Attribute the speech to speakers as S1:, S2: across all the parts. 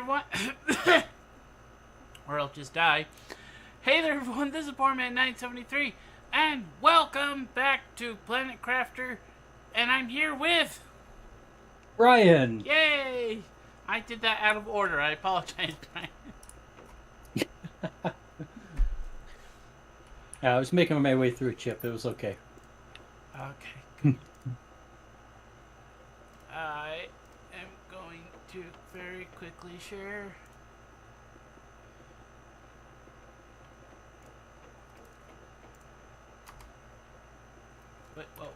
S1: everyone. Or I'll just die. Hey there, everyone. This is Poorman973, and welcome back to Planet Crafter. And I'm here with
S2: Bryan.
S1: Yay! I did that out of order. I apologize, Bryan.
S2: I was making my way through a chip. It was okay.
S1: Okay, good. I am going to very quickly share.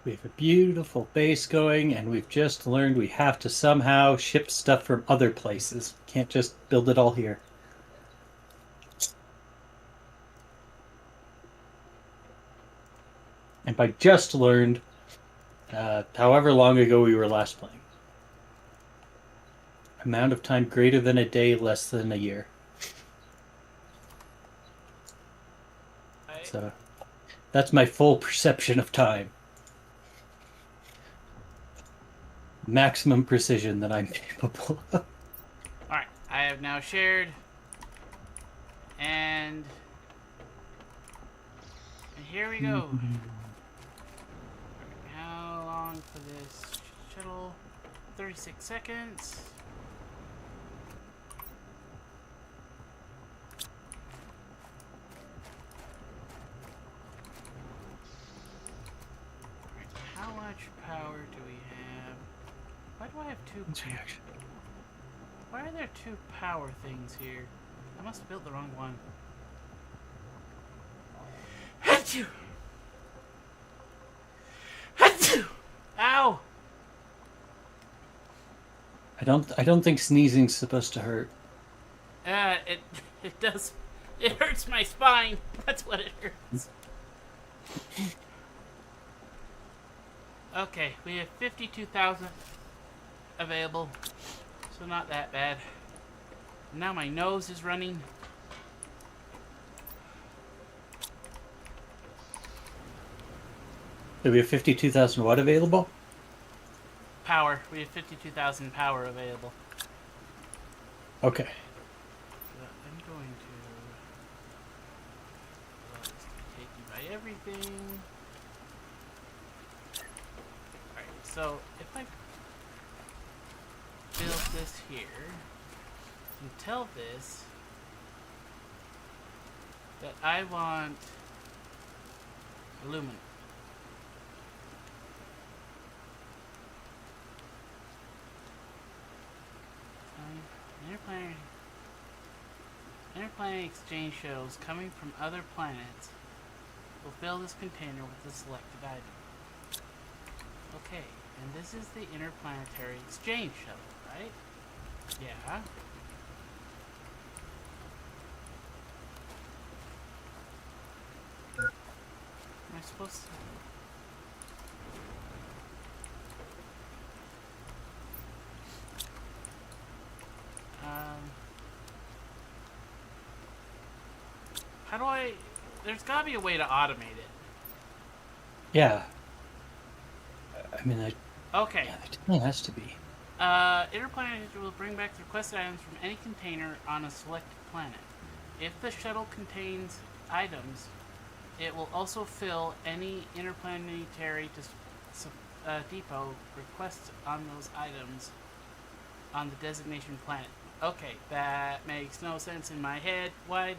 S2: We have a beautiful base going, and we've just learned we have to somehow ship stuff from other places. Can't just build it all here. And by just learned, however long ago we were last playing. Amount of time greater than a day, less than a year. So that's my full perception of time. Maximum precision that I'm capable of.
S1: Alright, I have now shared. And here we go. How long for this shuttle? 36 seconds. How much power do we have? Why do I have two? Why are there two power things here? I must have built the wrong one. Achoo! Achoo! Ow!
S2: I don't think sneezing's supposed to hurt.
S1: It does. It hurts my spine. That's what it hurts. Okay, we have 52,000 available, so not that bad. Now my nose is running.
S2: So we have 52,000 what available?
S1: Power. We have 52,000 power available.
S2: Okay.
S1: So I'm going to take you by everything. Alright, so if I build this here and tell this that I want aluminum. Interplanetary exchange shuttles coming from other planets will fill this container with the selected item. Okay, and this is the interplanetary exchange shuttle, right? Yeah. Am I supposed to... How do I... There's gotta be a way to automate it.
S2: Yeah. I mean,
S1: Okay.
S2: Yeah, there definitely has to be.
S1: Interplanetary will bring back the requested items from any container on a selected planet. If the shuttle contains items, it will also fill any interplanetary depot requests on those items on the designation planet. Okay, that makes no sense in my head. Why?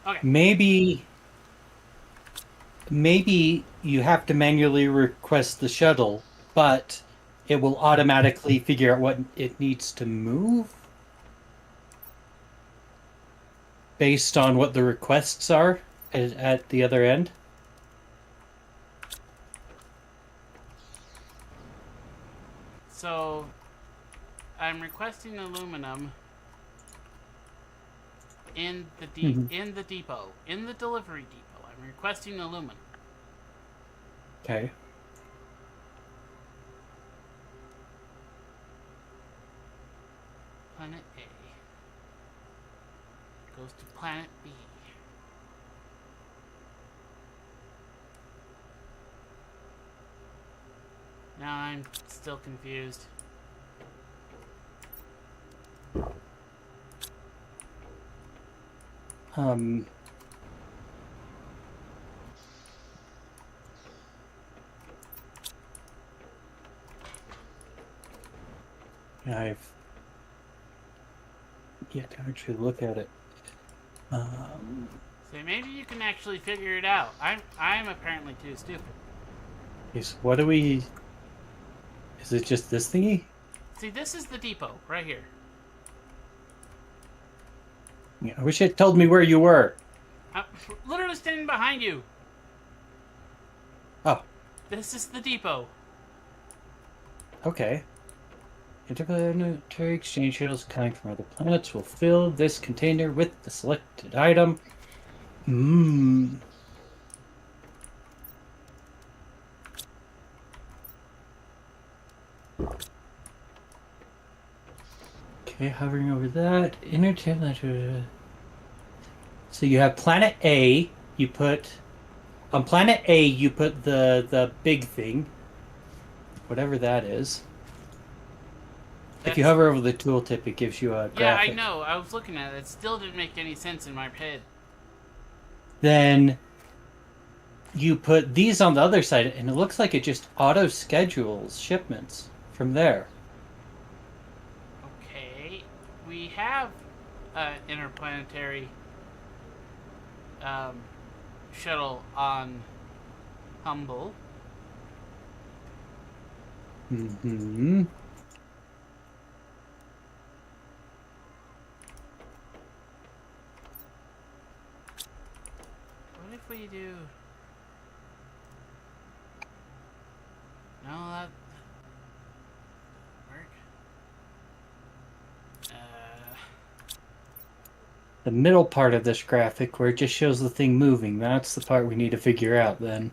S1: Okay.
S2: Maybe you have to manually request the shuttle, but it will automatically figure out what it needs to move based on what the requests are at the other end.
S1: So, I'm requesting aluminum in the depot, in the delivery depot. I'm requesting aluminum.
S2: Okay.
S1: Planet A goes to Planet B. Now I'm still confused.
S2: Um, I've yet to actually look at it.
S1: So maybe you can actually figure it out. I'm apparently too stupid.
S2: Is what do we? Is it just this thingy?
S1: See, this is the depot right here.
S2: Yeah, I wish it told me where you were.
S1: I'm literally standing behind you.
S2: Oh,
S1: This is the depot.
S2: okay. Interplanetary exchange shuttles coming from other planets will fill this container with the selected item. Hmm. Okay, hovering over that. Interplanetary. So you have planet A. You put on planet A. You put the big thing, whatever that is. If you
S1: That's-
S2: hover over the tooltip, it gives you a
S1: Yeah, I
S2: graphic.
S1: know. I was looking at it. It still didn't make any sense in my head.
S2: Then you put these on the other side, and it looks like it just auto schedules shipments from there.
S1: Okay. We have interplanetary um, shuttle on Humble.
S2: Hmm.
S1: What if we do? No, that work.
S2: The middle part of this graphic, where it just shows the thing moving, that's the part we need to figure out then.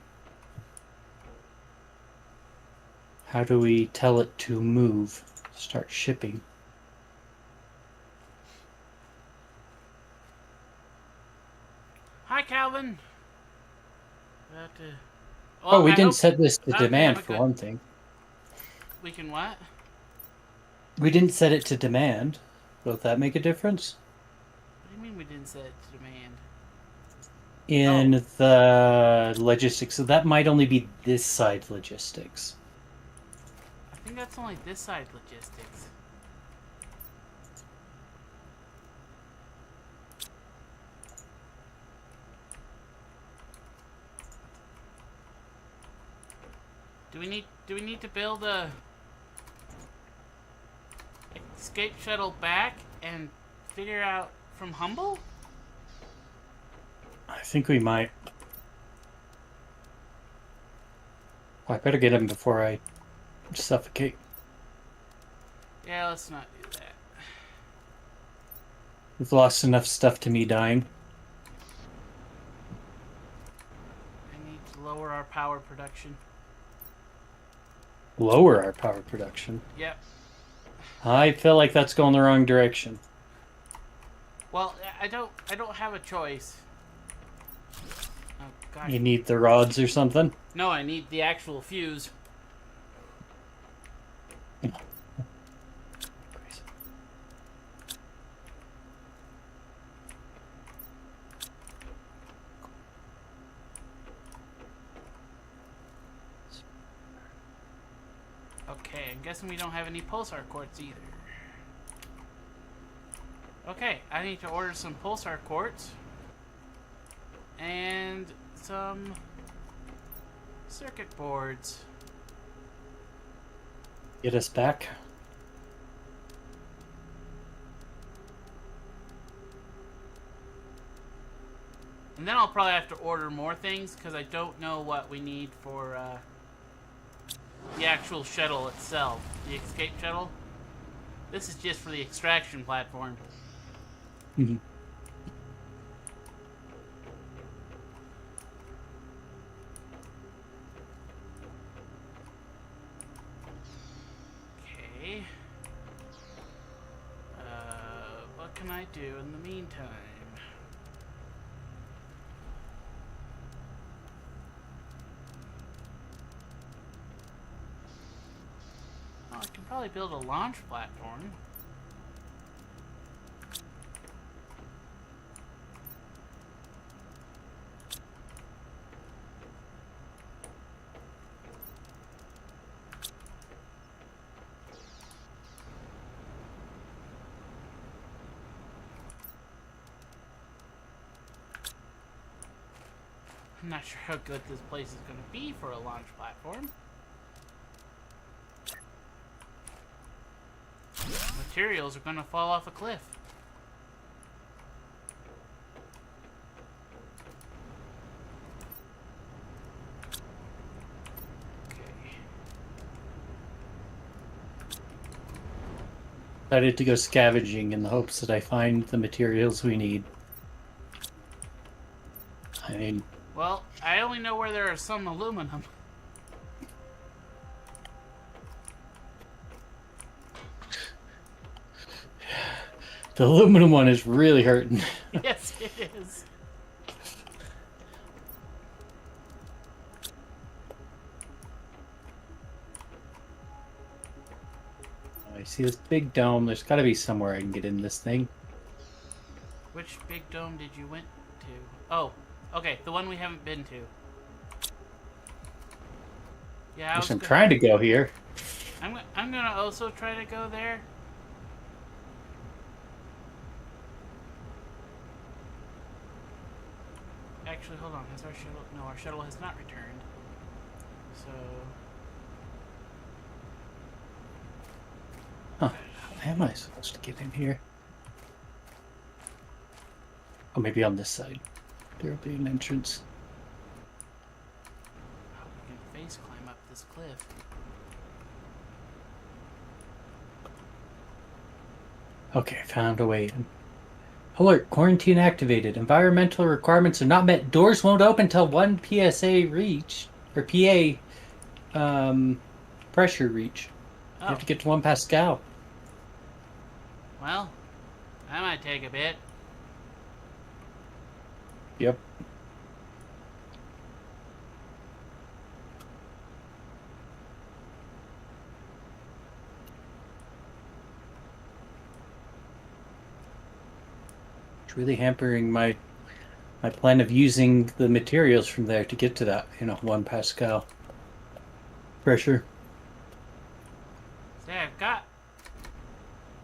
S2: How do we tell it to move? Start shipping.
S1: Hi, Calvin.
S2: Oh,
S1: Well,
S2: we
S1: I
S2: didn't
S1: hope
S2: set this to
S1: okay,
S2: demand
S1: I'm
S2: for
S1: good.
S2: one thing.
S1: We can what?
S2: We didn't set it to demand. Will that make a difference?
S1: What do you mean we didn't set it to demand?
S2: In the logistics, so that might only be this side logistics.
S1: I think that's only this side logistics. Do we need to build a escape shuttle back and figure out from Humble?
S2: I think we might. I better get him before I suffocate.
S1: Yeah, let's not do that.
S2: We've lost enough stuff to me dying.
S1: I need to lower our power production.
S2: Lower our power production.
S1: Yep.
S2: I feel like that's going the wrong direction.
S1: Well, I don't have a choice. Oh gosh.
S2: You need the rods or something?
S1: No, I need the actual fuse. Okay, I'm guessing we don't have any pulsar quartz either. Okay, I need to order some pulsar quartz and some circuit boards.
S2: Get us back.
S1: And then I'll probably have to order more things because I don't know what we need for the actual shuttle itself. The escape shuttle. This is just for the extraction platform.
S2: Mhm.
S1: Okay. What can I do in the meantime? Oh, I can probably build a launch platform. I'm not sure how good this place is going to be for a launch platform. Materials are going to fall off a cliff.
S2: Decided to go scavenging in the hopes that I find the materials we need. I mean,
S1: well, I only know where there is some aluminum.
S2: the aluminum one is really hurting.
S1: Yes, it is.
S2: I see this big dome. There's got to be somewhere I can get in this thing.
S1: Which big dome did you went to? Oh, okay, the one we haven't been to. Yeah,
S2: I'm trying to go here.
S1: I'm gonna also try to go there. Actually, hold on. Has our shuttle? No, our shuttle has not returned. So.
S2: Huh. How am I supposed to get in here? Oh, maybe on this side. There'll be an entrance.
S1: Oh, we can face climb up this cliff.
S2: Okay, found a way in. Alert, quarantine activated. Environmental requirements are not met. Doors won't open till 1 PSA reach, or PA pressure reach.
S1: Oh.
S2: You have to get to 1 Pascal.
S1: Well, that might take a bit.
S2: Yep. It's really hampering my plan of using the materials from there to get to that, 1 Pascal pressure.
S1: See, I've got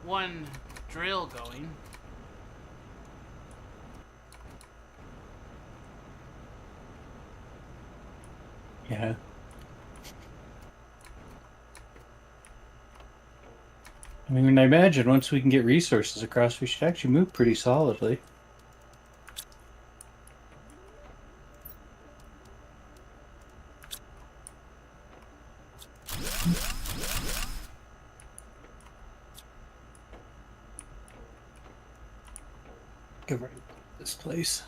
S1: one drill going.
S2: Yeah. I mean, I imagine once we can get resources across, we should actually move pretty solidly. Go right this place.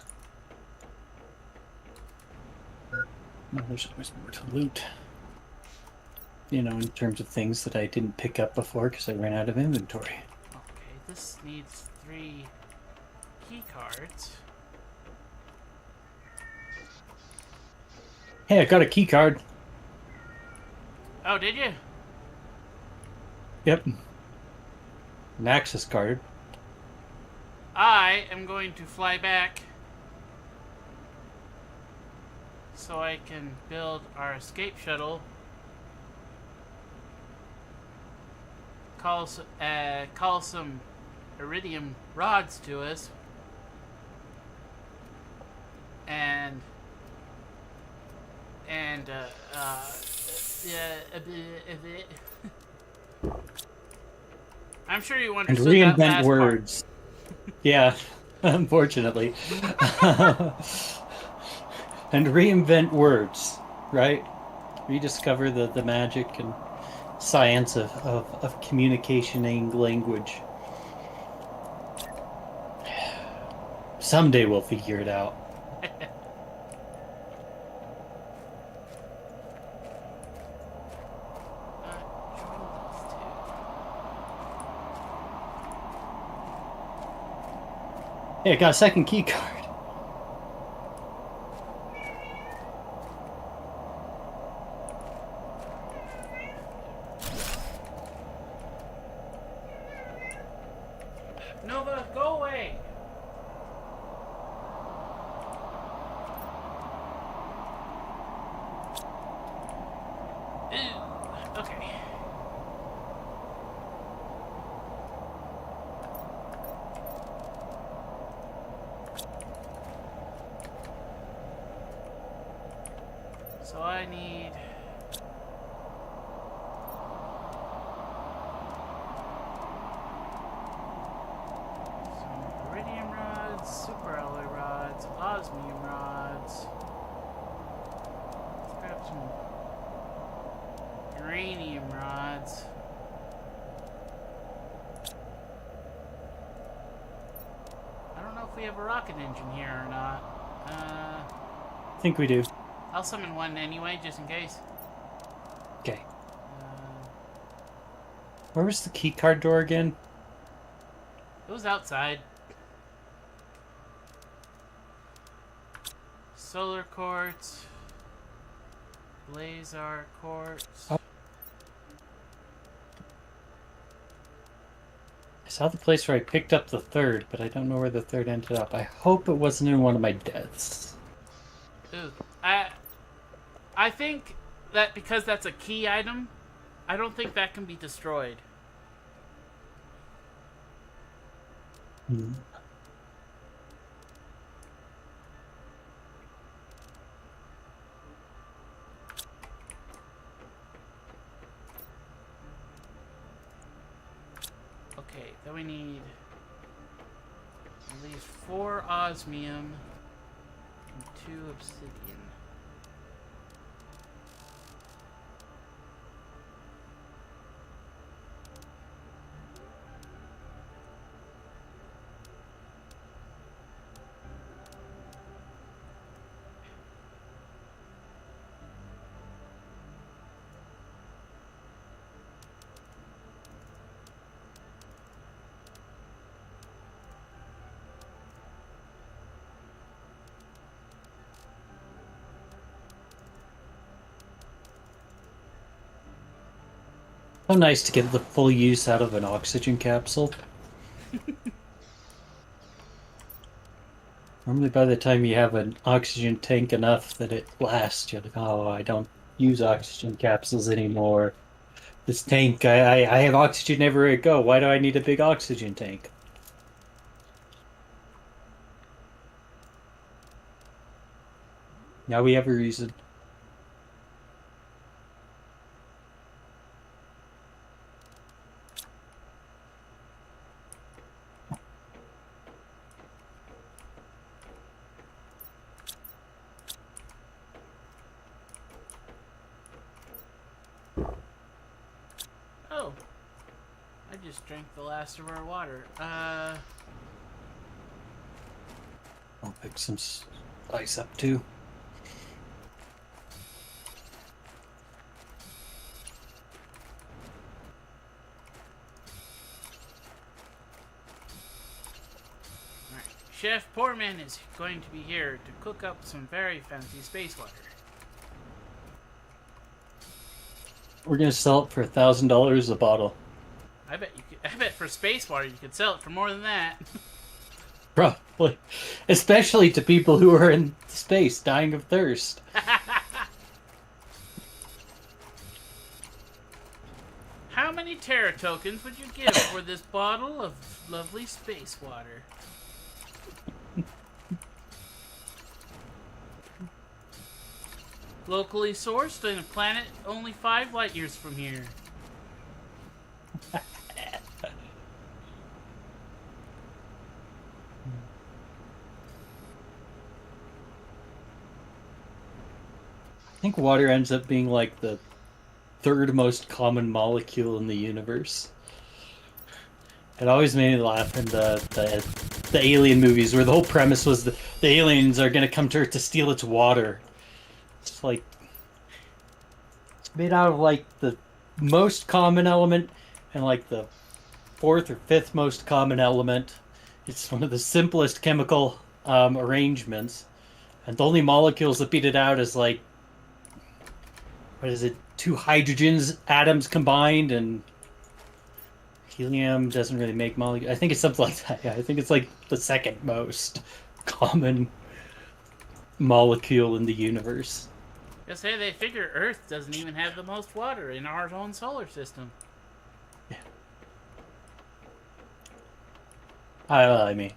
S2: No, there's always more to loot. In terms of things that I didn't pick up before because I ran out of inventory.
S1: Okay, this needs 3 key cards.
S2: Hey, I got a key card.
S1: Oh, did you?
S2: Yep. An access card.
S1: I am going to fly back so I can build our escape shuttle. Call some iridium rods to us, and I'm sure you
S2: And
S1: understood that
S2: reinvent
S1: last
S2: words. Yeah, unfortunately. And reinvent words, right? Rediscover the magic and science of communicating language. Someday we'll figure it out. Hey, I got a second key card.
S1: Nova, go away! Ew. Okay. So I need... some iridium rods, superalloy rods, osmium rods. Let's grab some uranium rods. I don't know if we have a rocket engine here or not.
S2: I think we do.
S1: I'll summon one anyway, just in case.
S2: Okay.
S1: Uh,
S2: Where was the key card door again?
S1: it was outside. Solar quartz. Blazar quartz.
S2: Oh. I saw the place where I picked up the third, but I don't know where the third ended up. I hope it wasn't in one of my deaths.
S1: Ooh. I think that because that's a key item, I don't think that can be destroyed.
S2: Hmm.
S1: Okay, then we need at least 4 osmium and 2 obsidian.
S2: So nice to get the full use out of an oxygen capsule. Normally by the time you have an oxygen tank enough that it lasts, you're like, oh, I don't use oxygen capsules anymore. This tank, I have oxygen everywhere I go. Why do I need a big oxygen tank? Now we have a reason.
S1: Oh. I just drank the last of our water.
S2: I'll pick some ice up too.
S1: Alright. Chef Poorman is going to be here to cook up some very fancy space water.
S2: We're gonna sell it for $1,000 a bottle.
S1: I bet for space water you could sell it for more than that.
S2: Probably. Especially to people who are in space dying of thirst.
S1: How many Terra tokens would you give for this bottle of lovely space water? Locally sourced in a planet only 5 light years from here.
S2: I think water ends up being like the third most common molecule in the universe. It always made me laugh in the alien movies where the whole premise was the aliens are going to come to Earth to steal its water. It's like it's made out of like the most common element and like the fourth or fifth most common element. It's one of the simplest chemical arrangements, and the only molecules that beat it out is like, what is it? 2 hydrogens atoms combined, and helium doesn't really make molecules. I think it's something like that. Yeah, I think it's like the second most common molecule in the universe.
S1: Just say they figure Earth doesn't even have the most water in our own solar system.
S2: Yeah. I mean,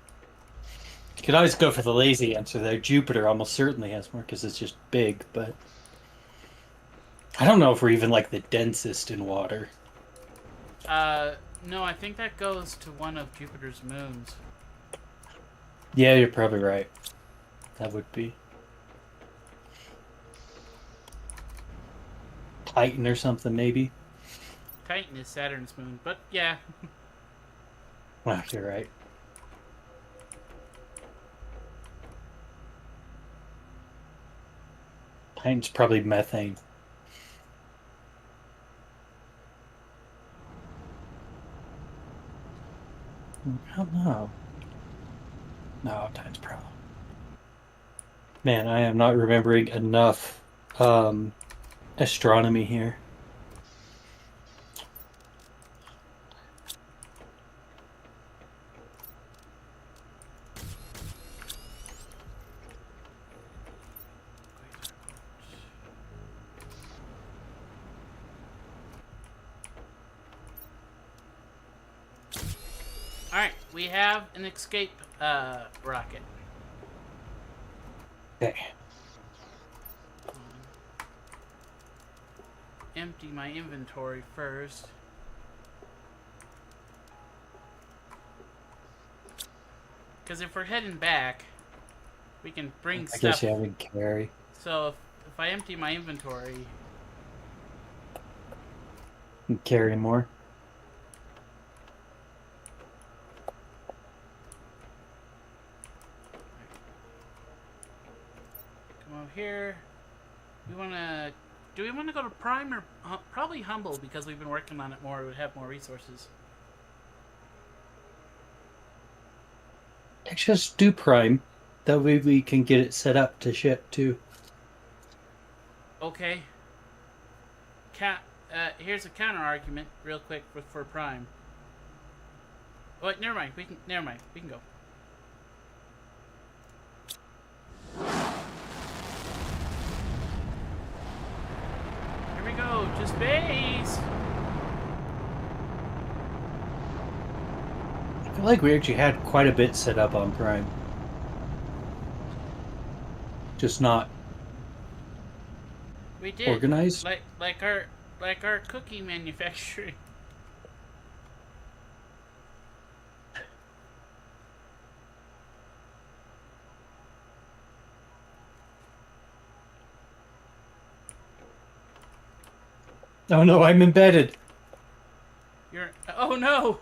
S2: you could always go for the lazy answer there. Jupiter almost certainly has more because it's just big, but I don't know if we're even like the densest in water.
S1: No, I think that goes to one of Jupiter's moons.
S2: Yeah, you're probably right. That would be Titan or something, maybe.
S1: Titan is Saturn's moon, but yeah.
S2: Wow, you're right. Titan's probably methane. I don't know. No, Titan's probably. Man, I am not remembering enough astronomy here.
S1: Alright, we have an escape rocket.
S2: Okay.
S1: Empty my inventory first. Because if we're heading back, we can bring
S2: I
S1: stuff.
S2: guess you haven't carry.
S1: So if I empty my inventory,
S2: You can carry more.
S1: come over here. We want to. Do we want to go to Prime or probably Humble because we've been working on it more? It would have more resources.
S2: Let's just do Prime. That way we can get it set up to ship too.
S1: Okay. Here's a counter argument, real quick, for Prime. Wait, never mind. Never mind. We can go. Here we go to space.
S2: I feel like we actually had quite a bit set up on Prime. Just not
S1: We did.
S2: organized.
S1: Like our cookie manufacturing.
S2: Oh no, I'm embedded.
S1: Oh no.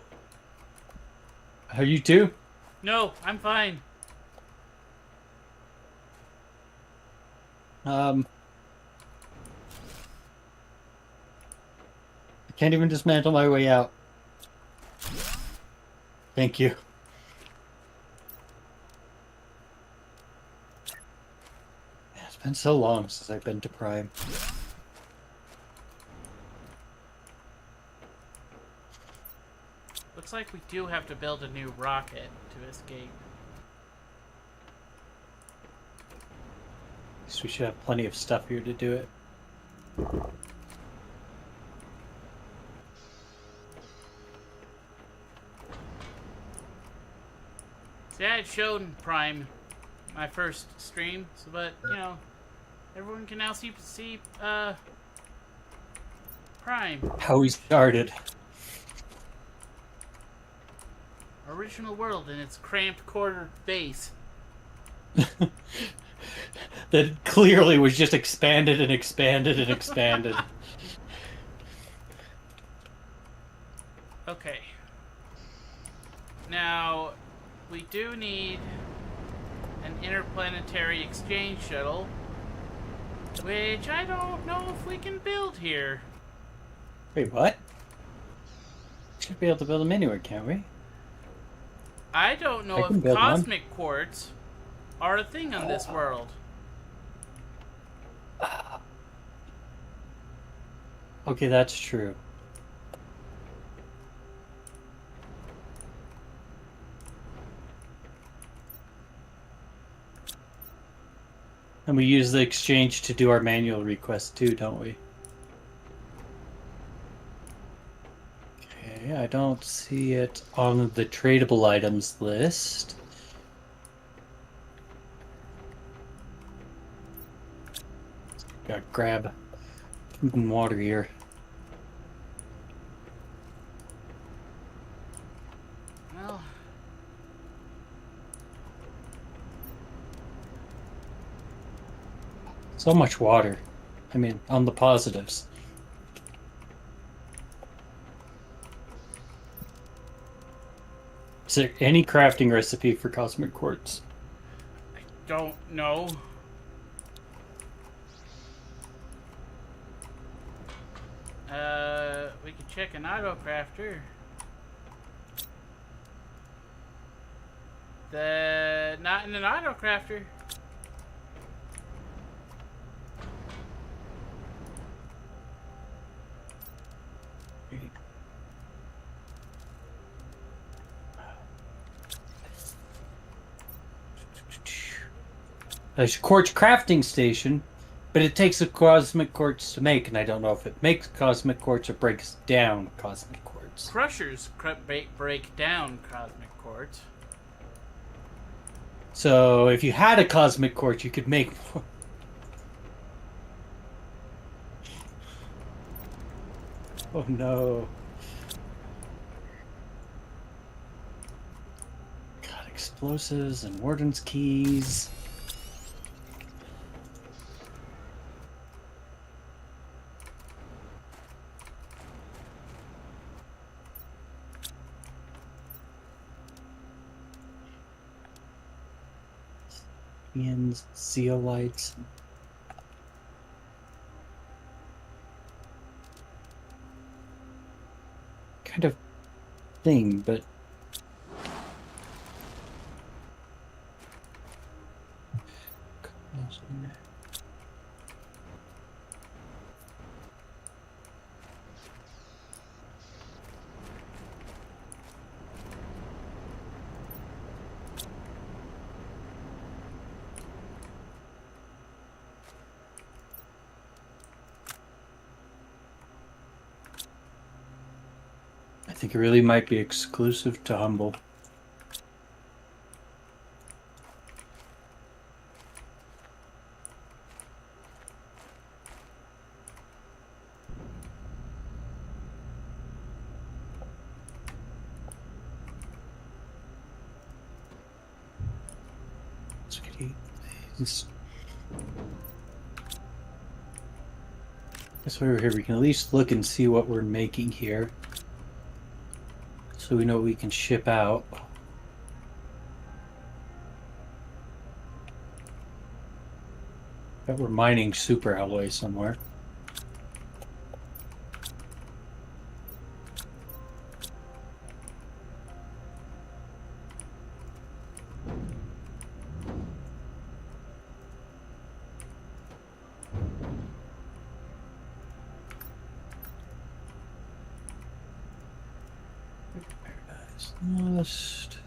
S2: Are you too?
S1: No, I'm fine.
S2: I can't even dismantle my way out. Thank you. It's been so long since I've been to Prime.
S1: Looks like we do have to build a new rocket to escape.
S2: So we should have plenty of stuff here to do it.
S1: See, I had shown Prime my first stream, so, but you know, everyone can now see Prime.
S2: How we started.
S1: Original world in its cramped quarter base.
S2: That clearly was just expanded and expanded and expanded.
S1: Okay. Now, we do need an interplanetary exchange shuttle, which I don't know if we can build here.
S2: Wait, what? Should be able to build them anywhere, can't we?
S1: I don't know
S2: I can
S1: if
S2: build one.
S1: cosmic quartz are a thing on this world.
S2: Okay, that's true. And we use the exchange to do our manual requests too, don't we? Okay, I don't see it on the tradable items list. Gotta grab Food and water here.
S1: Well,
S2: So much water. I mean, on the positives. Is there any crafting recipe for cosmic quartz?
S1: I don't know. We could check an auto crafter. Not in an auto crafter.
S2: There's a quartz crafting station, but it takes a cosmic quartz to make, and I don't know if it makes cosmic quartz or breaks down cosmic quartz.
S1: Crushers break down cosmic quartz.
S2: So if you had a cosmic quartz, you could make more. Oh no. God, explosives and warden's keys. Zeolites. Kind of thing, but I think it really might be exclusive to Humble. So we could eat these. That's why we're here. We can at least look and see what we're making here, so we know what we can ship out. Bet we're mining super alloy somewhere. Paradise Lost.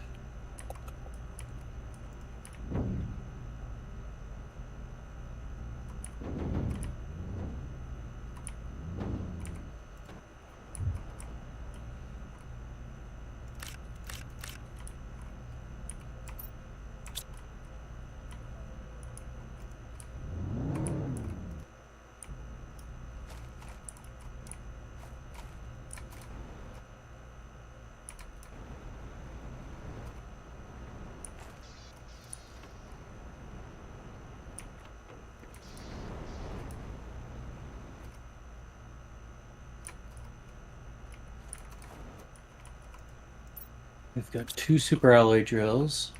S2: We've got 2 super alloy drills.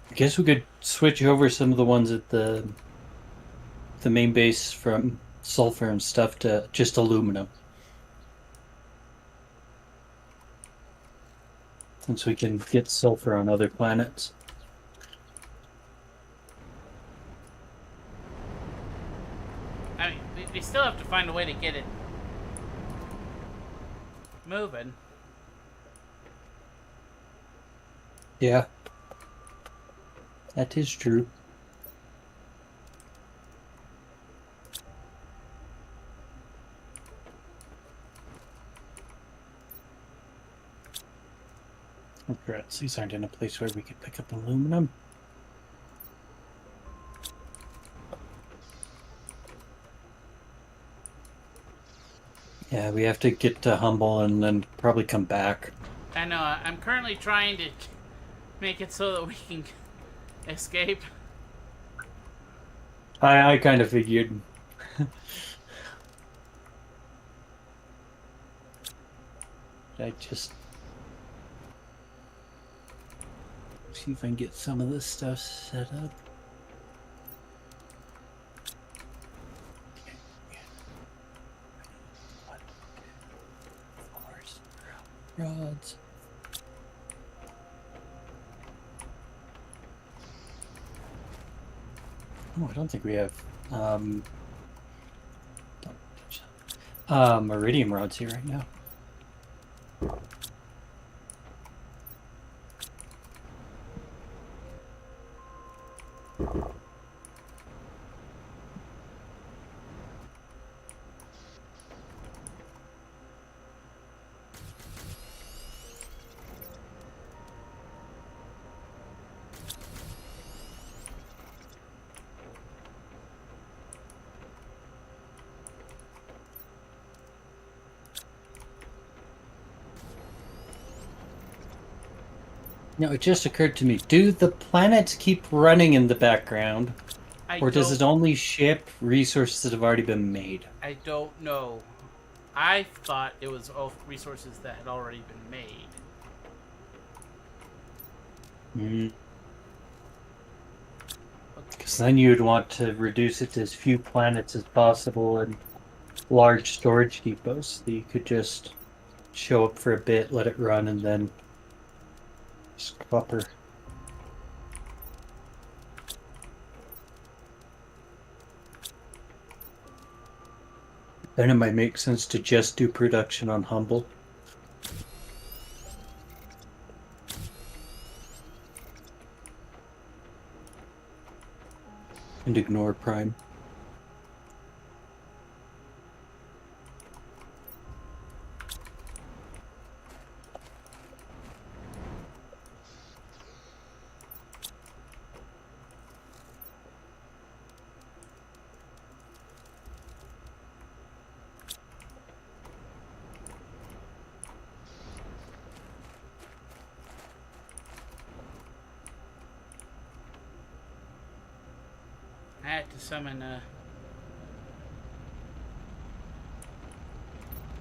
S2: I guess we could switch over some of the ones at the main base from sulfur and stuff to just aluminum. Since we can get sulfur on other planets.
S1: I mean, we still have to find a way to get it moving.
S2: Yeah. That is true. Regrets. These aren't in a place where we could pick up aluminum. Yeah, we have to get to Humble and then probably come back.
S1: I know. I'm currently trying to make it so that we can escape.
S2: I kind of figured. I just see if I can get some of this stuff set up. Rods. Oh, I don't think we have iridium rods here right now. No, it just occurred to me. Do the planets keep running in the background? Or does it only ship resources that have already been made?
S1: I don't know. I thought it was all resources that had already been made.
S2: Because then you'd want to reduce it to as few planets as possible and large storage depots. So you could just show up for a bit, let it run, and then scupper. Then it might make sense to just do production on Humble. And ignore Prime.
S1: I had to summon a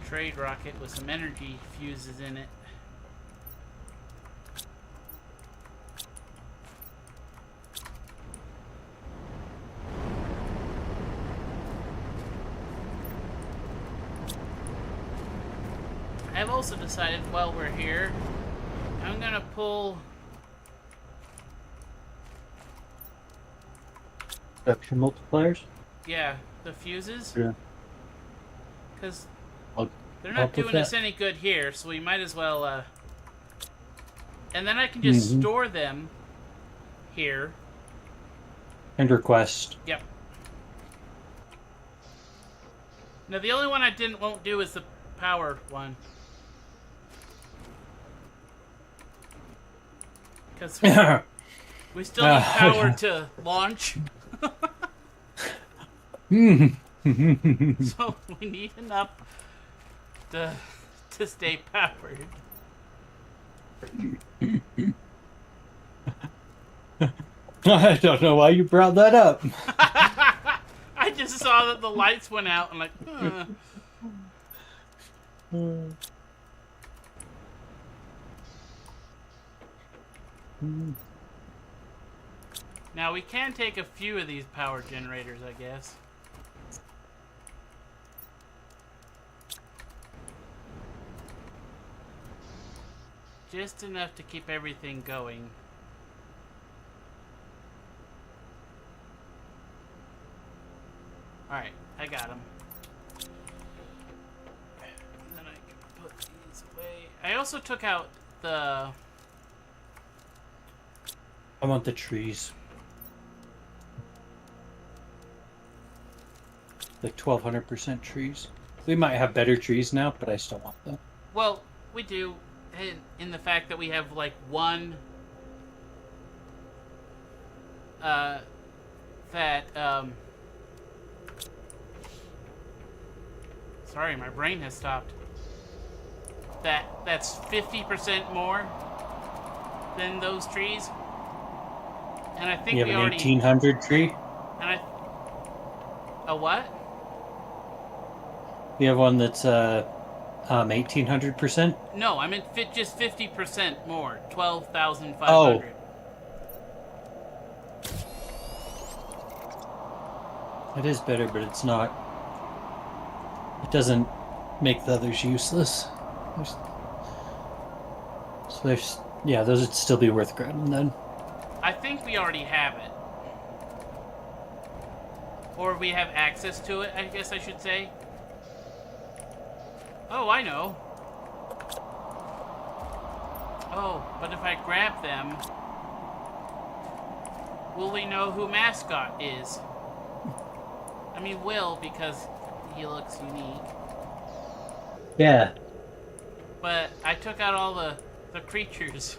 S1: trade rocket with some energy fuses in it. I've also decided while we're here, I'm gonna pull
S2: Production multipliers?
S1: yeah, the fuses.
S2: Yeah.
S1: Because
S2: I'll
S1: they're
S2: help
S1: not
S2: with
S1: doing us
S2: that.
S1: any good here, so we might as well, and then I can just store them here.
S2: And request.
S1: Yep. Now, the only one I won't do is the power one. Because we still need power to launch. So we need enough to stay powered.
S2: I don't know why you brought that up.
S1: I just saw that the lights went out. I'm like, Now we can take a few of these power generators, I guess. Just enough to keep everything going. Alright, I got them. And then I can put these away. I also took out the...
S2: I want the trees. Like 1200% trees. We might have better trees now, but I still want them.
S1: Well, we do. in the fact that we have like one that sorry, my brain has stopped. That's 50% more than those trees. And I think
S2: You have
S1: we
S2: an
S1: already
S2: 1800 tree?
S1: and I a what?
S2: You have one that's 1800%?
S1: No, I meant just 50% more. 12,500.
S2: Oh. It is better, but it's not. It doesn't make the others useless. Yeah, those would still be worth grabbing then.
S1: I think we already have it. Or we have access to it, I guess I should say. Oh, I know. Oh, but if I grab them, will we know who Mascot is? I mean, will, because he looks unique.
S2: Yeah.
S1: But I took out all the creatures.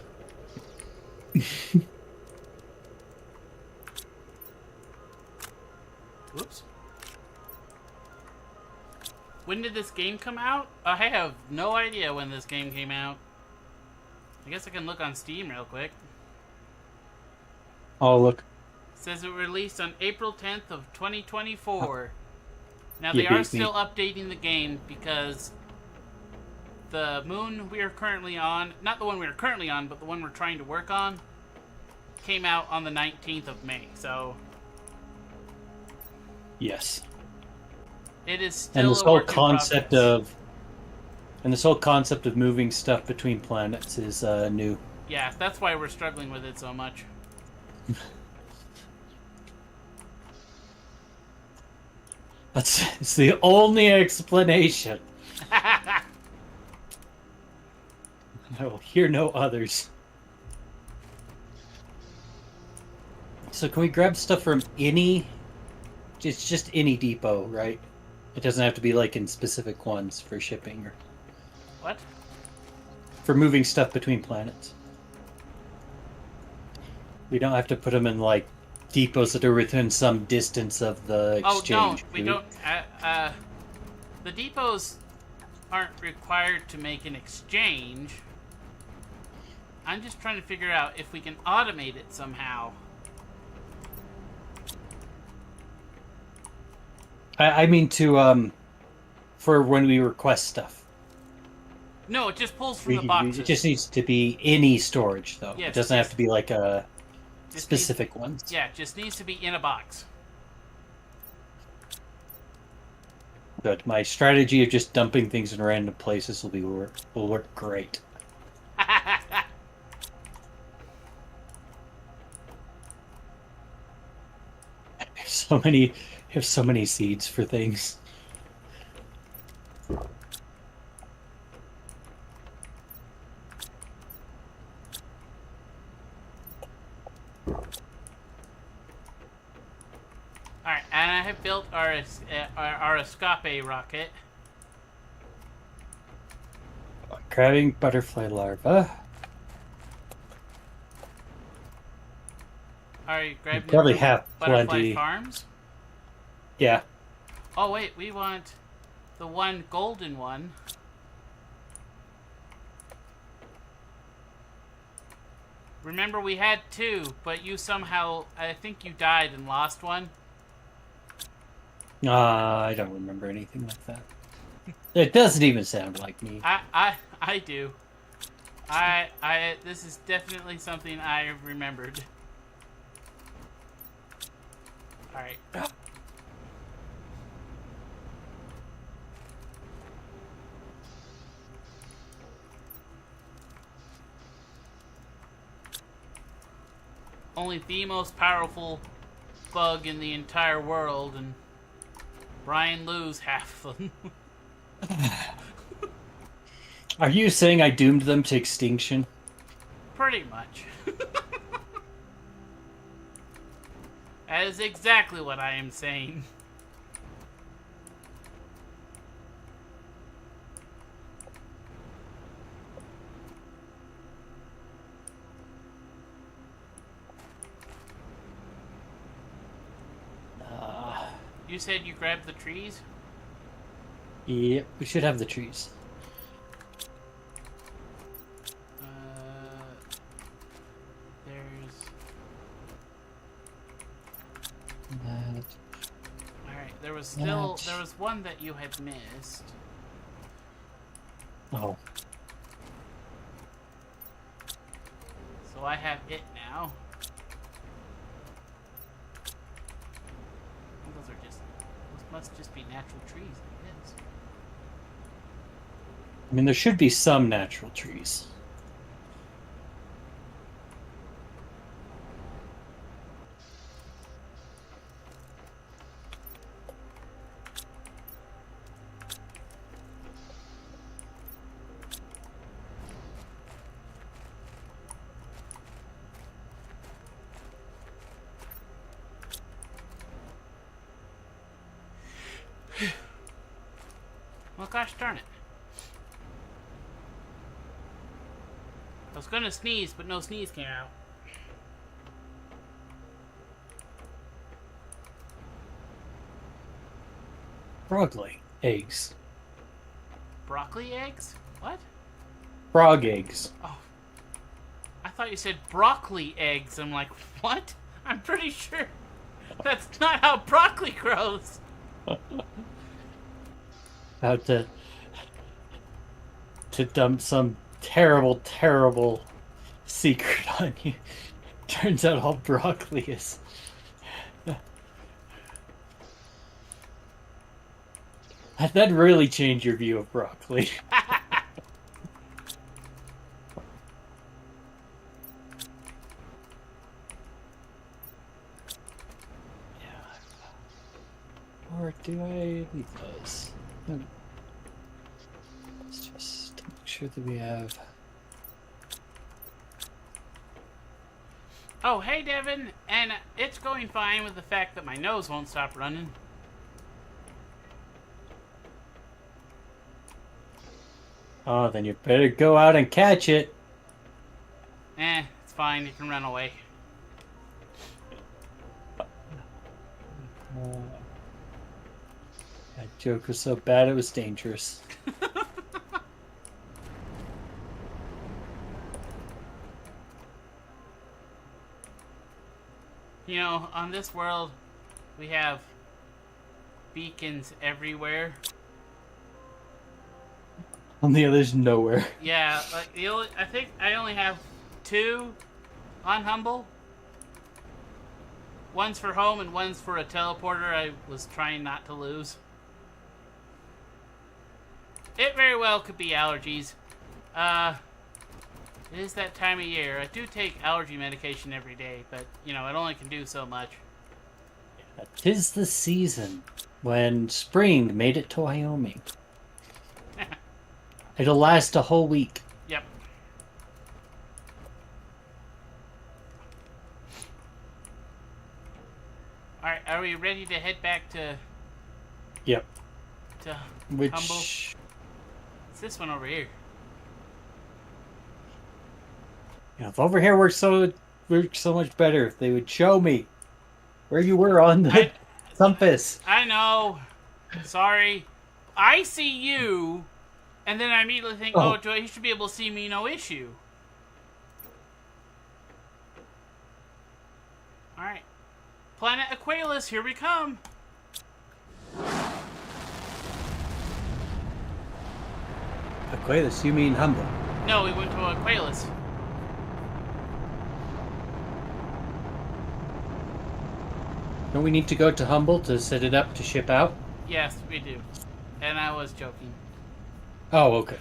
S1: Whoops. When did this game come out? I have no idea when this game came out. I guess I can look on Steam real quick.
S2: Oh, look.
S1: It says it released on April 10th of 2024. Now
S2: You
S1: they are
S2: beat me.
S1: still updating the game because the moon we are currently on, not the one we are currently on, but the one we're trying to work on, came out on the 19th of May. So
S2: Yes.
S1: it is still
S2: And this
S1: a
S2: whole
S1: work in
S2: concept
S1: progress.
S2: of moving stuff between planets is new.
S1: Yeah, that's why we're struggling with it so much.
S2: It's the only explanation. I will hear no others. So can we grab stuff from any? It's just any depot, right? It doesn't have to be like in specific ones for shipping or
S1: What?
S2: for moving stuff between planets. We don't have to put them in like depots that are within some distance of the exchange.
S1: Oh, no, we don't. The depots aren't required to make an exchange. I'm just trying to figure out if we can automate it somehow.
S2: I mean to for when we request stuff.
S1: No, it just pulls from the boxes.
S2: It just needs to be any storage though.
S1: Yes,
S2: it doesn't have to be like a
S1: Just
S2: specific ones.
S1: Yeah, it just needs to be in a box.
S2: Good. My strategy of just dumping things in random places will work great. So many have so many seeds for things.
S1: Alright, and I have built our escape rocket.
S2: Grabbing butterfly larva.
S1: Alright, grabbing
S2: probably
S1: the
S2: have
S1: butterfly
S2: plenty.
S1: farms.
S2: Yeah.
S1: Oh wait, we want the one golden one. Remember we had two, but you somehow, I think you died and lost one.
S2: I don't remember anything like that. It doesn't even sound like me.
S1: I do. This is definitely something I remembered. Alright. Only the most powerful bug in the entire world, and Bryan lose half of them.
S2: Are you saying I doomed them to extinction?
S1: Pretty much. That is exactly what I am saying. You said you grabbed the trees?
S2: Yep, we should have the trees.
S1: There's...
S2: That.
S1: Alright, there was still... There was one that you had missed.
S2: Oh.
S1: So I have it now. Those must just be natural trees like this.
S2: I mean, there should be some natural trees.
S1: Well, gosh darn it. I was gonna sneeze, but no sneeze came out.
S2: Frog-like eggs.
S1: Broccoli eggs? What?
S2: Frog eggs.
S1: Oh. I thought you said broccoli eggs. I'm like, what? I'm pretty sure that's not how broccoli grows.
S2: How to dump some terrible, terrible secret on you. Turns out all broccoli is. That'd really change your view of broccoli. Or do I leave those? No. Let's just make sure that we have...
S1: Oh, hey, Devin. And it's going fine with the fact that my nose won't stop running.
S2: Oh, then you better go out and catch it.
S1: It's fine. You can run away.
S2: That joke was so bad it was dangerous.
S1: You know, on this world, we have beacons everywhere.
S2: On the others, nowhere.
S1: Yeah, like I think I only have 2 on Humble. One's for home and one's for a teleporter I was trying not to lose. It very well could be allergies. It is that time of year. I do take allergy medication every day, but, you know, it only can do so much.
S2: 'Tis the season when spring made it to Wyoming. It'll last a whole week.
S1: Yep. Alright, are we ready to head back to...
S2: Yep.
S1: To
S2: Which...
S1: Humble? It's this one over here.
S2: Yeah, if over here works so much better, if they would show me where you were on the compass.
S1: I know. Sorry. I see you, and then I immediately think, oh, Joy, he should be able to see me, no issue. Alright. Planet Aqualus, here we come.
S2: Aqualus, you mean Humble?
S1: No, we went to Aqualus.
S2: Don't we need to go to Humble to set it up to ship out?
S1: Yes, we do. And I was joking.
S2: Oh, okay.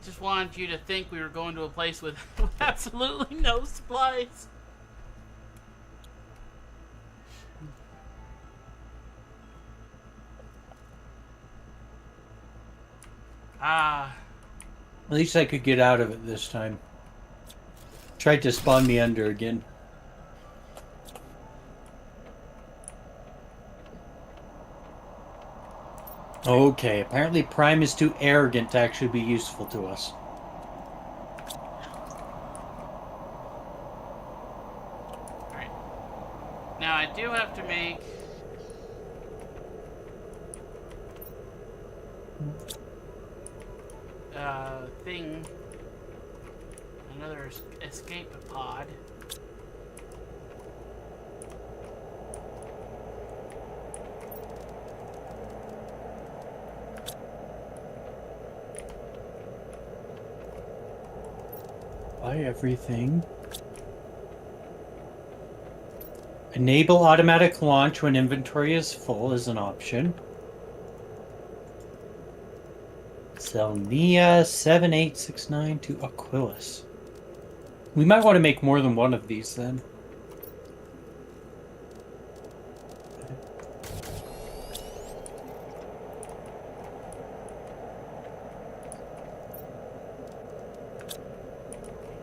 S1: Just wanted you to think we were going to a place with absolutely no supplies. Ah.
S2: At least I could get out of it this time. Tried to spawn me under again. Okay, apparently Prime is too arrogant to actually be useful to us.
S1: Alright. Now I do have to make thing, another escape pod.
S2: Buy everything. Enable automatic launch when inventory is full is an option. Sell Nia 7869 to Aquilus. We might want to make more than one of these then.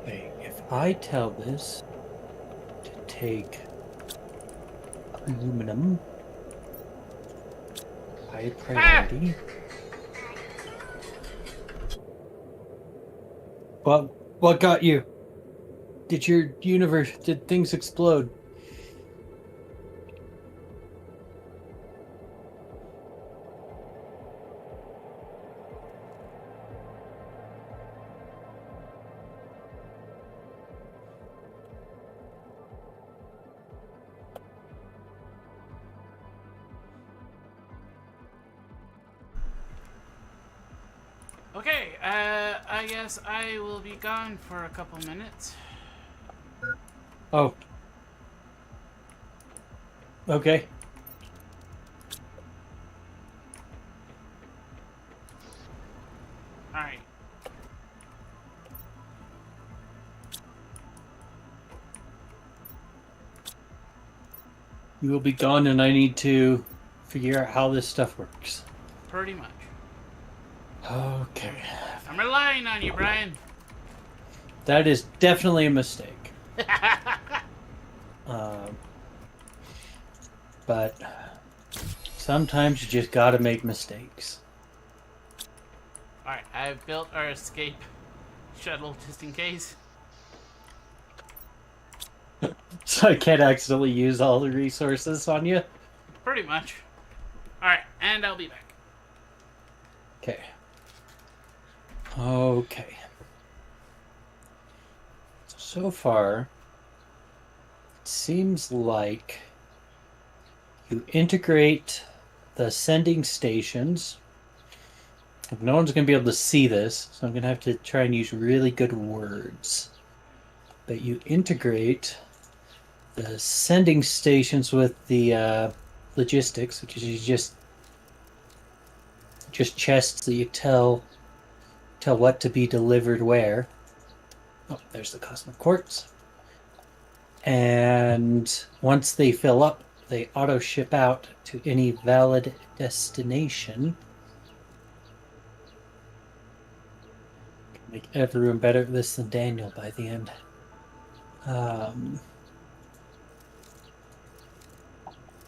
S2: Okay, if I tell this to take aluminum, high priority. What got you? Did things explode?
S1: Okay, I guess I will be gone for a couple minutes.
S2: Oh. Okay.
S1: Alright.
S2: You will be gone and I need to figure out how this stuff works.
S1: Pretty much.
S2: Okay.
S1: I'm relying on you, Bryan.
S2: That is definitely a mistake. But sometimes you just gotta make mistakes.
S1: Alright, I've built our escape shuttle just in case.
S2: So I can't accidentally use all the resources on you?
S1: Pretty much. Alright, and I'll be back.
S2: Okay. Okay. So far, it seems like you integrate the sending stations. No one's going to be able to see this, so I'm going to have to try and use really good words. But you integrate the sending stations with the logistics, which is just chests that you tell what to be delivered where. Oh, there's the cosmic quartz. And once they fill up, they auto ship out to any valid destination. Make everyone better at this than Daniel by the end.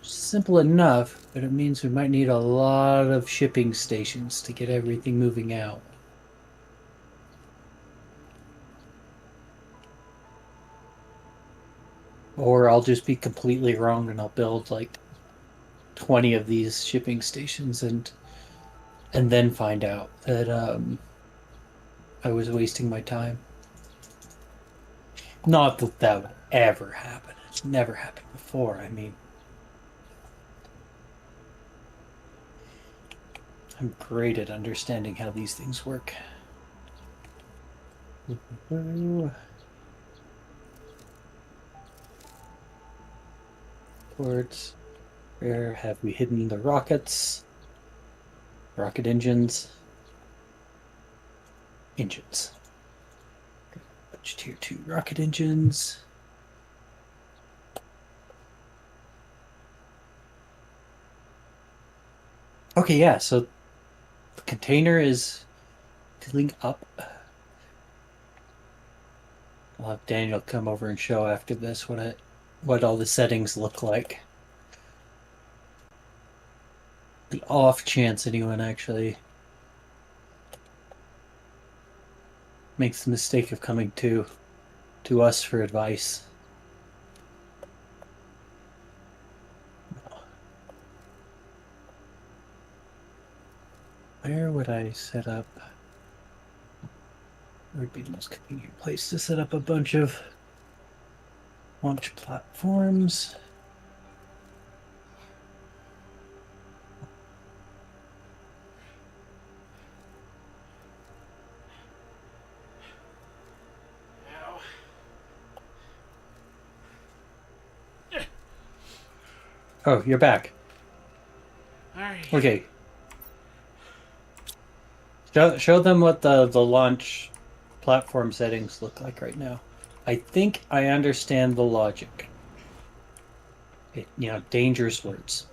S2: Simple enough, but it means we might need a lot of shipping stations to get everything moving out. Or I'll just be completely wrong and I'll build like 20 of these shipping stations and then find out that I was wasting my time. Not that that would ever happen. It's never happened before. I mean, I'm great at understanding how these things work. Towards where have we hidden the rockets? Rocket engines. Engines. Bunch tier 2 rocket engines. Okay, yeah, so the container is filling up. I'll have Daniel come over and show after this what all the settings look like. The off chance anyone actually makes the mistake of coming to us for advice. Where would I set up? Where would be the most convenient place to set up a bunch of launch platforms?
S1: Ow.
S2: Oh, you're back.
S1: Alright.
S2: Okay. Show them what the launch platform settings look like right now. I think I understand the logic. Dangerous words.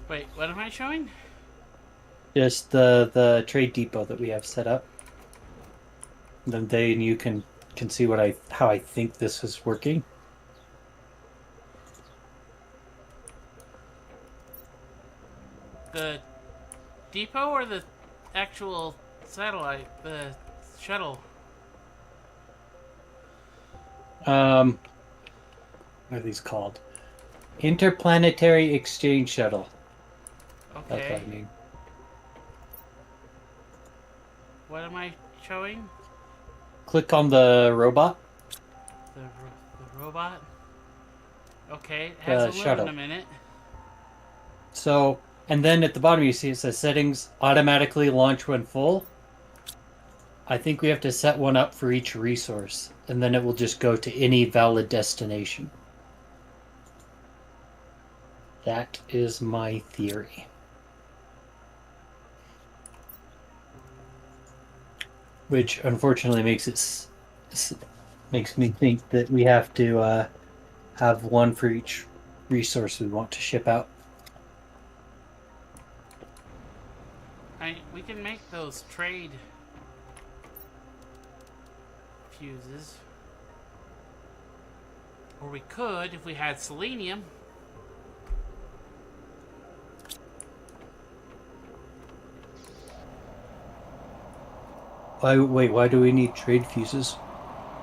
S1: Wait, what am I showing?
S2: Just the trade depot that we have set up. Then you can see how I think this is working.
S1: The depot or the actual satellite? The shuttle?
S2: What are these called? Interplanetary Exchange Shuttle. That's
S1: Okay.
S2: what I mean.
S1: What am I showing?
S2: Click on the robot.
S1: The robot? Okay, it has
S2: The shuttle.
S1: aluminum in it.
S2: So, and then at the bottom you see it says settings automatically launch when full. I think we have to set one up for each resource, and then it will just go to any valid destination. That is my theory. Which unfortunately makes me think that we have to have one for each resource we want to ship out.
S1: We can make those trade fuses. Or we could if we had selenium.
S2: Why do we need trade fuses?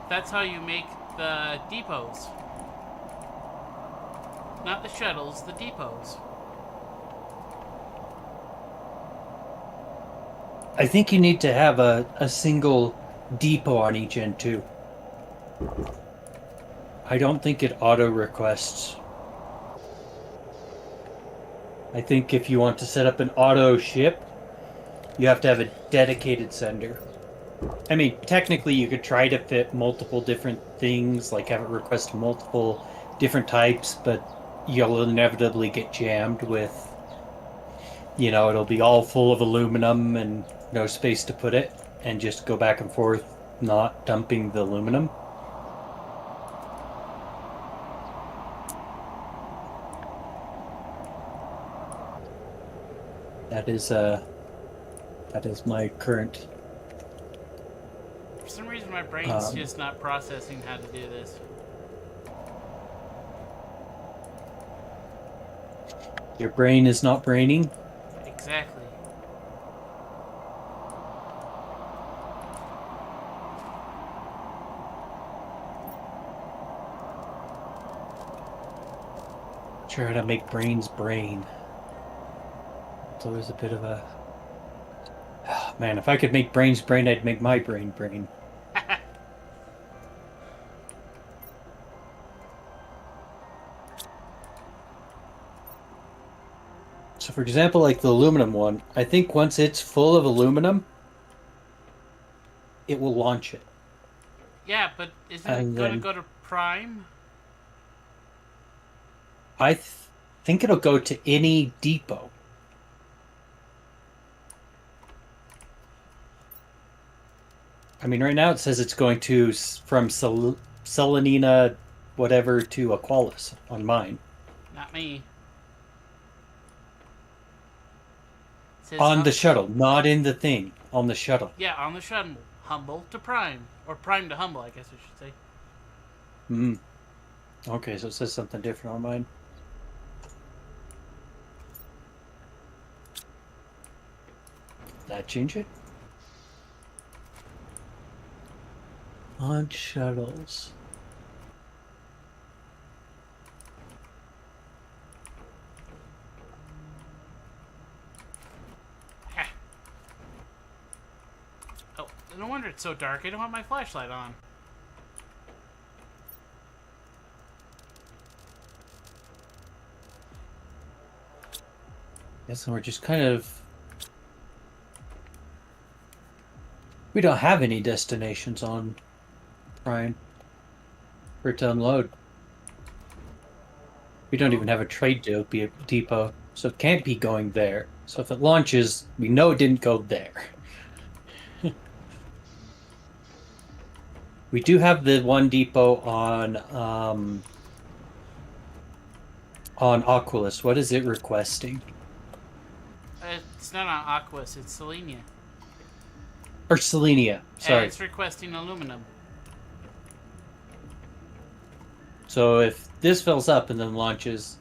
S1: That's how you make the depots. Not the shuttles, the depots.
S2: I think you need to have a single depot on each end too. I don't think it auto requests. I think if you want to set up an auto ship, you have to have a dedicated sender. I mean, technically you could try to fit multiple different things, like have it request multiple different types, but you'll inevitably get jammed with, it'll be all full of aluminum and no space to put it, and just go back and forth, not dumping the aluminum. That is my current.
S1: For some reason my brain's just not processing how to do this.
S2: Your brain is not braining?
S1: Exactly.
S2: Sure how to make brains brain. It's always a bit of a... Oh, man, if I could make brains brain, I'd make my brain brain. So for example, like the aluminum one, I think once it's full of aluminum, it will launch it.
S1: Yeah, but isn't it
S2: And
S1: going to
S2: then
S1: go to Prime?
S2: I think it'll go to any depot. I mean, right now it says it's going to from Selenina whatever to Aqualis on mine.
S1: Not me. It says
S2: On the shuttle, not in the thing. On the shuttle.
S1: yeah, on the shuttle. Humble to Prime. Or Prime to Humble, I guess I should say.
S2: Hmm. Okay, so it says something different on mine. That change it? Launch shuttles.
S1: No wonder it's so dark. I don't have my flashlight on.
S2: Yes, and we're just kind of... We don't have any destinations on Prime for it to unload. We don't even have a trade depot, so it can't be going there. So if it launches, we know it didn't go there. We do have the one depot on Oculus. What is it requesting?
S1: It's not on Aquas, it's Selenia.
S2: Or Selenia,
S1: And
S2: sorry.
S1: it's requesting aluminum.
S2: So if this fills up and then launches,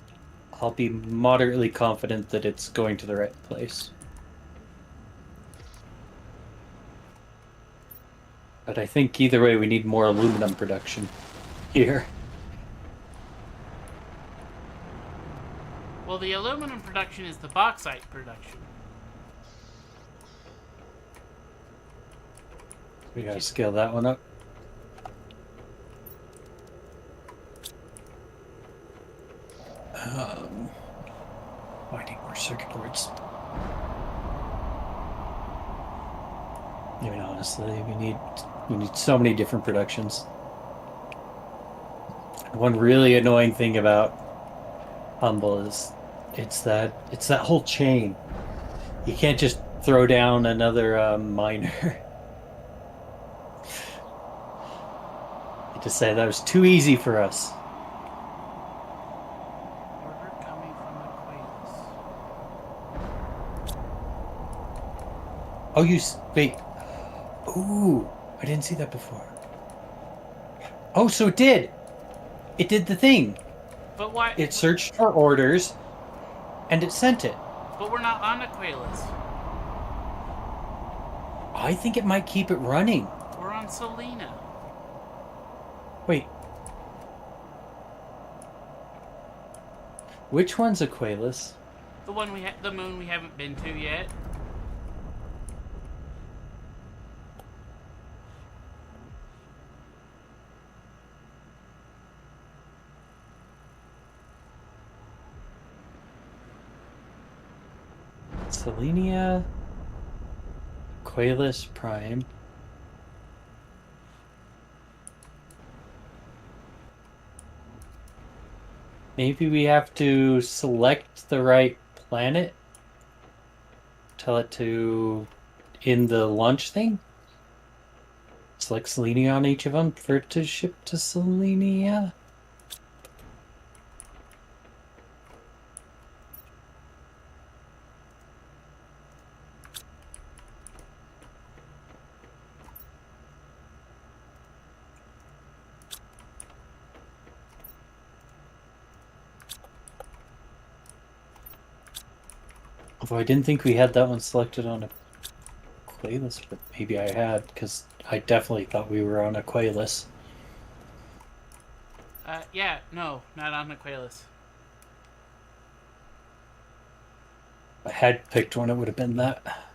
S2: I'll be moderately confident that it's going to the right place. But I think either way we need more aluminum production here.
S1: Well, the aluminum production is the bauxite production.
S2: We gotta scale that one up. I need more circuit boards. I mean, honestly, we need so many different productions. One really annoying thing about Humble is it's that whole chain. You can't just throw down another miner. I just say that was too easy for us.
S1: Order coming from Aquarius.
S2: Oh, wait. Ooh, I didn't see that before. Oh, so it did. It did the thing.
S1: But why?
S2: It searched for orders, and it sent it.
S1: But we're not on Aquarius.
S2: I think it might keep it running.
S1: We're on Selena.
S2: Wait. Which one's Aqualus?
S1: The moon we haven't been to yet.
S2: Selenia, Aqualus Prime. Maybe we have to select the right planet. Tell it to in the launch thing. Select Selenia on each of them for it to ship to Selenia. Although I didn't think we had that one selected on Aqualus, but maybe I had, because I definitely thought we were on Aqualus.
S1: Yeah, no, not on Aquarius.
S2: If I had picked one, it would have been that.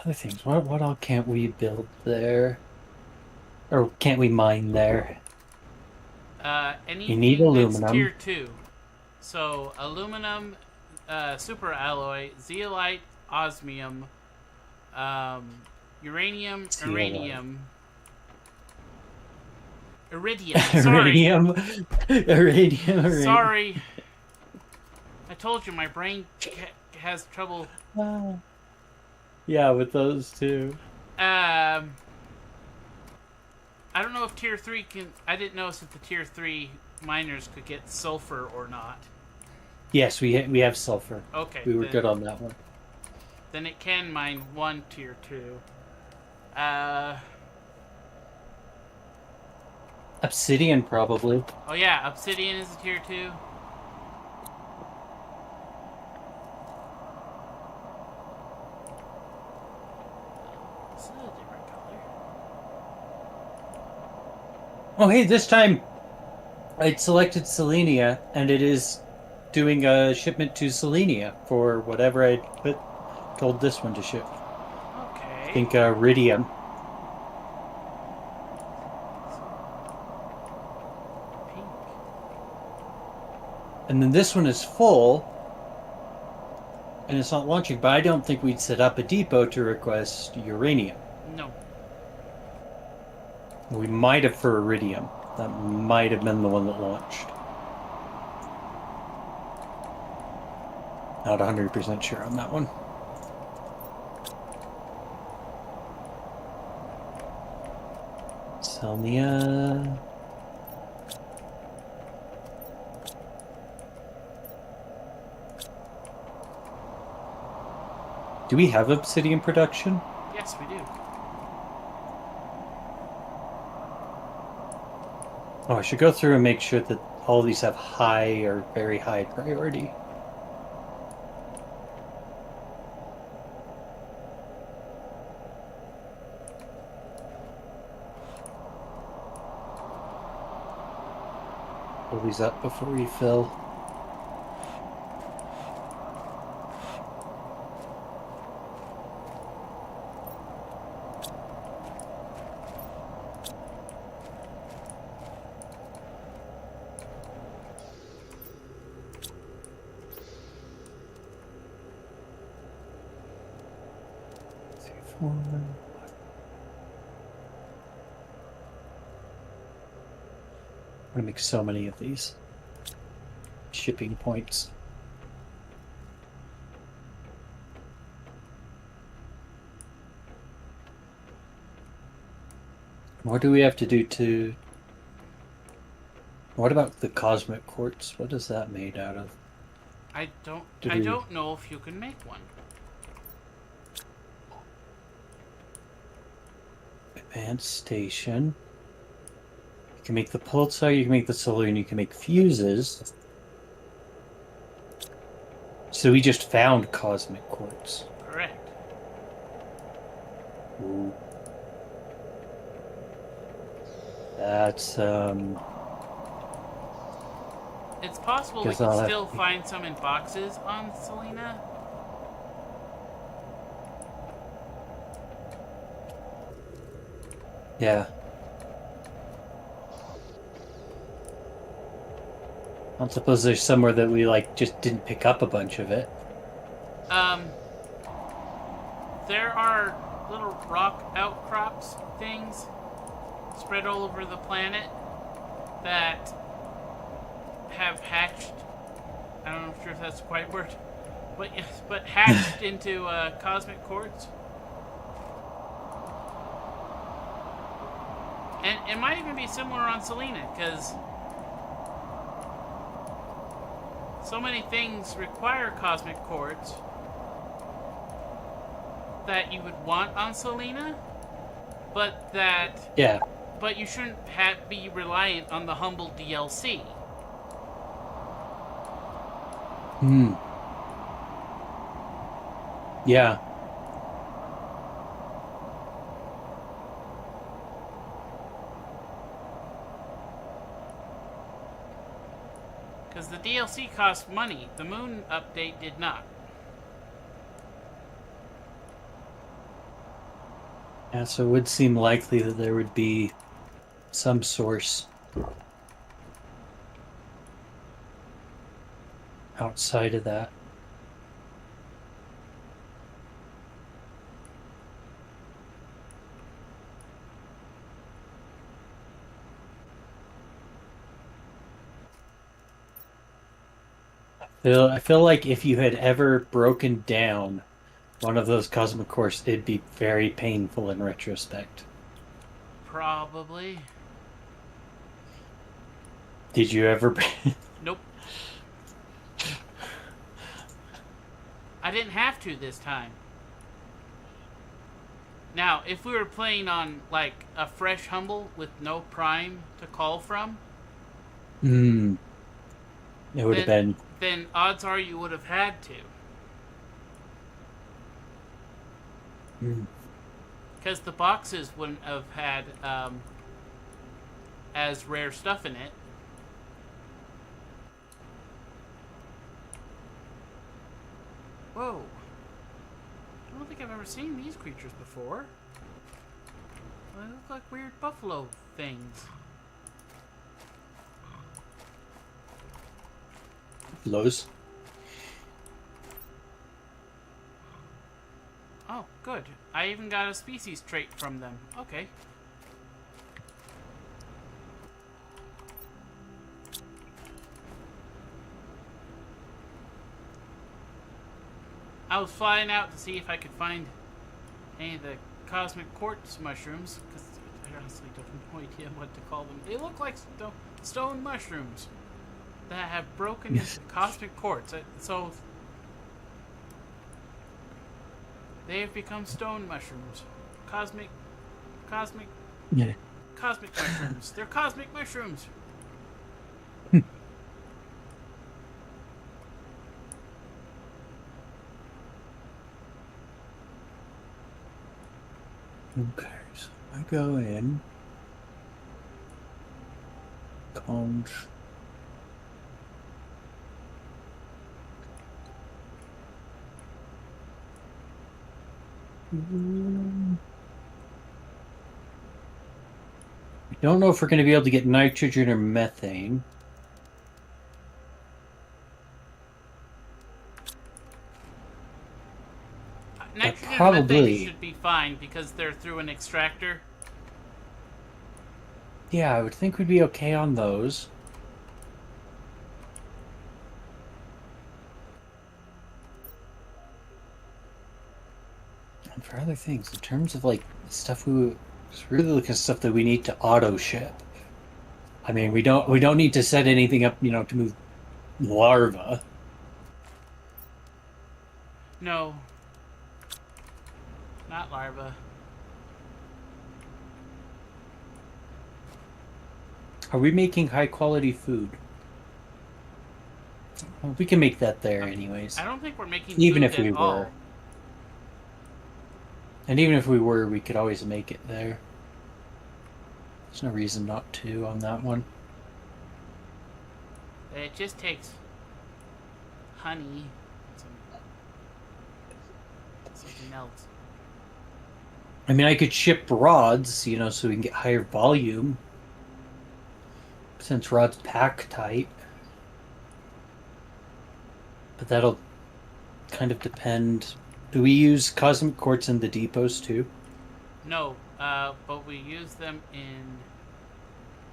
S2: Other things. What all can't we build there? Or can't we mine there?
S1: Anything
S2: You need aluminum.
S1: that's tier 2. So, aluminum, super alloy, zeolite, osmium, uranium,
S2: Zeolite.
S1: iridium. Sorry.
S2: Iridium.
S1: Sorry. I told you my brain has trouble.
S2: Yeah, with those two.
S1: I don't know if tier 3 can... I didn't notice if the tier 3 miners could get sulfur or not.
S2: Yes, we have sulfur.
S1: Okay.
S2: We were good on that one.
S1: Then it can mine one tier 2.
S2: Obsidian, probably.
S1: Oh yeah, obsidian is a tier 2. This is a different color.
S2: Oh, hey, this time I'd selected Selenia, and it is doing a shipment to Selenia for whatever told this one to ship. I
S1: Okay.
S2: think Iridium.
S1: Pink.
S2: And then this one is full, and it's not launching, but I don't think we'd set up a depot to request uranium.
S1: No.
S2: We might have for Iridium. That might have been the one that launched. Not 100% sure on that one. Selnia. Do we have obsidian production?
S1: Yes, we do.
S2: Oh, I should go through and make sure that all of these have high or very high priority. Pull these up before we fill. Four. I'm gonna make so many of these shipping points. What do we have to do to... What about the cosmic quartz? What is that made out of?
S1: I
S2: Did
S1: I
S2: we-
S1: don't know if you can make one.
S2: Advanced station. You can make the pulsar, you can make the solar, and you can make fuses. So we just found cosmic quartz.
S1: Correct.
S2: Ooh. That's
S1: It's possible we
S2: Guess
S1: can
S2: I'll have
S1: still
S2: to-
S1: find some in boxes on Selena.
S2: yeah. I don't suppose there's somewhere that we like just didn't pick up a bunch of it.
S1: There are little rock outcrops things spread all over the planet that have hatched. I don't know if that's the right word, but yes, but hatched into cosmic quartz. And it might even be similar on Selena, because so many things require cosmic quartz that you would want on Selena, but
S2: Yeah.
S1: you shouldn't be reliant on the humble DLC.
S2: Hmm. Yeah.
S1: Because the DLC cost money. The Moon update did not.
S2: Yeah, so it would seem likely that there would be some source outside of that. I feel like if you had ever broken down one of those cosmic cores, it'd be very painful in retrospect.
S1: Probably.
S2: Did you ever?
S1: Nope. I didn't have to this time. Now, if we were playing on, like, a fresh humble with no prime to call from,
S2: Hmm. It would have been.
S1: then odds are you would have had to. Because the boxes wouldn't have had as rare stuff in it. Whoa. I don't think I've ever seen these creatures before. They look like weird buffalo things.
S2: Lows.
S1: Oh, good. I even got a species trait from them. Okay. I was flying out to see if I could find any of the cosmic quartz mushrooms, because I honestly don't have no idea what to call them. They look like stone mushrooms that have broken into cosmic quartz. So they have become stone mushrooms. Cosmic
S2: Yeah.
S1: mushrooms. They're cosmic mushrooms.
S2: Okay, so I go in. Conch. I don't know if we're going to be able to get nitrogen or methane.
S1: Nitrogen and
S2: probably-
S1: methane should be fine because they're through an extractor.
S2: Yeah, I would think we'd be okay on those. And for other things, in terms of like stuff it's really looking at stuff that we need to auto ship. I mean, we don't need to set anything up, to move larva.
S1: No. Not larva.
S2: Are we making high quality food? Well, we can make that there anyways.
S1: I don't think we're making
S2: Even
S1: food
S2: if we
S1: at all.
S2: were. And even if we were, we could always make it there. There's no reason not to on that one.
S1: It just takes honey and something else.
S2: I mean, I could ship rods, so we can get higher volume. Since rods pack tight. But that'll kind of depend. Do we use cosmic quartz in the depots too?
S1: No, but we use them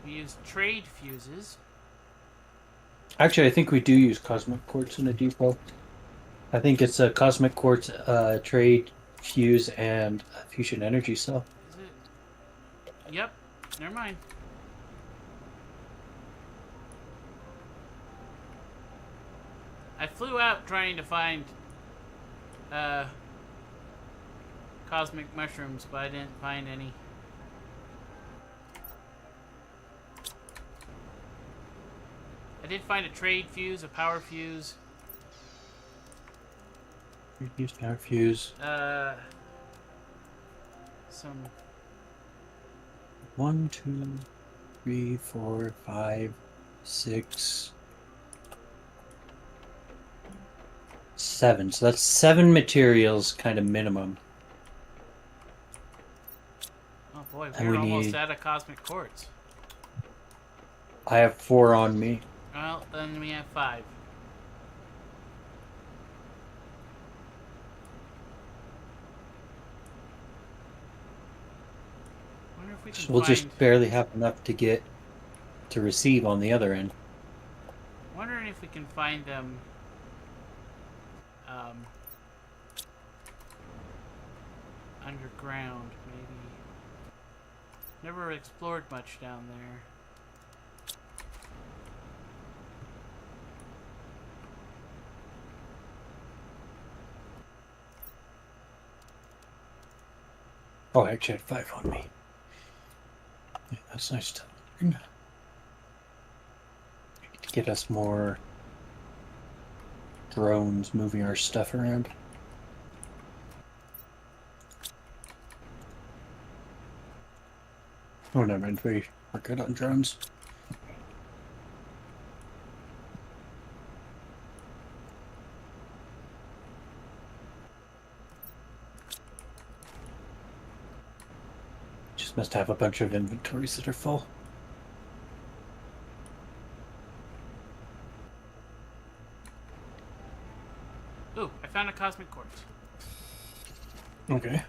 S1: we use trade fuses.
S2: Actually, I think we do use cosmic quartz in a depot. I think it's a cosmic quartz trade fuse and a fusion energy cell.
S1: Is it? Yep. Never mind. I flew out trying to find cosmic mushrooms, but I didn't find any. I did find a trade fuse, a power fuse.
S2: Use power fuse.
S1: Some
S2: 1, 2, 3, 4, 5, 6, 7. So that's 7 materials, kind of minimum.
S1: Oh boy,
S2: And
S1: we're
S2: we
S1: almost
S2: need-
S1: out of cosmic quartz.
S2: I have 4 on me.
S1: Well, then we have 5. Wonder if we can
S2: So we'll
S1: find.
S2: just barely have enough to receive on the other end.
S1: Wondering if we can find them. Underground, maybe. Never explored much down there.
S2: Oh, I actually had 5 on me. Yeah, that's nice to learn. To get us more drones moving our stuff around. Oh, never mind. We're good on drones. must have a bunch of inventories that are full.
S1: Ooh, I found a cosmic quartz.
S2: Okay.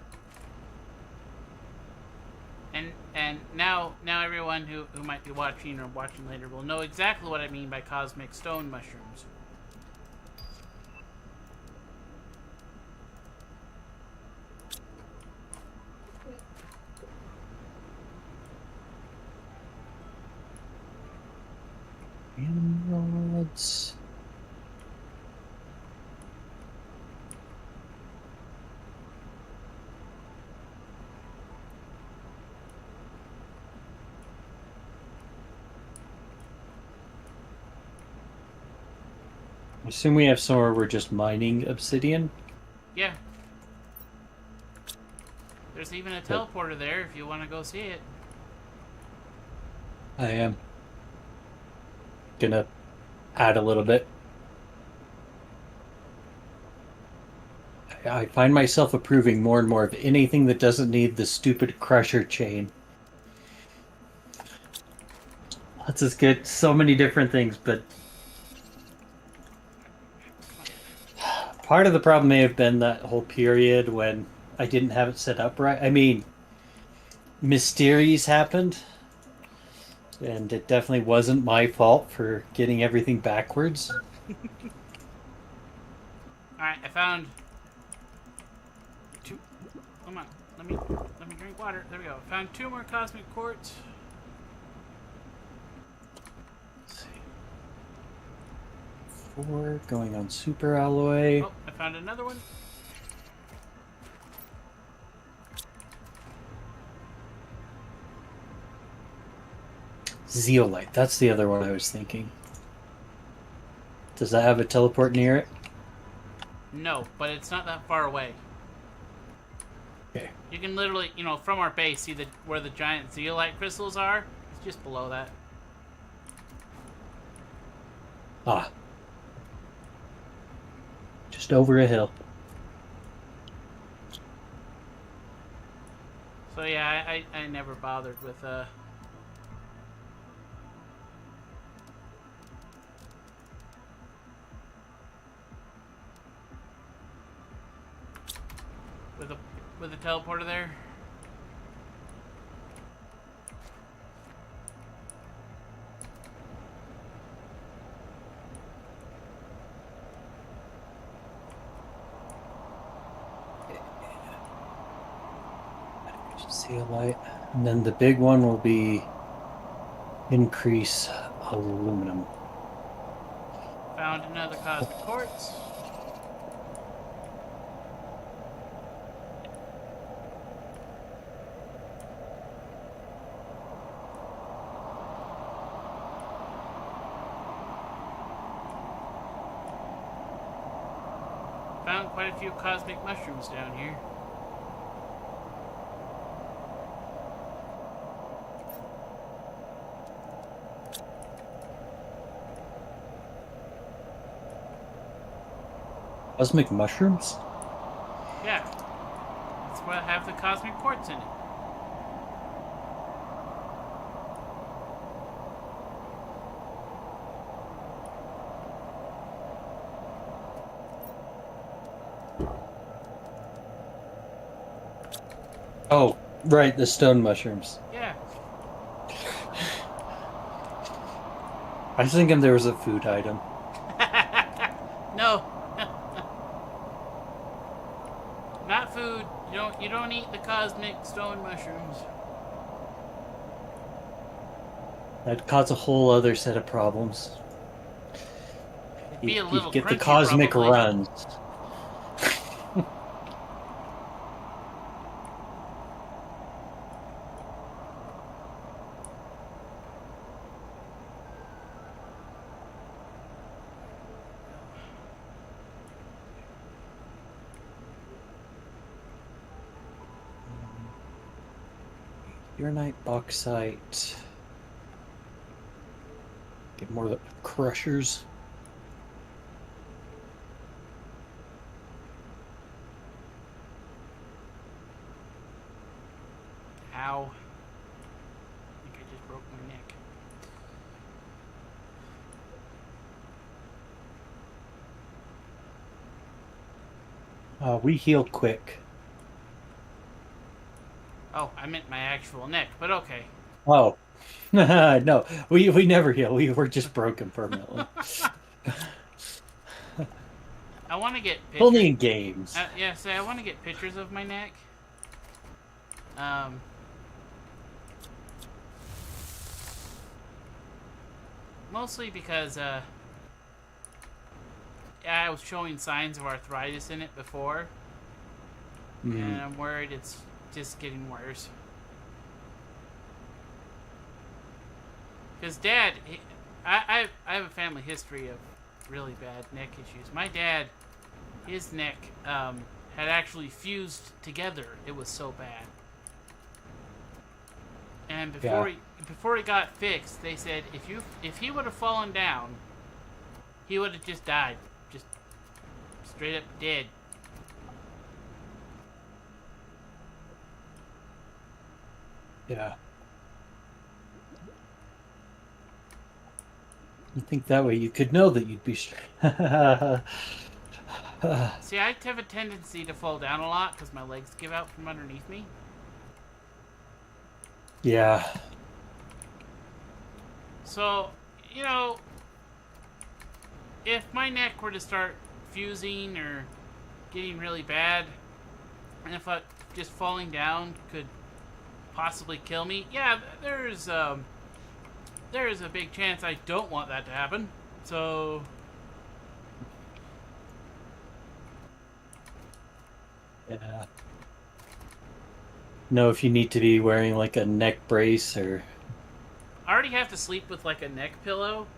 S1: And now everyone who might be watching or watching later will know exactly what I mean by cosmic stone mushrooms.
S2: Emeralds. I assume we have somewhere we're just mining obsidian.
S1: Yeah. There's even a teleporter there if you want to go see it.
S2: I am gonna add a little bit. I find myself approving more and more of anything that doesn't need the stupid crusher chain. Let's just get so many different things, but part of the problem may have been that whole period when I didn't have it set up right. I mean, Mysteries happened, and it definitely wasn't my fault for getting everything backwards.
S1: Alright, I found two. Come on, let me drink water. There we go. Found 2 more cosmic quartz.
S2: Let's see. 4 going on super alloy.
S1: Oh, I found another one.
S2: Zeolite, that's the other one I was thinking. Does that have a teleport near it?
S1: No, but it's not that far away.
S2: Okay.
S1: You can literally, from our base, see where the giant zeolite crystals are. It's just below that.
S2: Ah. Just over a hill.
S1: So yeah, I never bothered with with the teleporter there.
S2: Zeolite. And then the big one will be increase aluminum.
S1: Found another cosmic quartz. Found quite a few cosmic mushrooms down here.
S2: Cosmic mushrooms?
S1: Yeah. That's what have the cosmic quartz in it.
S2: Oh, right, the stone mushrooms.
S1: Yeah.
S2: I was thinking there was a food item.
S1: No. Not food. You don't eat the cosmic stone mushrooms.
S2: That'd cause a whole other set of problems.
S1: It'd be a
S2: You'd
S1: little
S2: get the
S1: crunchy,
S2: cosmic
S1: probably.
S2: runs. Uranite, bauxite. Get more of the crushers.
S1: Ow. broke my neck.
S2: We heal quick.
S1: Oh, I meant my actual neck, but okay.
S2: Oh. No, we never heal. We're just broken permanently.
S1: I want to get pictures.
S2: Only in games.
S1: Yeah, say I want to get pictures of my neck. Um, Mostly because I was showing signs of arthritis in it before, and I'm worried it's just getting worse. Because Dad, I have a family history of really bad neck issues. My dad, his neck had actually fused together. It was so bad. And before he got fixed, they said if he would have fallen down, he would have just died, just straight up dead.
S2: Yeah. You think that way you could know that you'd be.
S1: See, I have a tendency to fall down a lot because my legs give out from underneath me.
S2: Yeah.
S1: So, if my neck were to start fusing or getting really bad, and if just falling down could possibly kill me, yeah, there's a big chance I don't want that to happen. So,
S2: Yeah. Know if you need to be wearing like a neck brace or.
S1: I already have to sleep with like a neck pillow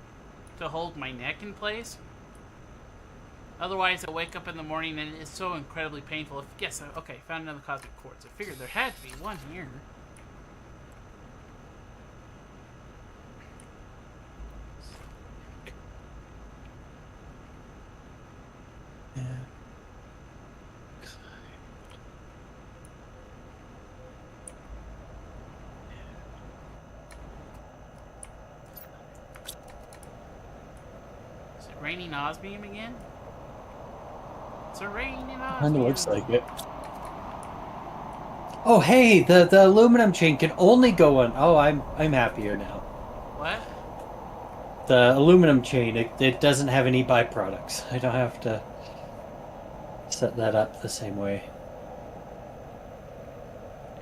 S1: to hold my neck in place. Otherwise, I wake up in the morning and it's so incredibly painful. Yes, okay, found another cosmic quartz. I figured there had to be one here.
S2: Yeah.
S1: Is it raining osmium again? It's a raining osmium.
S2: Kind of looks like it. Oh, hey, the aluminum chain can only go on. Oh, I'm happier now.
S1: What?
S2: The aluminum chain, it doesn't have any byproducts. I don't have to set that up the same way.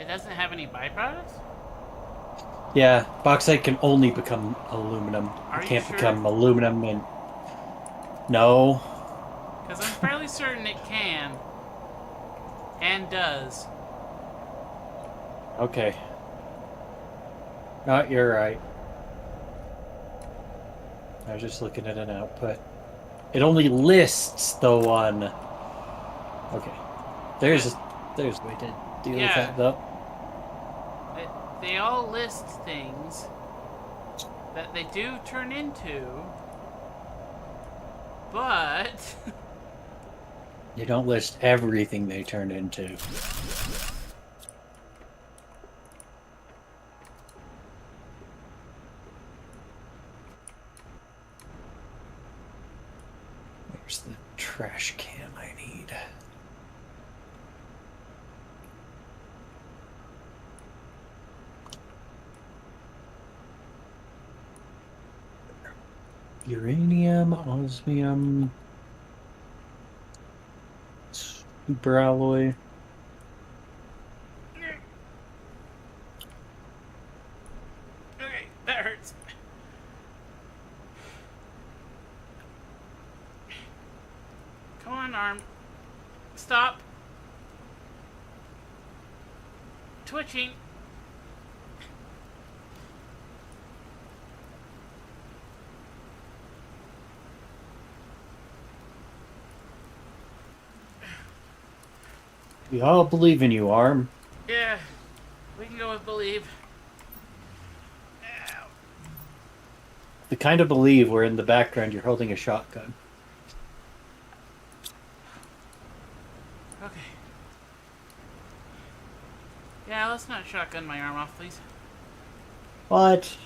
S1: It doesn't have any byproducts?
S2: Yeah, bauxite can only become aluminum.
S1: Are
S2: It
S1: you
S2: can't
S1: sure?
S2: become aluminum and. No.
S1: Because I'm fairly certain it can. And does.
S2: Okay. No, you're right. I was just looking at an output. It only lists the one. Okay. There's a way to deal with
S1: Yeah.
S2: that, though.
S1: They all list things that they do turn into, but
S2: They don't list everything they turn into. Where's the trash can I need? Uranium, osmium, super alloy.
S1: okay, that hurts. Come on, arm. Stop. Twitching.
S2: We all believe in you, Arm.
S1: Yeah, we can go with believe. Ow.
S2: The kind of believe where in the background you're holding a shotgun.
S1: Okay. Yeah, let's not shotgun my arm off, please.
S2: But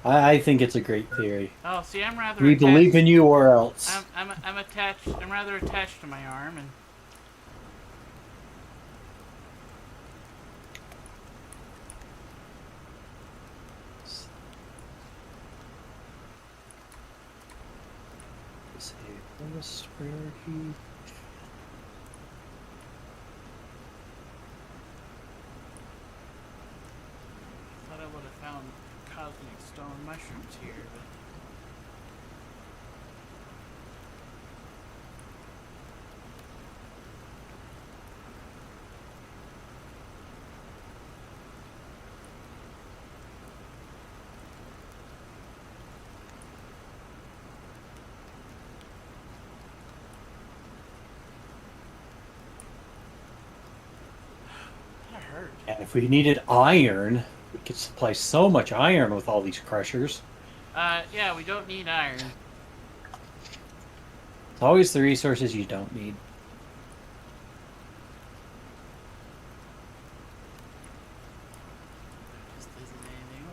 S2: I think it's a great theory.
S1: Oh, see, I'm rather
S2: We believe
S1: attached.
S2: in you or else.
S1: I'm attached. I'm rather attached to my arm, and
S2: Save this, where he...
S1: thought I would have found cosmic stone mushrooms here, but that hurt.
S2: And if we needed iron, we could supply so much iron with all these crushers.
S1: Yeah, we don't need iron.
S2: It's always the resources you don't need.
S1: Just isn't anything.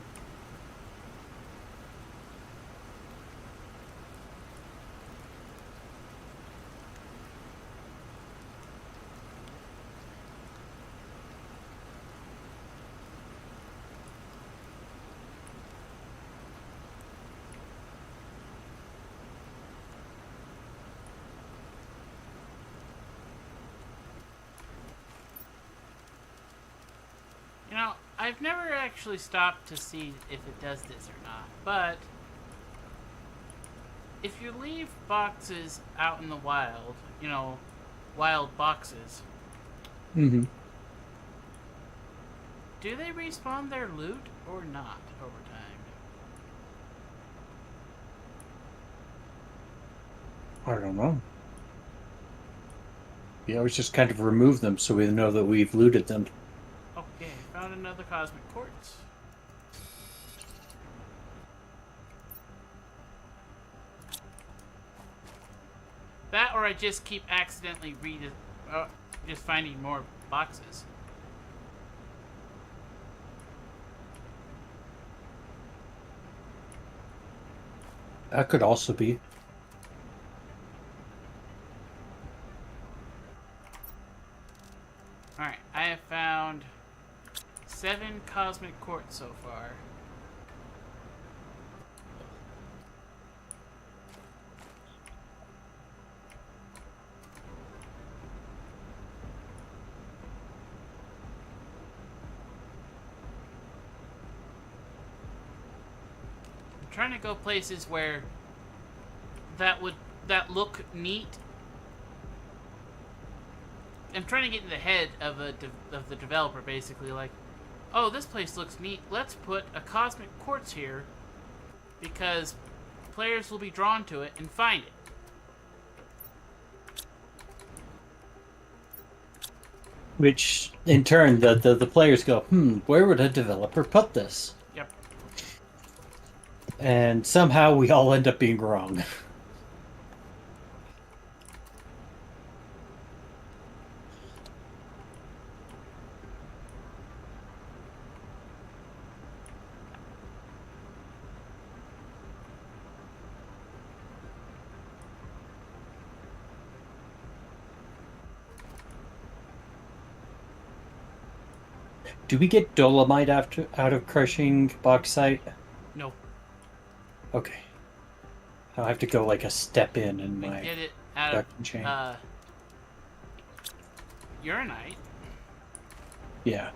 S1: You know, I've never actually stopped to see if it does this or not, but if you leave boxes out in the wild, wild boxes,
S2: Mm-hmm.
S1: do they respawn their loot or not over time?
S2: I don't know. We always just kind of remove them so we know that we've looted them.
S1: Okay, found another cosmic quartz. That or I just keep accidentally just finding more boxes.
S2: That could also be.
S1: Alright, I have found 7 cosmic quartz so far. I'm trying to go places where that look neat. I'm trying to get in the head of the developer, basically. Like, oh, this place looks neat. Let's put a cosmic quartz here because players will be drawn to it and find it.
S2: Which, in turn, the players go, where would a developer put this?
S1: Yep.
S2: And somehow we all end up being wrong. Do we get dolomite out of crushing bauxite?
S1: No.
S2: Okay. I'll have to go like a step in
S1: We
S2: my
S1: get it out
S2: production chain.
S1: of uranite.
S2: Yeah.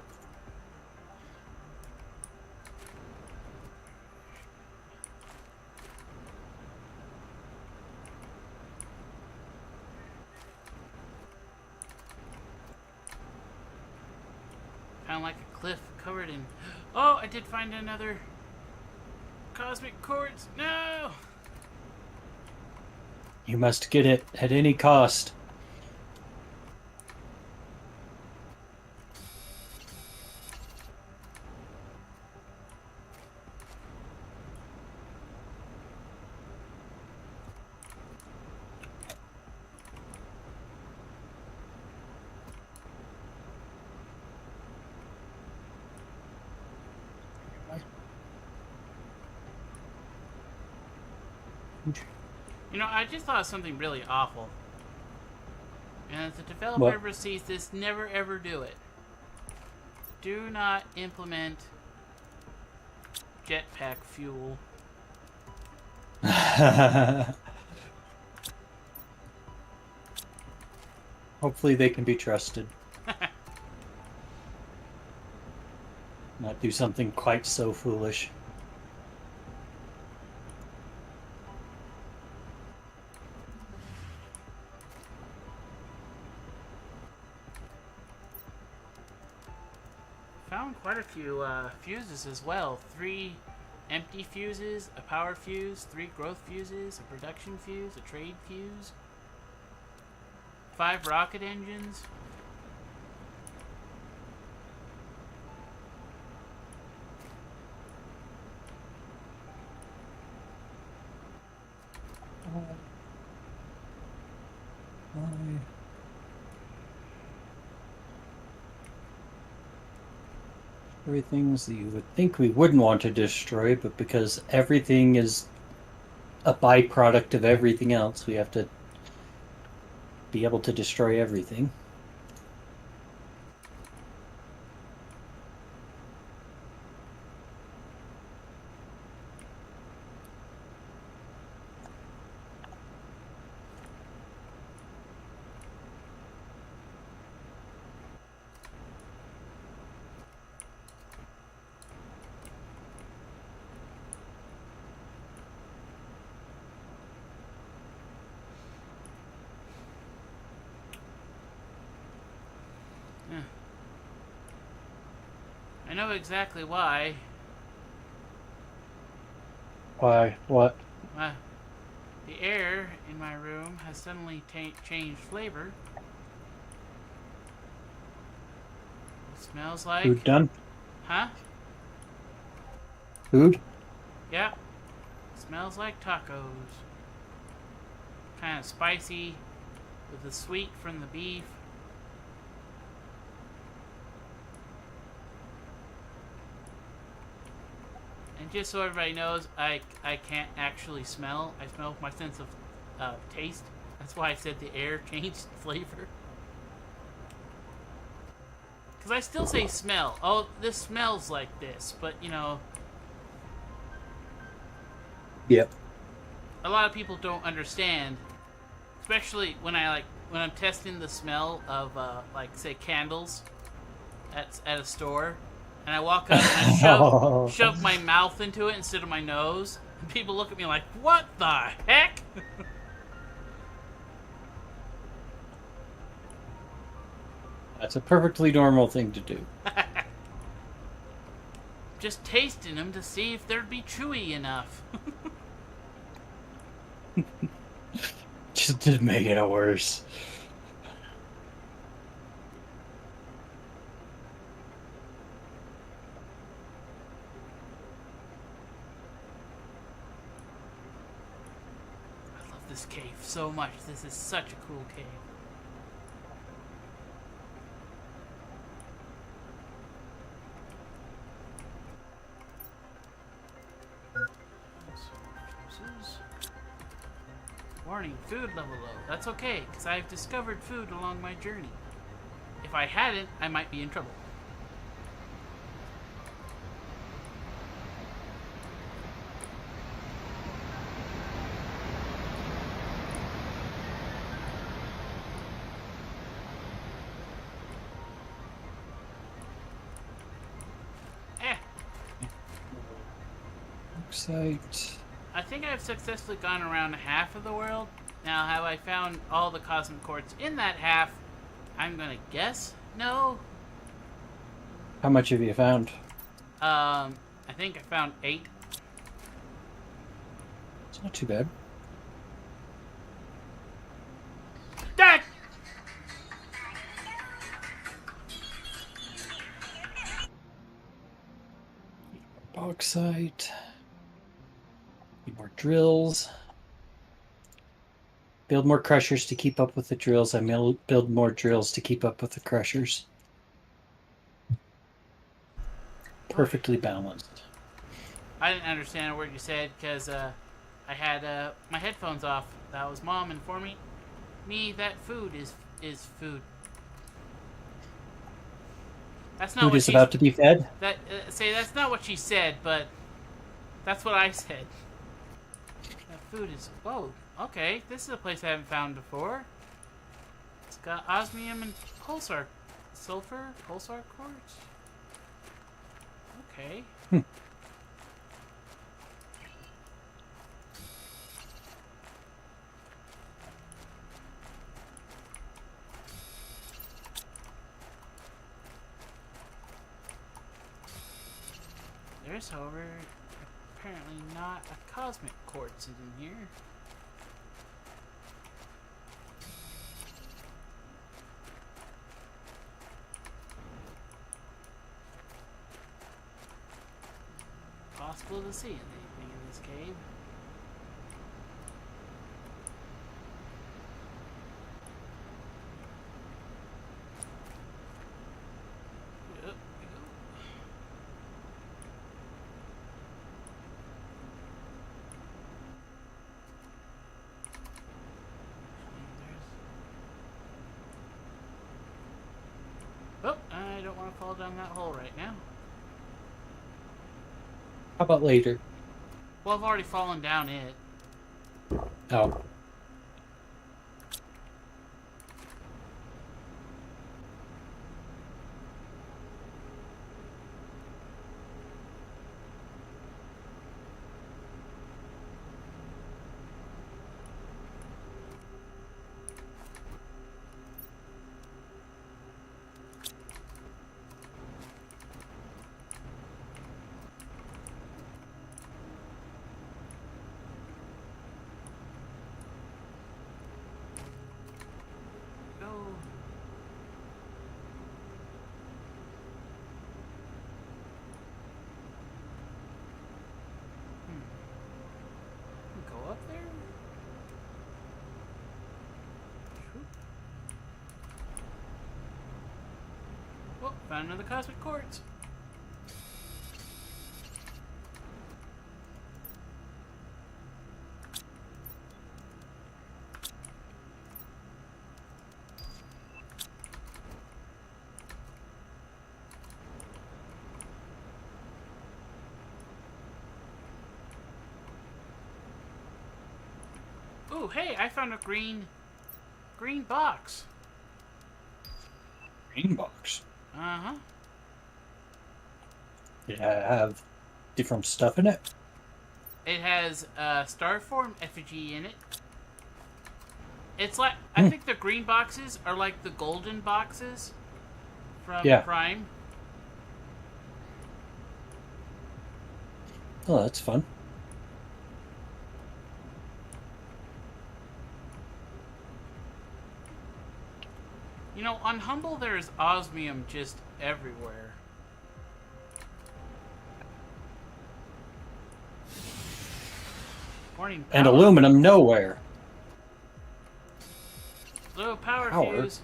S1: Kind of like a cliff covered in... Oh, I did find another cosmic quartz. No!
S2: You must get it at any cost.
S1: You know, I just thought of something really awful. And if the developer
S2: What?
S1: ever sees this, never ever do it. Do not implement jetpack fuel.
S2: Hopefully they can be trusted. Not do something quite so foolish.
S1: Found quite a few fuses as well. 3 empty fuses, a power fuse, 3 growth fuses, a production fuse, a trade fuse, 5 rocket engines.
S2: Everything's that you would think we wouldn't want to destroy, but because everything is a byproduct of everything else, we have to be able to destroy everything. I know exactly why. Why? What?
S1: The air in my room has suddenly changed flavor. It smells like...
S2: Food done?
S1: Huh?
S2: Food?
S1: Yeah. Smells like tacos. Kind of spicy with the sweet from the beef. And just so everybody knows, I can't actually smell. I smell with my sense of taste. That's why I said the air changed flavor. Because I still say smell. Oh, this smells like this. But, you know...
S2: Yep.
S1: A lot of people don't understand. Especially when when I'm testing the smell of, like, say, candles at a store. And I walk up and I shove my mouth into it instead of my nose. And people look at me like, what the heck?
S2: That's a perfectly normal thing to do.
S1: Just tasting them to see if they'd be chewy enough.
S2: Just to make it worse.
S1: I love this cave so much. This is such a cool cave. Warning, food level low. That's okay, because I've discovered food along my journey. If I hadn't, I might be in trouble.
S2: Site.
S1: I think I've successfully gone around half of the world. Now, have I found all the cosmic quartz in that half? I'm gonna guess no.
S2: How much have you found?
S1: I think I found 8.
S2: It's not too bad.
S1: Dad!
S2: Bauxite. Need more drills. Build more crushers to keep up with the drills. I will build more drills to keep up with the crushers. Perfectly balanced.
S1: I didn't understand a word you said because I had my headphones off. That was Mom informing me that food is food. That's not
S2: Food
S1: what
S2: is
S1: she's
S2: about to be fed.
S1: that's not what she said, but that's what I said. That food is. Whoa. Okay, this is a place I haven't found before. It's got osmium and pulsar, sulfur, pulsar quartz. Okay. There's, however, apparently not a cosmic quartz in here. Possible to see anything in this cave. Yep, oh, I don't want to fall down that hole right now.
S2: How about later?
S1: Well, I've already fallen down it.
S2: Oh.
S1: Go. Go up there? Shoop. Oh, found another cosmic quartz. Ooh, hey, I found a green box.
S2: Green box.
S1: Uh-huh.
S2: Did I have different stuff in it?
S1: It has a starform effigy in it. It's like, I think the green boxes are like the golden boxes from Prime.
S2: Oh, that's fun.
S1: You know, on Humble there's osmium just everywhere. Morning power.
S2: And aluminum nowhere.
S1: Low power fuse.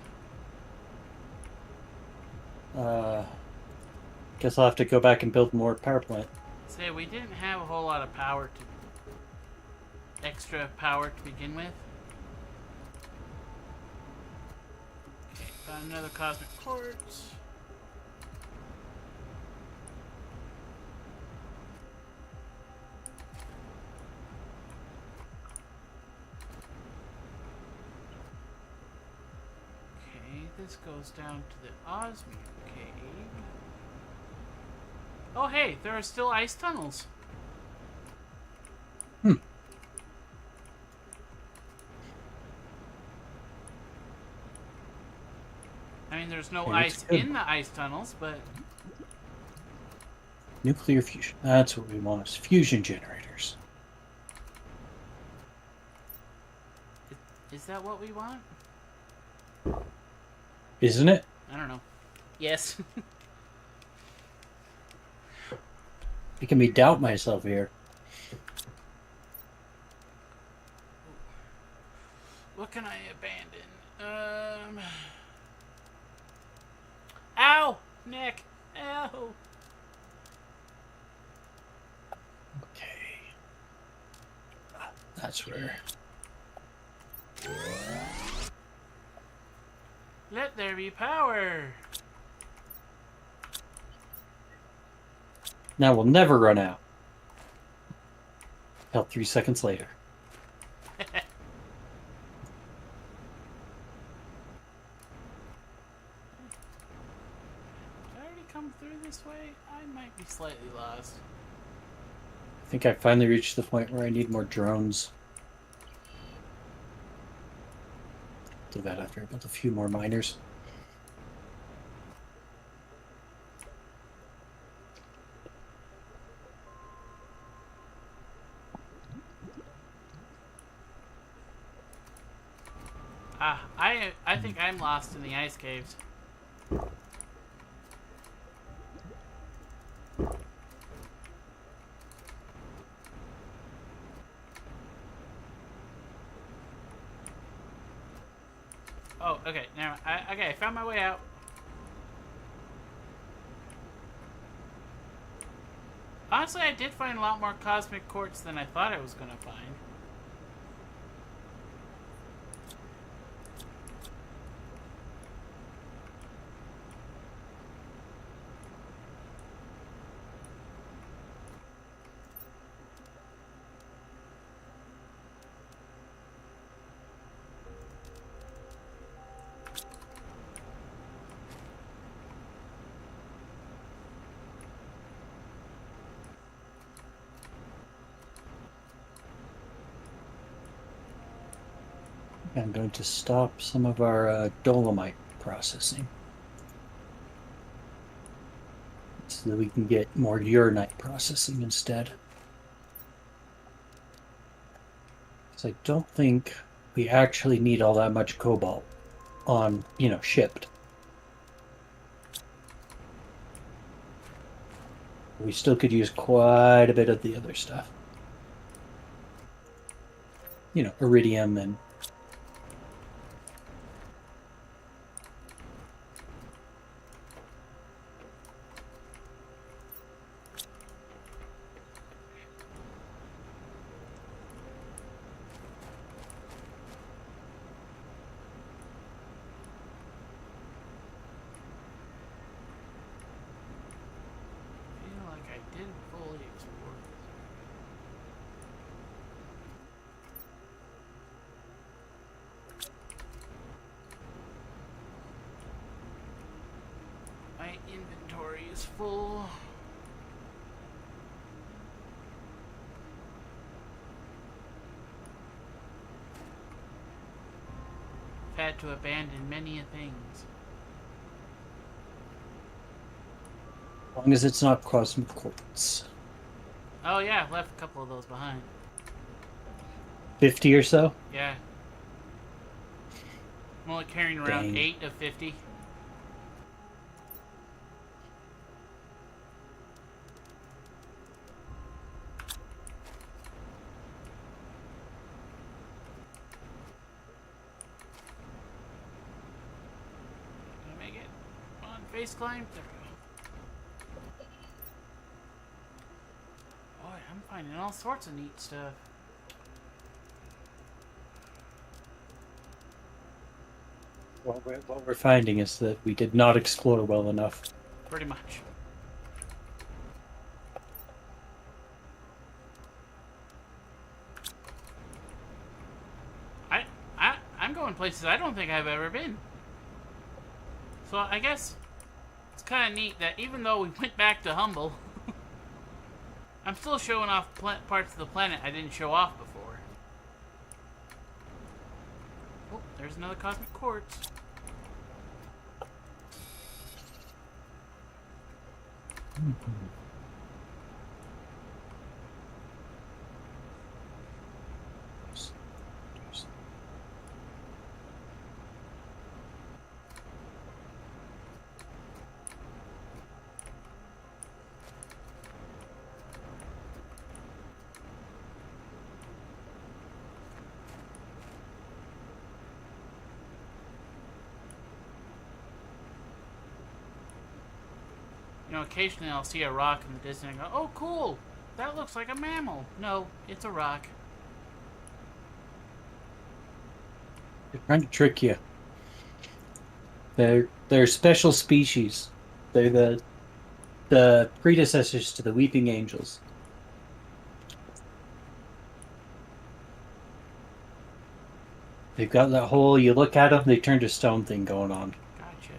S2: Guess I'll have to go back and build more power plant.
S1: Say, we didn't have a whole lot of power extra power to begin with. Okay, found another cosmic quartz. Okay, this goes down to the osmium cave. Oh hey, there are still ice tunnels. I mean, there's no ice in the ice tunnels, but...
S2: Nuclear fusion. That's what we want, is fusion generators.
S1: Is that what we want?
S2: Isn't it?
S1: I don't know. Yes.
S2: Making me doubt myself here.
S1: What can I abandon? Ow! Neck! Ow!
S2: Okay. That's where.
S1: Let there be power.
S2: Now we'll never run out. Hell, 3 seconds later.
S1: Did I already come through this way? I might be slightly lost.
S2: I think I finally reached the point where I need more drones. Do that after I built a few more miners.
S1: I think I'm lost in the ice caves. Oh, okay. Now, I found my way out. Honestly, I did find a lot more cosmic quartz than I thought I was gonna find.
S2: I'm going to stop some of our dolomite processing so that we can get more uranite processing instead. Because I don't think we actually need all that much cobalt on, shipped. We still could use quite a bit of the other stuff. Iridium and
S1: Inventory is full. I've had to abandon many things.
S2: as long as it's not cosmic quartz.
S1: Oh yeah, I left a couple of those behind.
S2: 50 or so?
S1: Yeah. I'm only carrying around
S2: Dang.
S1: 8 of 50. Face climb. There we go. Boy, I'm finding all sorts of neat stuff.
S2: What we're finding is that we did not explore well enough.
S1: Pretty much. I'm going places I don't think I've ever been. So I guess it's kind of neat that even though we went back to Humble, I'm still showing off parts of the planet I didn't show off before. Oh, there's another cosmic quartz. Occasionally I'll see a rock in the distance and go, oh, cool, that looks like a mammal. No, it's a rock.
S2: They're trying to trick you. They're special species. They're the predecessors to the weeping angels. They've got that whole you look at them, they turn to stone thing going on.
S1: Gotcha.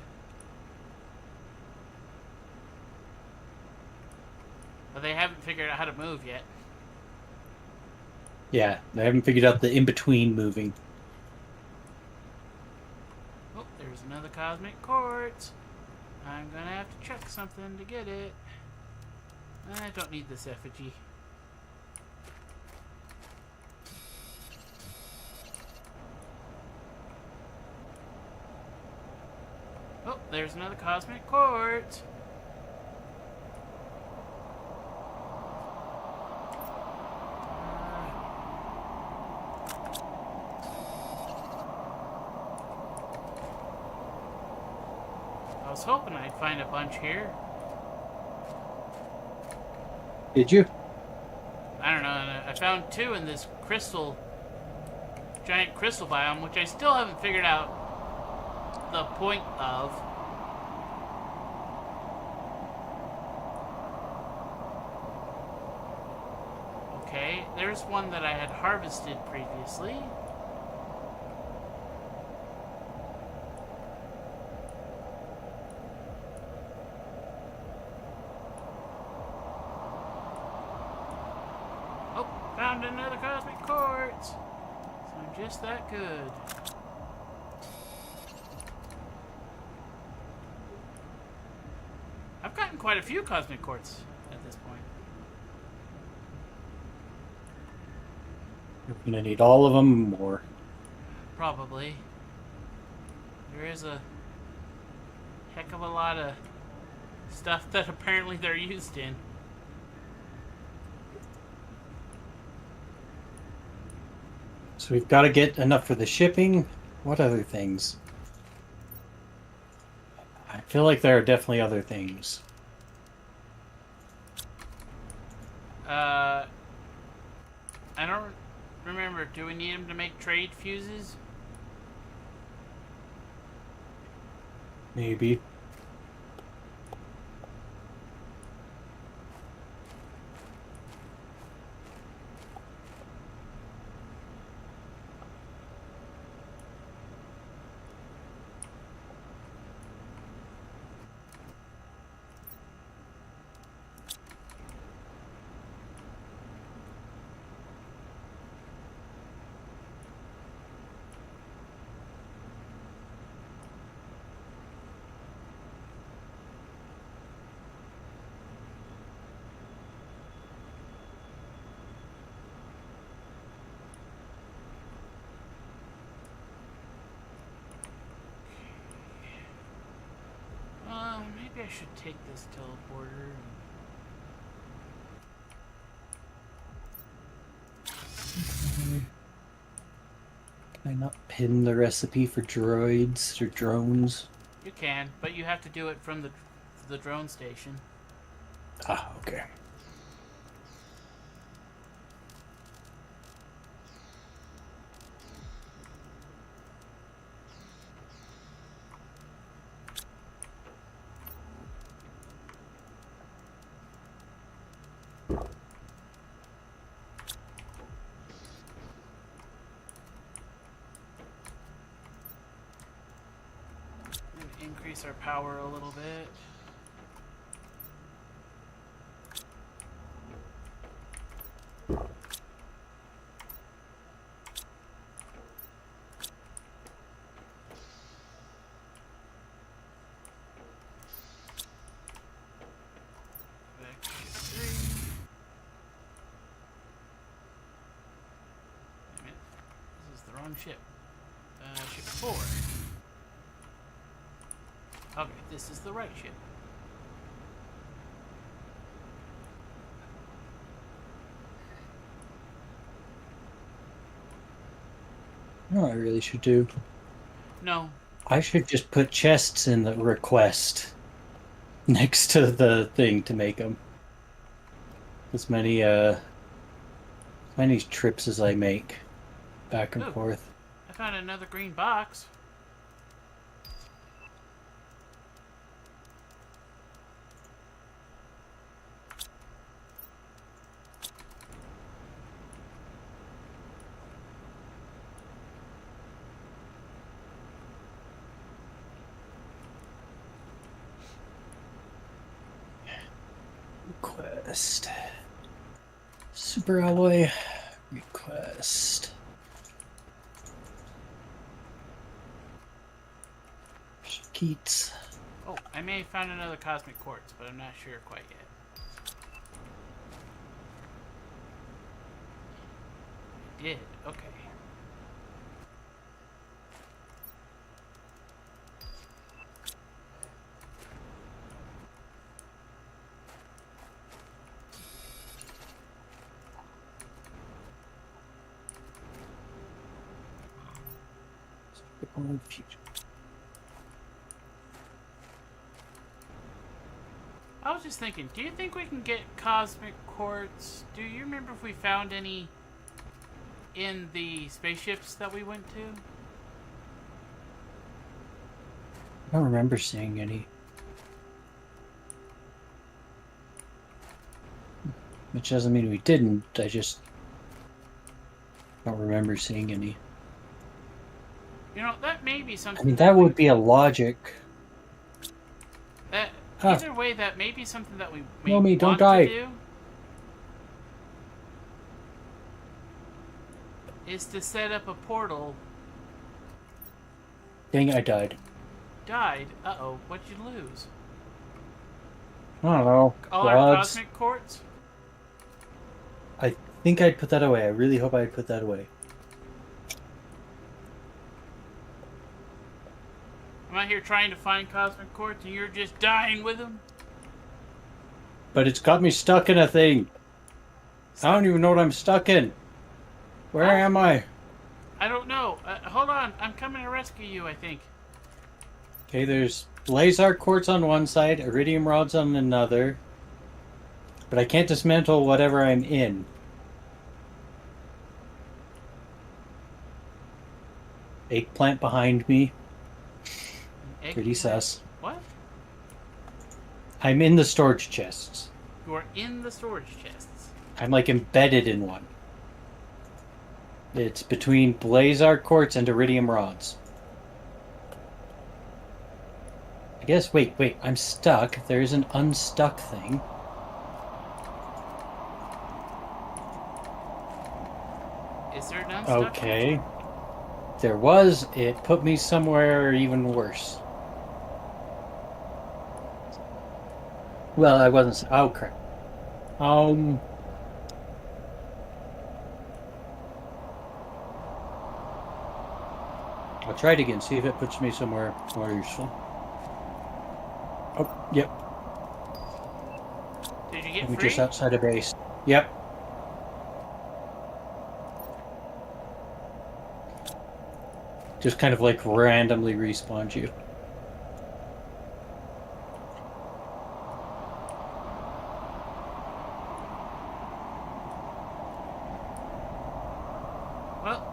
S1: But they haven't figured out how to move yet.
S2: Yeah, they haven't figured out the in between moving.
S1: Oh, there's another cosmic quartz. I'm gonna have to check something to get it. I don't need this effigy. Oh, there's another cosmic quartz. I was hoping I'd find a bunch here.
S2: Did you?
S1: I don't know. I found two in this giant crystal biome, which I still haven't figured out the point of. Okay, there's one that I had harvested previously. Oh, found another cosmic quartz. So I'm just that good. I've gotten quite a few cosmic quartz at this point.
S2: You're gonna need all of them more.
S1: Probably. There is a heck of a lot of stuff that apparently they're used in.
S2: So we've got to get enough for the shipping. What other things? I feel like there are definitely other things.
S1: I don't remember. Do we need them to make trade fuses?
S2: Maybe.
S1: Maybe I should take this teleporter.
S2: Can I not pin the recipe for droids or drones?
S1: You can, but you have to do it from the drone station.
S2: Ah, okay.
S1: Increase our power a little bit. Back to 3. Wait a minute. This is the wrong ship. Ship 4. Okay, this is the right ship.
S2: No, I really should do.
S1: No.
S2: I should just put chests in the request next to the thing to make them. As many trips as I make back and
S1: Ooh.
S2: forth.
S1: I found another green box.
S2: Request. Super alloy. Request. Keats.
S1: Oh, I may have found another cosmic quartz, but I'm not sure quite yet. I did. Okay.
S2: Future.
S1: I was just thinking, do you think we can get cosmic quartz? Do you remember if we found any in the spaceships that we went to?
S2: I don't remember seeing any. Which doesn't mean we didn't. I just don't remember seeing any.
S1: You know, that may be something.
S2: I mean, that would be a logic.
S1: That
S2: Huh.
S1: either way, that may be something that we may
S2: No, me,
S1: want
S2: don't die.
S1: to do. Is to set up a portal.
S2: Dang, I died.
S1: Died. Uh-oh. What'd you lose?
S2: I don't know.
S1: All our
S2: Rods.
S1: cosmic quartz?
S2: I think I'd put that away. I really hope I'd put that away.
S1: I'm out here trying to find cosmic quartz and you're just dying with them?
S2: But it's got me stuck in a thing. I don't even know what I'm stuck in. Where am I?
S1: I don't know. Hold on. I'm coming to rescue you, I think.
S2: Okay, there's Blazar quartz on one side, iridium rods on another. But I can't dismantle whatever I'm in. Eggplant behind me. Pretty sus.
S1: What?
S2: I'm in the storage chests.
S1: You are in the storage chests.
S2: I'm like embedded in one. It's between Blazar quartz and iridium rods. I guess, wait, I'm stuck. There's an unstuck thing.
S1: Is there an unstuck?
S2: Okay. There was. It put me somewhere even worse. Well, I wasn't. Oh, crap. I'll try it again. See if it puts me somewhere more useful. Oh, yep.
S1: Did you get
S2: I'm
S1: free?
S2: just outside of base. Yep. Just kind of like randomly respawned you.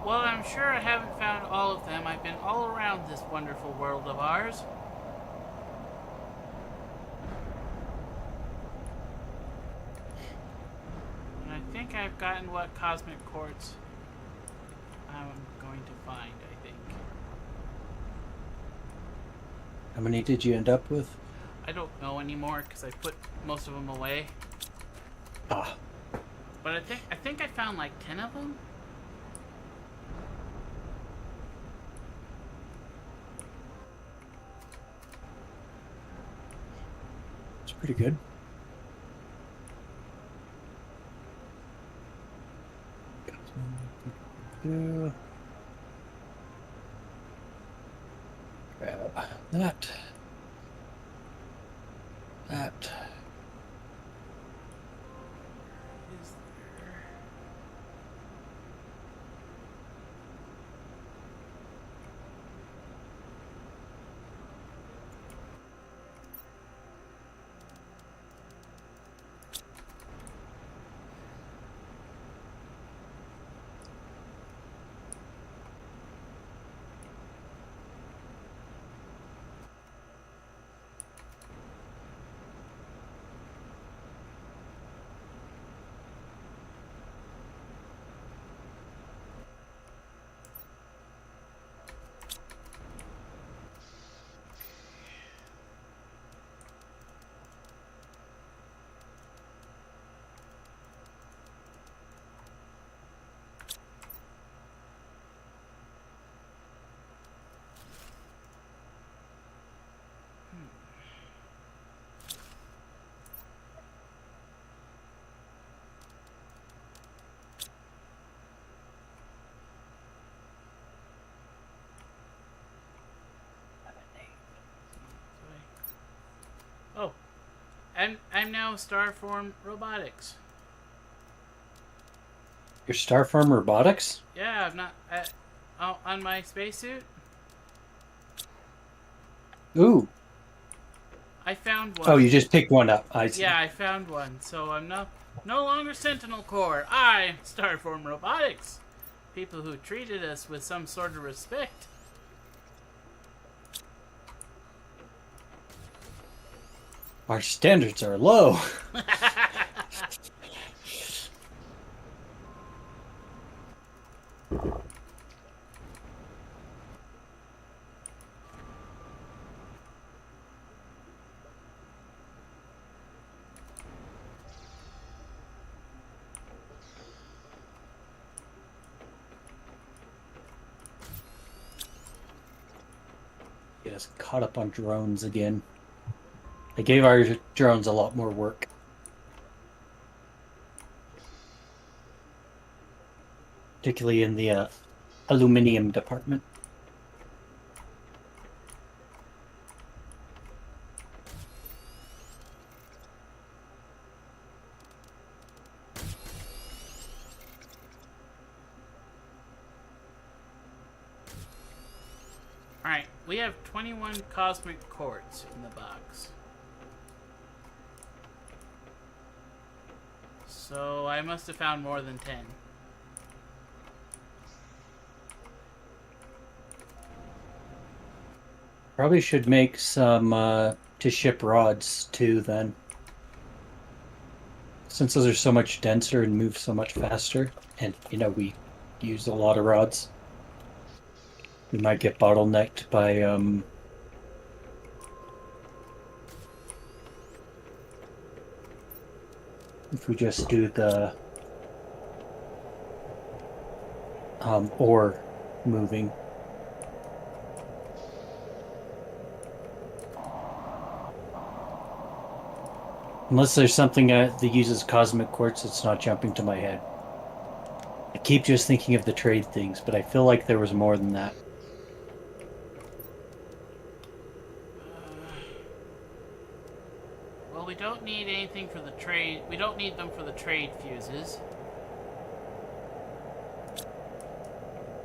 S1: Well, I'm sure I haven't found all of them. I've been all around this wonderful world of ours. And I think I've gotten what cosmic quartz I'm going to find, I think.
S2: How many did you end up with?
S1: I don't know anymore because I put most of them away.
S2: Ah.
S1: But I think I found like 10 of them.
S2: It's pretty good. Grab that. That.
S1: Is there? I'm now Starform Robotics.
S2: Your Starform Robotics?
S1: Yeah, I'm not on my spacesuit.
S2: Ooh.
S1: I found
S2: Oh,
S1: one.
S2: you just picked one up. I see.
S1: Yeah, I found one. So I'm no longer Sentinel Corps. I'm Starform Robotics. People who treated us with some sort of respect.
S2: Our standards are low. Get us caught up on drones again. They gave our drones a lot more work. Particularly in the aluminum department.
S1: Alright, we have 21 cosmic quartz in the box. So I must have found more than 10.
S2: Probably should make some to ship rods too then. Since those are so much denser and move so much faster, and we use a lot of rods. We might get bottlenecked by if we just do the ore moving. Unless there's something that uses cosmic quartz that's not jumping to my head. I keep just thinking of the trade things, but I feel like there was more than that.
S1: Well, we don't need anything for the trade. We don't need them for the trade fuses.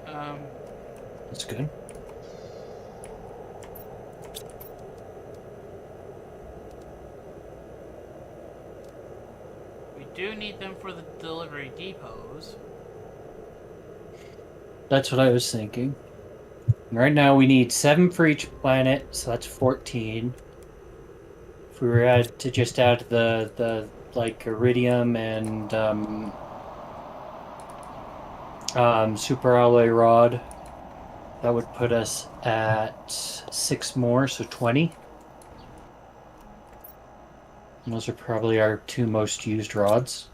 S2: That's good.
S1: We do need them for the delivery depots.
S2: That's what I was thinking. Right now we need 7 for each planet, so that's 14. If we were to just add the like iridium and super alloy rod, that would put us at 6 more, so 20. And those are probably our 2 most used rods.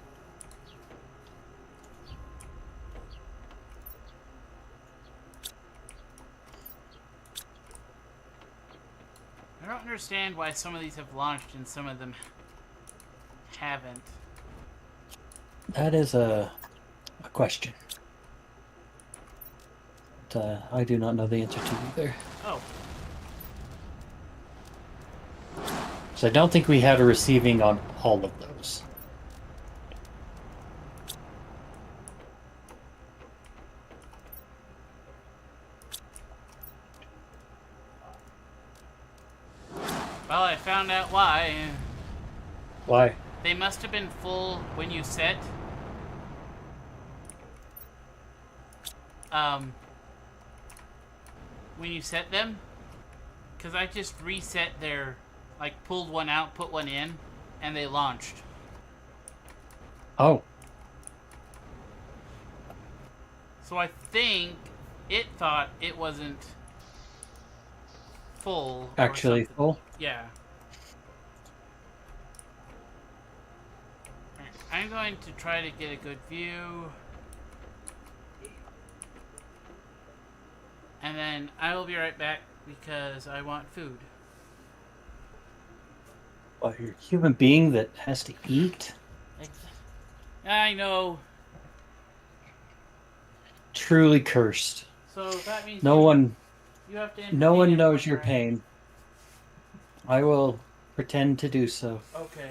S1: I don't understand why some of these have launched and some of them haven't.
S2: That is a question. But, I do not know the answer to either.
S1: Oh.
S2: So I don't think we had a receiving on all of those.
S1: Well, I found out why.
S2: Why?
S1: They must have been full when you set. When you set them. Because I just reset their... Like, pulled one out, put one in, and they launched.
S2: Oh.
S1: So I think it thought it wasn't full.
S2: Actually full?
S1: Yeah. Alright, I'm going to try to get a good view. And then I will be right back because I want food.
S2: Well, you're a human being that has to eat?
S1: I know.
S2: Truly cursed.
S1: So that means
S2: no one
S1: you have to
S2: no one knows
S1: when
S2: your
S1: you're
S2: pain. I will Pretend to do so.
S1: Okay.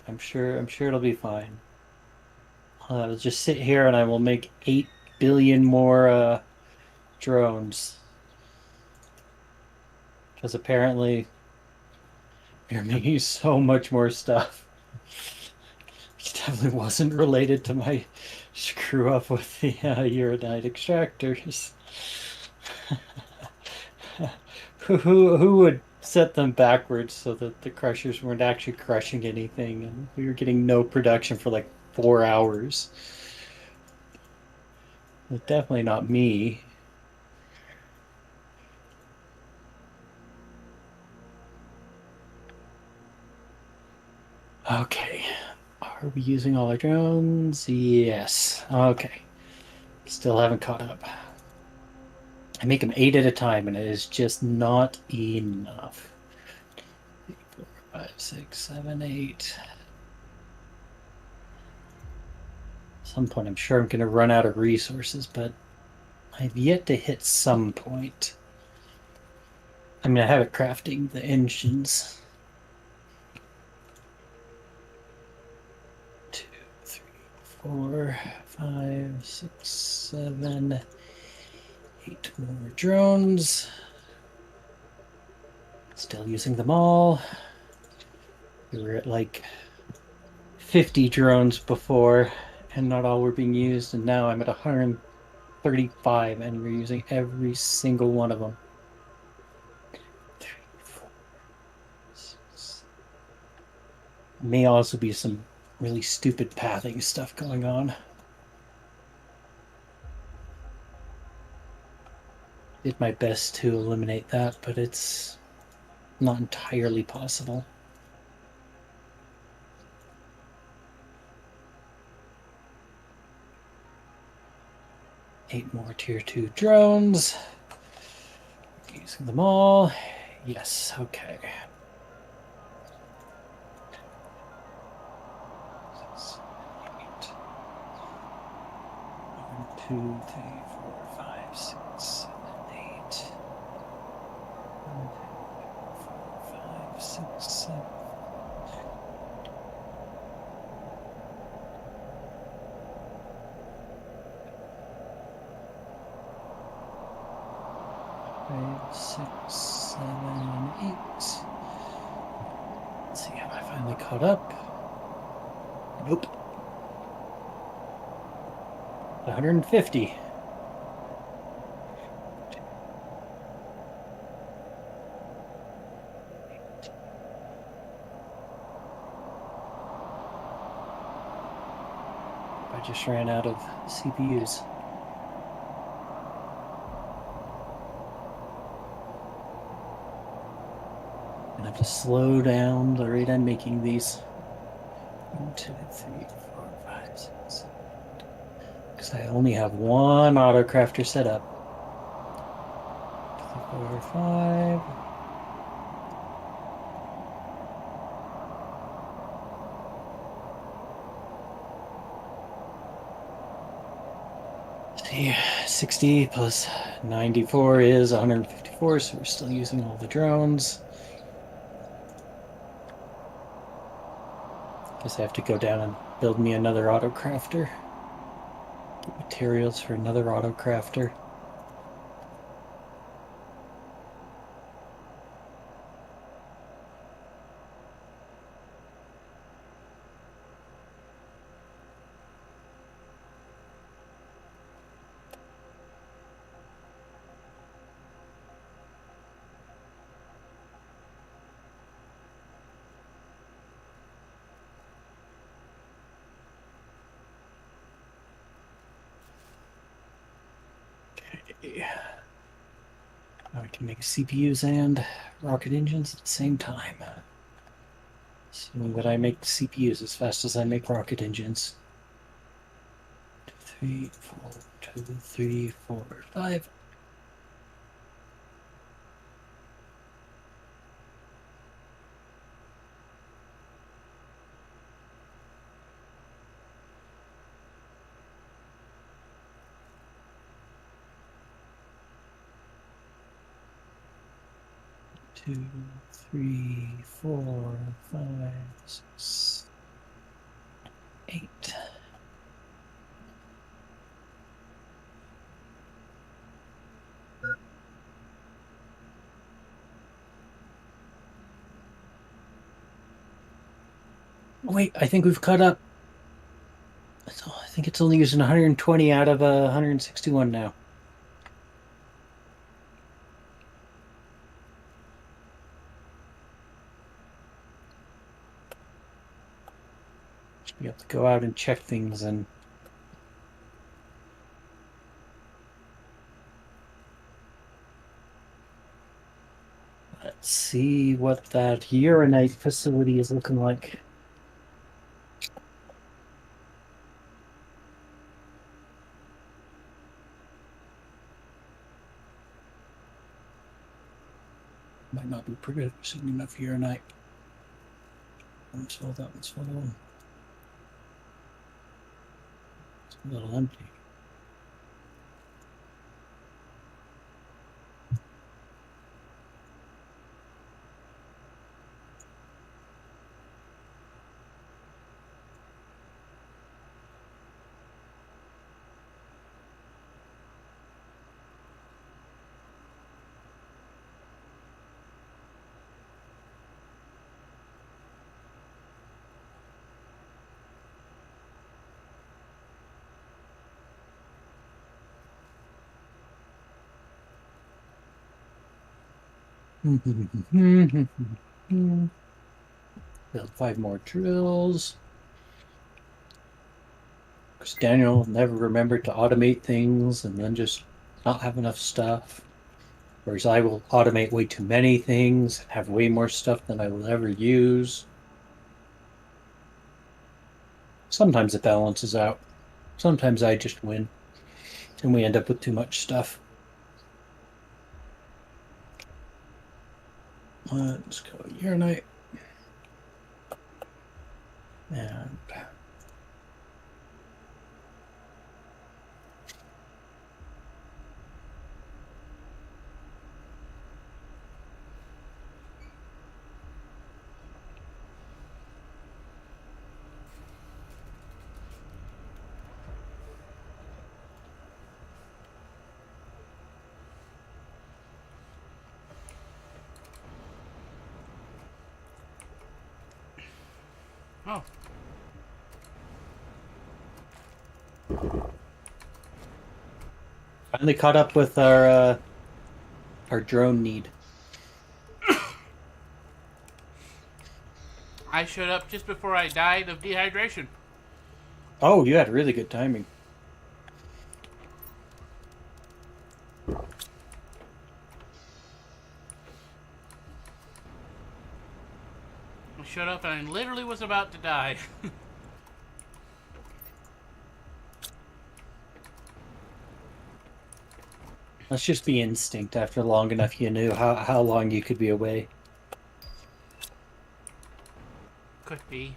S2: I'm sure it'll be fine. I'll just sit here and I will make 8 billion more drones. Because apparently you're making so much more stuff. It definitely wasn't related to my screw up with the uranite extractors. Who would set them backwards so that the crushers weren't actually crushing anything and we were getting no production for like 4 hours? But definitely not me. Okay. Are we using all our drones? Yes. Okay. Still haven't caught up. I make them 8 at a time, and it is just not enough. 3, 4, 5, 6, 7, 8. At some point, I'm sure I'm going to run out of resources, but I've yet to hit some point. I mean, I have it crafting the engines. 2, 3, 4, 5, 6, 7, 8 more drones. Still using them all. We were at like 50 drones before, and not all were being used, and now I'm at 135, and we're using every single one of them. 3, 4, 6. May also be some really stupid pathing stuff going on. Did my best to eliminate that, but it's not entirely possible. Eight more tier 2 drones. Using them all. Yes, okay. 6, 8. 1, 2, 3, 4, 5, 6, 7, 8. 1, 2, 4, 5, 6, 7. 5, 6, 7, 8. Let's see, have I finally caught up? Nope. 150. I just ran out of CPUs. I have to slow down the rate I'm making these. 1, 2, 3, 4, 5, 6, 7. Because I only have one autocrafter set up. 2, 4, 5. See, 60 plus 94 is 154, so we're still using all the drones. Guess I have to go down and build me another autocrafter. Get materials for another autocrafter. Now I can make CPUs and rocket engines at the same time. Assuming that I make CPUs as fast as I make rocket engines. 2, 3, 4, 2, 3, 4, 5. 2, 3, 4, 5, 6, 8. Wait, I think we've caught up. So I think it's only using 120 out of 161 now. We have to go out and check things and let's see what that urinate facility is looking like. Might not be producing enough urinate. One's full, that one's full. It's a little empty. Build 5 more drills. Because Daniel never remembered to automate things and then just not have enough stuff. Whereas I will automate way too many things, have way more stuff than I will ever use. Sometimes it balances out. Sometimes I just win. And we end up with too much stuff. Let's go urinate. And
S1: Oh.
S2: finally caught up with our drone need.
S1: I showed up just before I died of dehydration.
S2: Oh, you had really good timing.
S1: I showed up and I literally was about to die.
S2: Let's just be instinct. After long enough, you knew how long you could be away.
S1: Could be.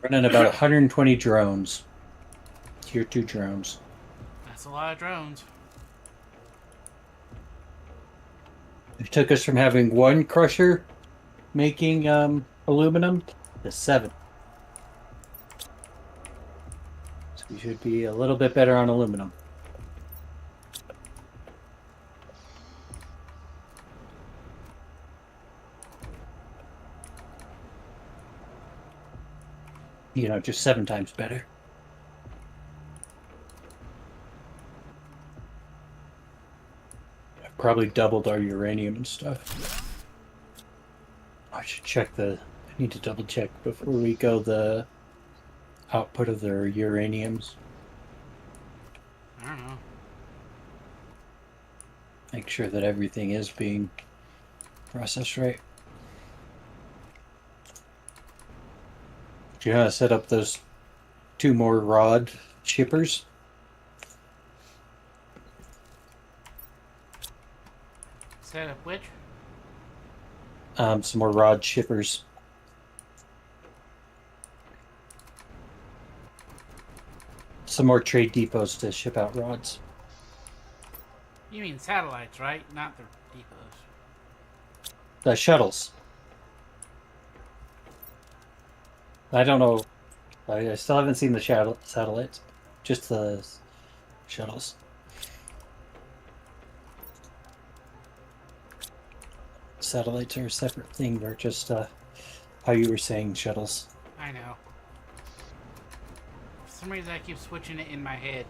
S2: Running about 120 drones. Tier 2 drones.
S1: That's a lot of drones.
S2: It took us from having 1 crusher making aluminum to 7. So we should be a little bit better on aluminum. You know, just 7 times better. I've probably doubled our uranium and stuff. I should check I need to double check before we go the output of their uraniums.
S1: I don't know.
S2: Make sure that everything is being processed right. Do you want to set up those 2 more rod shippers?
S1: Set up which?
S2: Some more rod shippers. Some more trade depots to ship out rods.
S1: You mean satellites, right? Not the depots.
S2: The shuttles. I don't know. I still haven't seen the satellites. Just the shuttles. Satellites are a separate thing. They're just how you were saying shuttles.
S1: I know. For some reason, I keep switching it in my head.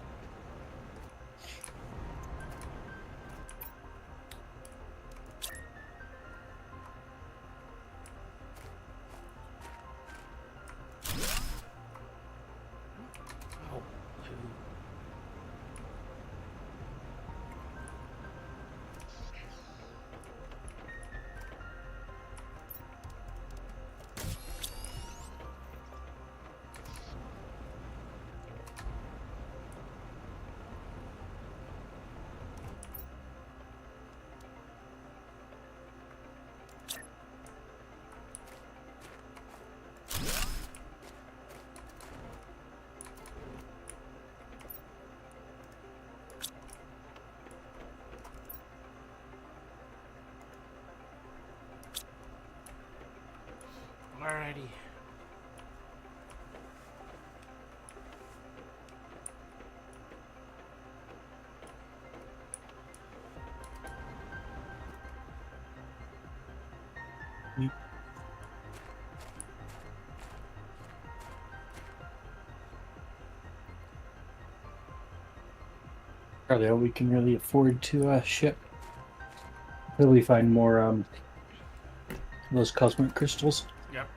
S1: Oh, poo. Alrighty.
S2: Probably all we can really afford to ship. Until we find more those cosmic crystals.
S1: Yep.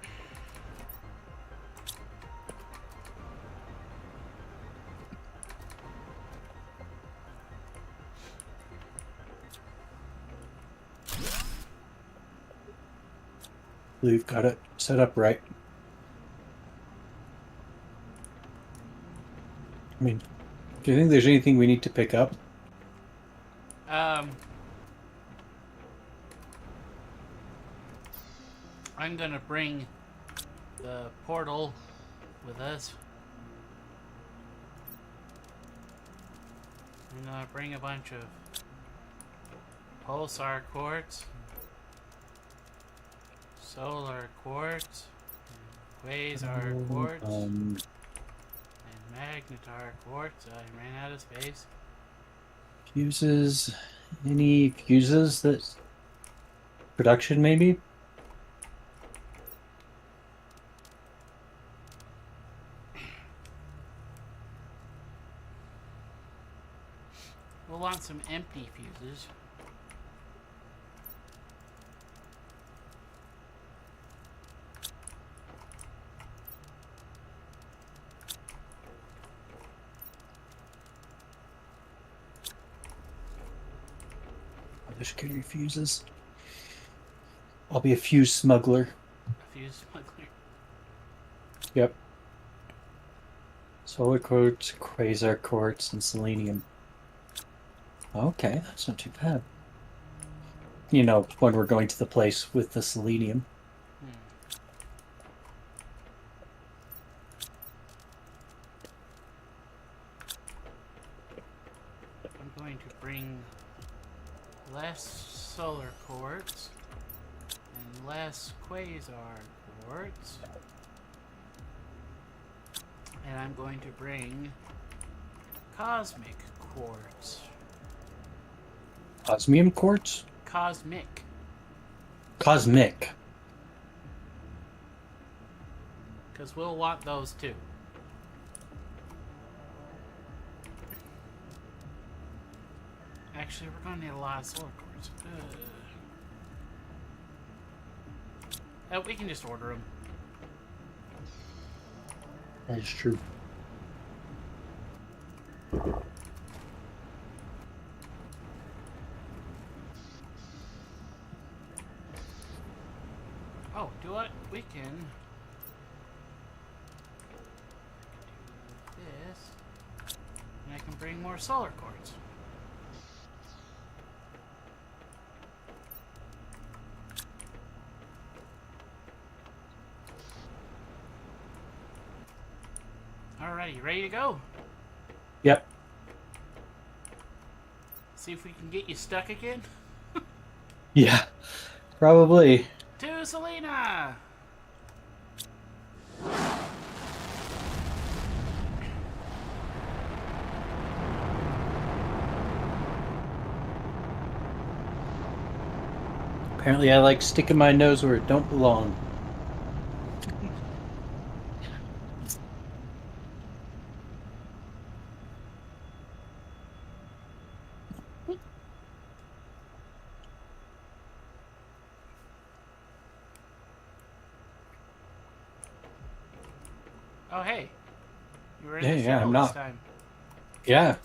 S2: We've got it set up right. I mean, do you think there's anything we need to pick up?
S1: I'm gonna bring the portal with us. I'm gonna bring a bunch of pulsar quartz, solar quartz, quasar quartz, and magnetar quartz. I ran out of space.
S2: Fuses. Any fuses that production maybe?
S1: We'll want some empty fuses.
S2: I just carry fuses. I'll be a fuse smuggler.
S1: A fuse smuggler.
S2: Yep. Solar quartz, quasar quartz, and selenium. Okay, that's not too bad. You know, when we're going to the place with the selenium.
S1: I'm going to bring less solar quartz and less quasar quartz. And I'm going to bring cosmic quartz.
S2: Osmium quartz?
S1: Cosmic.
S2: Cosmic.
S1: Because we'll want those too. Actually, we're going to need a lot of solar quartz. Oh, we can just order them.
S2: That is true.
S1: Oh, do what? We can. bring more solar quartz. Alright, you ready to go?
S2: Yep.
S1: See if we can get you stuck again.
S2: Yeah. Probably.
S1: To Selena!
S2: Apparently I like sticking my nose where it don't belong.
S1: Oh, hey. You were in
S2: Yeah,
S1: the
S2: yeah,
S1: shuttle
S2: I'm
S1: this
S2: not.
S1: time.
S2: Yeah.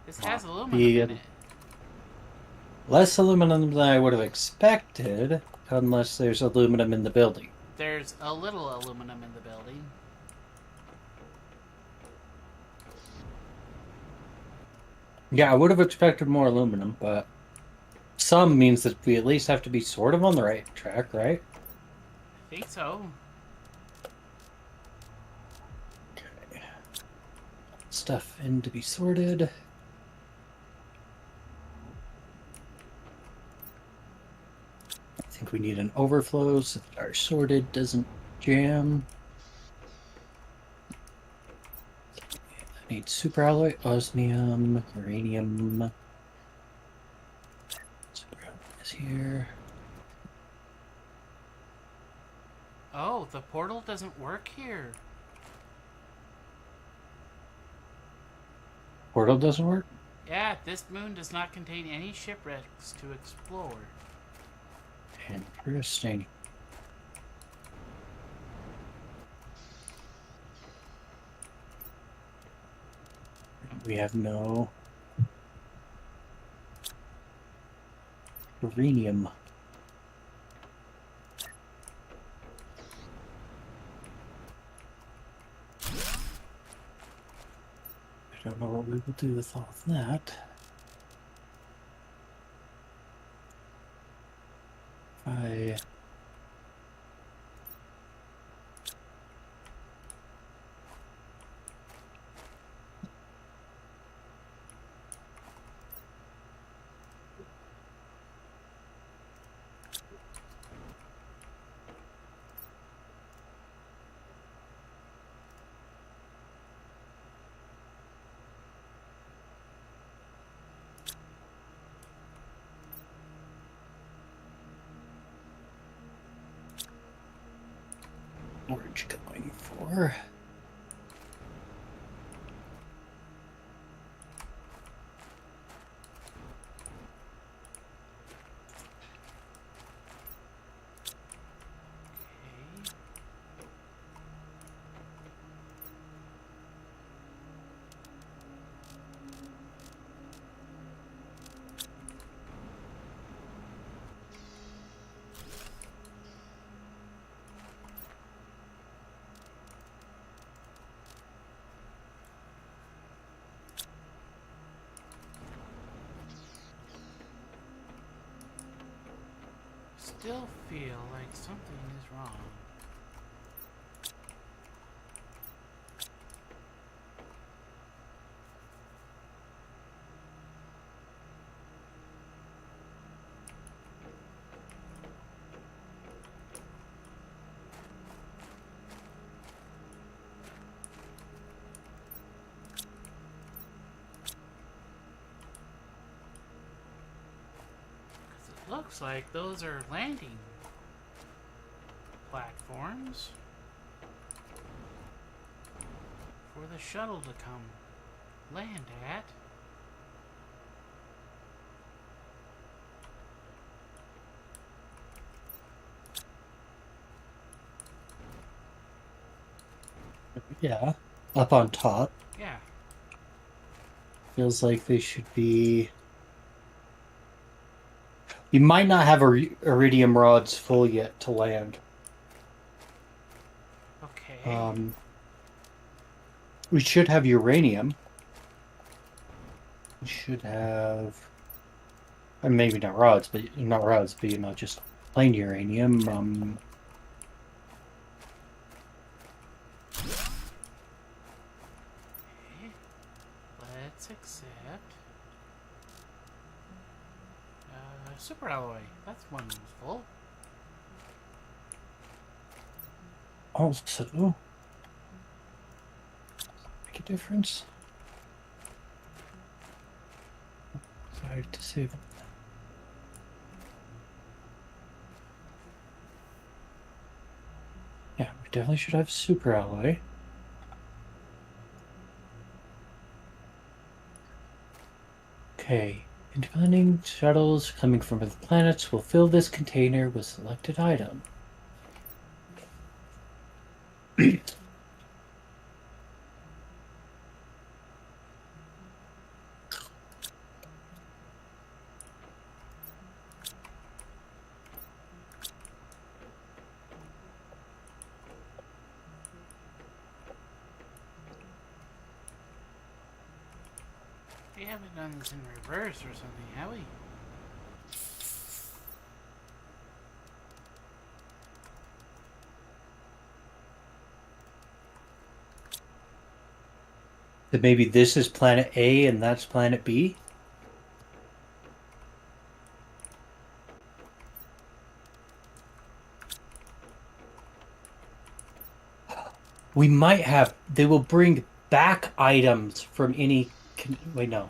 S1: This has aluminum
S2: Be
S1: in it.
S2: less aluminum than I would have expected, unless there's aluminum in the building.
S1: There's a little aluminum in the building.
S2: Yeah, I would have expected more aluminum, but some means that we at least have to be sort of on the right track, right?
S1: I think so.
S2: Okay. Stuff in to be sorted. I think we need an overflow so that our sorted doesn't jam. I need superalloy, osmium, uranium. Superalloy is here.
S1: Oh, the portal doesn't work here.
S2: Portal doesn't work?
S1: Yeah, this moon does not contain any shipwrecks to explore.
S2: Interesting. We have no uranium. I don't know what we will do with all of that. I orange going for.
S1: Okay. Still feel like something is wrong. Because it looks like those are landing platforms for the shuttle to come land at.
S2: Yeah, up on top.
S1: Yeah.
S2: Feels like they should be. You might not have iridium rods full yet to land. We should have uranium. We should have, or maybe not rods, but just plain uranium.
S1: Okay. Let's accept. Super alloy. That's one useful.
S2: Also, make a difference. Sorry to save. Yeah, we definitely should have super alloy. Okay, independent shuttles coming from other planets will fill this container with selected item.
S1: We haven't done this in reverse or something, have we?
S2: That maybe this is planet A and that's planet B? We might have. They will bring back items from any. Wait, no.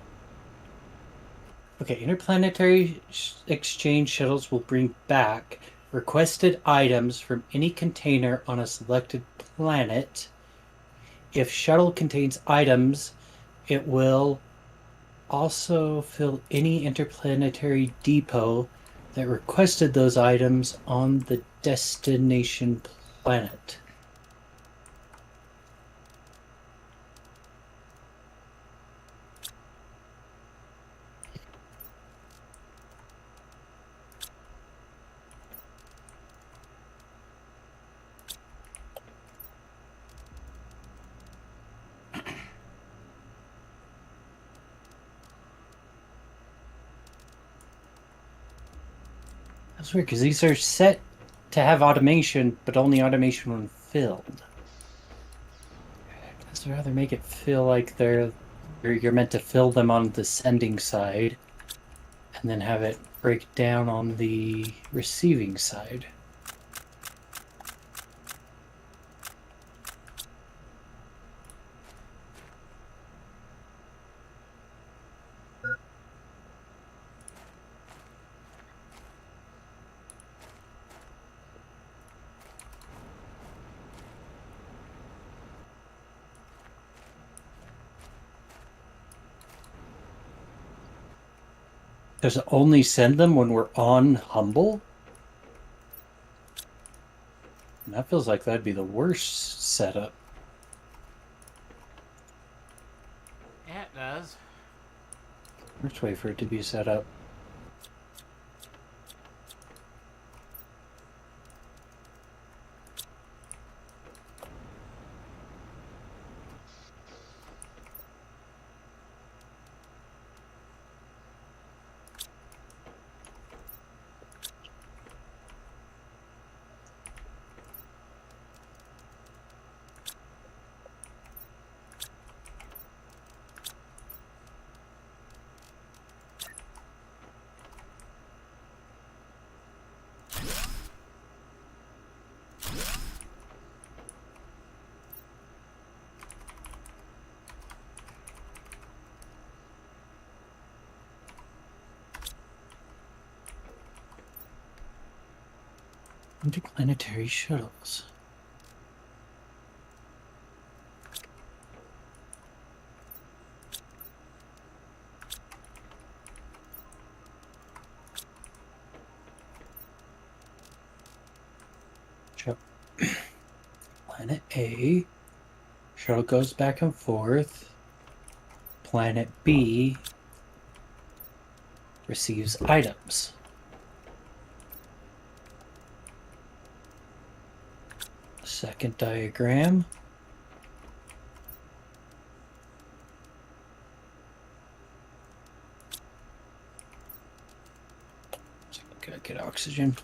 S2: Okay, interplanetary exchange shuttles will bring back requested items from any container on a selected planet. If shuttle contains items, it will also fill any interplanetary depot that requested those items on the destination planet. That's weird because these are set to have automation, but only automation when filled. I'd rather make it feel like you're meant to fill them on the sending side, and then have it break down on the receiving side. Does it only send them when we're on Humble? And that feels like that'd be the worst setup.
S1: Yeah, it does.
S2: Worst way for it to be set up. Interplanetary shuttles. Planet A. Shuttle goes back and forth. Planet B receives items. Second diagram. Gotta get oxygen.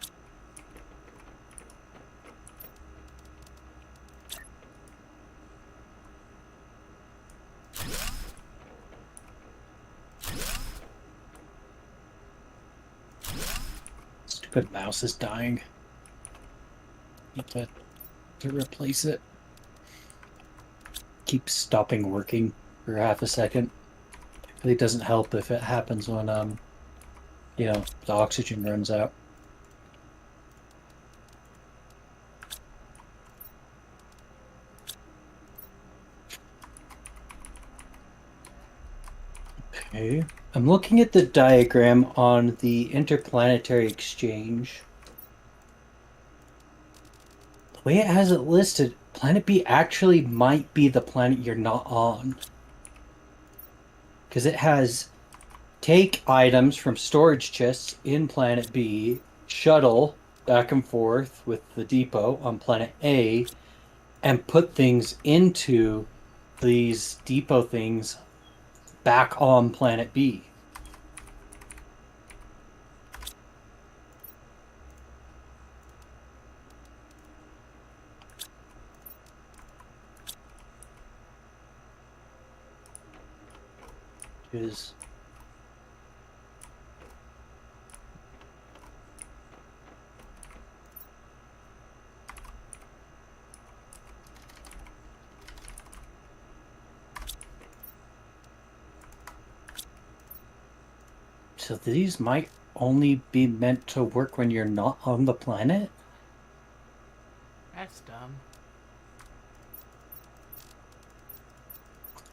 S2: Stupid mouse is dying. Need to replace it. Keeps stopping working for half a second. It really doesn't help if it happens when you know, the oxygen runs out. Okay. I'm looking at the diagram on the interplanetary exchange. The way it has it listed, Planet B actually might be the planet you're not on. Because it has take items from storage chests in Planet B, shuttle back and forth with the depot on Planet A, and put things into these depot things back on Planet B. Is so these might only be meant to work when you're not on the planet?
S1: That's dumb.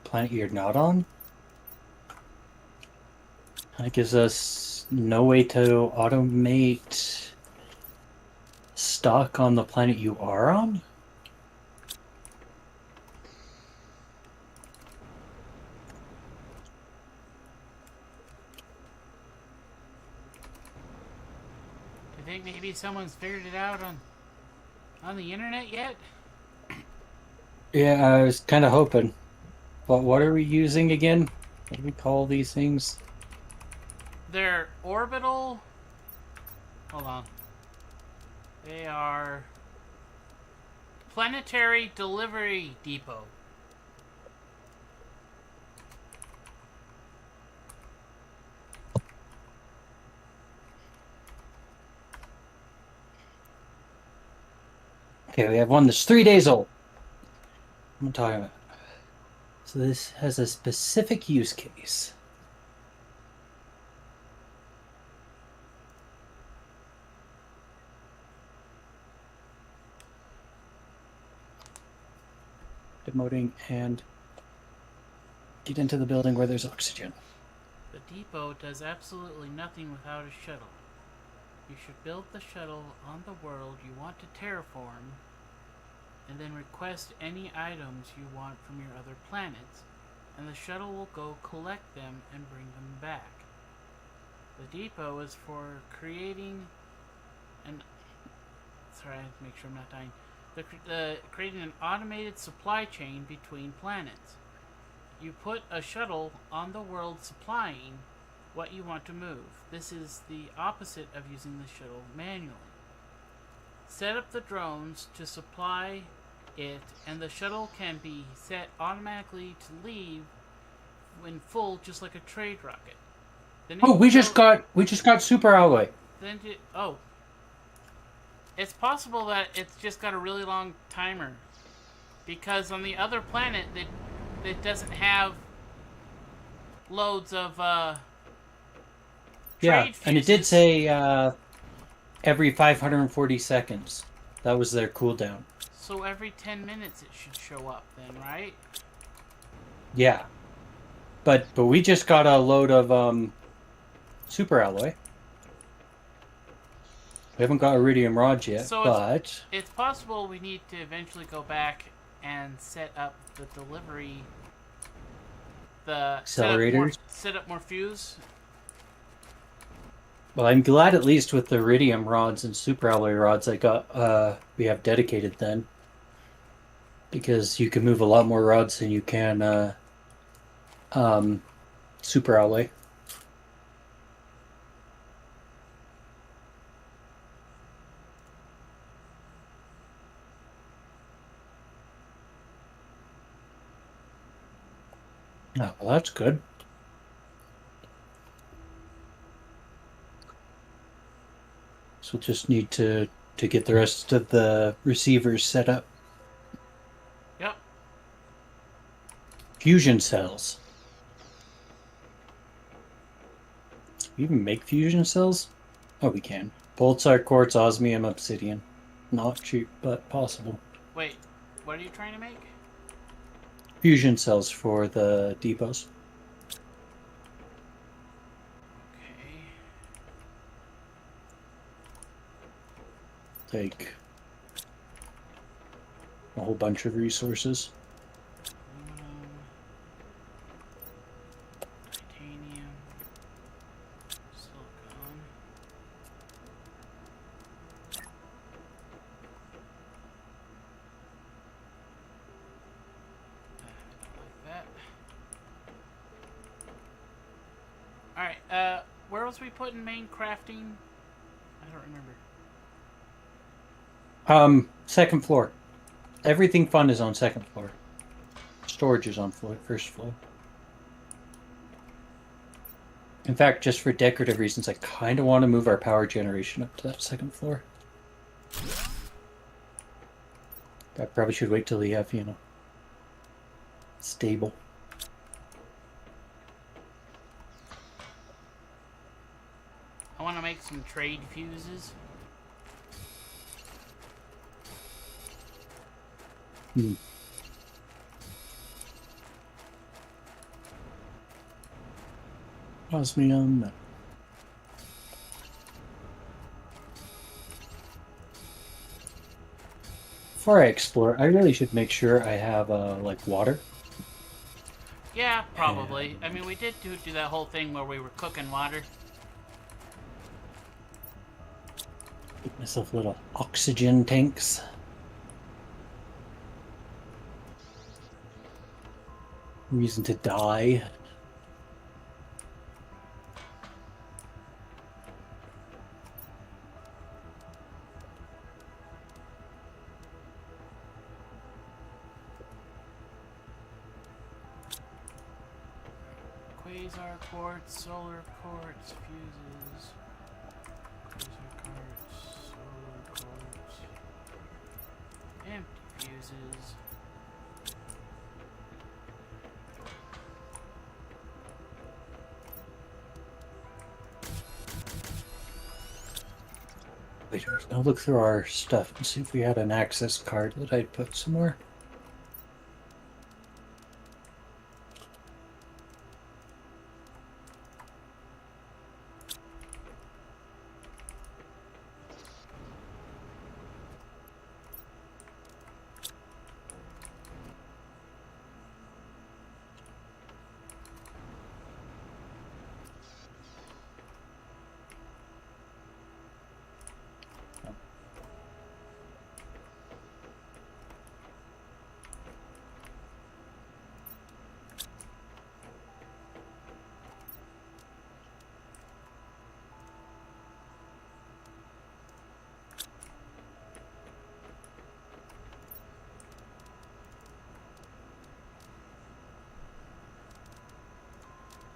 S2: Planet you're not on? That gives us no way to automate stock on the planet you are on?
S1: Do you think maybe someone's figured it out on the internet yet?
S2: Yeah, I was kind of hoping. But what are we using again? What do we call these things?
S1: They're orbital. Hold on. They are planetary delivery depot.
S2: Okay, we have one that's 3 days old. What am I talking about? So this has a specific use case. Demoting and get into the building where there's oxygen.
S1: The depot does absolutely nothing without a shuttle. You should build the shuttle on the world you want to terraform, and then request any items you want from your other planets, and the shuttle will go collect them and bring them back. The depot is for creating an... Sorry, I have to make sure I'm not dying. Creating an automated supply chain between planets. You put a shuttle on the world supplying what you want to move. This is the opposite of using the shuttle manually. Set up the drones to supply it, and the shuttle can be set automatically to leave when full, just like a trade rocket. Then
S2: Oh, we just got super alloy.
S1: It's possible that it's just got a really long timer, because on the other planet that doesn't have loads of
S2: Yeah,
S1: trade
S2: and it did
S1: fuses.
S2: say every 540 seconds. That was their cooldown.
S1: So every 10 minutes it should show up then, right?
S2: Yeah. But we just got a load of super alloy. We haven't got iridium rods yet,
S1: So
S2: but
S1: it's possible we need to eventually go back and set up the delivery,
S2: accelerators.
S1: Set up more fuse.
S2: Well, I'm glad at least with the iridium rods and super alloy rods I got we have dedicated then. because you can move a lot more rods than you can super alloy. Oh, well, that's good. So we'll just need to get the rest of the receivers set up.
S1: Yep.
S2: Fusion cells. We even make fusion cells? Oh, we can. Pulsar, quartz, osmium, obsidian. Not cheap, but possible.
S1: Wait, what are you trying to make?
S2: Fusion cells for the depots.
S1: Okay.
S2: Take a whole bunch of resources.
S1: Aluminum, titanium, silicon. Like that. Alright, where else we putting main crafting? I don't remember.
S2: Second floor. Everything fun is on second floor. Storage is on first floor. In fact, just for decorative reasons, I kind of want to move our power generation up to that second floor. I probably should wait till we have, stable.
S1: I want to make some trade fuses.
S2: Osmium. Before I explore, I really should make sure I have like water.
S1: Yeah, probably. I mean, we did do that whole thing where we were cooking water.
S2: Get myself little oxygen tanks. Reason to die.
S1: Quasar quartz, solar quartz, fuses. Quasar quartz, solar quartz. Empty fuses.
S2: Wait, I'll look through our stuff and see if we had an access card that I'd put somewhere.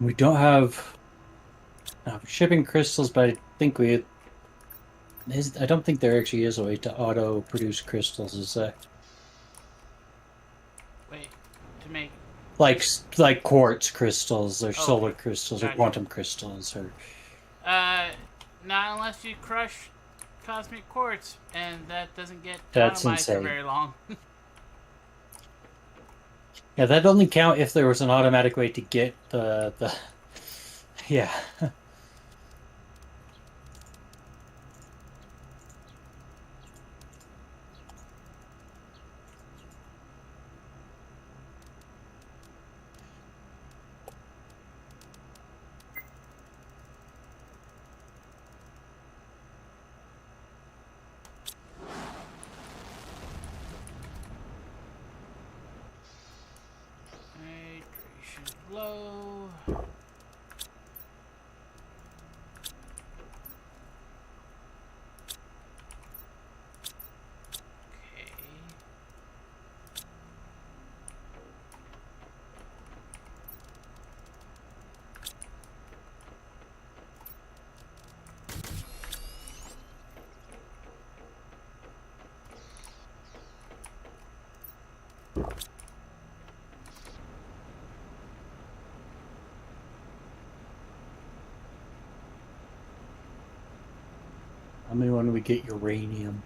S2: We don't have shipping crystals, but I think I don't think there actually is a way to auto produce crystals. Is that
S1: Wait, to make.
S2: like quartz crystals or solar
S1: Okay,
S2: crystals or
S1: gotcha.
S2: quantum crystals or
S1: Not unless you crush cosmic quartz, and that doesn't get
S2: That's
S1: atomized for
S2: insane.
S1: very long.
S2: Yeah, that'd only count if there was an automatic way to get the yeah.
S1: glow. Okay.
S2: Tell me when we get uranium.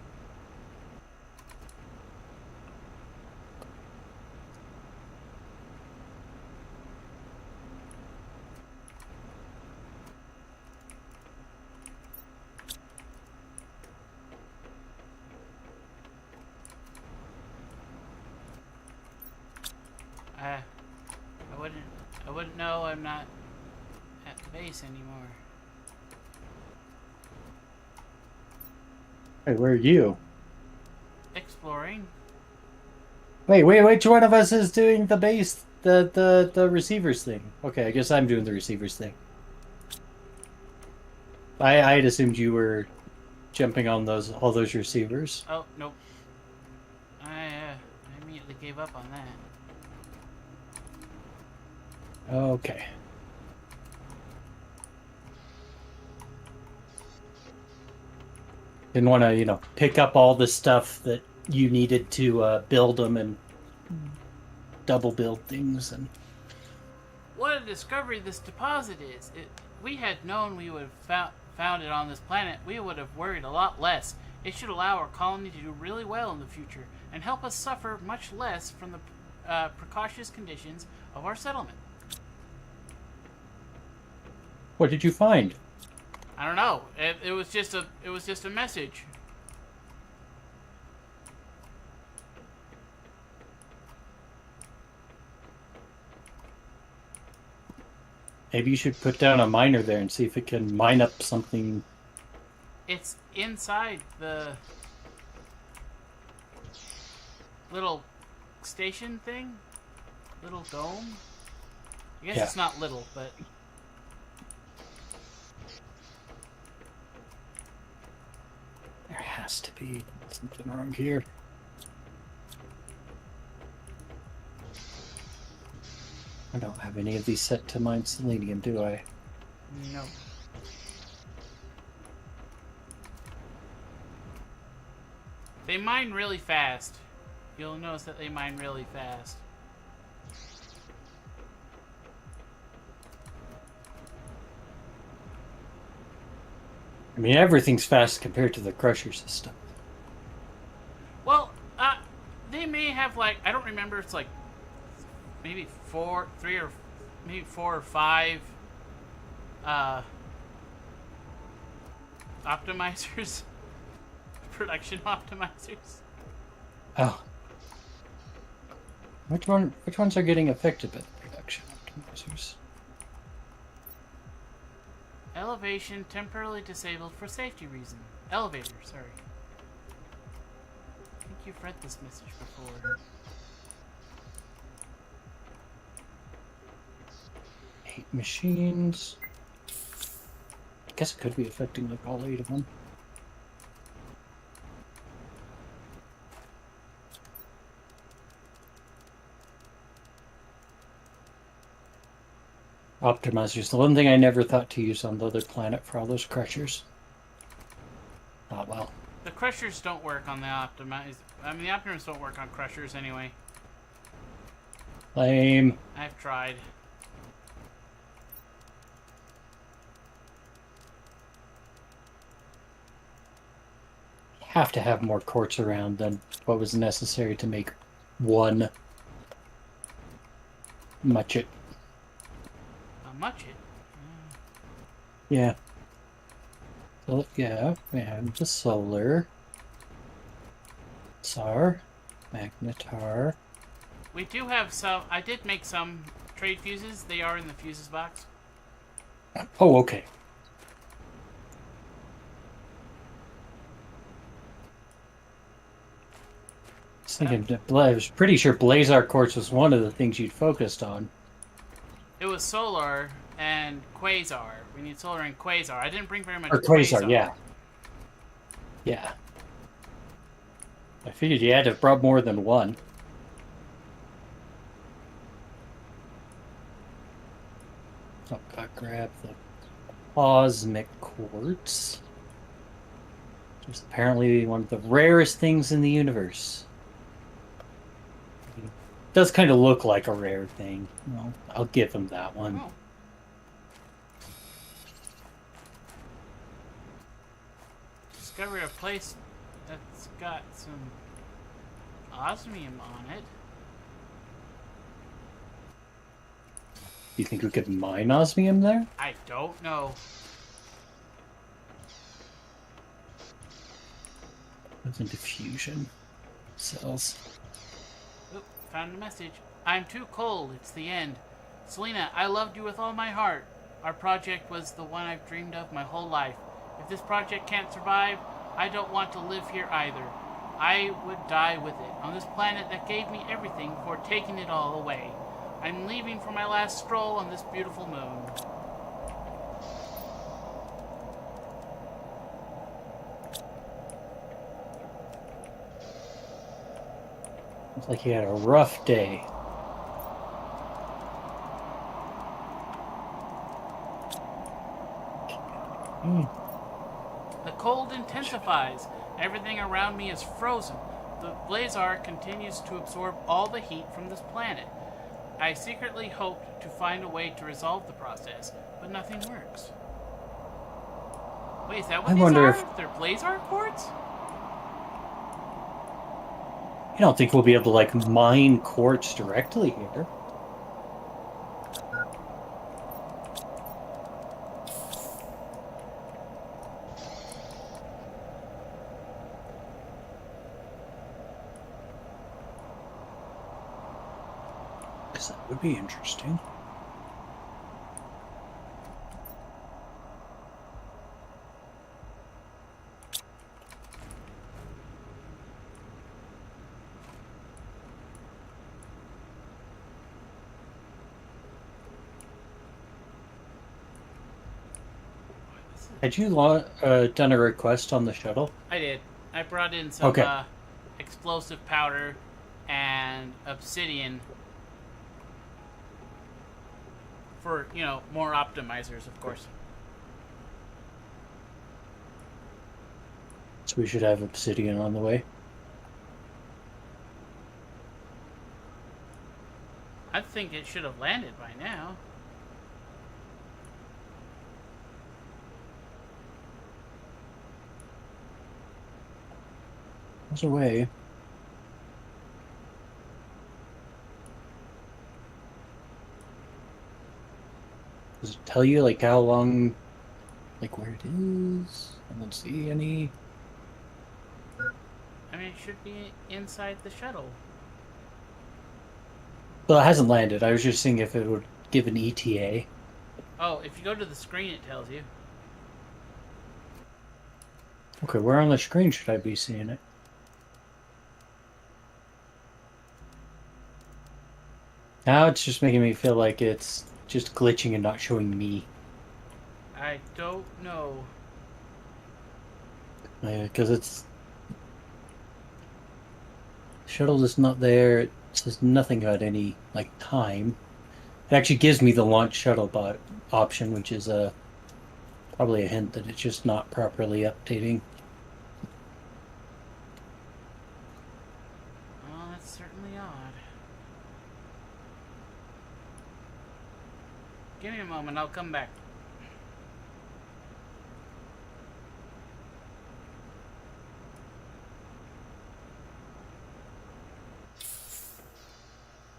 S2: I wouldn't know. I'm not at the base anymore. Hey, where are you?
S1: Exploring.
S2: Wait, which one of us is doing the base, the receivers thing? Okay, I guess I'm doing the receivers thing. I had assumed you were jumping on all those receivers.
S1: Oh, nope. I immediately gave up on that.
S2: Okay. Didn't want to, pick up all the stuff that you needed to build them and double build things. And
S1: What a discovery this deposit is. If we had known we would have found it on this planet, we would have worried a lot less. It should allow our colony to do really well in the future and help us suffer much less from the precautious conditions of our settlement.
S2: what did you find?
S1: I don't know. It was just a message.
S2: Maybe you should put down a miner there and see if it can mine up something.
S1: It's inside the little station thing, little dome. I guess
S2: Yeah.
S1: it's not little, but
S2: There has to be something wrong here. I don't have any of these set to mine selenium, do I?
S1: no. They mine really fast. You'll notice that they mine really fast.
S2: I mean, everything's fast compared to the crusher system.
S1: Well, they may have I don't remember. It's like maybe maybe 4 or 5 optimizers, production optimizers.
S2: Oh. Which ones are getting affected by the production optimizers?
S1: Elevation temporarily disabled for safety reason. Elevator, sorry. I think you've read this message before.
S2: 8 machines. I guess it could be affecting like all 8 of them. Optimizers. The one thing I never thought to use on the other planet for all those crushers. Ah, well.
S1: The crushers don't work on the optimize. I mean, the optimizers don't work on crushers anyway.
S2: Lame.
S1: I've tried.
S2: Have to have more quartz around than what was necessary to make one muchet.
S1: A muchet?
S2: Yeah. So, yeah, we have the solar. SAR. Magnetar.
S1: We do have some. I did make some trade fuses. They are in the fuses box.
S2: Oh, okay. I was pretty sure Blazar quartz was one of the things you'd focused on.
S1: It was solar and quasar. We need solar and quasar. I didn't bring very much
S2: Or quasar, yeah. Yeah. I figured you had to have brought more than one. Oh, God, grab the cosmic quartz. Which is apparently one of the rarest things in the universe. It does kind of look like a rare thing. Well, I'll give him that one.
S1: Oh. Discover a place that's got some osmium on it.
S2: You think we could mine osmium there?
S1: I don't know.
S2: What's in diffusion cells?
S1: Oop, found a message. I'm too cold. It's the end. Selena, I loved you with all my heart. Our project was the one I've dreamed of my whole life. If this project can't survive, I don't want to live here either. I would die with it, on this planet that gave me everything before taking it all away. I'm leaving for my last stroll on this beautiful moon.
S2: Looks like he had a rough day.
S1: The cold intensifies. Everything around me is frozen. The blazar continues to absorb all the heat from this planet. I secretly hoped to find a way to resolve the process, but nothing works. Wait, is that what these
S2: wonder
S1: are?
S2: if-
S1: They're blazar quartz?
S2: I don't think we'll be able to, like, mine quartz directly here. Because that would be interesting. Had you done a request on the shuttle?
S1: I did. I brought in some
S2: Okay.
S1: explosive powder and obsidian for, more optimizers, of course.
S2: So we should have obsidian on the way.
S1: I think it should have landed by now.
S2: There's a way. Does it tell you, like, how long, like, where it is? I don't see any.
S1: I mean, it should be inside the shuttle.
S2: Well, it hasn't landed. I was just seeing if it would give an ETA.
S1: Oh, if you go to the screen, it tells you.
S2: Okay, where on the screen should I be seeing it? Now it's just making me feel like it's just glitching and not showing me.
S1: I don't know.
S2: Because it's... Shuttle is not there. It says nothing about any, like, time. It actually gives me the launch shuttle bot option, which is probably a hint that it's just not properly updating.
S1: Oh, that's certainly odd. Give me a moment, I'll come back.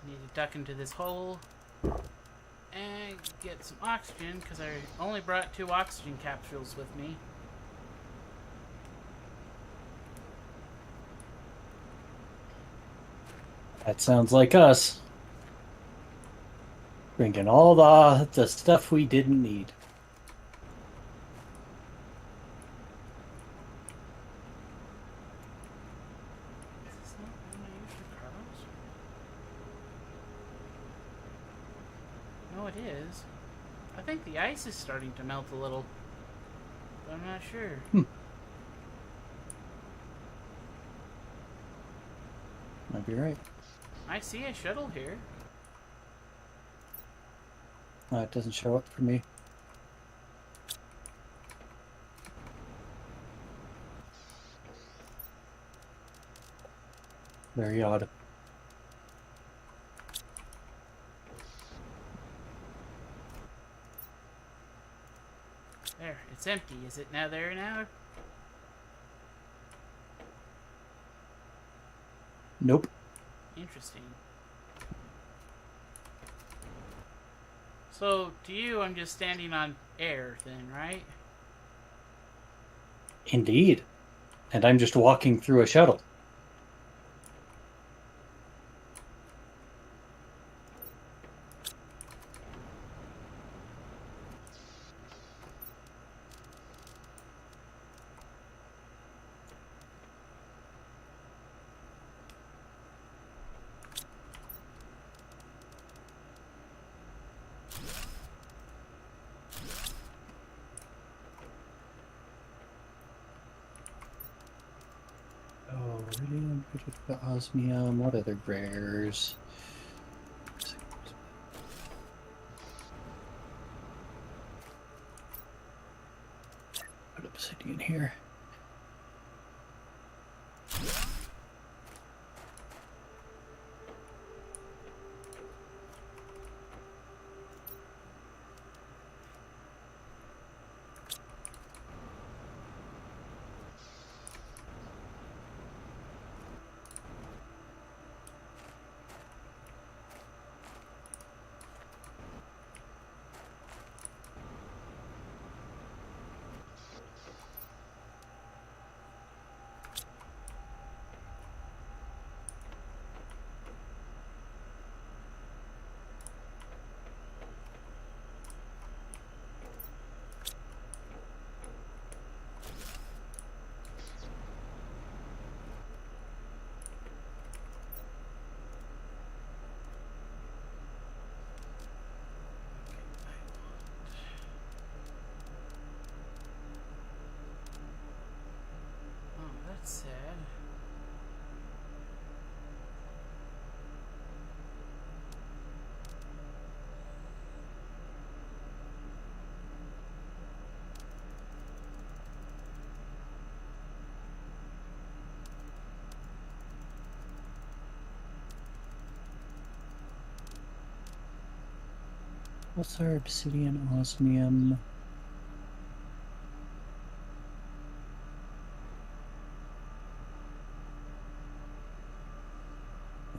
S1: Need to duck into this hole and get some oxygen because I only brought 2 oxygen capsules with me.
S2: That sounds like us. Drinking all the stuff we didn't need.
S1: Is this not one I used for Carlos? No, it is. I think the ice is starting to melt a little, but I'm not sure.
S2: Might be right.
S1: I see a shuttle here.
S2: It doesn't show up for me. Very odd.
S1: There, it's empty. Is it now there now?
S2: Nope.
S1: Interesting. So, to you, I'm just standing on air then, right?
S2: Indeed. And I'm just walking through a shuttle. Oh, radium, osmium, what other rares? Put obsidian here.
S1: Oh, that's sad.
S2: What's our obsidian, osmium?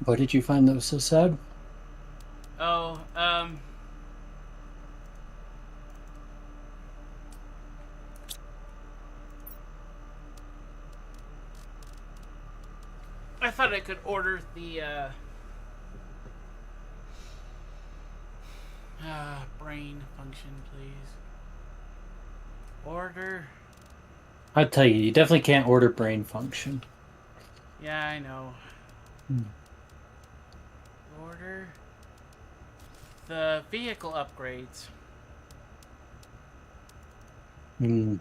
S2: What did you find that was so sad?
S1: Oh, I thought I could order the, brain function, please. Order.
S2: I'll tell you, you definitely can't order brain function.
S1: Yeah, I know. Order. The vehicle upgrades.
S2: Hmm.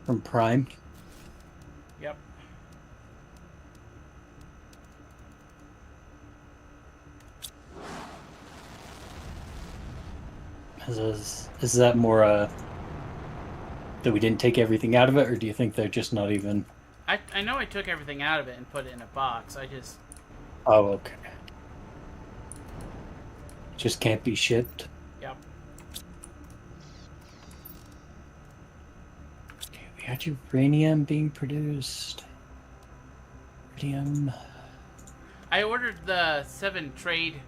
S2: From Prime.
S1: Yep.
S2: Is that more that we didn't take everything out of it, or do you think they're just not even?
S1: I know I took everything out of it and put it in a box. I just...
S2: Oh, okay. Just can't be shipped.
S1: Yep.
S2: Okay, we had uranium being produced. Uranium.
S1: I ordered the 7 trade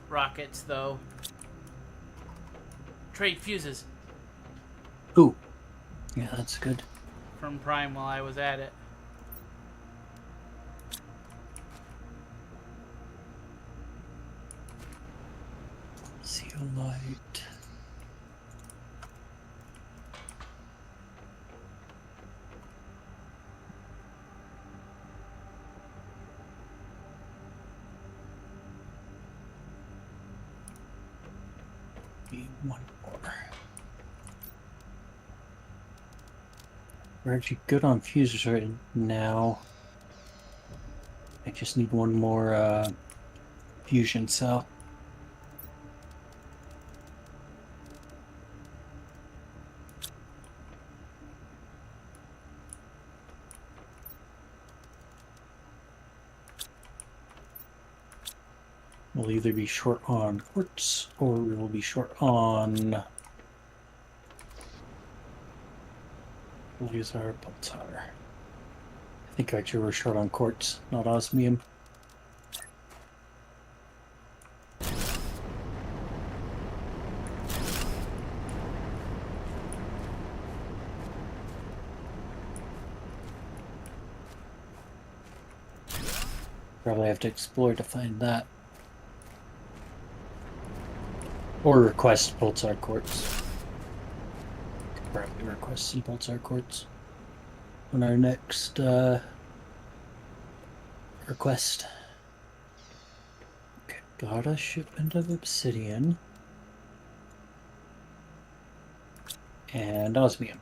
S1: rockets, though. Trade fuses.
S2: Ooh. Yeah, that's good.
S1: From Prime while I was at it.
S2: Zeolite. Need one more. We're actually good on fuses right now. I just need one more fusion cell. We'll either be short on quartz or we will be short on. We'll use our pulsar. I think actually we're short on quartz, not osmium. Probably have to explore to find that. Or request pulsar quartz. Probably request some pulsar quartz on our next request. Okay, got a shipment of obsidian. And osmium.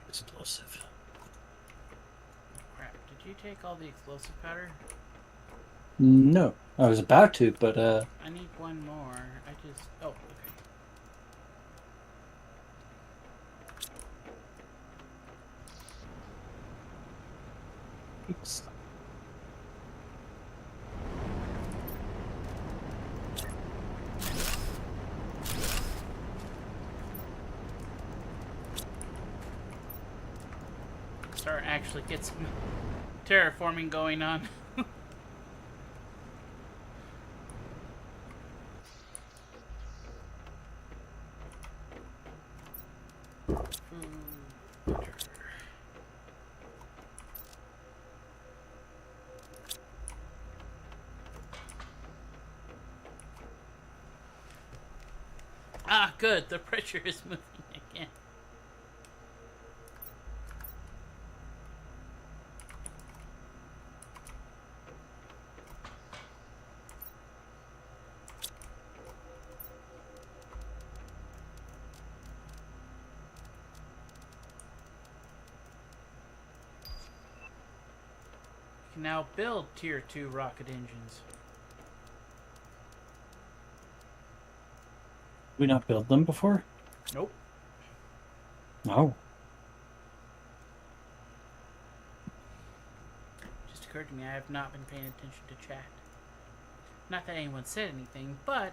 S2: Explosive.
S1: Crap, did you take all the explosive powder?
S2: No, I was about to, but
S1: I need one more. I just... Oh, okay.
S2: Oops.
S1: Start actually get some terraforming going on. Ah, good. The pressure is moving again. You can now build tier 2 rocket engines.
S2: we not build them before?
S1: Nope.
S2: No.
S1: Just occurred to me I have not been paying attention to chat. Not that anyone said anything, but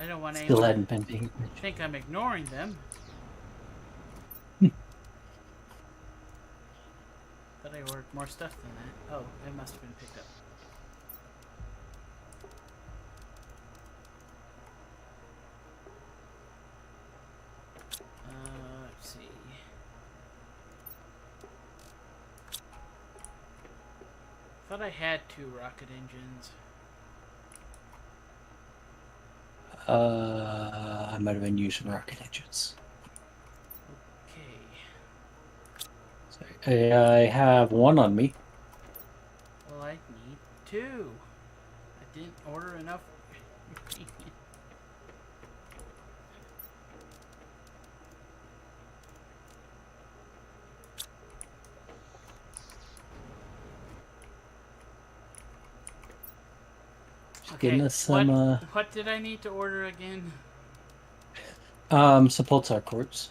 S1: I don't want
S2: Still
S1: anyone
S2: hadn't been paying
S1: to
S2: attention.
S1: think I'm ignoring them. Thought I ordered more stuff than that. Oh, it must have been picked up. Let's see. Thought I had 2 rocket engines.
S2: I might have been using rocket engines.
S1: Okay.
S2: I have one on me.
S1: Well, I need 2. I didn't order enough.
S2: Just
S1: Okay,
S2: getting us some
S1: what did I need to order again?
S2: some pulsar quartz.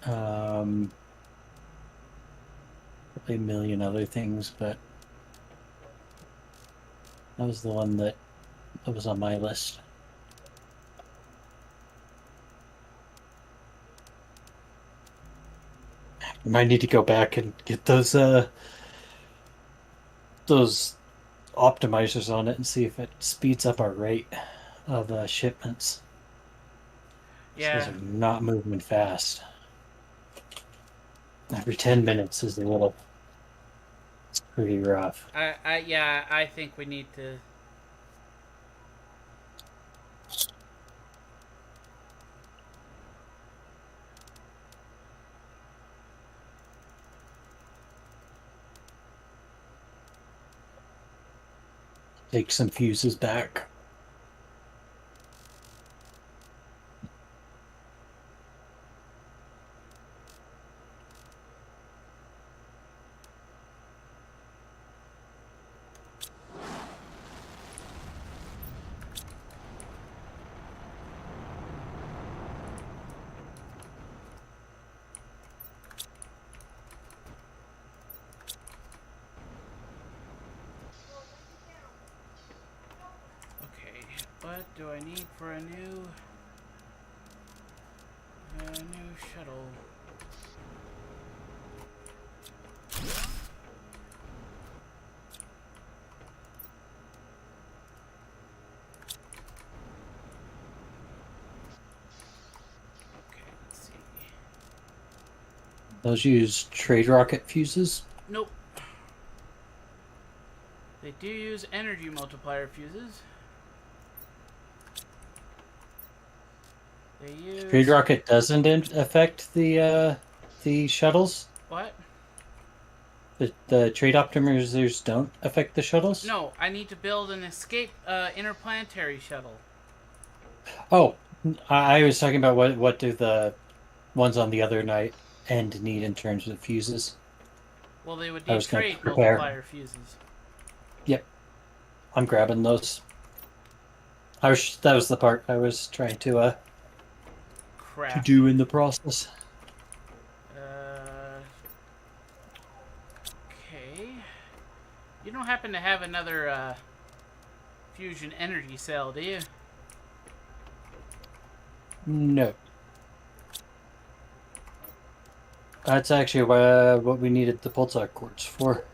S2: Probably a million other things, but that was the one that was on my list. I might need to go back and get those optimizers on it and see if it speeds up our rate of shipments. These guys
S1: Yeah,
S2: are not moving fast. Every 10 minutes is a little. It's pretty rough.
S1: I think we need to.
S2: Take some fuses back.
S1: Okay, what do I need for a new shuttle? Okay, let's see.
S2: Those use trade rocket fuses.
S1: Nope. They do use energy multiplier fuses. They use
S2: Trade rocket doesn't affect the shuttles.
S1: what?
S2: The trade optimizers don't affect the shuttles.
S1: No, I need to build an escape interplanetary shuttle.
S2: Oh, I was talking about what do the ones on the other night end need in terms of fuses.
S1: Well, they would
S2: I
S1: need
S2: was going to
S1: trade
S2: prepare.
S1: multiplier fuses.
S2: Yep, I'm grabbing those. That was the part I was trying to
S1: Crap.
S2: do in the process.
S1: Okay. You don't happen to have another fusion energy cell, do you?
S2: No. That's actually what we needed the pulsar quartz for.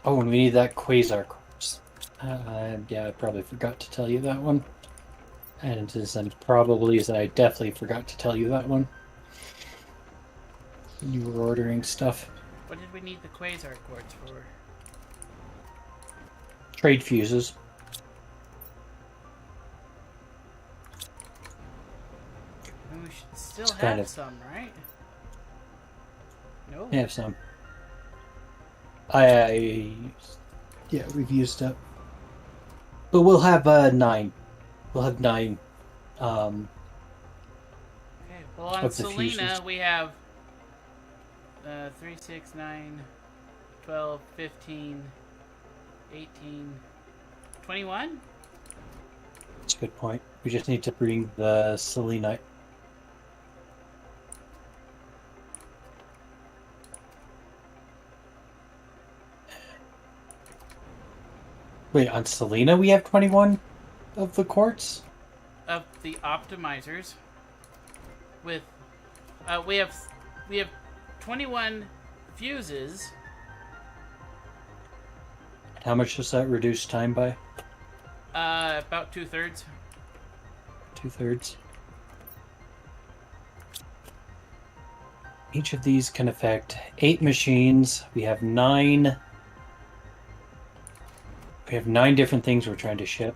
S2: Oh, and we need that quasar quartz. Yeah, I probably forgot to tell you that one. And I definitely forgot to tell you that one. You were ordering stuff.
S1: What did we need the quasar quartz for?
S2: Trade fuses.
S1: And we should still
S2: It's
S1: have
S2: kind of-
S1: some, right? No.
S2: I have some. Yeah, we've used up. But we'll have 9. We'll have 9.
S1: Okay. Well, on
S2: Of the
S1: Selena,
S2: fuses.
S1: we have 3, 6, 9, 12, 15, 18, 21?
S2: That's a good point. We just need to bring the selenite. Wait, on Selena we have 21 of the quartz?
S1: Of the optimizers. With we have 21 fuses.
S2: How much does that reduce time by?
S1: About 2/3.
S2: 2/3. Each of these can affect 8 machines. We have 9. We have 9 different things we're trying to ship.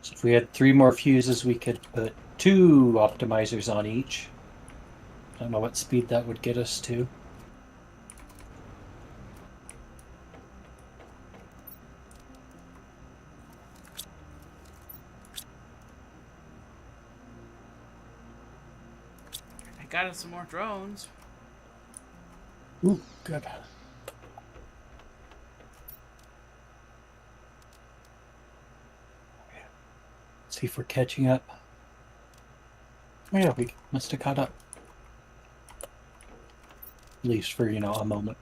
S2: So if we had 3 more fuses, we could put 2 optimizers on each. I don't know what speed that would get us to.
S1: I got us some more drones.
S2: Ooh, good. See if we're catching up. Oh yeah, we must have caught up. At least for, a moment.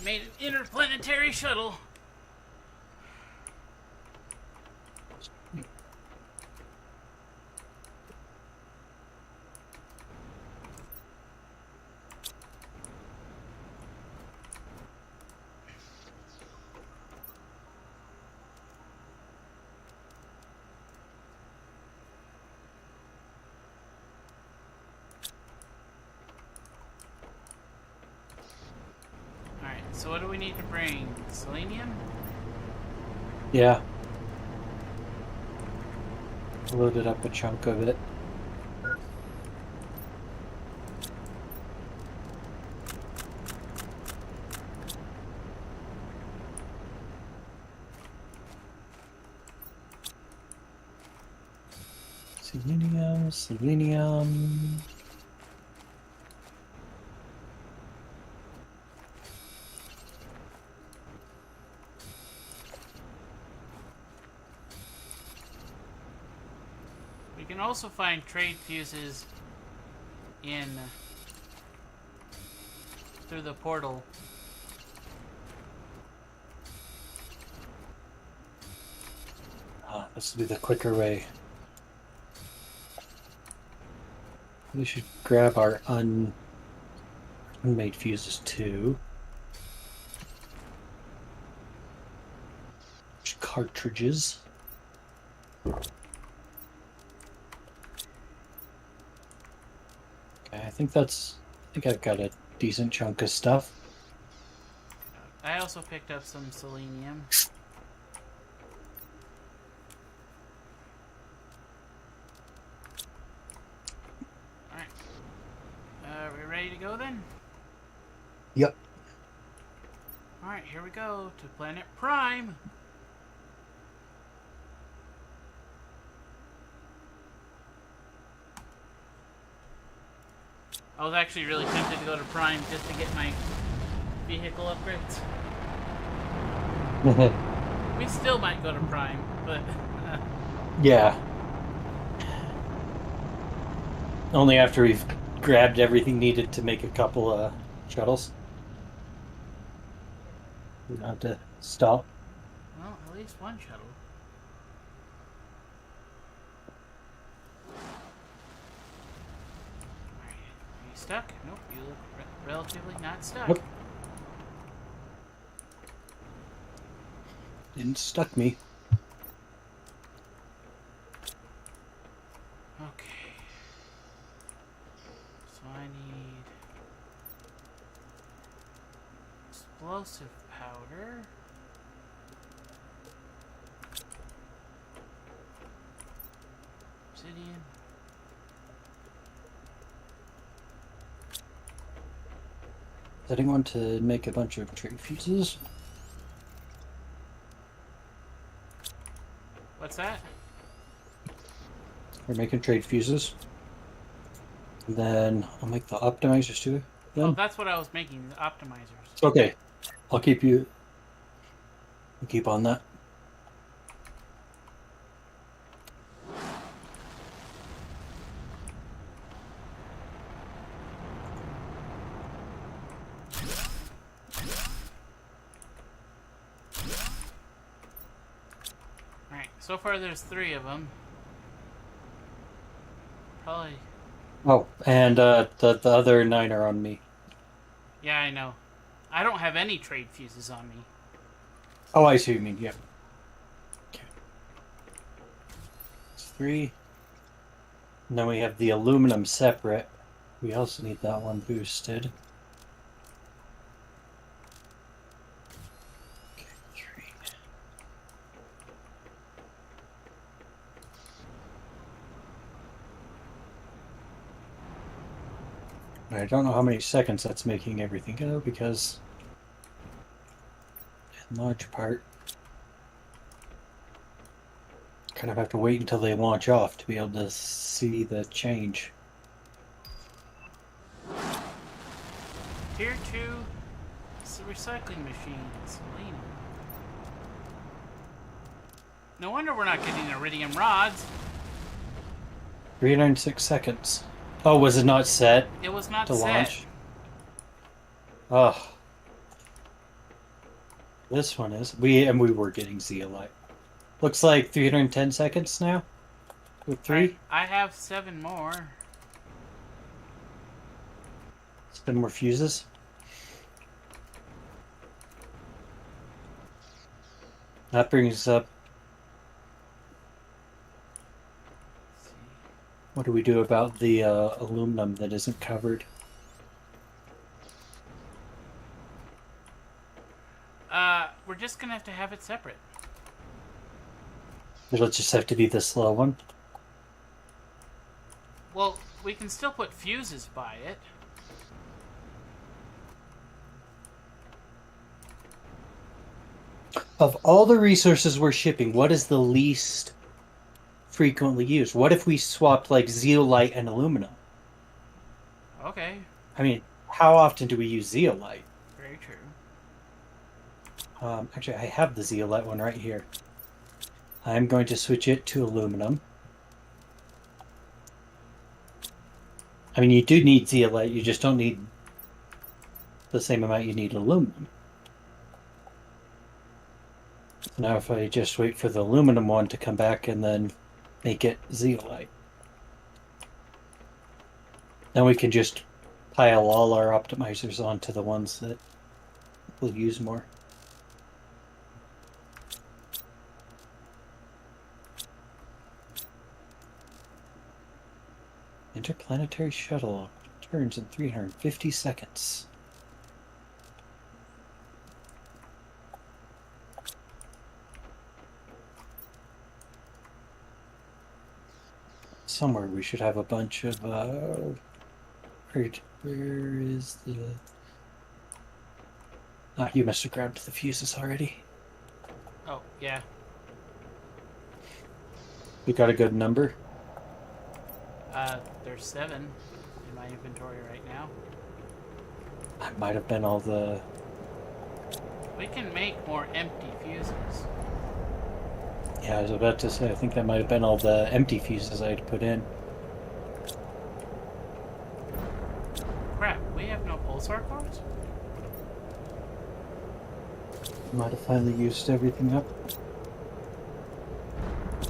S1: made an interplanetary shuttle. Alright, so what do we need to bring? Selenium?
S2: Yeah. Loaded up a chunk of it. Selenium, selenium.
S1: We can also find trade fuses in through the portal.
S2: This will be the quicker way. We should grab our unmade fuses too. Cartridges. Okay, I think I've got a decent chunk of stuff.
S1: I also picked up some selenium. Alright. We ready to go then?
S2: Yep.
S1: Alright, here we go to Planet Prime. I was actually really tempted to go to Prime just to get my vehicle upgrades. We still might go to Prime, but...
S2: Yeah. Only after we've grabbed everything needed to make a couple shuttles. We don't have to stop.
S1: Well, at least one shuttle. Are you stuck? Nope, you look relatively not stuck.
S2: Nope. Didn't stuck me.
S1: Okay. So I need explosive powder. Obsidian.
S2: Setting one to make a bunch of trade fuses.
S1: What's that?
S2: We're making trade fuses. And then I'll make the optimizers too. Then.
S1: Oh, that's what I was making, the optimizers.
S2: Okay. I'll keep on that.
S1: Alright, so far there's 3 of them. Probably.
S2: Oh, and the other 9 are on me.
S1: Yeah, I know. I don't have any trade fuses on me.
S2: Oh, I see what you mean. Yeah. Okay. It's 3. And then we have the aluminum separate. We also need that one boosted. Okay, 3. I don't know how many seconds that's making everything go because in large part kind of have to wait until they launch off to be able to see the change.
S1: Tier 2 recycling machine. Selenium. No wonder we're not getting iridium rods.
S2: 306 seconds. Oh, was it not set
S1: It was not
S2: to
S1: set.
S2: launch? Oh. This one is. We were getting zeolite. Looks like 310 seconds now. With three.
S1: I have 7 more.
S2: Spin more fuses. That brings up.
S1: Let's see.
S2: What do we do about the aluminum that isn't covered?
S1: We're just gonna have to have it separate.
S2: It'll just have to be the slow one.
S1: Well, we can still put fuses by it.
S2: Of all the resources we're shipping, what is the least frequently used? What if we swapped like zeolite and aluminum?
S1: Okay,
S2: I mean, how often do we use zeolite?
S1: very true.
S2: Actually, I have the zeolite one right here. I'm going to switch it to aluminum. I mean, you do need zeolite, you just don't need the same amount you need aluminum. So now if I just wait for the aluminum one to come back and then make it zeolite, then we can just pile all our optimizers onto the ones that we'll use more. Interplanetary shuttle returns in 350 seconds. Somewhere we should have a bunch of where is the you must have grabbed the fuses already.
S1: Oh, yeah.
S2: We got a good number.
S1: There's 7 in my inventory right now.
S2: That might have been all the.
S1: We can make more empty fuses.
S2: Yeah, I was about to say, I think that might have been all the empty fuses I had put in.
S1: Crap, we have no pulsar cores?
S2: Might have finally used everything up.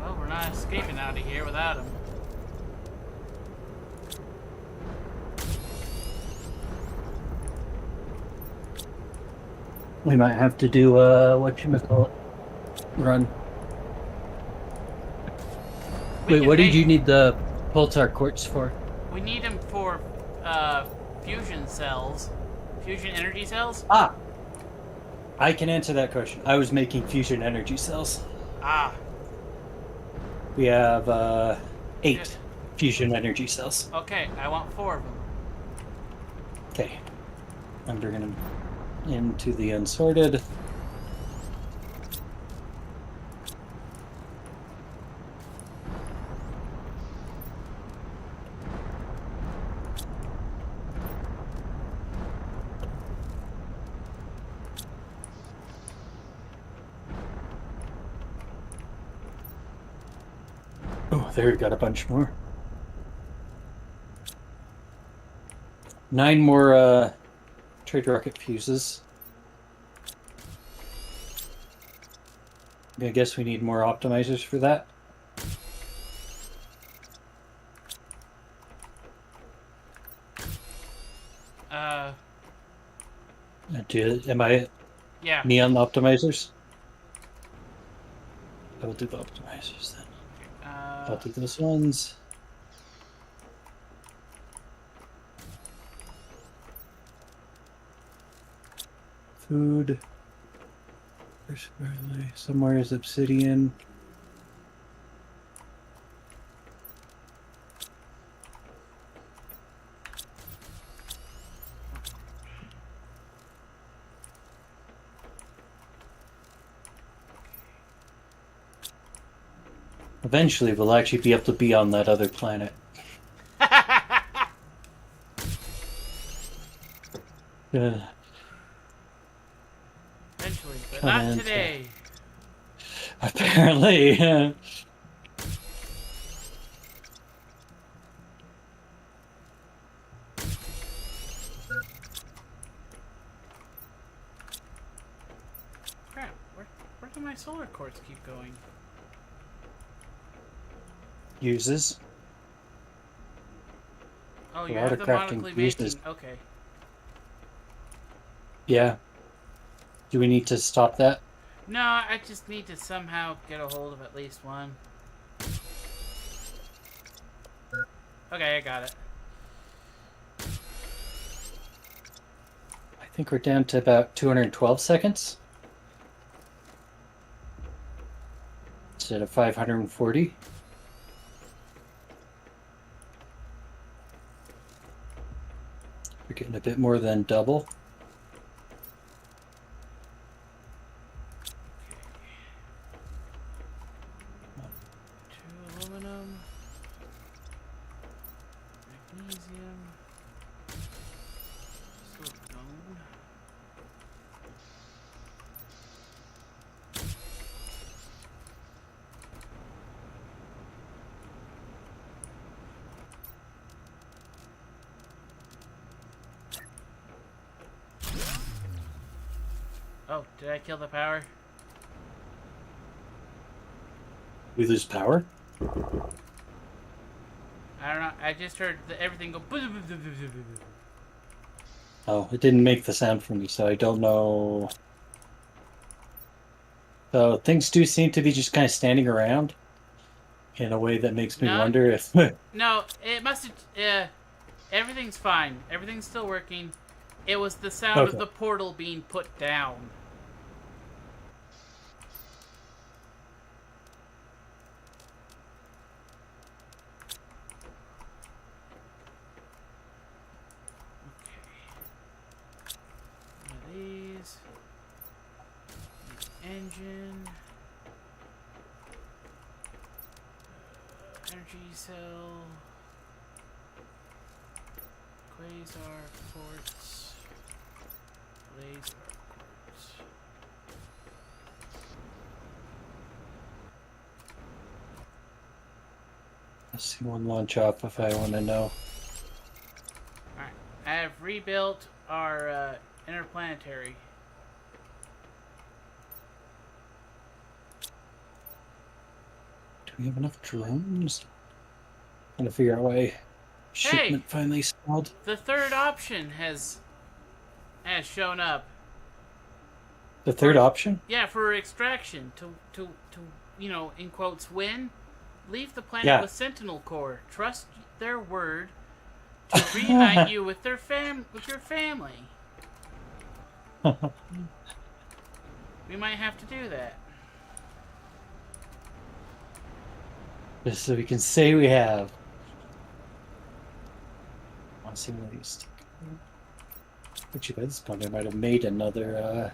S1: Well, we're not escaping out of here without them.
S2: We might have to do whatchamacallit run. Wait, what did you need the pulsar quartz for?
S1: We need them for fusion cells. Fusion energy cells?
S2: Ah! I can answer that question. I was making fusion energy cells.
S1: Ah.
S2: We have 8
S1: Good.
S2: fusion energy cells.
S1: Okay, I want 4 of them.
S2: Okay. I'm bringing them into the unsorted. Oh, there we got a bunch more. 9 more trade rocket fuses. I guess we need more optimizers for that. Am I
S1: Yeah.
S2: neon optimizers? I will do the optimizers then. I'll do those ones. Food. Somewhere is obsidian. Eventually, we'll actually be able to be on that other planet.
S1: Eventually, but not today.
S2: Apparently.
S1: quartz keep going?
S2: Uses.
S1: Oh,
S2: A
S1: you
S2: lot
S1: have
S2: of
S1: them
S2: crafting
S1: automatically
S2: uses.
S1: making. Okay.
S2: Yeah. Do we need to stop that?
S1: No, I just need to somehow get a hold of at least one. Okay, I got it.
S2: I think we're down to about 212 seconds. Instead of 540. We're getting a bit more than double.
S1: Two aluminum. Magnesium. Silicone. Oh, did I kill the power?
S2: We lose power?
S1: I don't know. I just heard everything go.
S2: Oh, it didn't make the sound for me, so I don't know. So things do seem to be just kind of standing around in a way that makes me
S1: No,
S2: wonder if...
S1: no. It must have. Everything's fine. Everything's still working. It was the sound of
S2: Okay.
S1: the portal being put down. One of these. Engine. Energy cell. Quasar quartz. Laser quartz.
S2: Let's see one launch off if I want to know.
S1: Alright. I have rebuilt our interplanetary.
S2: Do we have enough drones? Trying to figure out why shipment finally stalled.
S1: The third option has shown up.
S2: The third option?
S1: Yeah, for extraction to you know, in quotes, win. Leave the planet
S2: Yeah.
S1: with Sentinel Corps. Trust their word to reunite you with your family. We might have to do that.
S2: Just so we can say we have. I want to see one of these. Actually, by this point, I might have made another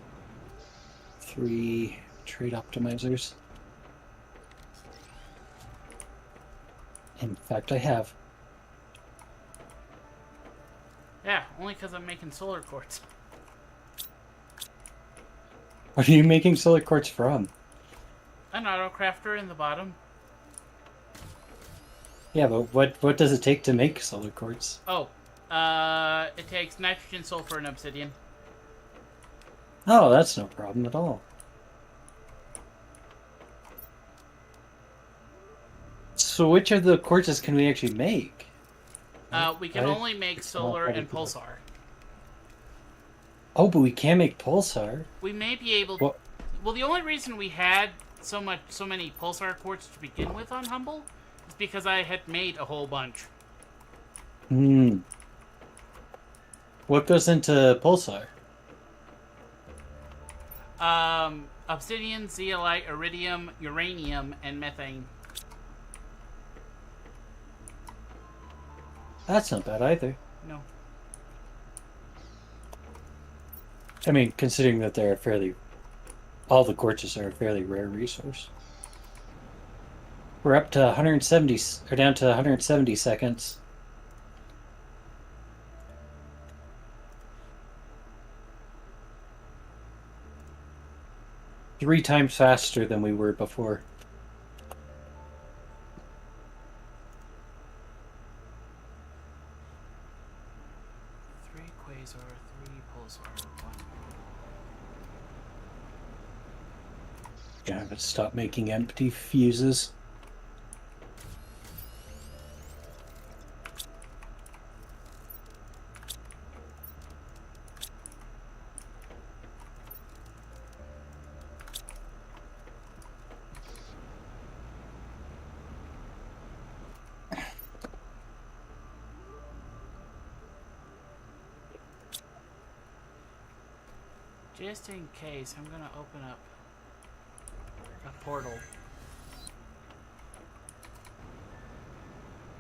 S2: 3 trade optimizers. In fact, I have.
S1: Yeah, only because I'm making solar quartz.
S2: What are you making solar quartz from?
S1: An auto crafter in the bottom.
S2: Yeah, but what does it take to make solar quartz?
S1: Oh, it takes nitrogen, sulfur, and obsidian.
S2: Oh, that's no problem at all. So which of the quartzes can we actually make?
S1: We can only make solar and pulsar.
S2: Oh, but we can make pulsar.
S1: We may be able. Well, the only reason we had so many pulsar quartz to begin with on Humble is because I had made a whole bunch.
S2: Hmm. What goes into pulsar?
S1: Obsidian, zeolite, iridium, uranium, and methane.
S2: That's not bad either.
S1: No.
S2: I mean, considering that they're all the quartzes are a fairly rare resource. We're up to 170, or down to 170 seconds. Three times faster than we were before.
S1: Quasar, 3 pulsar, 1.
S2: Yeah, but stop. stop making empty fuses.
S1: Just in case, I'm gonna open up a portal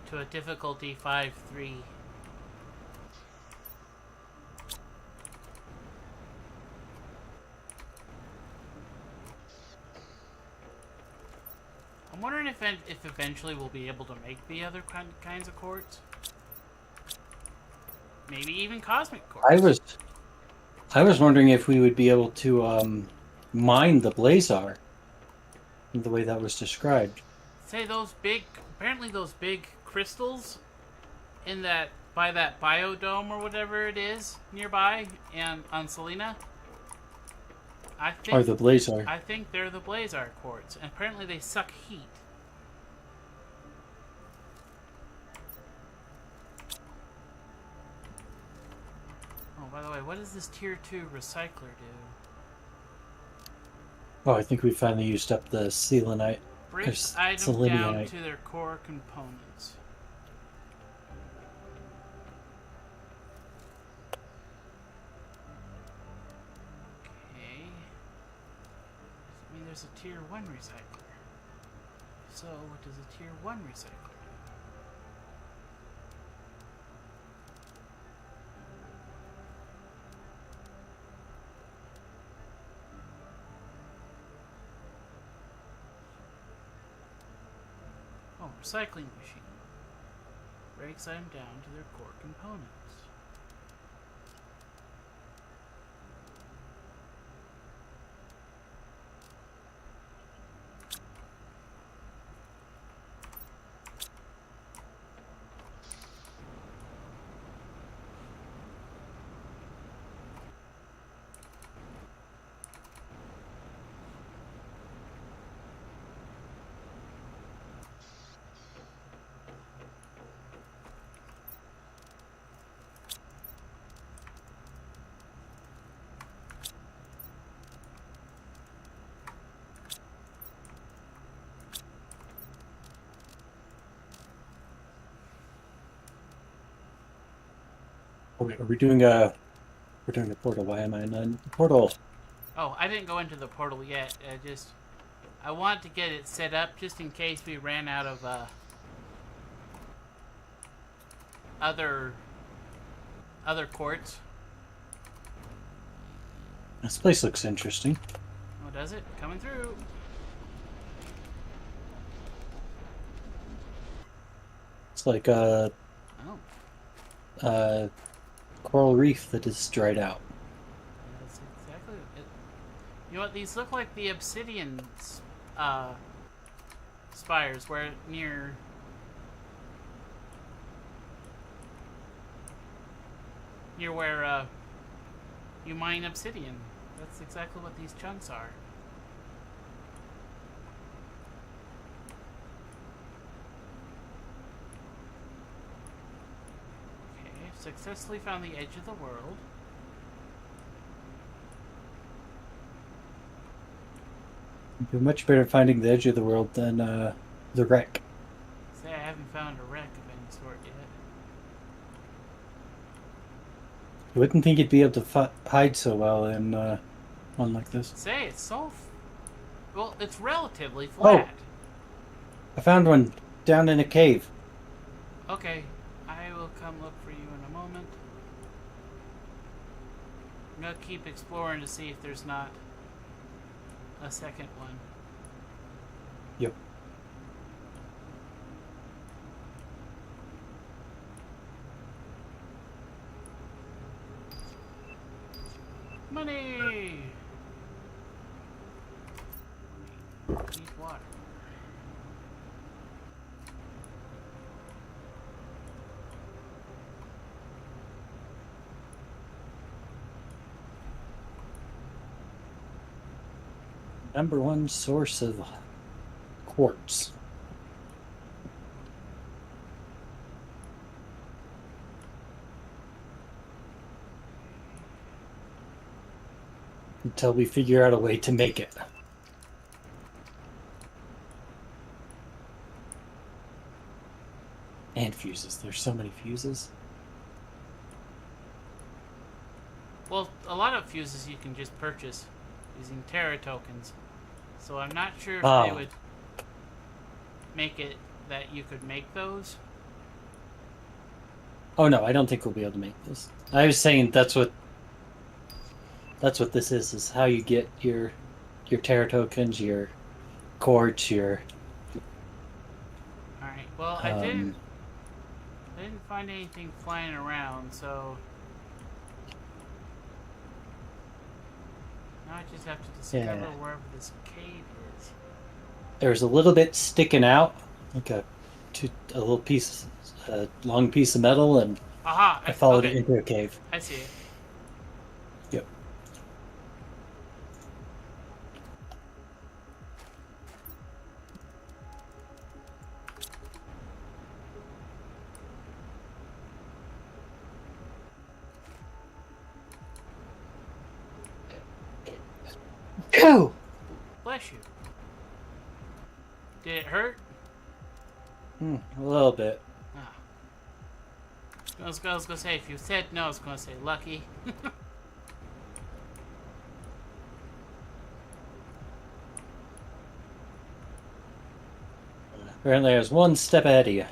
S1: to a difficulty 5-3. I'm wondering if eventually we'll be able to make the other kinds of quartz. Maybe even cosmic quartz.
S2: I was wondering if we would be able to mine the blazar the way that was described.
S1: Say apparently those big crystals in that by that biodome or whatever it is nearby and on Selena.
S2: Or the blazar.
S1: I think they're the blazar quartz, and apparently they suck heat. Oh, by the way, what does this tier 2 recycler do?
S2: Oh, I think we finally used up the selenite.
S1: Breaks items down to their core components. Okay. I mean, there's a tier 1 recycler. So, what does a tier 1 recycler do? Oh, recycling machine. Breaks them down to their core components.
S2: Okay, we're doing a portal. Why am I in a portal?
S1: Oh, I didn't go into the portal yet. I want to get it set up just in case we ran out of other quartz.
S2: This place looks interesting.
S1: Oh, does it? Coming through.
S2: It's like a coral reef that is dried out.
S1: That's exactly it. You know what? These look like the obsidian spires where near where you mine obsidian. That's exactly what these chunks are. Okay, successfully found the edge of the world.
S2: You'd be much better at finding the edge of the world than the wreck.
S1: Say I haven't found a wreck of any sort yet.
S2: I wouldn't think you'd be able to hide so well in one like this.
S1: Say it's so well, it's relatively flat.
S2: Oh, I found one down in a cave.
S1: Okay, I will come look for you in a moment. I'm gonna keep exploring to see if there's not a second one.
S2: Yep.
S1: Money! Need water.
S2: Number one source of quartz. Until we figure out a way to make it. And fuses. There's so many fuses.
S1: Well, a lot of fuses you can just purchase using Terra tokens. So I'm not sure if they would make it that you could make those.
S2: Oh no, I don't think we'll be able to make this. I was saying that's what this is how you get your Terra tokens, your quartz, your
S1: Alright, well I didn't find anything flying around, so now I just have to discover wherever this cave is.
S2: There's a little bit sticking out, like a little piece, a long piece of metal, and
S1: Aha!
S2: I followed it into a cave.
S1: I see it.
S2: Yep. Go.
S1: Bless you. Did it hurt?
S2: A little bit.
S1: Ah. I was gonna say, if you said no, I was gonna say lucky.
S2: Apparently, I was one step ahead of you.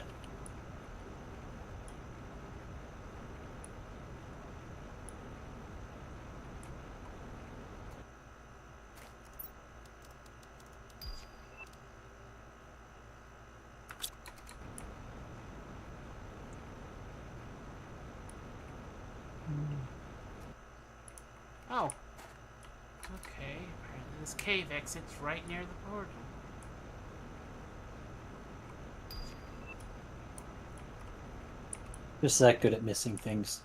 S1: Oh. Okay. Apparently this cave exits right near the portal.
S2: Just that good at missing things.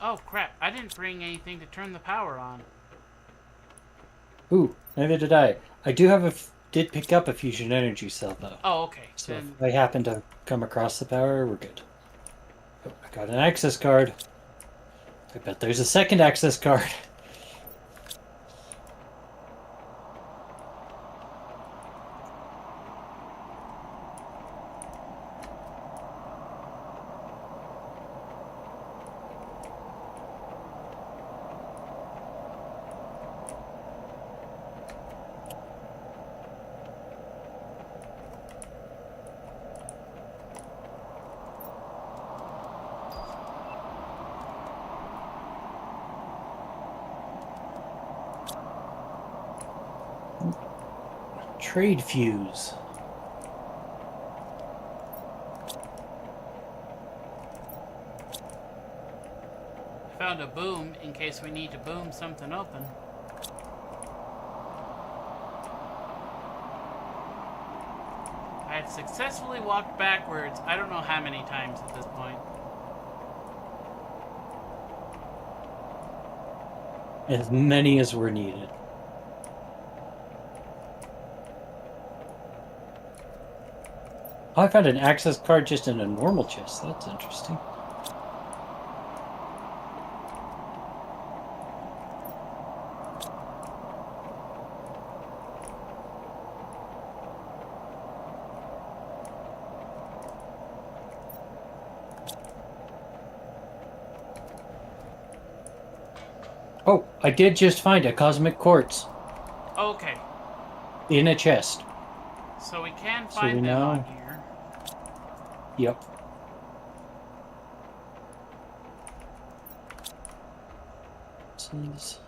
S1: Oh crap! I didn't bring anything to turn the power on.
S2: Ooh, neither did I. I did pick up a fusion energy cell though.
S1: Oh, okay.
S2: So
S1: Then
S2: if I happen to come across the power, we're good. Oh, I got an access card. I bet there's a second access card. Trade fuse.
S1: found a boom in case we need to boom something open. I have successfully walked backwards, I don't know how many times at this point.
S2: As many as were needed. Oh, I found an access card just in a normal chest. That's interesting. Oh, I did just find a cosmic quartz
S1: Okay,
S2: in a chest.
S1: so we can
S2: So
S1: find
S2: we
S1: them
S2: know-
S1: on here.
S2: Yep. This is...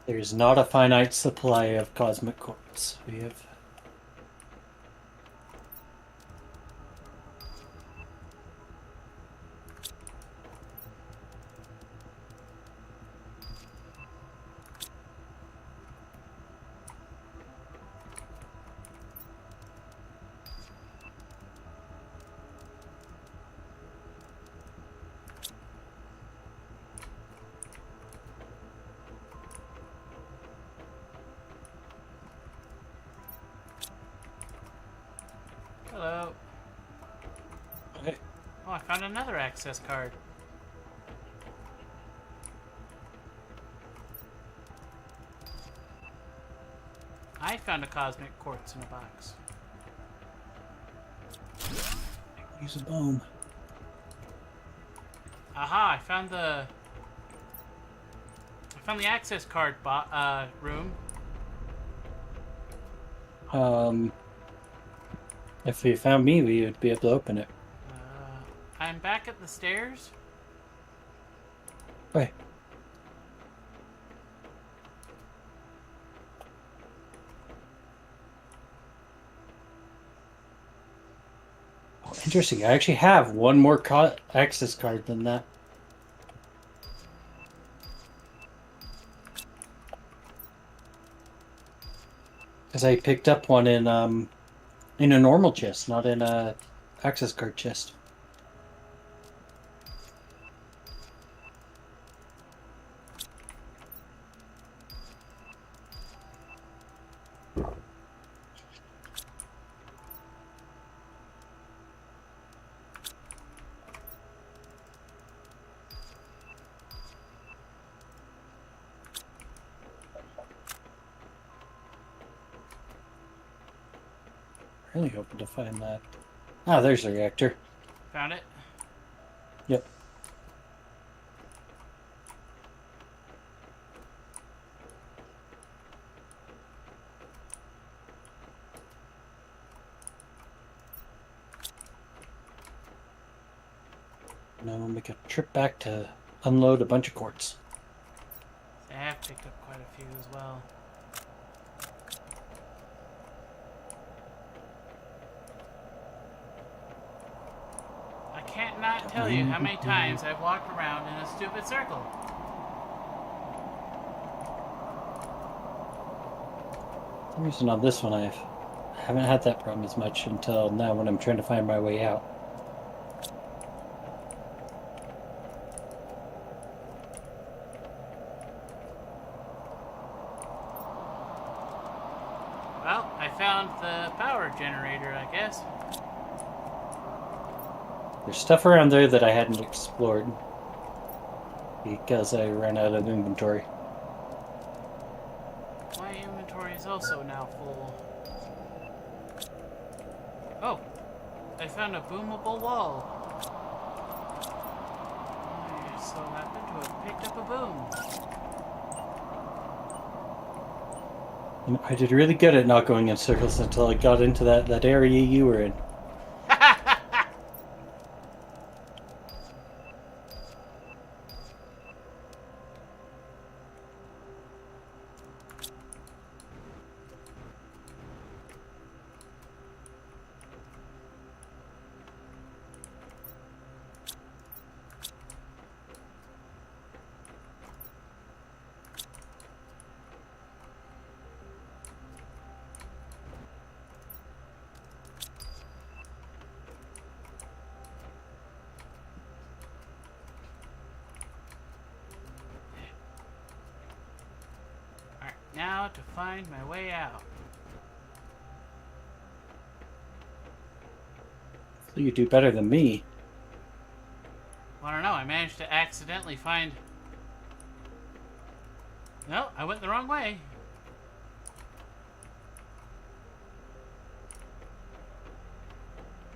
S2: There is not a finite supply of cosmic quartz. We have...
S1: found another access card. I found a cosmic quartz in a box.
S2: Use a bone.
S1: Aha! I found the access card room.
S2: If you found me, we would be able to open it.
S1: I'm back at the stairs.
S2: Wait. Oh, interesting. I actually have one more access card than that. Because I picked up one in a normal chest, not in a access card chest. Really hoping to find that. Ah, there's the reactor.
S1: Found it.
S2: Yep. Now we'll make a trip back to unload a bunch of quartz.
S1: I have picked up quite a few as well. I can't not tell you how many times I've walked around in a stupid circle.
S2: For some reason on this one I haven't had that problem as much until now when I'm trying to find my way out.
S1: Well, I found the power generator, I guess.
S2: There's stuff around there that I hadn't explored because I ran out of inventory.
S1: My inventory is also now full. Oh, I found a boomable wall. I so happen to have picked up a boom.
S2: And I did really good at not going in circles until I got into that area you were in.
S1: Alright, now to find my way out.
S2: So you do better than me.
S1: Well, I don't know, I managed to accidentally find... No, I went the wrong way.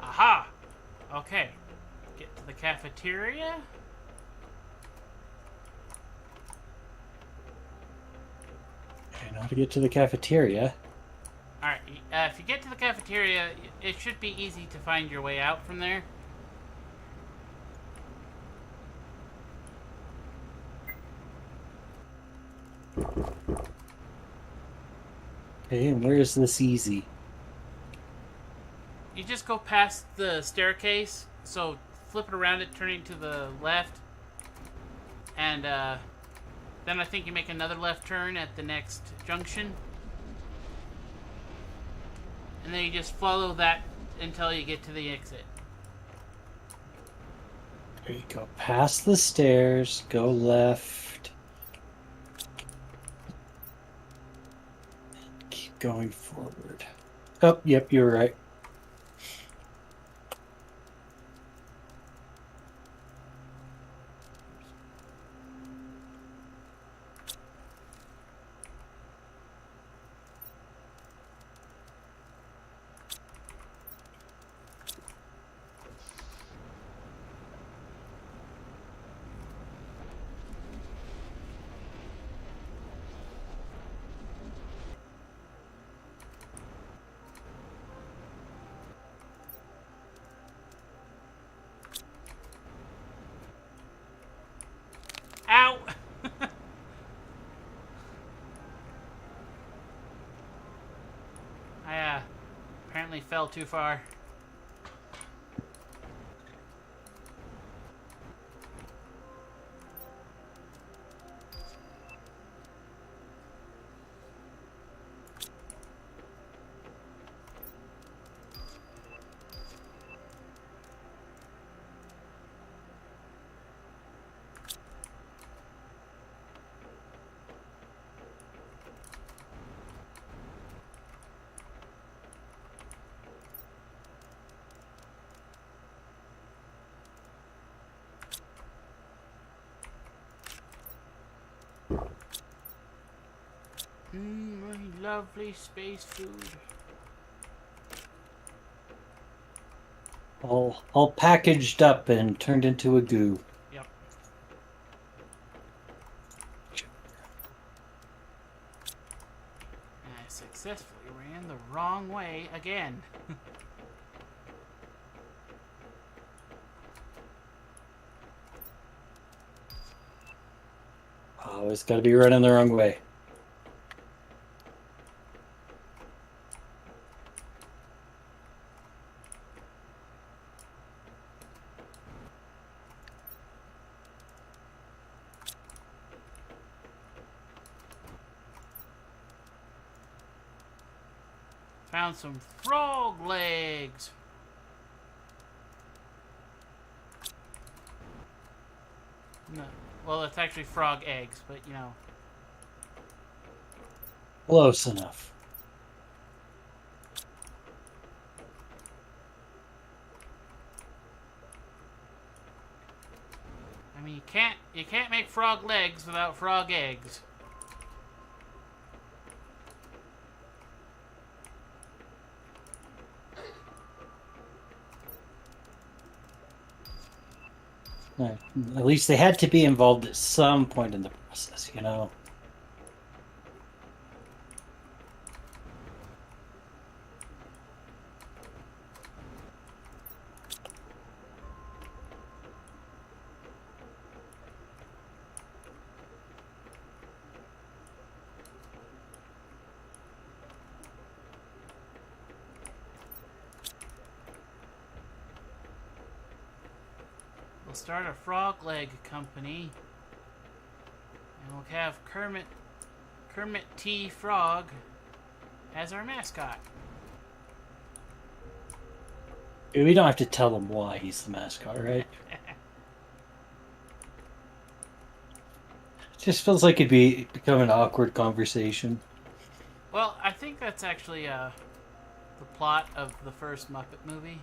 S1: Aha! Okay. Get to the cafeteria.
S2: Okay, now to get to the cafeteria.
S1: Alright, if you get to the cafeteria, it should be easy to find your way out from there.
S2: Okay, and where is this easy?
S1: You just go past the staircase, so flip it around it, turning to the left, and then I think you make another left turn at the next junction. And then you just follow that until you get to the exit.
S2: There you go. Past the stairs, go left. Keep going forward. Oh, yep, you're right.
S1: fell too far. My lovely space food.
S2: All packaged up and turned into a goo.
S1: Yep. And I successfully ran the wrong way again.
S2: Always got to be running the wrong way.
S1: Found some frog legs. No. Well, it's actually frog eggs, but you know.
S2: Close enough.
S1: I mean, you can't make frog legs without frog eggs.
S2: At least they had to be involved at some point in the process, you know.
S1: We'll start a frog leg company, and we'll have Kermit T. Frog as our mascot.
S2: We don't have to tell them why he's the mascot, right? It just feels like become an awkward conversation.
S1: Well, I think that's actually the plot of the first Muppet movie.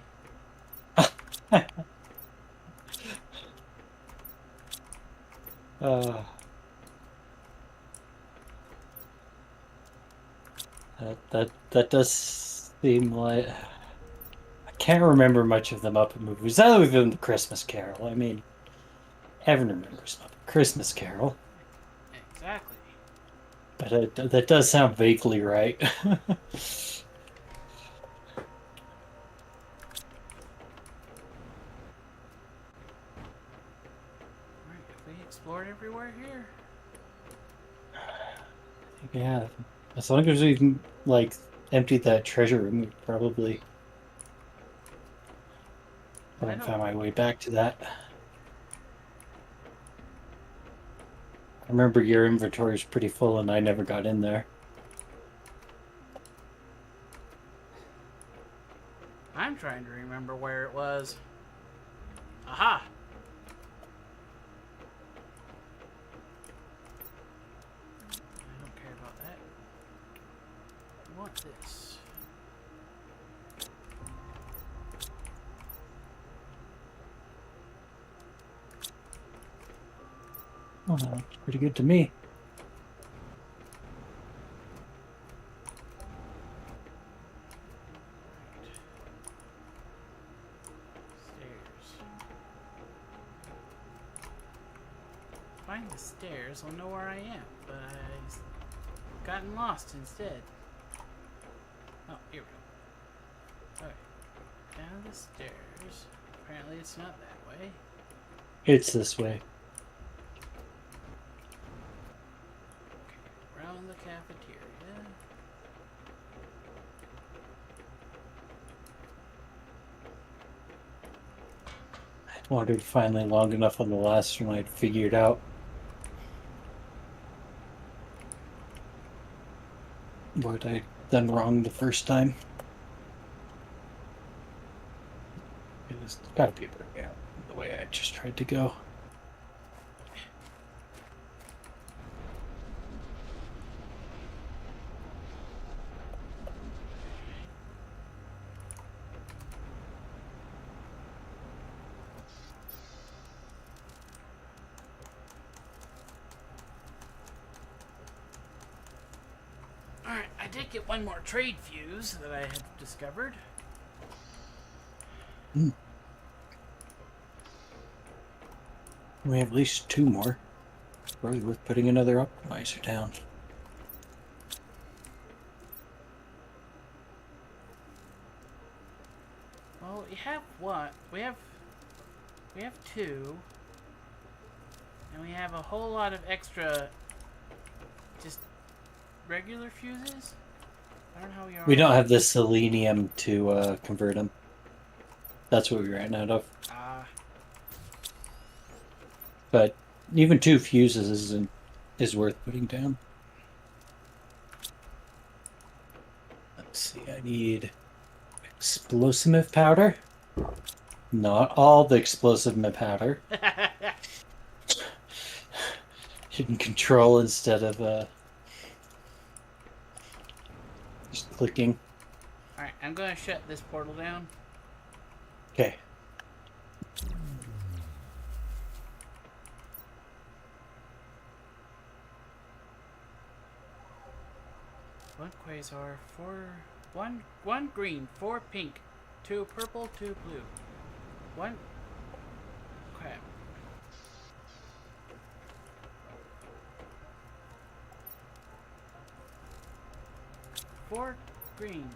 S2: That does seem like I can't remember much of the Muppet movies other than the Christmas Carol. I mean, everyone remembers Christmas Carol,
S1: Exactly.
S2: but that does sound vaguely right.
S1: Right, have we explored everywhere here?
S2: Yeah, as long as we can like empty that treasure room, we probably haven't found my way back to that. I remember your inventory is pretty full, and I never got in there.
S1: I'm trying to remember where it was. Aha! I don't care about that. I want this.
S2: Oh, that looks pretty good to me.
S1: Find the stairs, I'll know where I am, but I've gotten lost instead. Oh, here we go. Okay. Down the stairs. Apparently it's not that way.
S2: It's this way.
S1: Okay, around the cafeteria.
S2: wandered finally long enough on the last one I'd figured out what I'd done wrong the first time. It's gotta be better, yeah, the way I just tried to go.
S1: Alright, I did get one more trade fuse that I had discovered.
S2: We have at least 2 more. Probably worth putting another optimizer down.
S1: Well, we have what? We have 2. And we have a whole lot of extra just regular fuses. I don't know how we are.
S2: We don't have the selenium to convert them. That's what we ran out of. But even 2 fuses is worth putting down. Let's see, I need explosive powder. Not all the explosive powder. Hidden control instead of just clicking.
S1: Alright, I'm gonna shut this portal down.
S2: Okay.
S1: One quasar, 1 green, 4 pink, 2 purple, 2 blue. 1 crap. 4 green,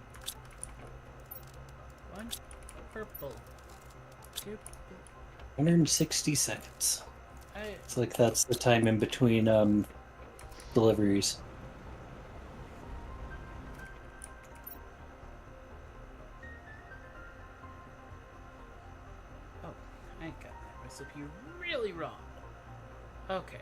S1: 1 purple, 2 blue.
S2: 160 seconds. It's like that's the time in between deliveries.
S1: Oh, I got that recipe really wrong. Okay.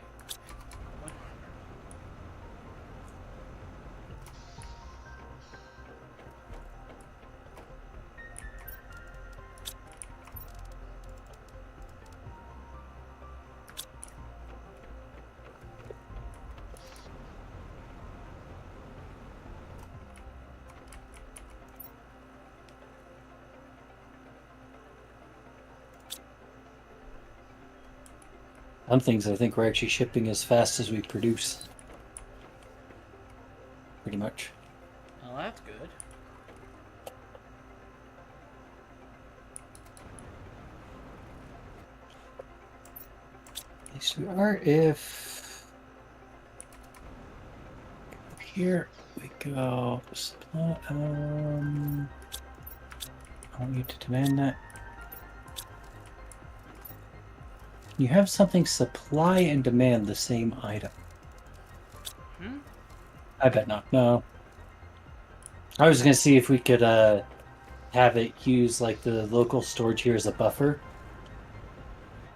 S2: Some things I think we're actually shipping as fast as we produce. Pretty much.
S1: Well, that's good.
S2: At least we are if here we go. I don't need to demand that. You have something supply and demand the same item. I bet not. No. I was gonna see if we could have it use like the local storage here as a buffer.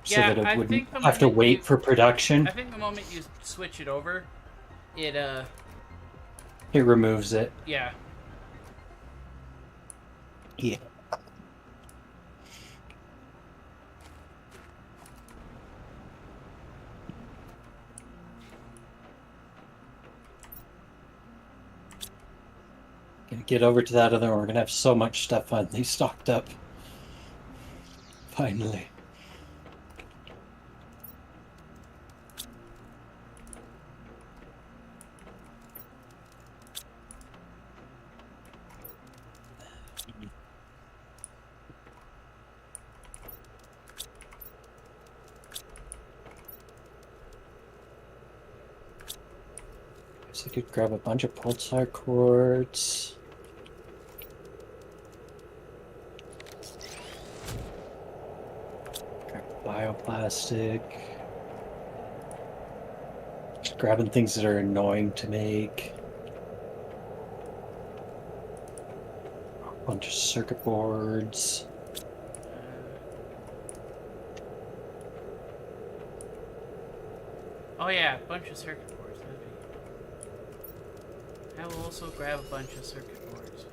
S2: So
S1: Yeah,
S2: that
S1: I
S2: it wouldn't
S1: think the
S2: have to
S1: moment
S2: wait
S1: you-
S2: for production.
S1: I think the moment you switch it over, it
S2: It removes it.
S1: yeah.
S2: Yeah. Gonna get over to that other one. We're gonna have so much stuff finally stocked up. Finally. Guess I could grab a bunch of pulsar quartz. Grab bioplastic. Just grabbing things that are annoying to make. A bunch of circuit boards.
S1: Oh yeah, a bunch of circuit boards. I will also grab a bunch of circuit boards.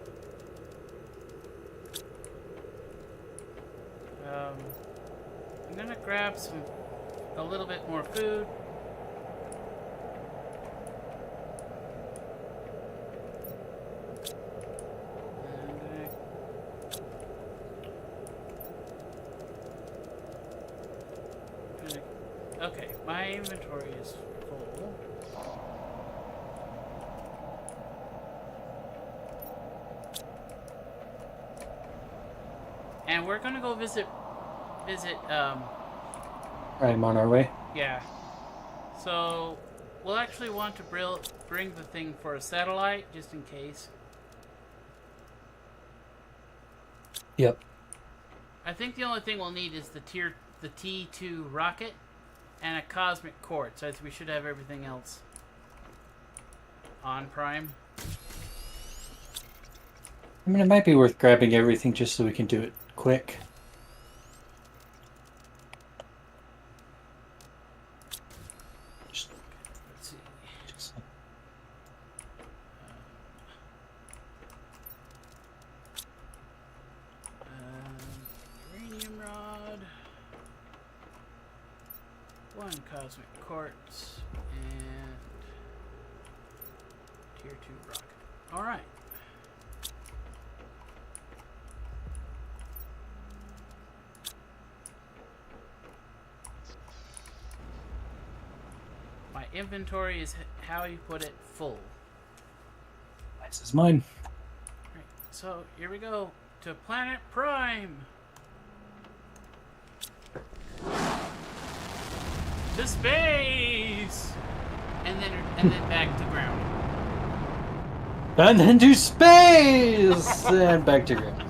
S1: I'm gonna grab a little bit more food. Okay, my inventory is full. And we're gonna go visit,
S2: I'm on our way.
S1: yeah. So, we'll actually want to bring the thing for a satellite, just in case.
S2: Yep.
S1: I think the only thing we'll need is the T2 rocket and a cosmic quartz, as we should have everything else on Prime.
S2: I mean, it might be worth grabbing everything just so we can do it quick.
S1: Let's see. Uranium rod, one cosmic quartz, and tier 2 rocket. All right. My inventory is, how you put it, full.
S2: This is mine.
S1: Right, so here we go to Planet Prime. To space, and then back to ground.
S2: And then to space! And back to ground.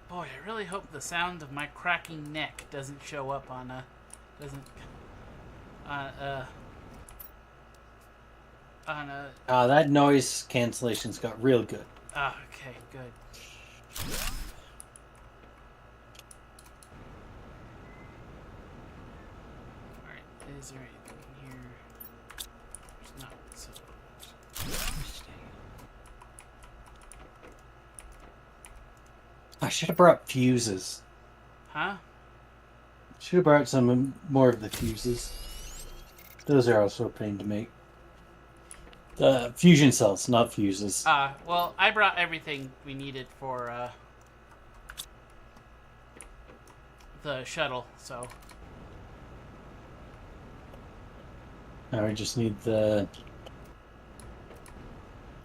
S1: Boy, I really hope the sound of my cracking neck doesn't show up on
S2: That noise cancellation's got real good.
S1: Okay, good. Alright, is there anything in here? There's not, so...
S2: I should have brought fuses.
S1: Huh?
S2: Should have brought some more of the fuses. Those are also a pain to make. Fusion cells, not fuses.
S1: Well, I brought everything we needed for, the shuttle, so...
S2: Now we just need the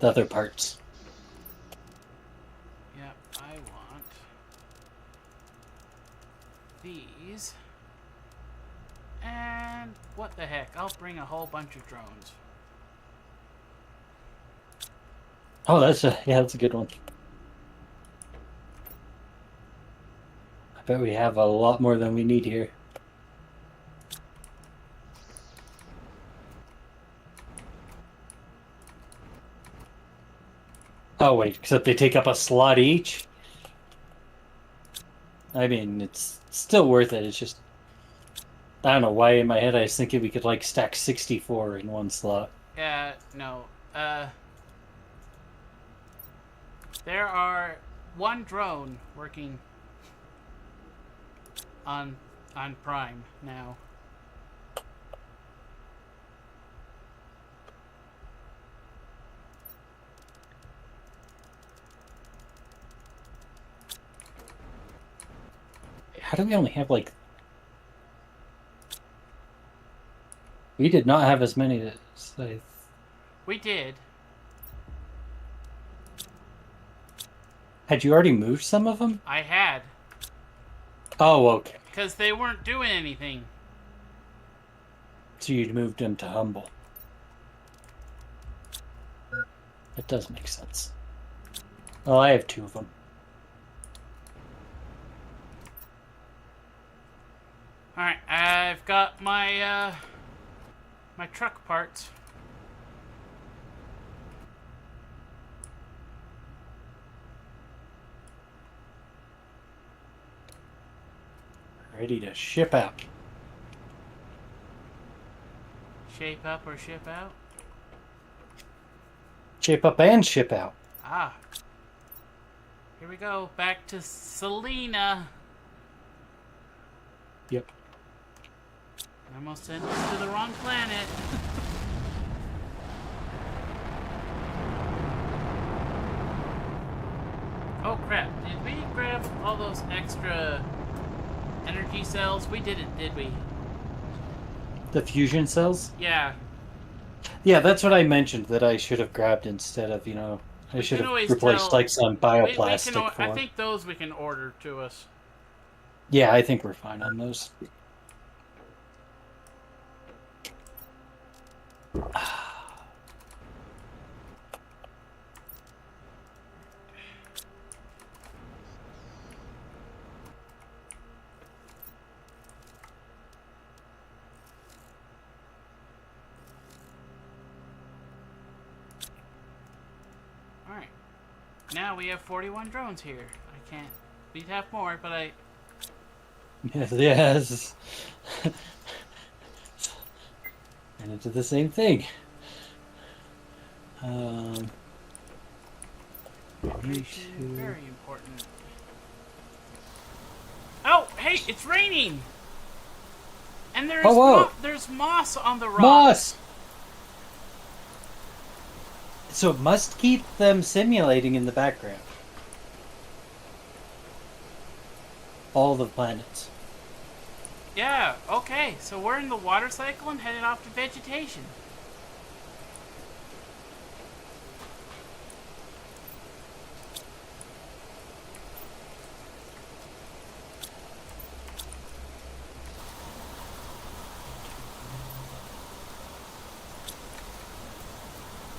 S2: other parts.
S1: Yep, I want these. And what the heck, I'll bring a whole bunch of drones.
S2: Oh, that's a good one. I bet we have a lot more than we need here. Oh wait, except they take up a slot each. I mean, it's still worth it. It's just, I don't know why in my head I was thinking we could like stack 64 in one slot.
S1: Yeah, no. There are one drone working on Prime now.
S2: How do we only have like... We did not have as many as I...
S1: We did.
S2: Had you already moved some of them?
S1: I had.
S2: Oh, okay.
S1: Because they weren't doing anything.
S2: So you moved them to Humble. That does make sense. Well, I have 2 of them.
S1: Alright, I've got my my truck parts.
S2: Ready to ship out.
S1: Shape up or ship out?
S2: Ship up and ship out.
S1: Ah. Here we go. Back to Selena.
S2: Yep.
S1: I almost sent us to the wrong planet. Oh crap. Did we grab all those extra energy cells? We didn't, did we?
S2: The fusion cells?
S1: Yeah.
S2: Yeah, that's what I mentioned that I should have grabbed instead of, I should have replaced like some bioplastic for.
S1: I think those we can order to us.
S2: Yeah, I think we're fine on those.
S1: Alright. Now we have 41 drones here. I can't... We'd have more, but I...
S2: Yes. And into the same thing.
S1: Very important. Oh, hey, it's raining! And there's there's moss on the rocks.
S2: Moss! So it must keep them simulating in the background. All the planets.
S1: Yeah, okay. So we're in the water cycle and headed off to vegetation.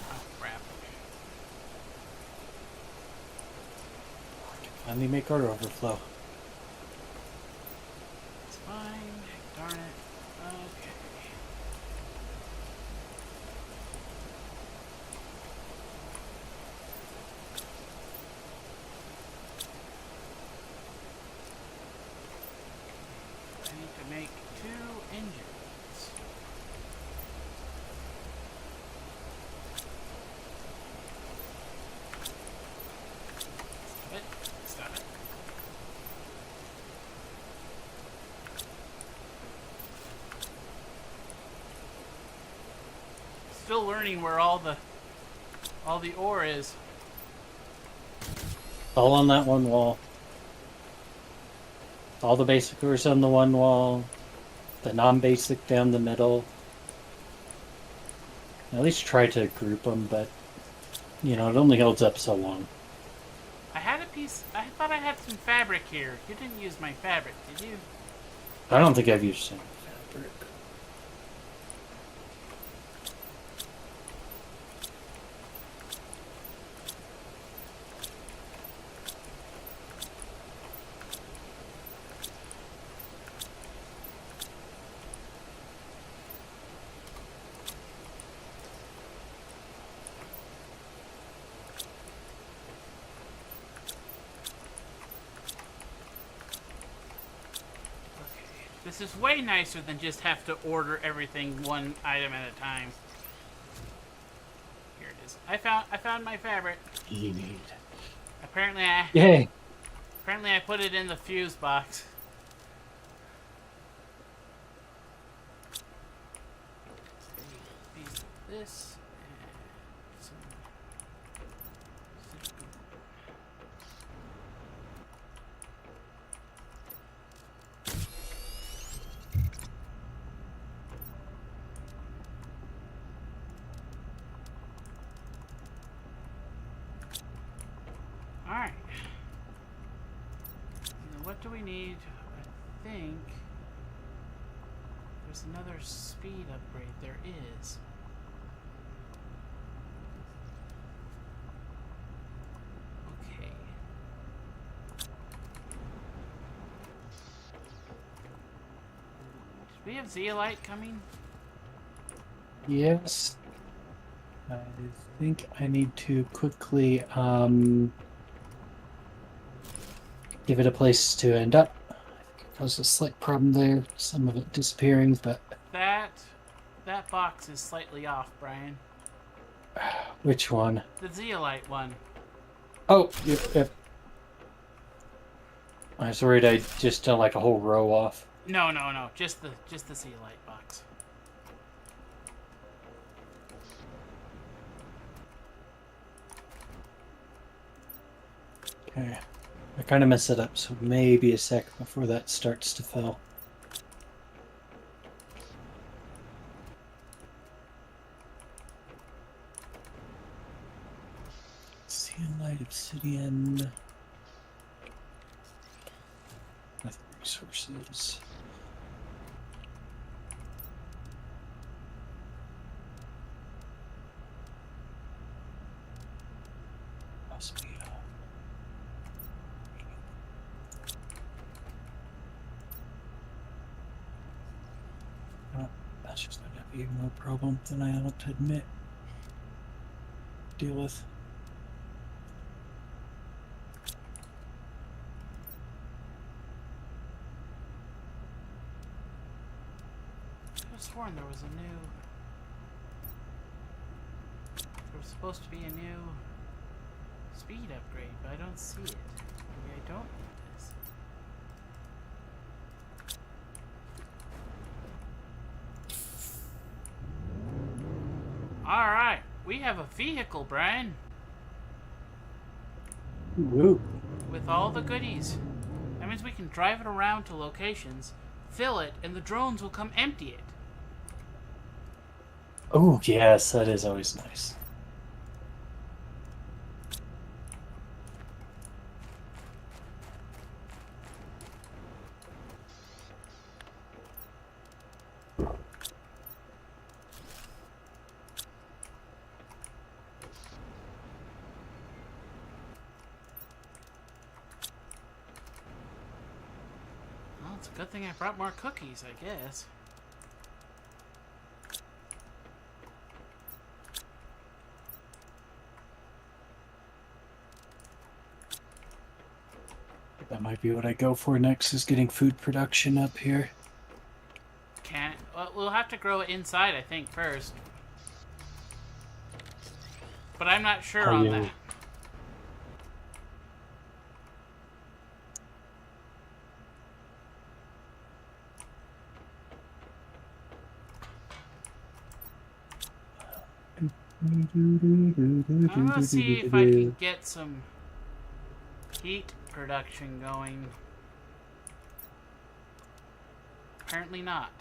S1: Oh, crap.
S2: Finally make our overflow.
S1: It's fine. Darn it. Okay. I need to make 2 engines. Stop it. Stop it. Still learning where all the ore is.
S2: All on that one wall. All the basic ores on the one wall. The non-basic down the middle. At least try to group them, but it only holds up so long.
S1: I had a piece. I thought I had some fabric here. You didn't use my fabric, did you?
S2: I don't think I've used any fabric.
S1: This is way nicer than just have to order everything one item at a time. Here it is. I found my fabric.
S2: You need.
S1: Apparently I put it in the fuse box. This and some silicone. Alright. What do we need? I think there's another speed upgrade. There is. Okay. Do we have zeolite coming?
S2: Yes. I think I need to quickly give it a place to end up. Caused a slight problem there. Some of it disappearing, but
S1: That box is slightly off, Brian.
S2: which one?
S1: The zeolite one.
S2: Oh, yep. I was worried I just done like a whole row off.
S1: No. Just the zeolite box.
S2: Okay. I kind of messed it up, so maybe a sec before that starts to fill. Light obsidian. Nothing resources. Must be. That's just going to be more problem than I ought to admit. Deal with.
S1: I could have sworn there was a new. There was supposed to be a new speed upgrade, but I don't see it. Maybe I don't need this. Alright, we have a vehicle, Brian.
S2: Woo.
S1: With all the goodies. That means we can drive it around to locations, fill it, and the drones will come empty it.
S2: Oh, yes, that is always nice.
S1: Well, it's a good thing I brought more cookies, I guess.
S2: That might be what I go for next, is getting food production up here.
S1: Well, we'll have to grow it inside, I think, first. But I'm not sure on that. I'm gonna see if I can get some heat production going. Apparently not.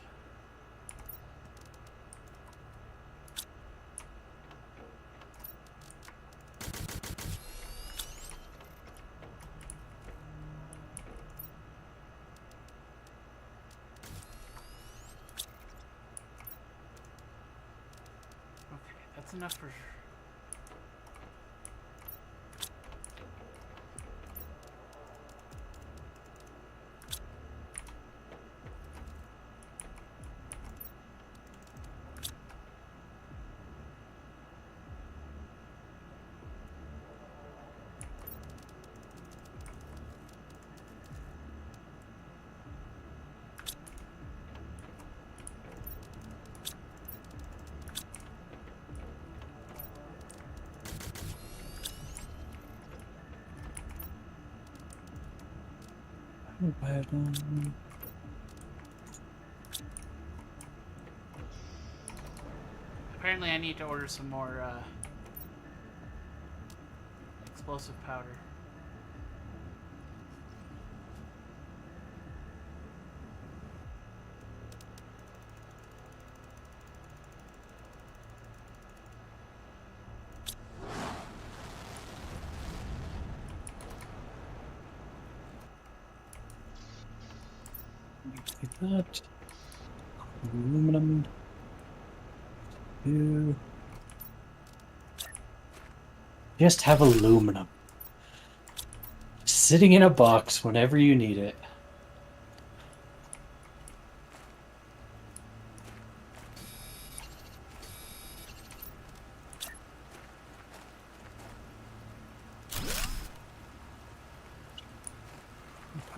S1: Okay, that's enough for... Apparently I need to order some more explosive powder.
S2: Like that. Aluminum. You just have aluminum sitting in a box whenever you need it.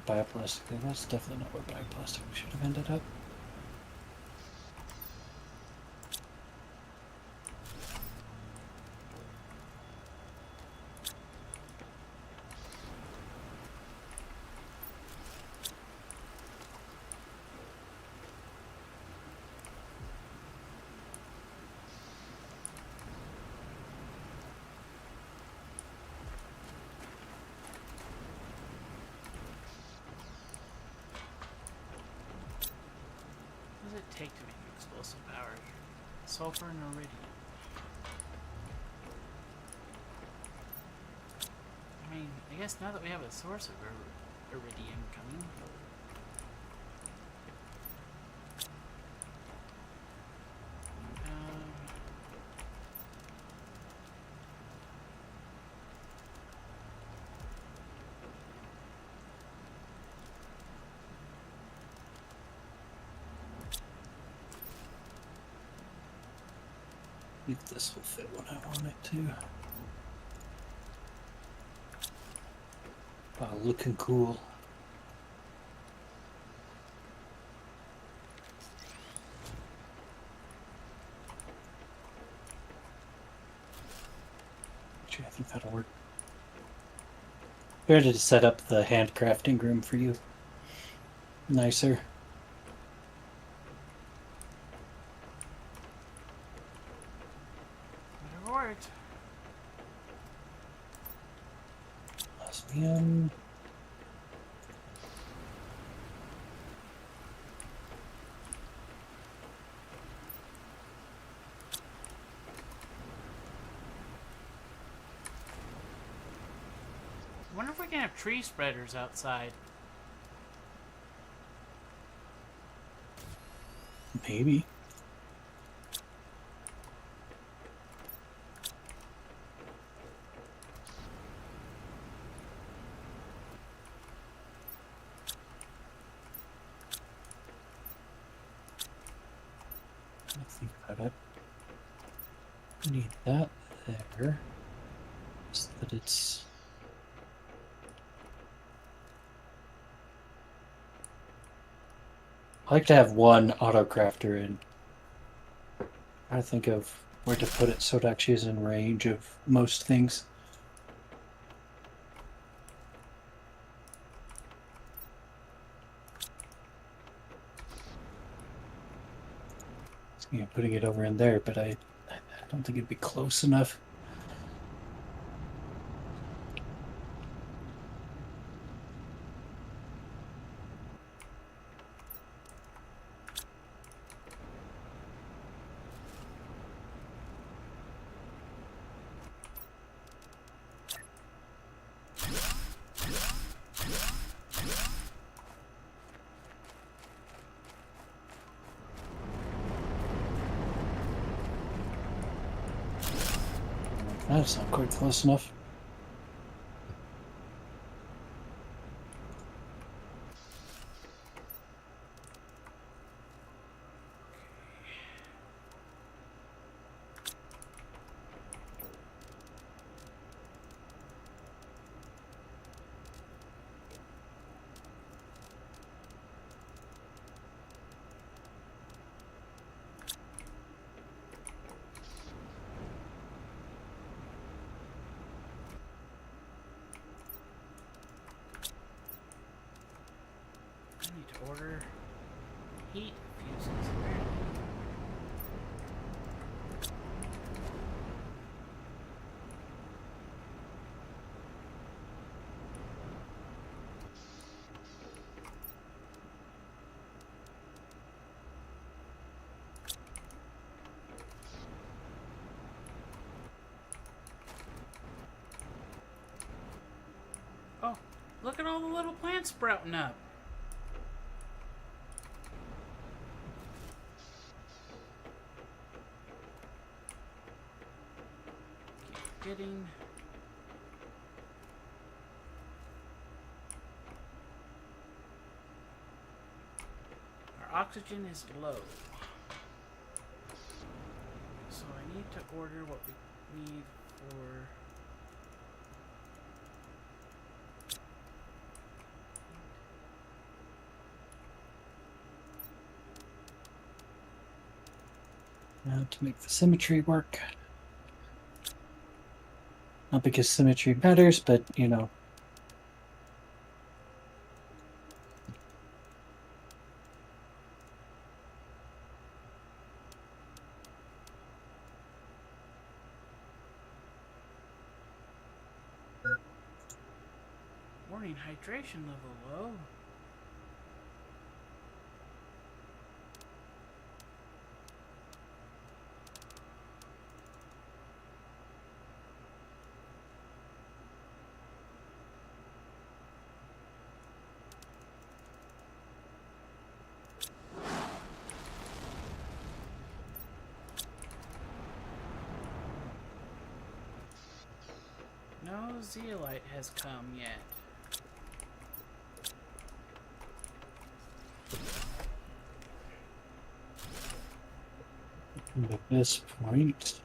S2: Bioplastic thing. That's definitely not where bioplastic should have ended up.
S1: What does it take to make explosive power? Sulfur and iridium. I mean, I guess now that we have a source of iridium coming.
S2: I think this will fit what I want it to. Wow, looking cool. Actually, I think that'll work. Better to set up the handcrafting room for you. Nicer.
S1: Whatever works.
S2: Osmium.
S1: I wonder if we can have tree spreaders outside.
S2: Maybe. I think about it. I need that there. So that it's... I like to have one auto crafter in. I think of where to put it so it actually is in range of most things. So, putting it over in there, but I don't think it'd be close enough. That's not quite close enough.
S1: I need to order heat fuses apparently. Oh, look at all the little plants sprouting up. Keep getting... Our oxygen is low. So I need to order what we need for...
S2: Now to make the symmetry work. Not because symmetry matters, but you know.
S1: Warning, hydration level low. No zeolite has come yet.
S2: At this point.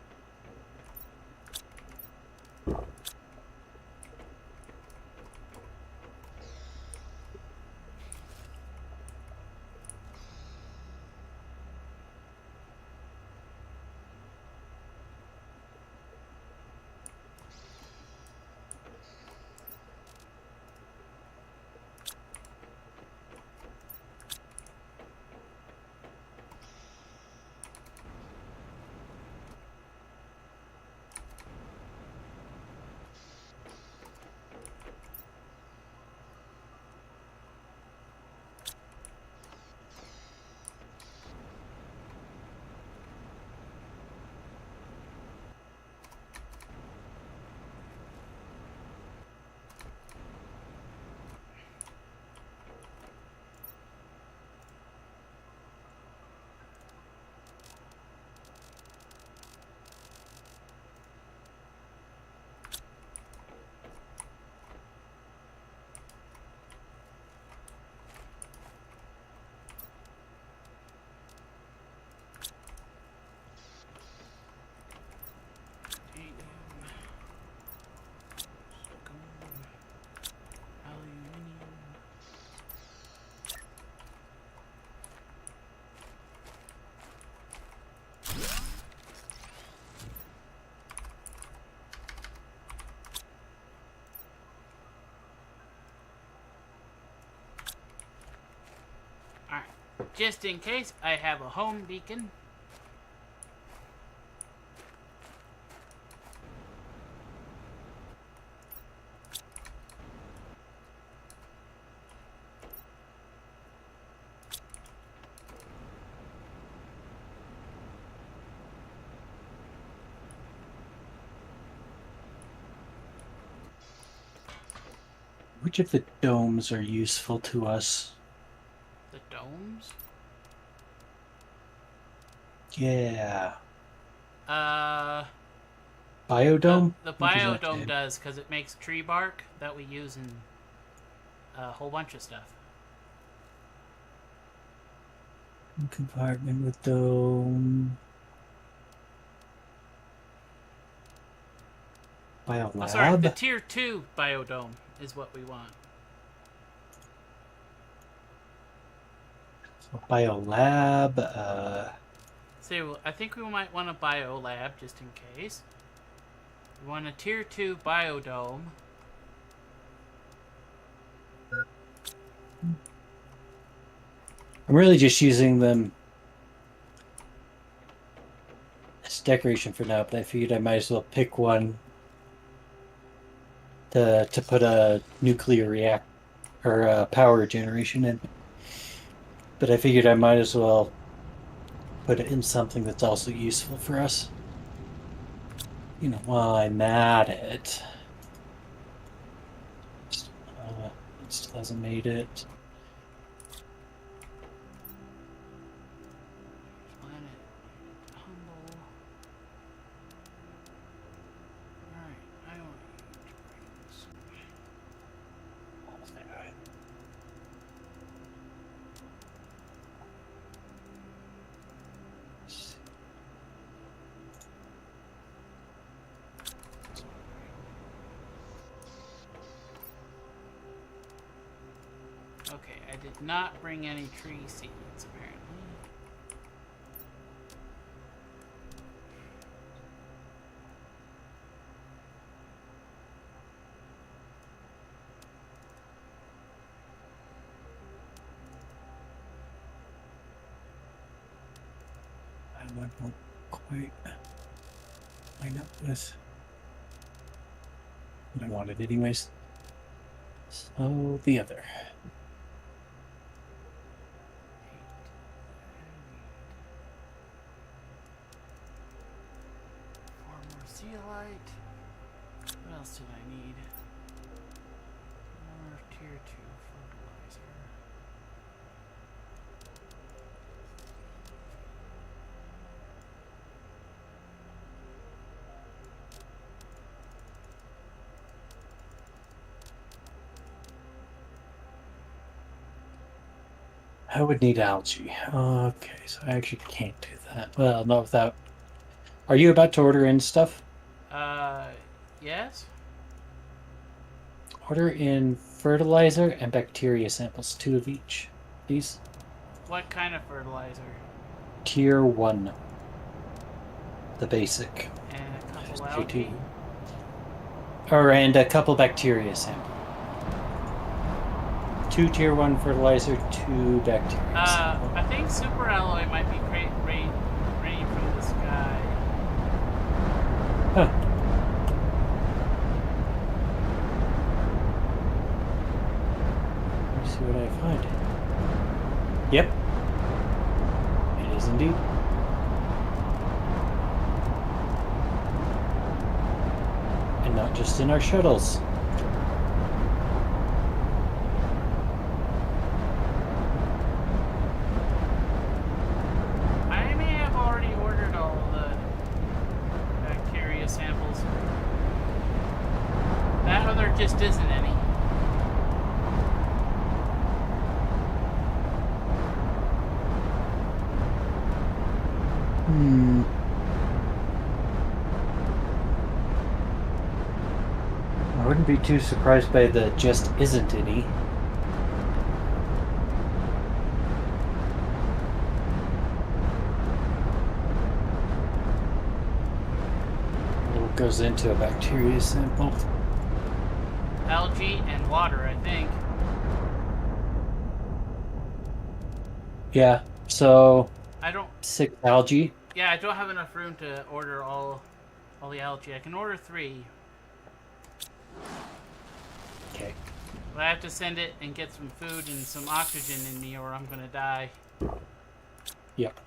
S2: Alright. Just in case, I have a home beacon. Which of the domes are useful to us?
S1: The domes?
S2: Yeah.
S1: The
S2: Biodome? What does that
S1: biodome
S2: do?
S1: does, because it makes tree bark that we use in a whole bunch of stuff.
S2: Compartment with dome. Biolab?
S1: Oh, sorry, the tier 2 biodome is what we want.
S2: Biolab.
S1: So I think we might want a biolab just in case. We want a tier 2 biodome.
S2: I'm really just using them as decoration for now, but I figured I might as well pick one to put a nuclear react or power generation in. But I figured I might as well put it in something that's also useful for us. You know, while I'm at it. It still hasn't made it.
S1: Planet humble. Alright, I want you to bring this. Okay, I did not bring any tree seeds, apparently.
S2: I won't quite line up with what I wanted anyways. So the other.
S1: Four more zeolite. What else did I need? More tier 2 fertilizer.
S2: I would need algae. Okay, so I actually can't do that. Well, not without. Are you about to order in stuff?
S1: Yes?
S2: Order in fertilizer and bacteria samples, 2 of each, please.
S1: What kind of fertilizer?
S2: Tier 1. The basic.
S1: And a couple
S2: Just
S1: algae?
S2: And a couple bacteria samples. 2 tier 1 fertilizer, 2 bacteria samples.
S1: I think super alloy might be rain from the sky.
S2: Huh. Let me see what I find. Yep. It is indeed. And not just in our shuttles.
S1: I may have already ordered all the bacteria samples. That or there just isn't any.
S2: I wouldn't be too surprised by the just isn't any. It goes into a bacteria sample.
S1: Algae and water, I think.
S2: Yeah, so
S1: I don't.
S2: 6 algae.
S1: Yeah, I don't have enough room to order all the algae. I can order 3.
S2: Okay.
S1: But I have to send it and get some food and some oxygen in me or I'm gonna die.
S2: Yep.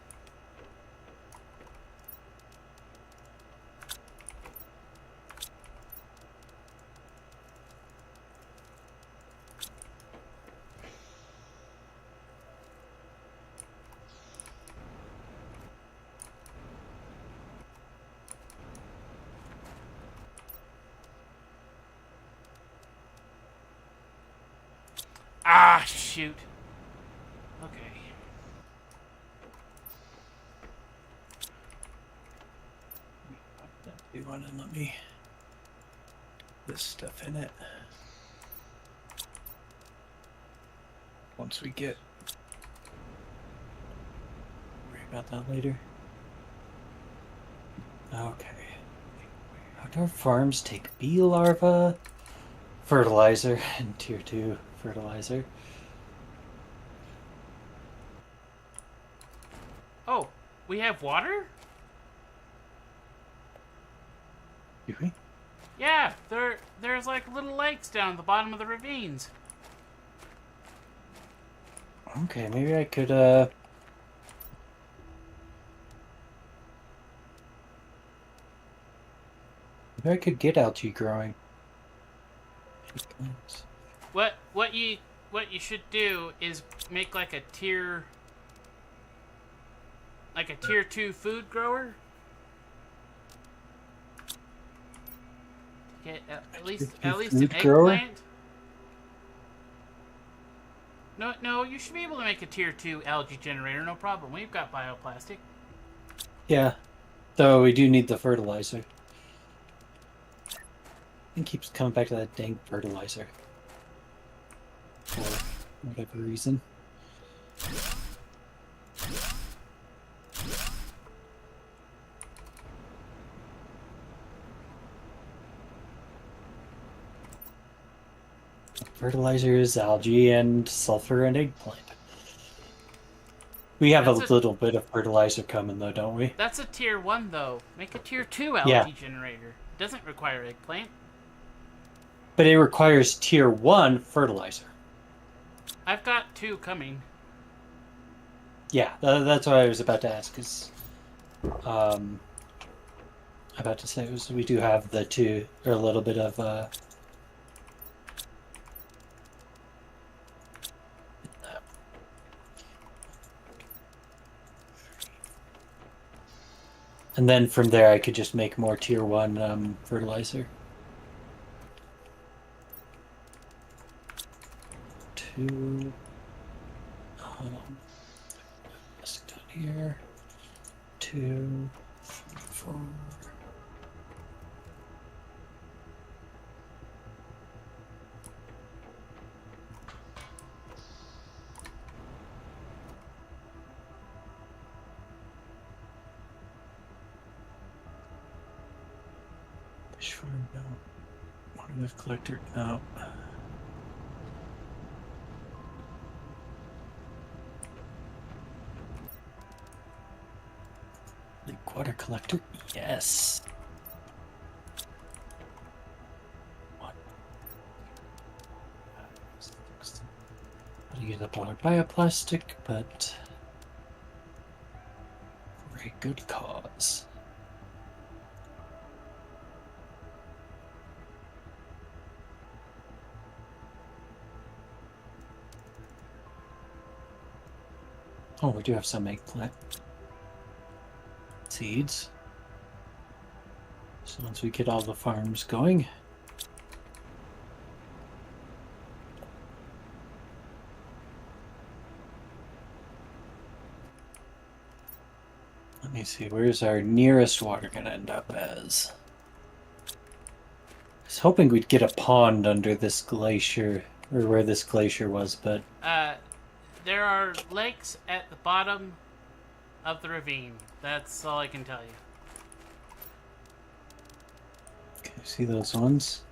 S1: Ah, shoot. Okay.
S2: You want to let me this stuff in it once we get worry about that later. Okay. Outdoor farms take bee larvae, fertilizer, and tier 2 fertilizer.
S1: Oh, we have water?
S2: Do we?
S1: Yeah, there's like little lakes down at the bottom of the ravines.
S2: Okay, maybe I could maybe I could get algae growing.
S1: What you should do is make like a tier 2 food grower. Get at least an eggplant. No, you should be able to make a tier 2 algae generator, no problem. We've got bioplastic.
S2: Yeah, though we do need the fertilizer. It keeps coming back to that dang fertilizer. For whatever reason. Fertilizer is algae and sulfur and eggplant. We have a
S1: That's a
S2: little bit of fertilizer coming, though, don't we?
S1: that's a tier 1 though. Make a tier 2
S2: Yeah,
S1: algae generator. Doesn't require eggplant.
S2: but it requires tier 1 fertilizer.
S1: I've got 2 coming.
S2: Yeah, that's what I was about to ask. Is um, about to say was we do have the two or a little bit of and then from there I could just make more tier 1 fertilizer. 2 let's go down here. 2 4 fish farm, no. Water collector, no. Lake water collector, yes. What? I'll use up all our bioplastic, but for a good cause. Oh, we do have some eggplant seeds. So once we get all the farms going. Let me see, where's our nearest water gonna end up as? I was hoping we'd get a pond under this glacier, or where this glacier was, but
S1: There are lakes at the bottom of the ravine. That's all I can tell you.
S2: can you see those ones?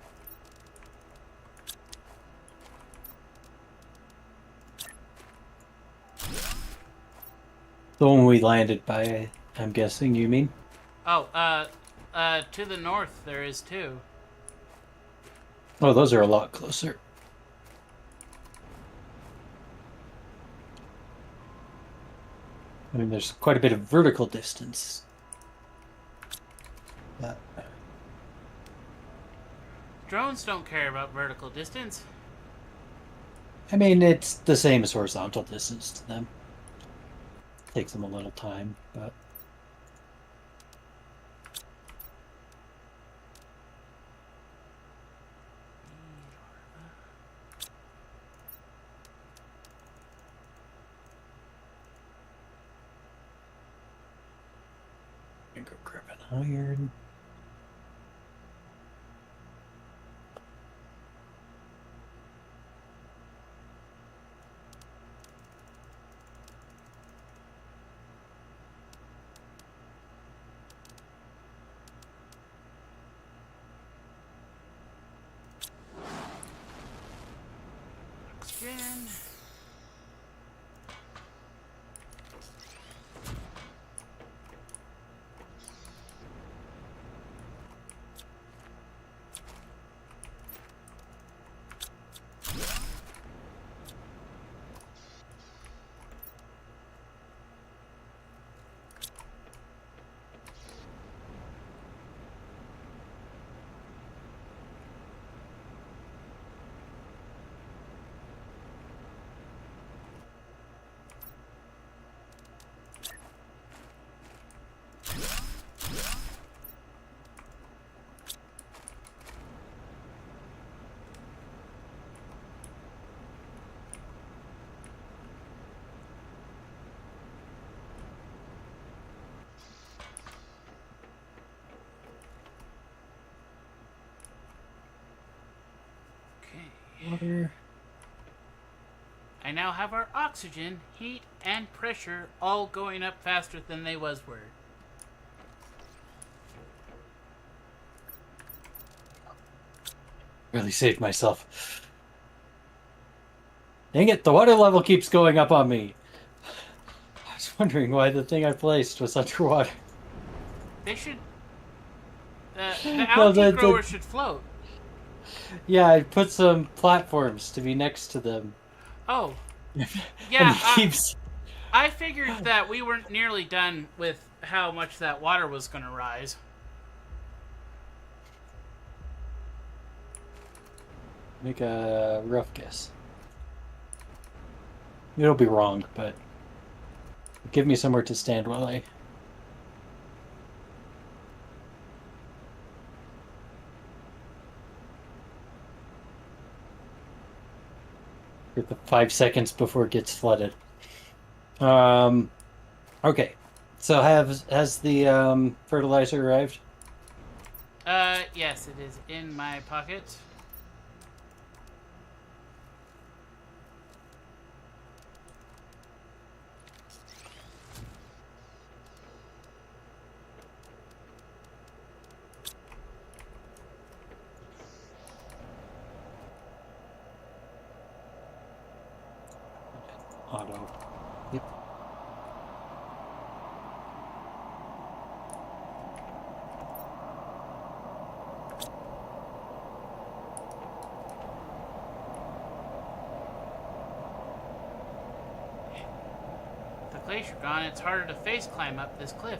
S2: The one we landed by, I'm guessing you mean?
S1: Oh, to the north there is 2.
S2: Oh, those are a lot closer. I mean, there's quite a bit of vertical distance. But
S1: Drones don't care about vertical distance.
S2: I mean, it's the same as horizontal distance to them. Takes them a little time, but I'm gonna go grab an iron.
S1: Oxygen.
S2: Water.
S1: I now have our oxygen, heat, and pressure all going up faster than they were.
S2: Really saved myself. Dang it, the water level keeps going up on me. I was wondering why the thing I placed was underwater.
S1: They should. The
S2: No,
S1: algae growers should float.
S2: yeah, I put some platforms to be next to them.
S1: Oh,
S2: And
S1: yeah.
S2: he keeps.
S1: I figured that we weren't nearly done with how much that water was going to rise.
S2: Make a rough guess. It'll be wrong, but give me somewhere to stand while I. Get the 5 seconds before it gets flooded. Okay. So has the fertilizer arrived?
S1: Yes, it is in my pocket.
S2: Auto. Yep.
S1: With the glacier gone, it's harder to face climb up this cliff.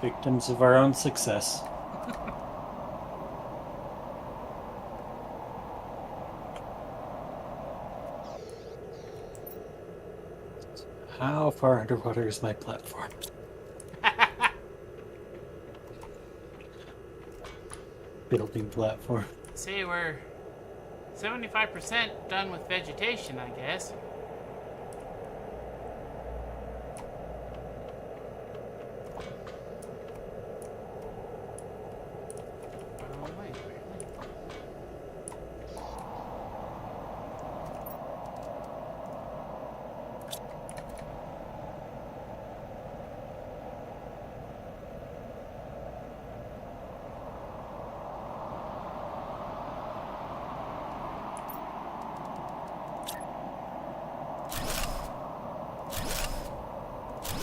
S2: Victims of our own success. How far underwater is my platform? Building platform.
S1: See, we're 75% done with vegetation, I guess. Oh, wait, apparently.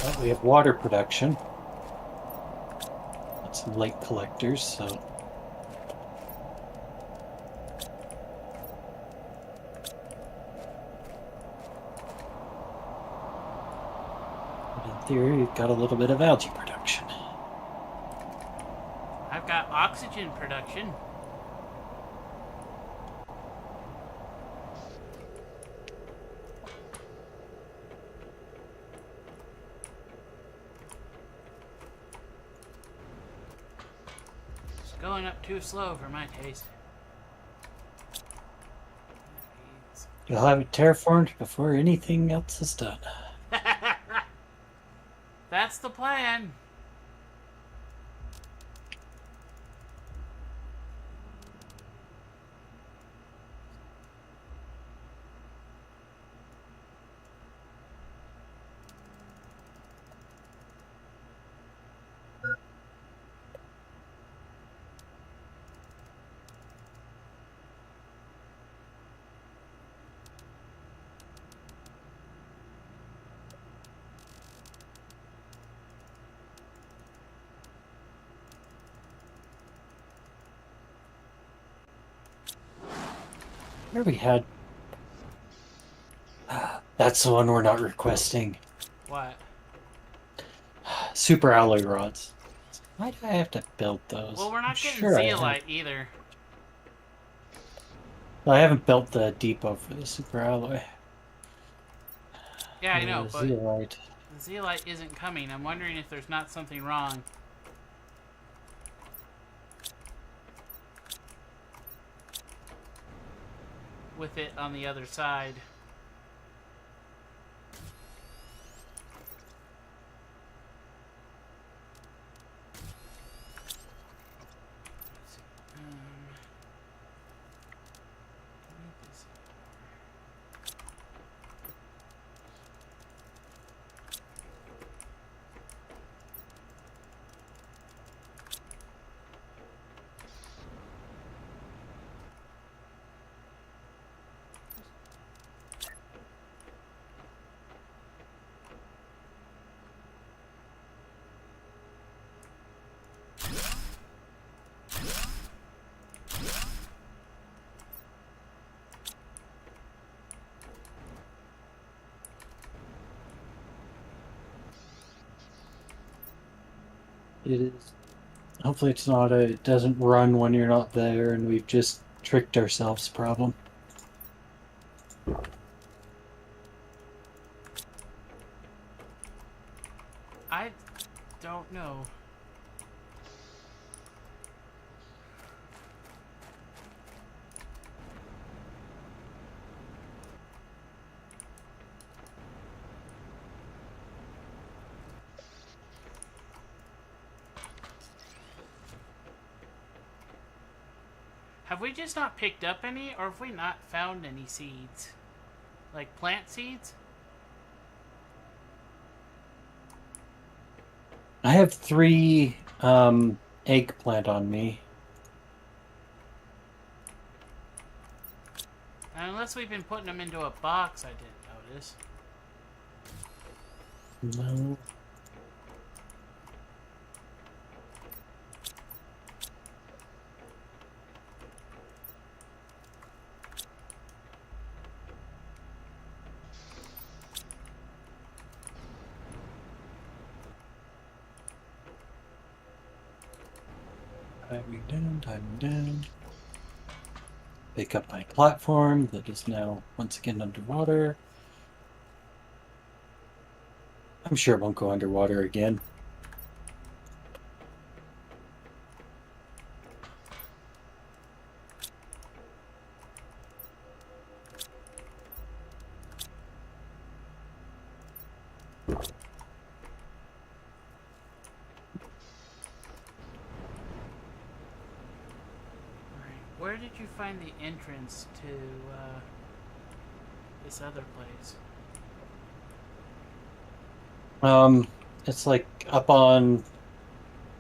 S2: Well, we have water production. Got some lake collectors, so. But in theory, we've got a little bit of algae production.
S1: I've got oxygen production. It's going up too slow for my taste.
S2: You'll have it terraformed before anything else is done.
S1: That's the plan.
S2: Where we had. That's the one we're not requesting.
S1: What?
S2: Super alloy rods. Why do I have to build those?
S1: Well, we're not
S2: I'm
S1: getting
S2: sure I have.
S1: zeolite either.
S2: I haven't built the depot for the super alloy.
S1: Yeah, I know, but
S2: Zeolite.
S1: the zeolite isn't coming. I'm wondering if there's not something wrong. With it on the other side. Let's see. What is
S2: It is. Hopefully, it's not a. It doesn't run when you're not there, and we've just tricked ourselves. Problem.
S1: I don't know. Have we just not picked up any, or have we not found any seeds? Like plant seeds?
S2: I have 3 eggplant on me.
S1: And unless we've been putting them into a box, I didn't notice.
S2: No. Timing down. Pick up my platform that is now once again underwater. I'm sure it won't go underwater again.
S1: Where did you find the entrance to this other place?
S2: It's like up on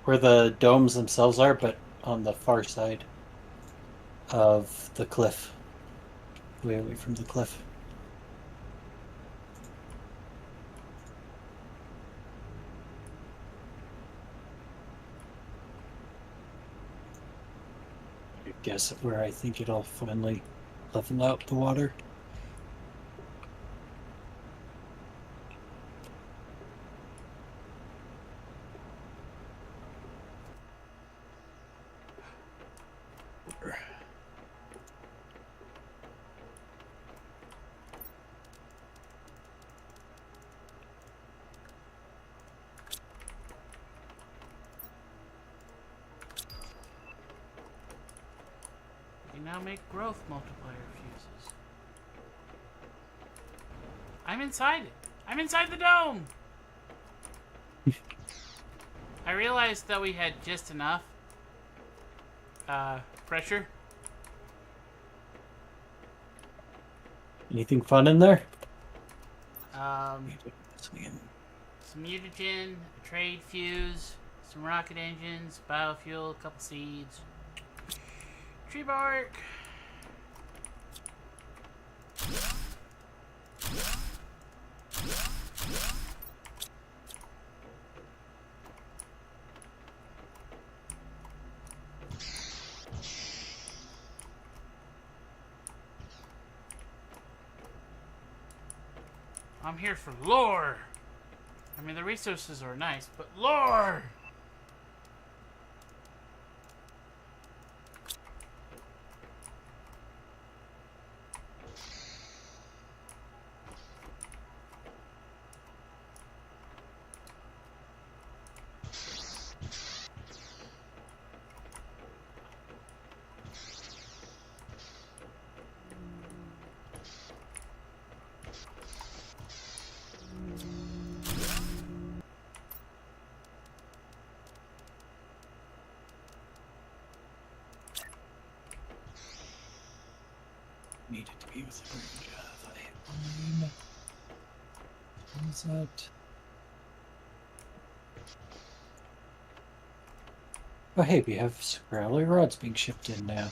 S2: where the domes themselves are, but on the far side of the cliff. Way away from the cliff. I guess where I think it'll finally level out the water.
S1: You now make growth multiplier fuses. I'm inside it. I'm inside the dome. I realized that we had just enough pressure.
S2: Anything fun in there?
S1: Some mutagen, a trade fuse, some rocket engines, biofuel, a couple seeds, tree bark. I'm here for lore. I mean, the resources are nice, but lore!
S2: Needed to be with a range of a line. What is that? Oh hey, we have scrabbly rods being shipped in now.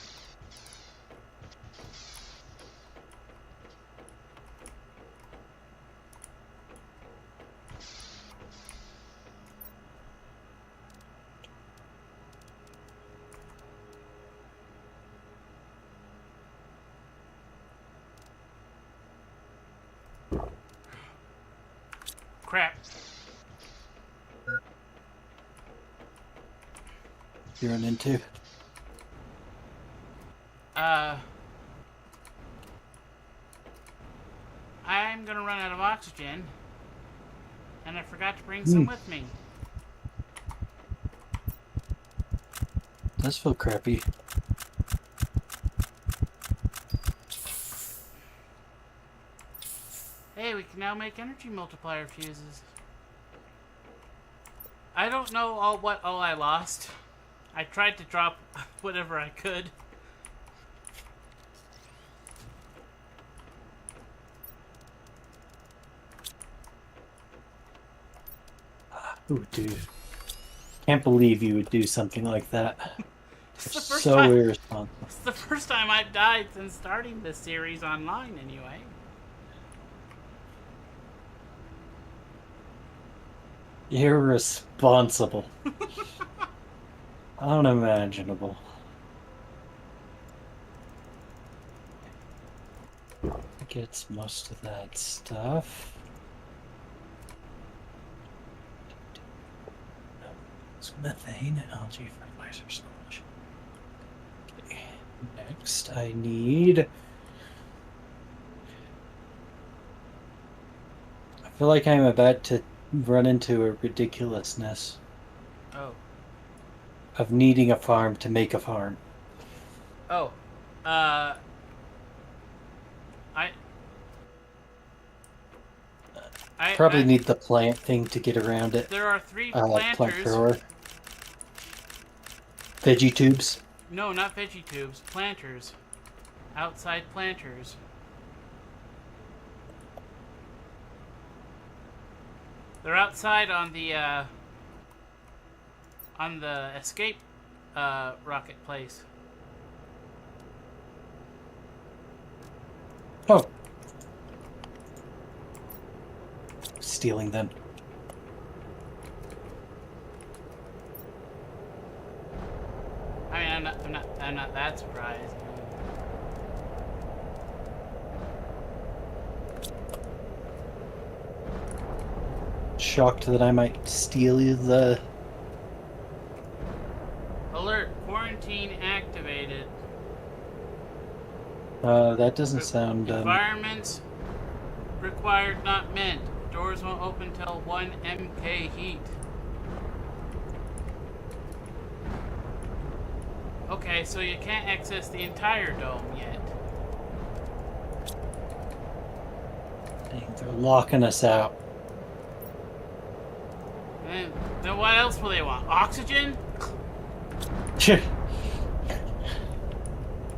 S1: Crap.
S2: you run into?
S1: I'm gonna run out of oxygen, and I forgot to bring
S2: Hmm.
S1: some with me.
S2: Does feel crappy.
S1: Hey, we can now make energy multiplier fuses. I don't know what all I lost. I tried to drop whatever I could.
S2: Ooh, dude. Can't believe you would do something like that.
S1: It's
S2: You're
S1: the first
S2: so
S1: time.
S2: irresponsible.
S1: It's the first time I've died since starting this series online, anyway.
S2: Irresponsible. Unimaginable. Gets most of that stuff. It's methane, algae, fertilizer, storage. Okay. Next, I need. I feel like I'm about to run into a ridiculousness
S1: Oh.
S2: of needing a farm to make a farm.
S1: Oh. Uh. I.
S2: Probably need the plant thing to get around it.
S1: There are 3
S2: Plant
S1: planters.
S2: grower. Veggie tubes.
S1: No, not veggie tubes. Planters. Outside planters. They're outside on the escape rocket place.
S2: Oh. Stealing them.
S1: I mean, I'm not that surprised.
S2: Shocked that I might steal the.
S1: Alert! Quarantine activated.
S2: That doesn't sound.
S1: Environments required, not meant. Doors won't open till 1 MK heat. Okay, so you can't access the entire dome yet.
S2: Dang, they're locking us out.
S1: Then what else will they want? Oxygen?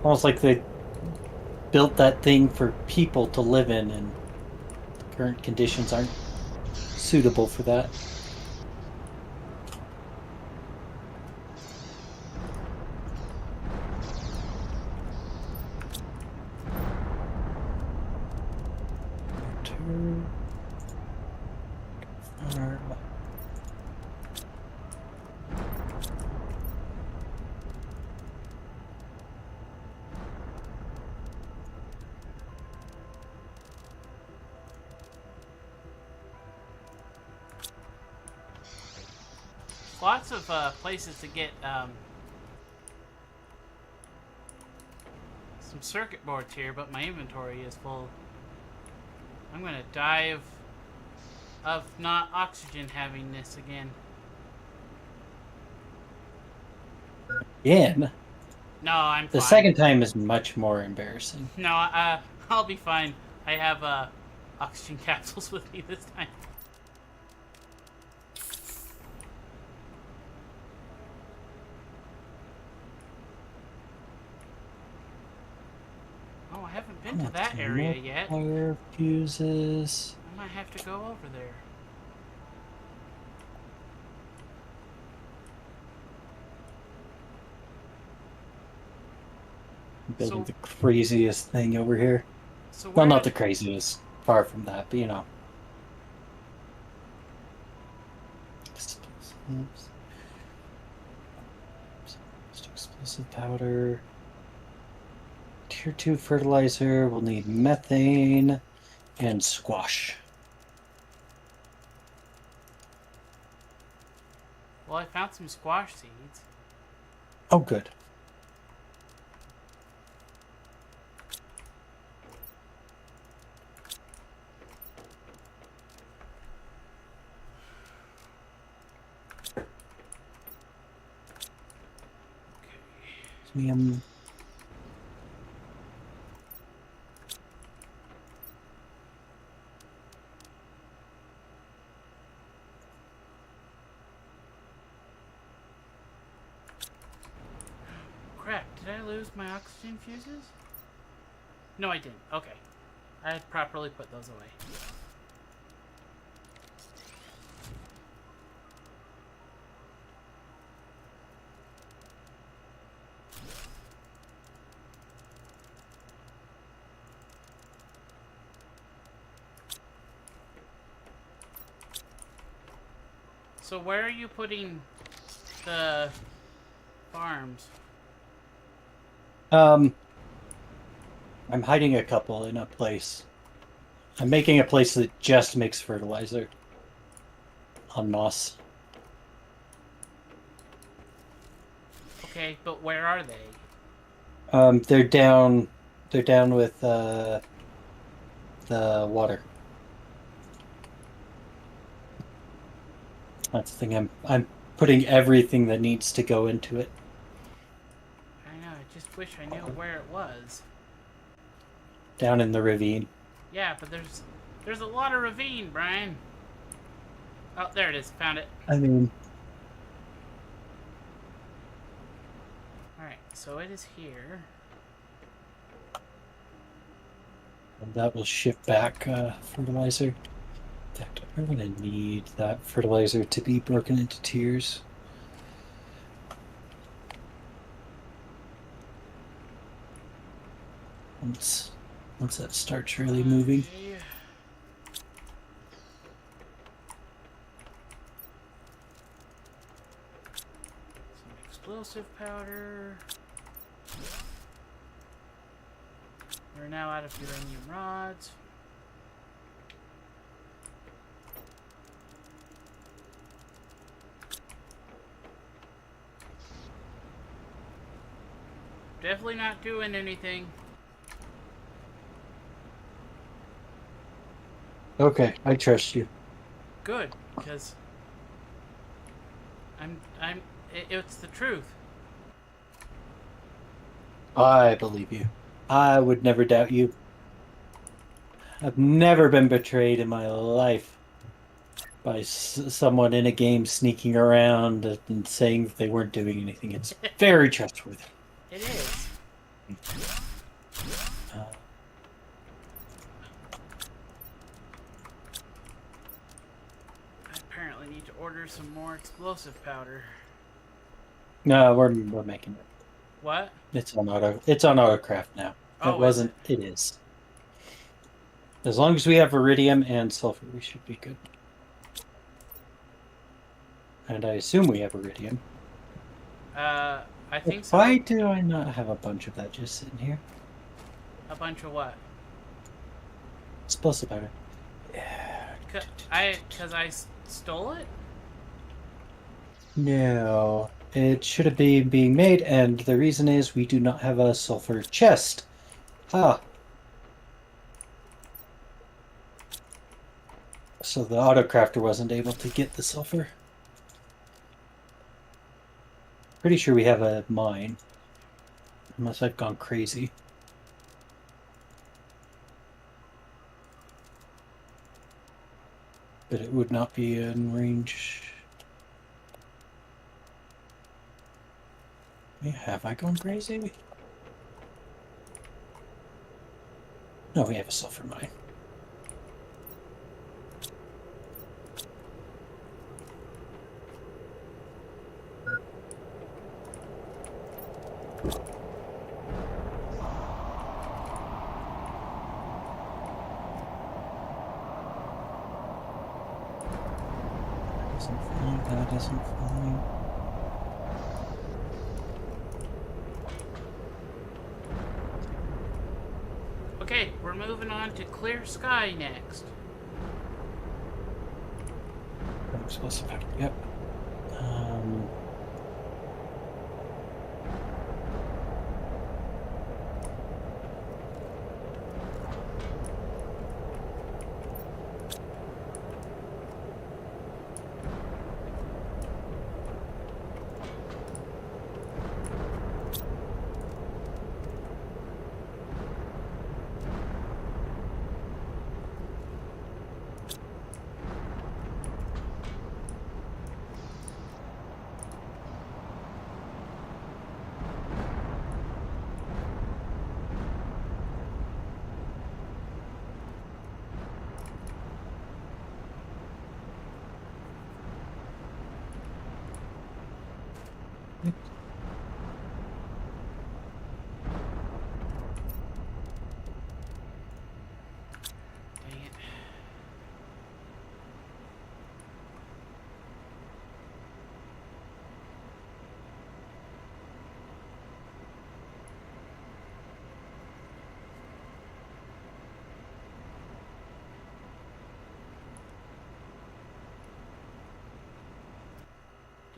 S2: Almost like they built that thing for people to live in, and the current conditions aren't suitable for that. Farm.
S1: Lots of places to get some circuit boards here, but my inventory is full. I'm gonna die of not oxygen having this again.
S2: Again.
S1: No, I'm fine.
S2: The second time is much more embarrassing.
S1: No, I'll be fine. I have oxygen capsules with me this time. Oh, I haven't been to that area yet.
S2: Fire fuses.
S1: I might have to go over there.
S2: Building the craziest thing over here.
S1: So
S2: Well, not the craziest. Far from that, but you know. Explosives. Explosive powder. Tier 2 fertilizer. We'll need methane and squash.
S1: Well, I found some squash seeds.
S2: Oh, good. Me,
S1: Crap, did I lose my oxygen fuses? No, I didn't. Okay. I had properly put those away. So where are you putting the farms?
S2: I'm hiding a couple in a place. I'm making a place that just makes fertilizer on moss.
S1: Okay, but where are they?
S2: They're down. They're down with the water. That's the thing. I'm putting everything that needs to go into it.
S1: I know, I just wish I knew where it was.
S2: Down in the ravine.
S1: Yeah, but there's a lot of ravine, Bryan. Oh, there it is. Found it.
S2: I mean,
S1: Alright, so it is here.
S2: and that will ship back fertilizer. In fact, I'm gonna need that fertilizer to be broken into tiers. Once that starts really moving.
S1: Okay. Some explosive powder. We're now out of uranium rods. Definitely not doing anything.
S2: Okay, I trust you.
S1: Good, because it's the truth.
S2: I believe you. I would never doubt you. I've never been betrayed in my life by someone in a game sneaking around and saying that they weren't doing anything. It's very trustworthy.
S1: It is.
S2: Uh,
S1: I apparently need to order some more explosive powder.
S2: no, we're making it.
S1: What?
S2: It's on autocraft now.
S1: Oh,
S2: It wasn't. It is. As long as we have iridium and sulfur, we should be good. And I assume we have iridium.
S1: I think so.
S2: Why do I not have a bunch of that just sitting here?
S1: A bunch of what?
S2: Explosive powder.
S1: Cause I stole it?
S2: No, it should have been being made, and the reason is we do not have a sulfur chest. Ah. So the autocrafter wasn't able to get the sulfur. Pretty sure we have a mine. Unless I've gone crazy. But it would not be in range. Have I gone crazy? No, we have a sulfur mine. That isn't fine.
S1: Okay, we're moving on to clear sky next.
S2: Explosive powder. Yep.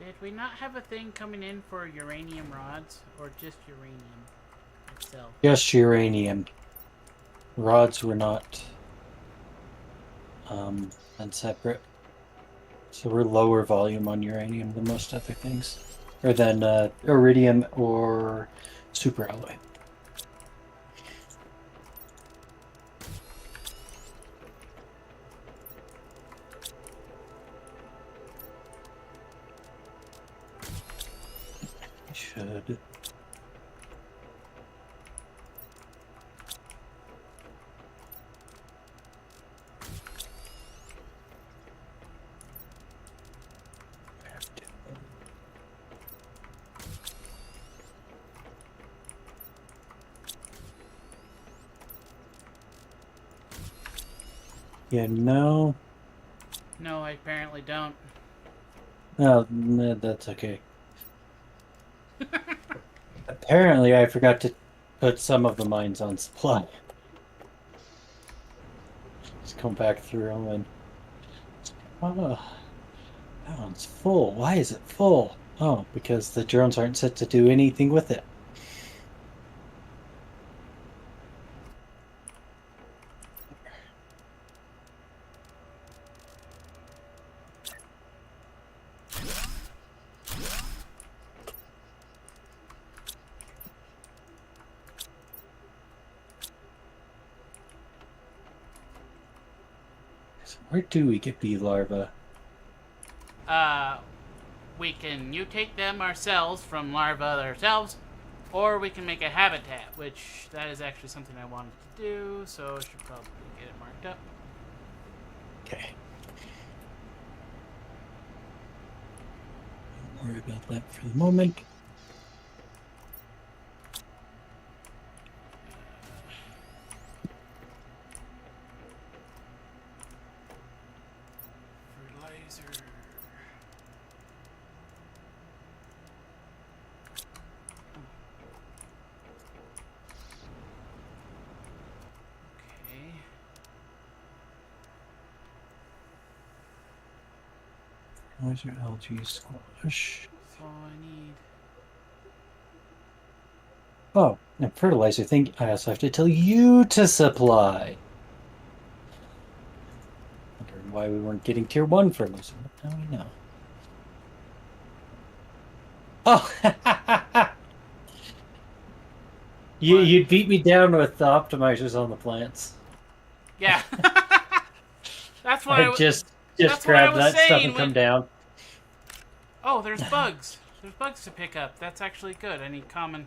S1: Did we not have a thing coming in for uranium rods, or just uranium itself?
S2: Just uranium. Rods were not and separate. So we're lower volume on uranium than most other things. Or than iridium or superalloy. Should. Yeah, no.
S1: No, I apparently don't.
S2: No, that's okay. Apparently, I forgot to put some of the mines on supply. Just come back through them and... Oh, that one's full. Why is it full? Oh, because the drones aren't set to do anything with it. Where do we get bee larvae?
S1: We can mutate them ourselves from larvae ourselves, or we can make a habitat, which that is actually something I wanted to do, so I should probably get it marked up.
S2: Okay. Don't worry about that for the moment.
S1: Fertilizer. Okay.
S2: Where's your algae squash?
S1: That's all I need.
S2: Oh, and fertilizer thing, I also have to tell you to supply. Wondering why we weren't getting tier 1 fertilizer. Now we know. Oh! You'd beat me down with the optimizers on the plants.
S1: Yeah. That's what
S2: I just
S1: that's what I
S2: grab
S1: was
S2: that stuff
S1: saying
S2: and come
S1: when-
S2: down.
S1: Oh, there's bugs. There's bugs to pick up. That's actually good. I need common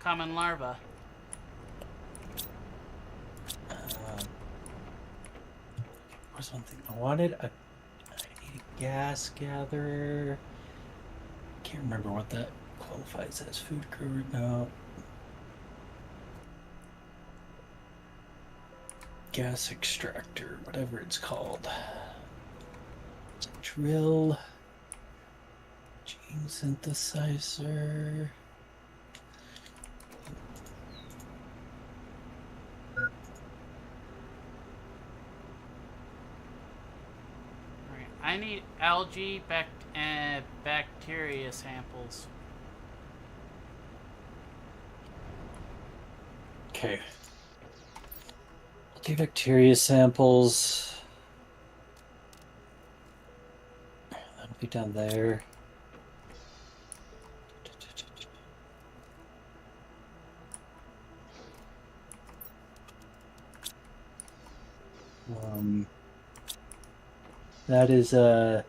S1: larvae.
S2: Was one thing I wanted. I need a gas gatherer. Can't remember what that qualifies as. Food grower. No. Gas extractor, whatever it's called. Drill. Gene synthesizer.
S1: Alright, I need algae bacteria samples.
S2: Okay. Bacteria samples. That'll be down there. That is not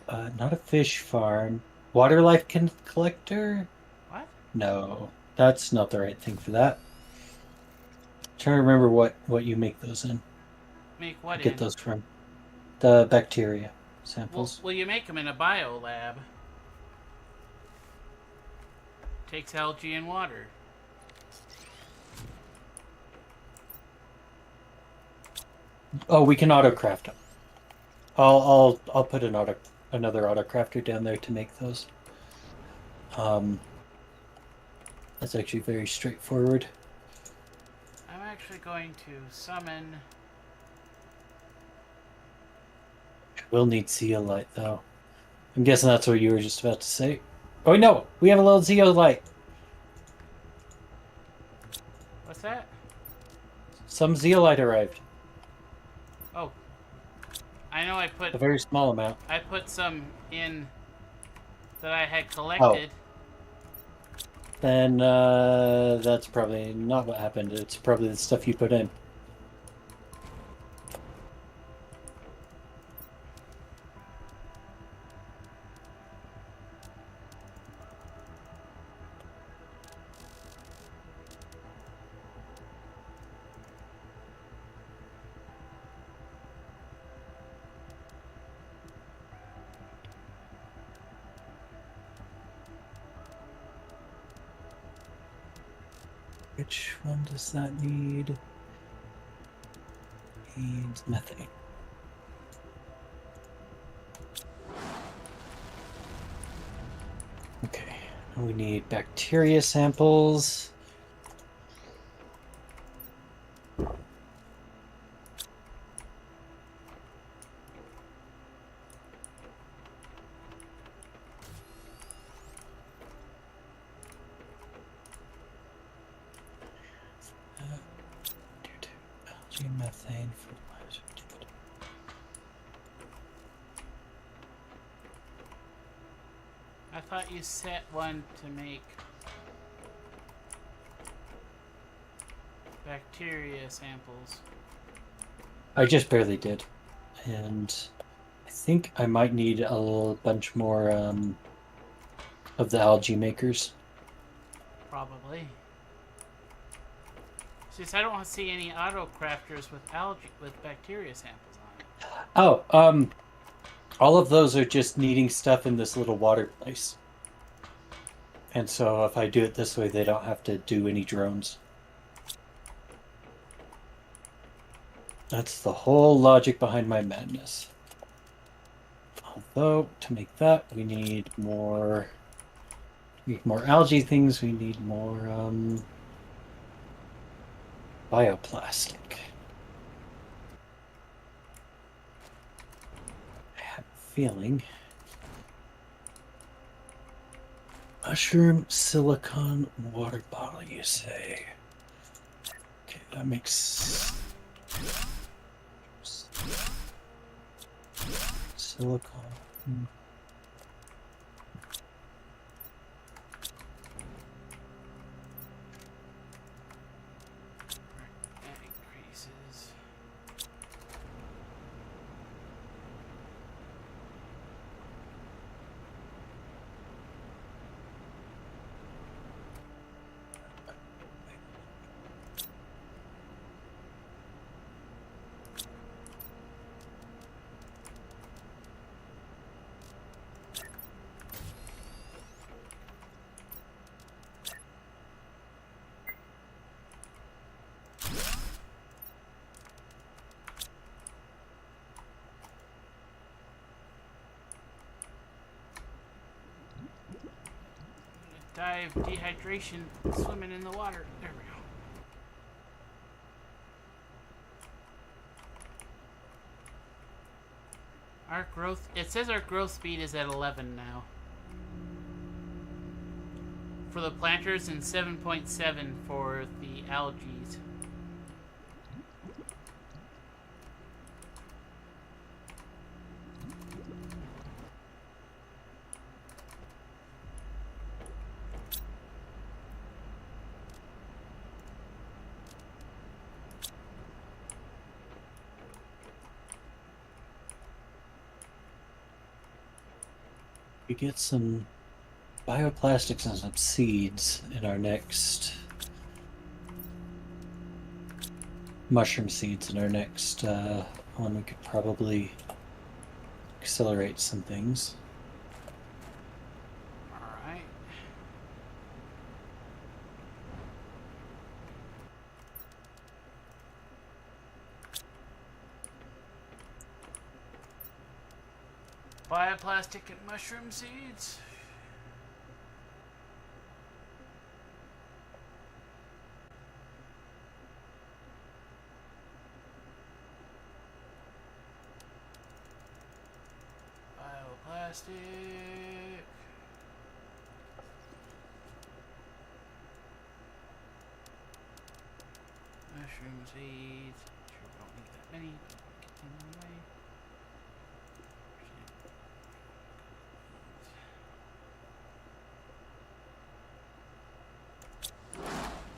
S2: a fish farm. Water life collector?
S1: What?
S2: No, that's not the right thing for that. Trying to remember what you make those in.
S1: Make what
S2: Get
S1: in?
S2: those from the bacteria
S1: Well,
S2: samples.
S1: you make them in a bio lab. Takes algae and water.
S2: Oh, we can autocraft them. I'll put another autocrafter down there to make those. That's actually very straightforward.
S1: I'm actually going to summon
S2: We'll need zeolite, though. I'm guessing that's what you were just about to say. Oh, no! We have a little zeolite!
S1: What's that?
S2: Some zeolite arrived.
S1: Oh, I know.
S2: A very small amount.
S1: I put some in that I had
S2: Oh.
S1: collected.
S2: Then that's probably not what happened. It's probably the stuff you put in. Which one does that need? Needs methane. Okay, we need bacteria samples. Algae, methane, fertilizer.
S1: I thought you set one to make bacteria samples.
S2: I just barely did. And I think I might need a little bunch more of the algae makers.
S1: Probably. Since I don't see any auto crafters with bacteria samples on it.
S2: Oh, all of those are just needing stuff in this little water place. And so if I do it this way, they don't have to do any drones. That's the whole logic behind my madness. Although, to make that, we need more algae things. We need more bioplastic. I have a feeling. Mushroom, silicone, water bottle, you say? Okay, that makes... Silicone.
S1: That increases. Die of dehydration swimming in the water. There we go. Our growth, it says our growth speed is at 11 now. For the planters and 7.7 for the algae.
S2: We get some bioplastics and some seeds in our next mushroom seeds in our next one. We could probably accelerate some things.
S1: Alright. Bioplastic and mushroom seeds. plastic. Mushroom seeds. Sure, we don't need that many, but I'll get them anyway.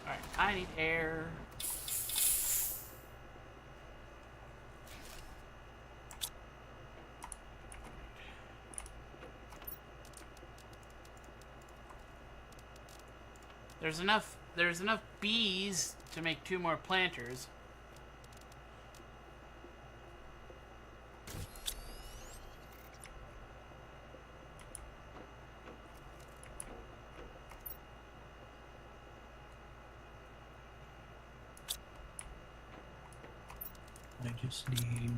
S1: Alright, I need air. There's enough bees to make 2 more planters.
S2: I just need...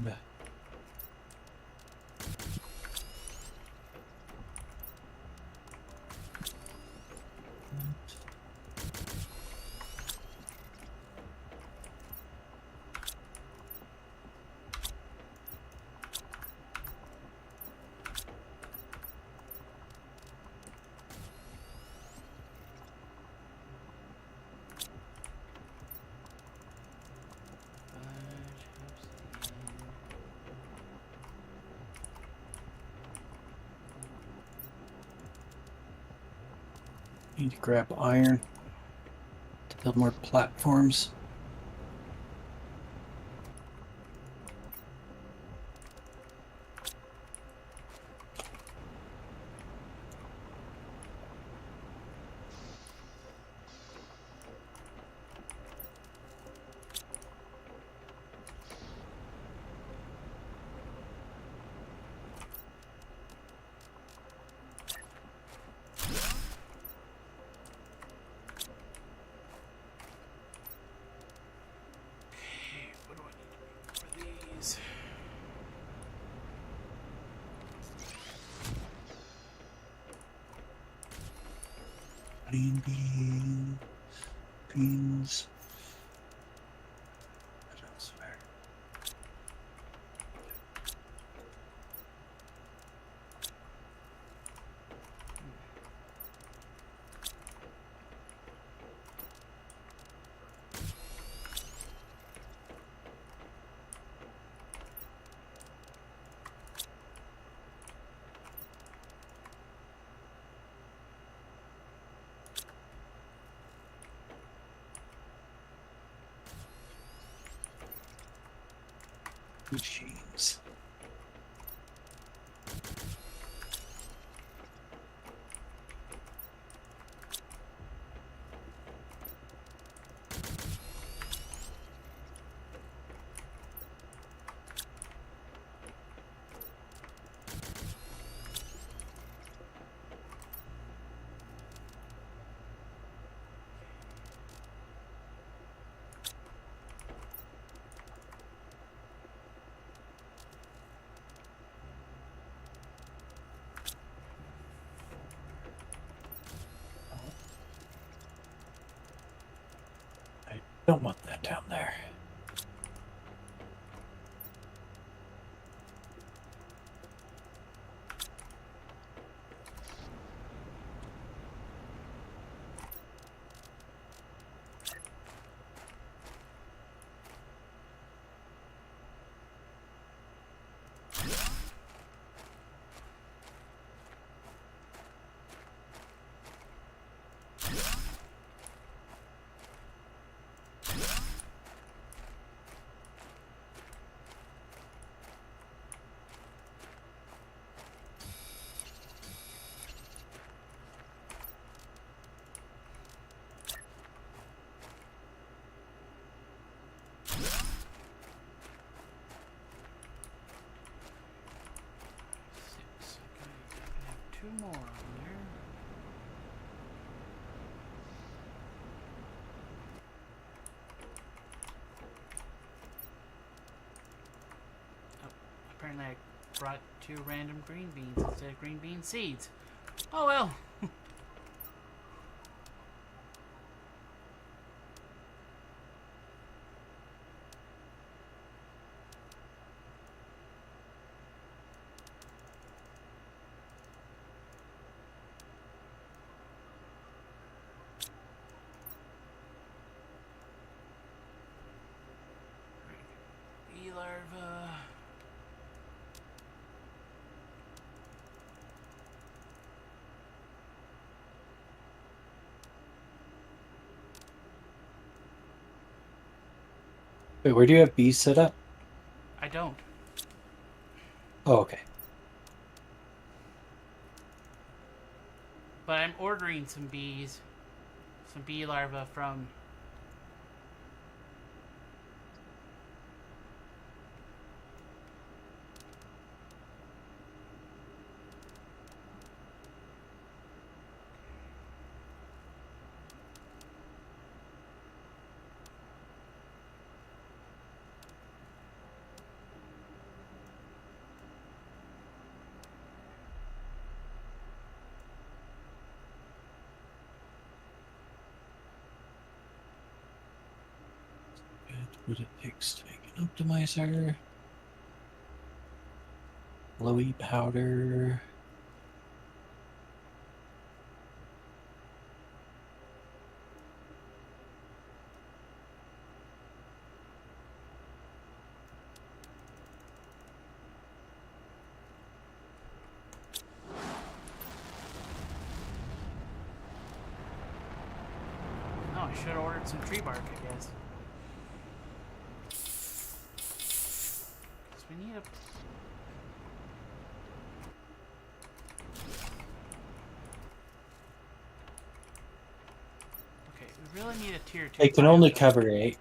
S2: Need to grab iron to build more platforms.
S1: What do I need for these?
S2: Green beans. What else? Where? Machines. I don't want that down there.
S1: Two more on there. Oh, apparently I brought 2 random green beans instead of green bean seeds. Oh well. larva.
S2: Wait, where do you have bees set up?
S1: I don't.
S2: Oh, okay.
S1: But I'm ordering some bees. Some bee larvae from...
S2: What it takes to make an optimizer. Glowy powder.
S1: Oh, I should have ordered some tree bark, I guess. Because we need a... Okay, we really need a tier 2.
S2: They can only cover 8.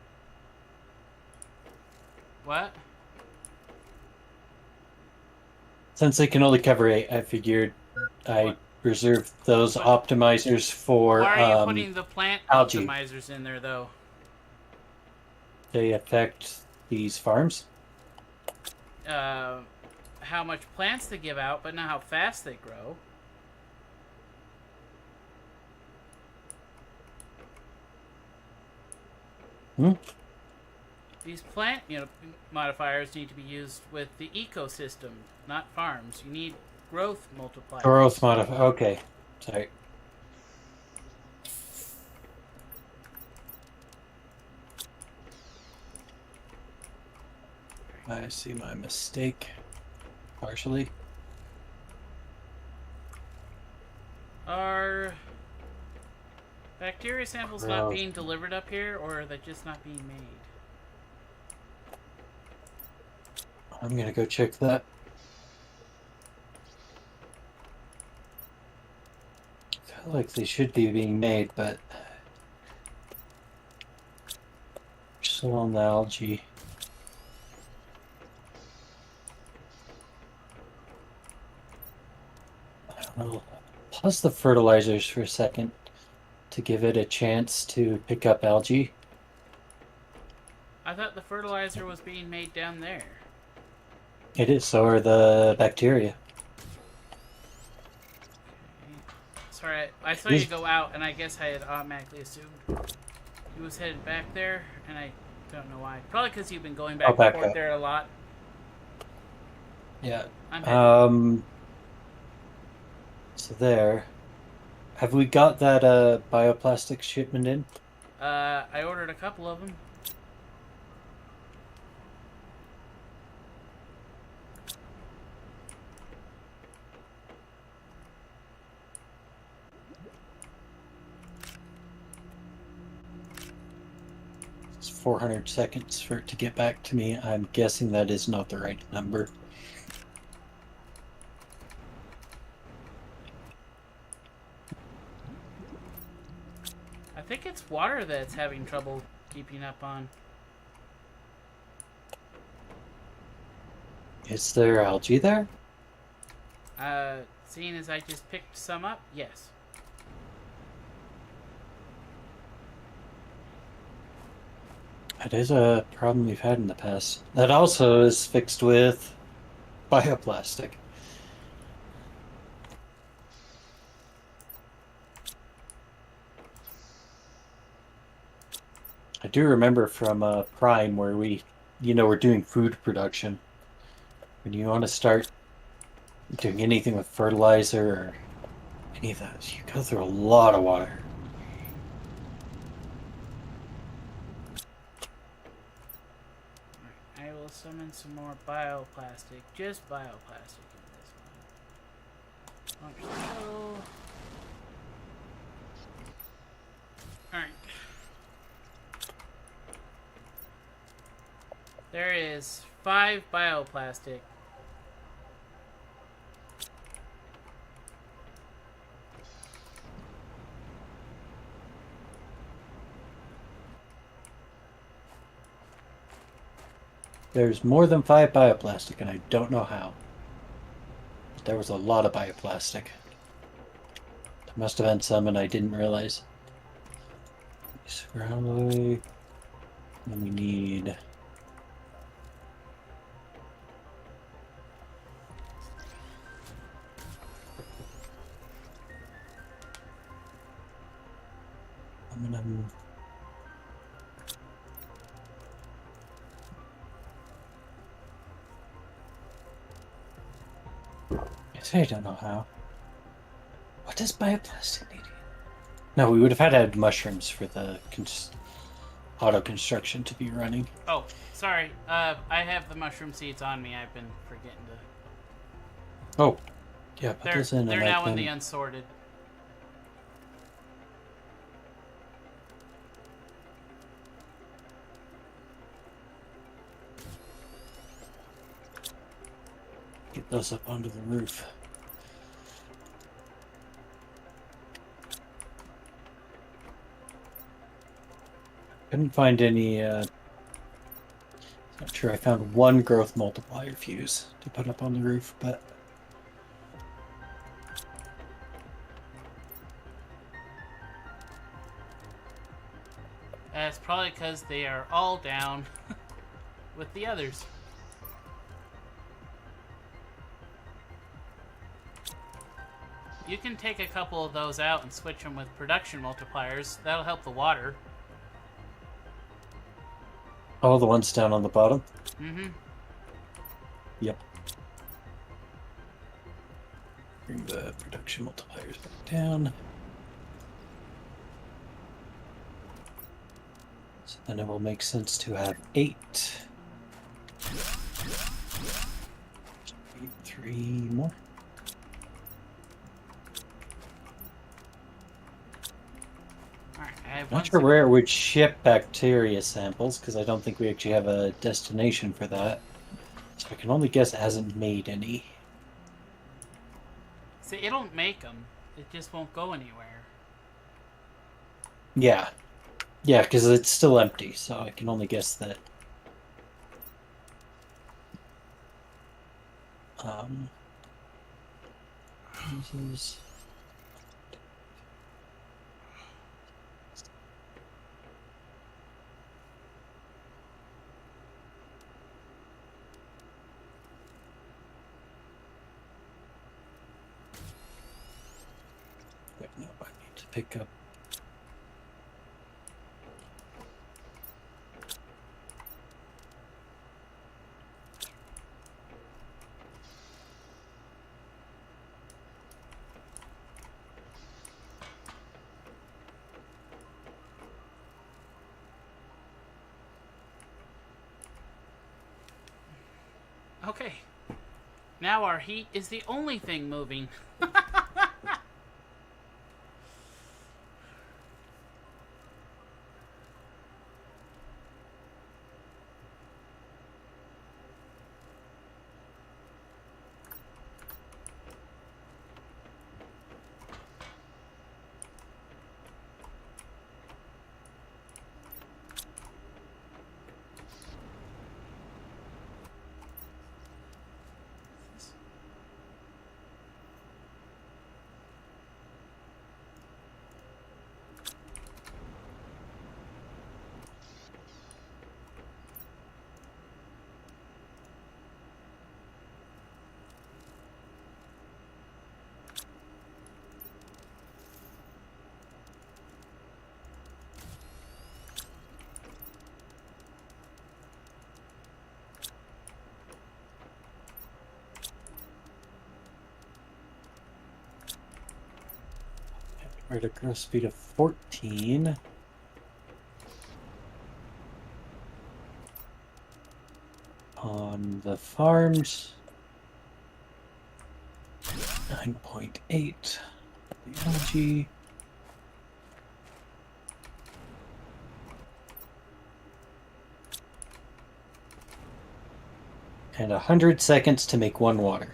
S1: What?
S2: Since they can only cover 8, I figured I reserved those
S1: But
S2: optimizers for
S1: why are you putting the plant
S2: algae.
S1: optimizers in there, though?
S2: They affect these farms.
S1: How much plants they give out, but not how fast they grow.
S2: Hmm?
S1: These plant, modifiers need to be used with the ecosystem, not farms. You need growth multipliers.
S2: Growth modifier. Okay. Sorry. I see my mistake. Partially.
S1: Are bacteria samples not
S2: Growth.
S1: being delivered up here, or are they just not being made?
S2: I'm gonna go check that. I feel like they should be being made, but still on the algae. I don't know. Plus the fertilizers for a second to give it a chance to pick up algae.
S1: I thought the fertilizer was being made down there.
S2: It is, so are the bacteria.
S1: Sorry, I saw you go out, and I guess I had automatically assumed he was headed back there, and I don't know why. Probably because you've been going back and
S2: back
S1: forth
S2: up.
S1: there a lot.
S2: Yeah.
S1: I'm
S2: So there. Have we got that bioplastic shipment in?
S1: I ordered a couple of them.
S2: It's 400 seconds for it to get back to me. I'm guessing that is not the right number.
S1: I think it's water that's having trouble keeping up on.
S2: Is there algae there?
S1: Seeing as I just picked some up, yes.
S2: That is a problem we've had in the past. That also is fixed with bioplastic. I do remember from Prime where we're doing food production. When you want to start doing anything with fertilizer or any of that, you go through a lot of water.
S1: I will summon some more bioplastic. Just bioplastic in this one. Launch the shuttle. Alright. There is 5 bioplastic.
S2: There's more than 5 bioplastic, and I don't know how. There was a lot of bioplastic. There must have been some, and I didn't realize. Ground alloy. Then we need. Aluminum. I don't know how. What does bioplastic need? No, we would have had to add mushrooms for the auto construction to be running.
S1: Oh, sorry. I have the mushroom seeds on me. I've been forgetting to.
S2: Oh, yeah. Put this in.
S1: They're now in the unsorted.
S2: Get those up onto the roof. Couldn't find any. Not sure. I found one growth multiplier fuse to put up on the roof, but
S1: That's probably because they are all down with the others. You can take a couple of those out and switch them with production multipliers. That'll help the water.
S2: all the ones down on the bottom.
S1: Mm-hmm.
S2: Yep. Bring the production multipliers back down. So then it will make sense to have 8. 3 more. Not sure where it would ship bacteria samples, because I don't think we actually have a destination for that. So I can only guess it hasn't made any.
S1: See, it'll make them. It just won't go anywhere.
S2: Yeah. Yeah, because it's still empty, so I can only guess that... This is... Wait, no, I need to pick up...
S1: Okay. Now our heat is the only thing moving. We're at a gross speed of 14.
S2: on the farms. 9.8. The algae. And 100 seconds to make 1 water.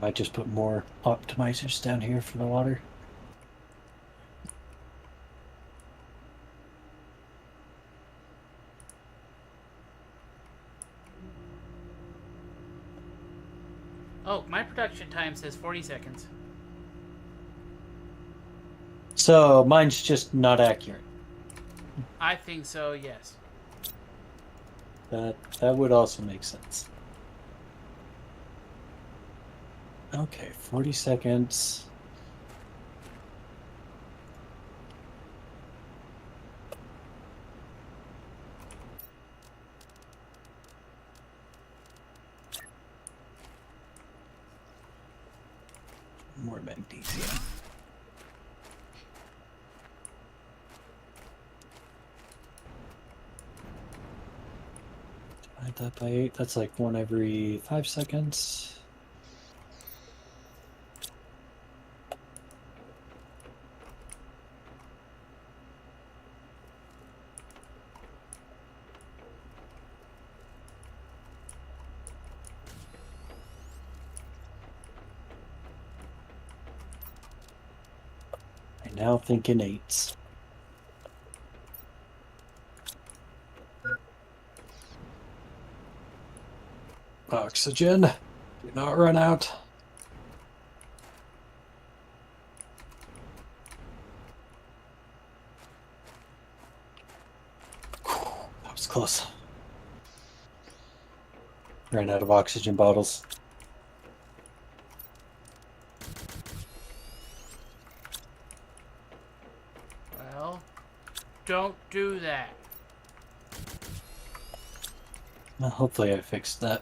S2: Might just put more optimizers down here for the water.
S1: Oh, my production time says 40 seconds.
S2: So mine's just not accurate.
S1: I think so, yes.
S2: That would also make sense. Okay, 40 seconds. More magnesium. Divide that by 8. That's like 1 every 5 seconds. I now think in 8s. Oxygen. Do not run out. That was close. Ran out of oxygen bottles.
S1: Well, don't do that.
S2: Well, hopefully I fixed that.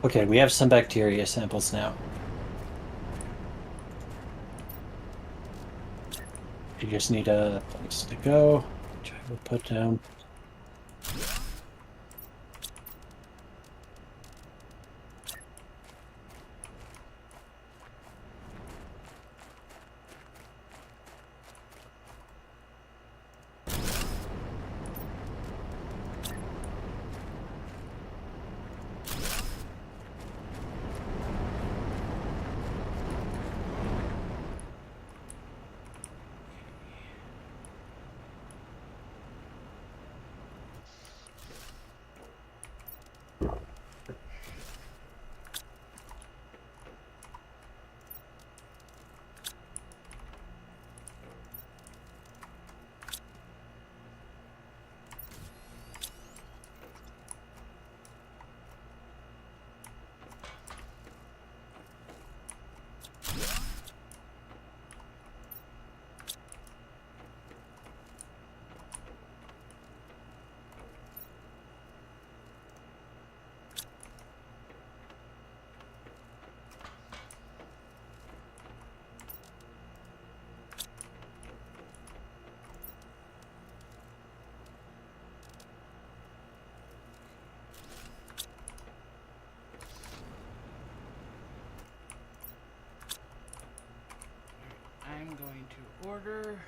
S2: Okay, we have some bacteria samples now. You just need a place to go, which I will put down.
S1: I'm going to order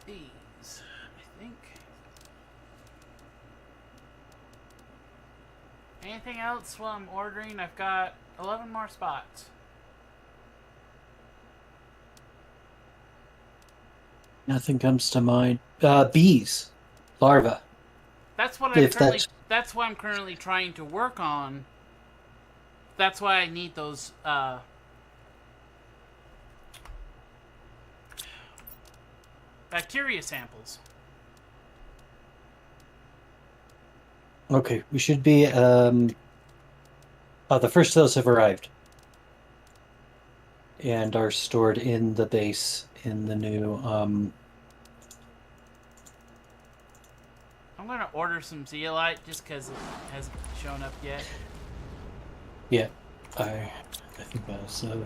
S1: these, I think. Anything else while I'm ordering? I've got 11 more spots.
S2: Nothing comes to mind. Bees. Larva.
S1: That's what
S2: If
S1: that's what I'm currently trying to work on. That's why I need those bacteria samples.
S2: Okay, we should be The first of those have arrived and are stored in the base in the new.
S1: I'm gonna order some zeolite just because it hasn't shown up yet.
S2: Yeah, I think that's.
S1: We'll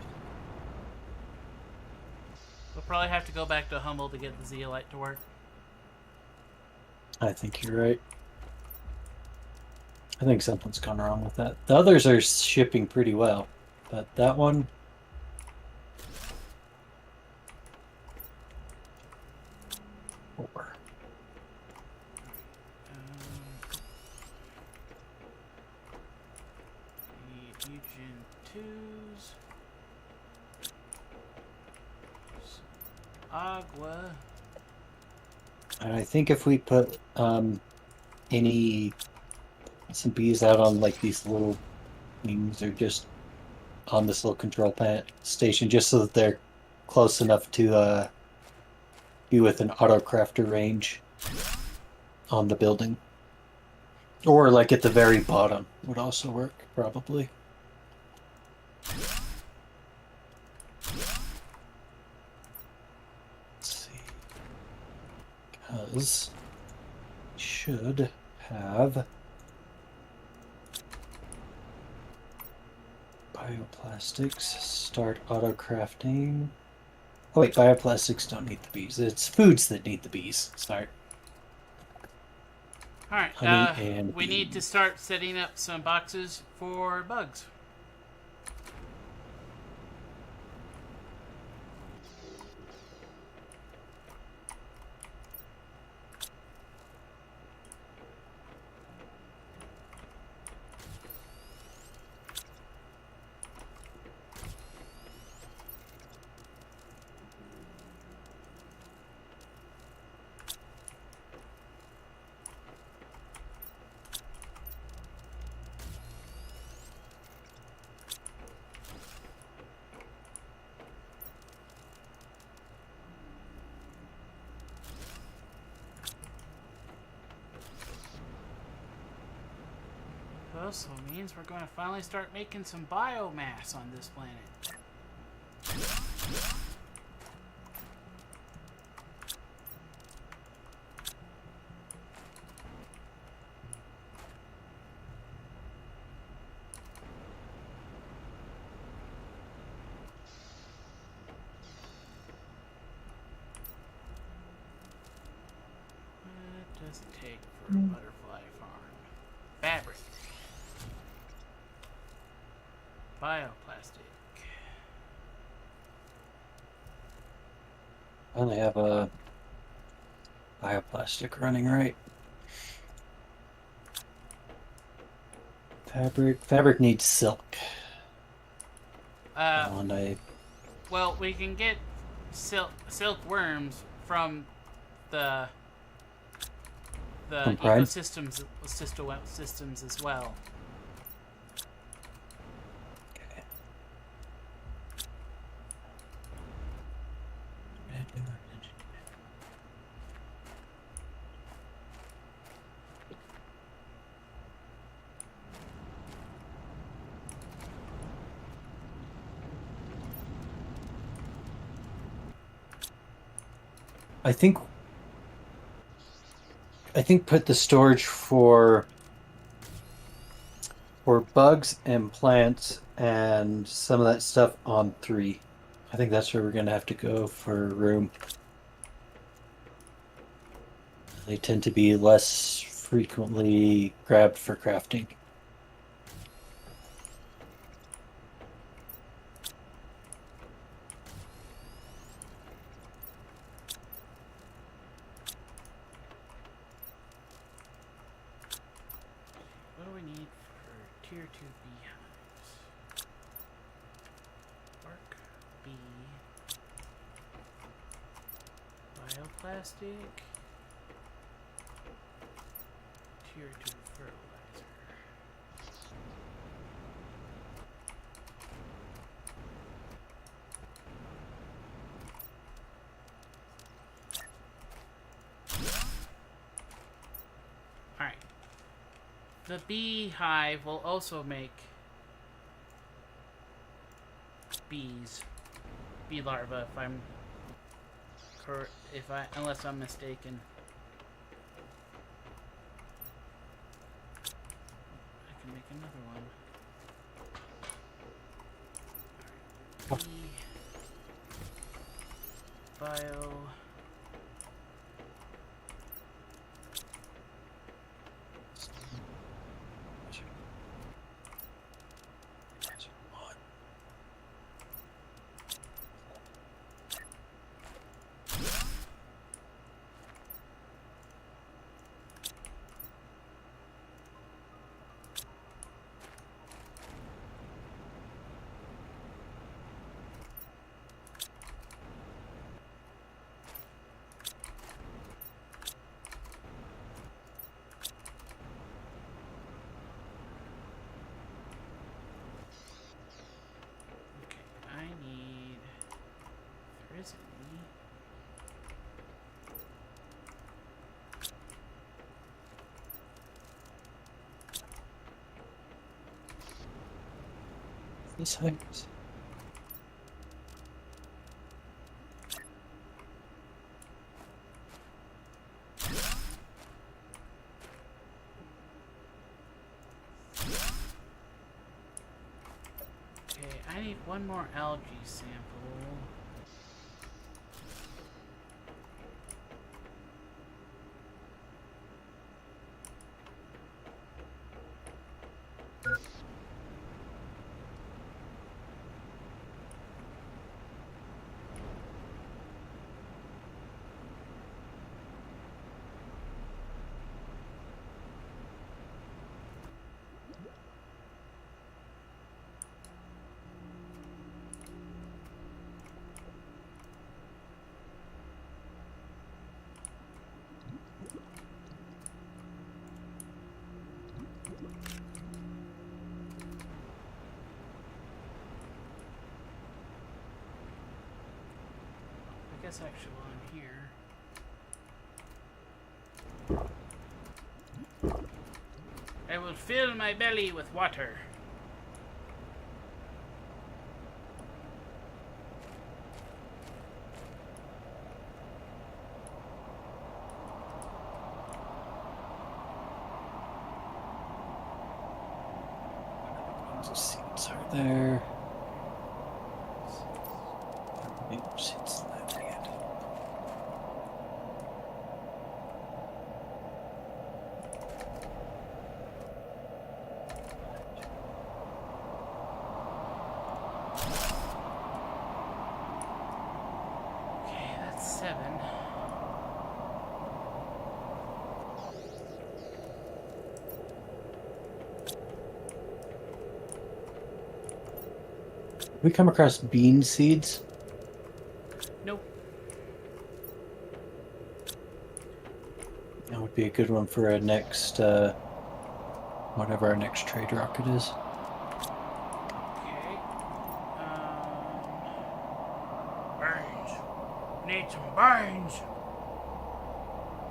S1: probably have to go back to Humble to get the zeolite to work.
S2: I think you're right. I think something's gone wrong with that. The others are shipping pretty well, but that one. Four.
S1: The Eugen 2s. Agua.
S2: And I think if we put any some bees out on like these little things or just on this little control plant station, just so that they're close enough to be within auto crafter range on the building. Or like at the very bottom would also work, probably. Let's see. Because should have bioplastics, start auto crafting. Oh wait, bioplastics don't need the bees. It's foods that need the bees. Sorry.
S1: Alright,
S2: Honey and
S1: we need to
S2: bees.
S1: start setting up some boxes for bugs. Also means we're going to finally start making some biomass on this planet. What does it take for a butterfly farm? Fabric. Bioplastic.
S2: I only have a bioplastic running right. Fabric needs silk. And I
S1: Well, we can get silkworms from the
S2: from Bryan.
S1: systems as well.
S2: Okay. I think put the storage for bugs and plants and some of that stuff on 3. I think that's where we're gonna have to go for room. They tend to be less frequently grabbed for crafting.
S1: What do we need for tier 2 beehives? Bark, bee, bioplastic, tier 2 fertilizer. Alright. The beehive will also make bees, bee larvae. If I'm unless I'm mistaken. I can make another one. Bio. I need. There isn't any.
S2: These things.
S1: Okay, I need one more algae sample. I guess actually while I'm here, I will fill my belly with water.
S2: The seeds are there. Seeds left yet.
S1: Okay, that's 7.
S2: We come across bean seeds.
S1: Nope.
S2: That would be a good one for our next, whatever our next trade rocket is.
S1: Okay. Brains. Need some brains.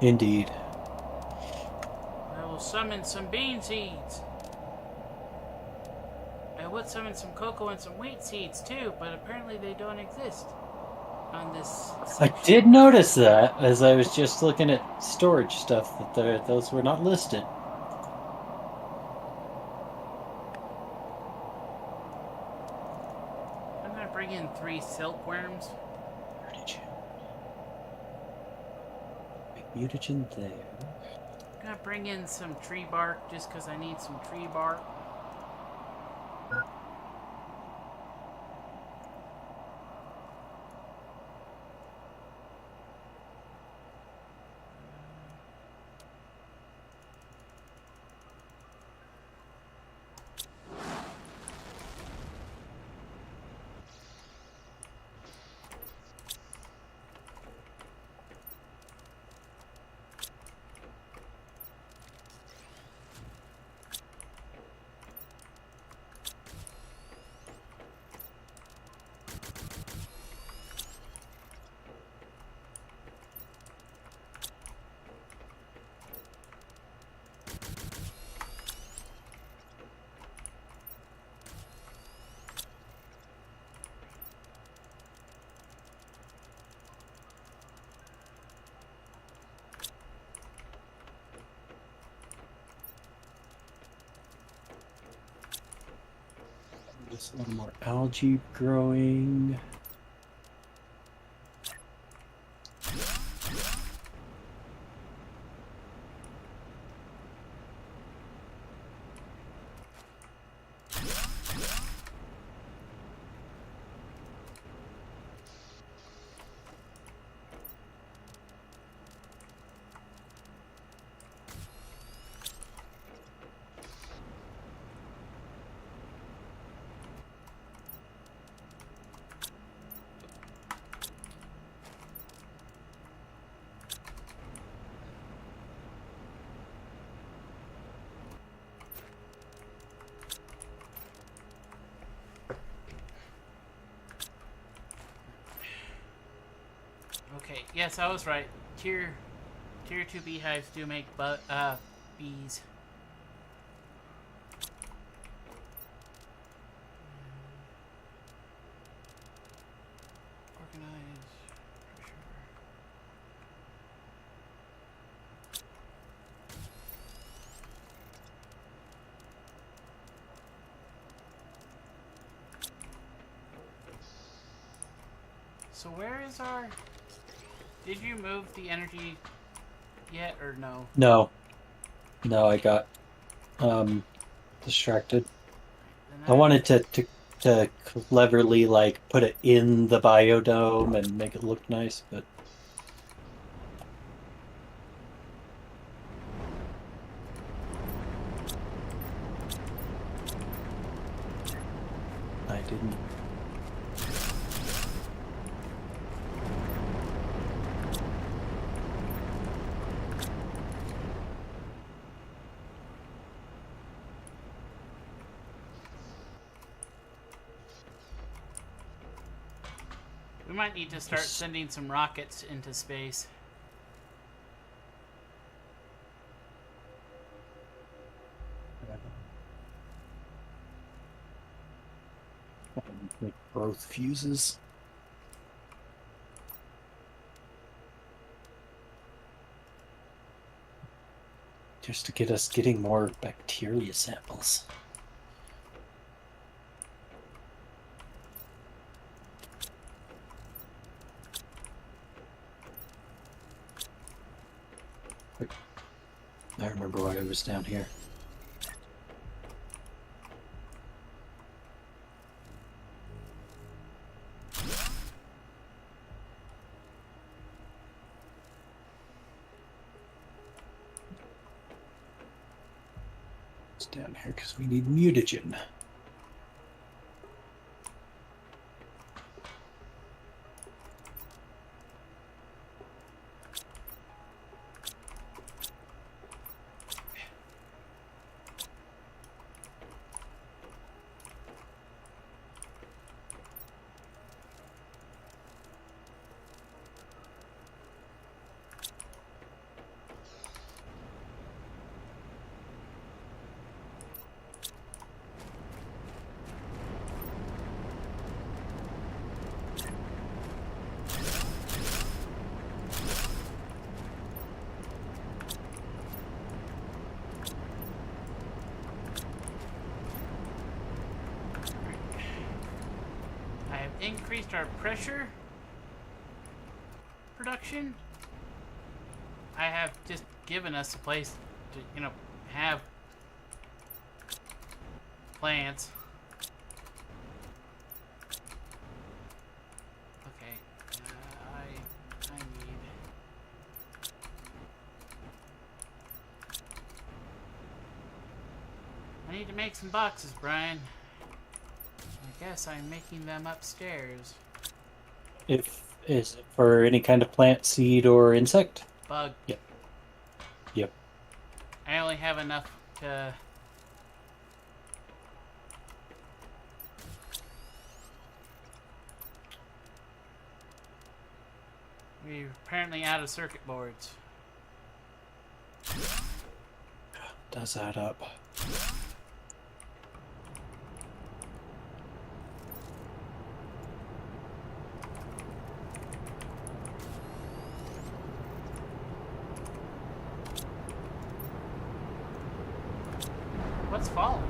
S2: Indeed.
S1: I will summon some bean seeds. I would summon some cocoa and some wheat seeds too, but apparently they don't exist on this section.
S2: I did notice that as I was just looking at storage stuff that those were not listed.
S1: I'm gonna bring in 3 silkworms.
S2: Where did you? Big mutagen there.
S1: I'm gonna bring in some tree bark just because I need some tree bark.
S2: There's a little more algae growing.
S1: Okay, yes, I was right. Tier 2 beehives do make bees. Organize pressure. So where is our... Did you move the energy yet or no?
S2: No. No, I got distracted. I wanted to cleverly like put it in the biodome and make it look nice, but I didn't.
S1: We might need to start sending some rockets into space.
S2: Make growth fuses. Just to get us getting more bacteria samples. I remember why I was down here. It's down here because we need mutagen.
S1: Increased our pressure production. I have just given us a place to, have plants. Okay, I need to make some boxes, Brian. I guess I'm making them upstairs.
S2: Is it for any kind of plant, seed, or insect?
S1: Bug.
S2: Yep. Yep.
S1: I only have enough to... We're apparently out of circuit boards.
S2: Does add up.
S1: What's falling?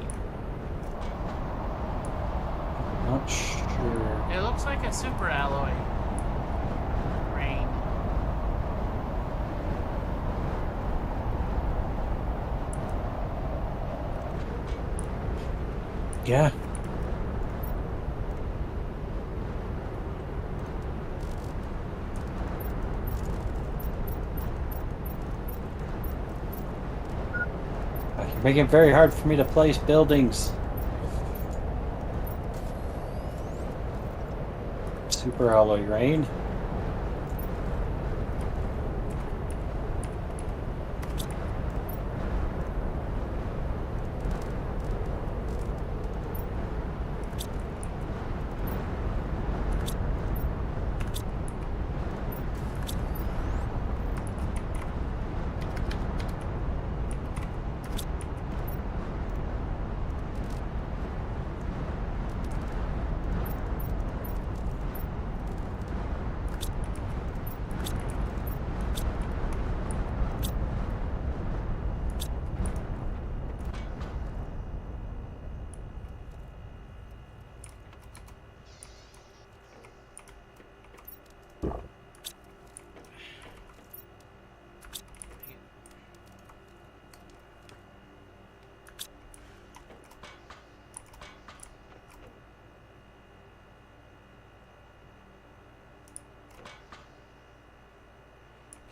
S2: Not sure.
S1: It looks like a super alloy rain.
S2: Yeah. You're making it very hard for me to place buildings. Super alloy rain.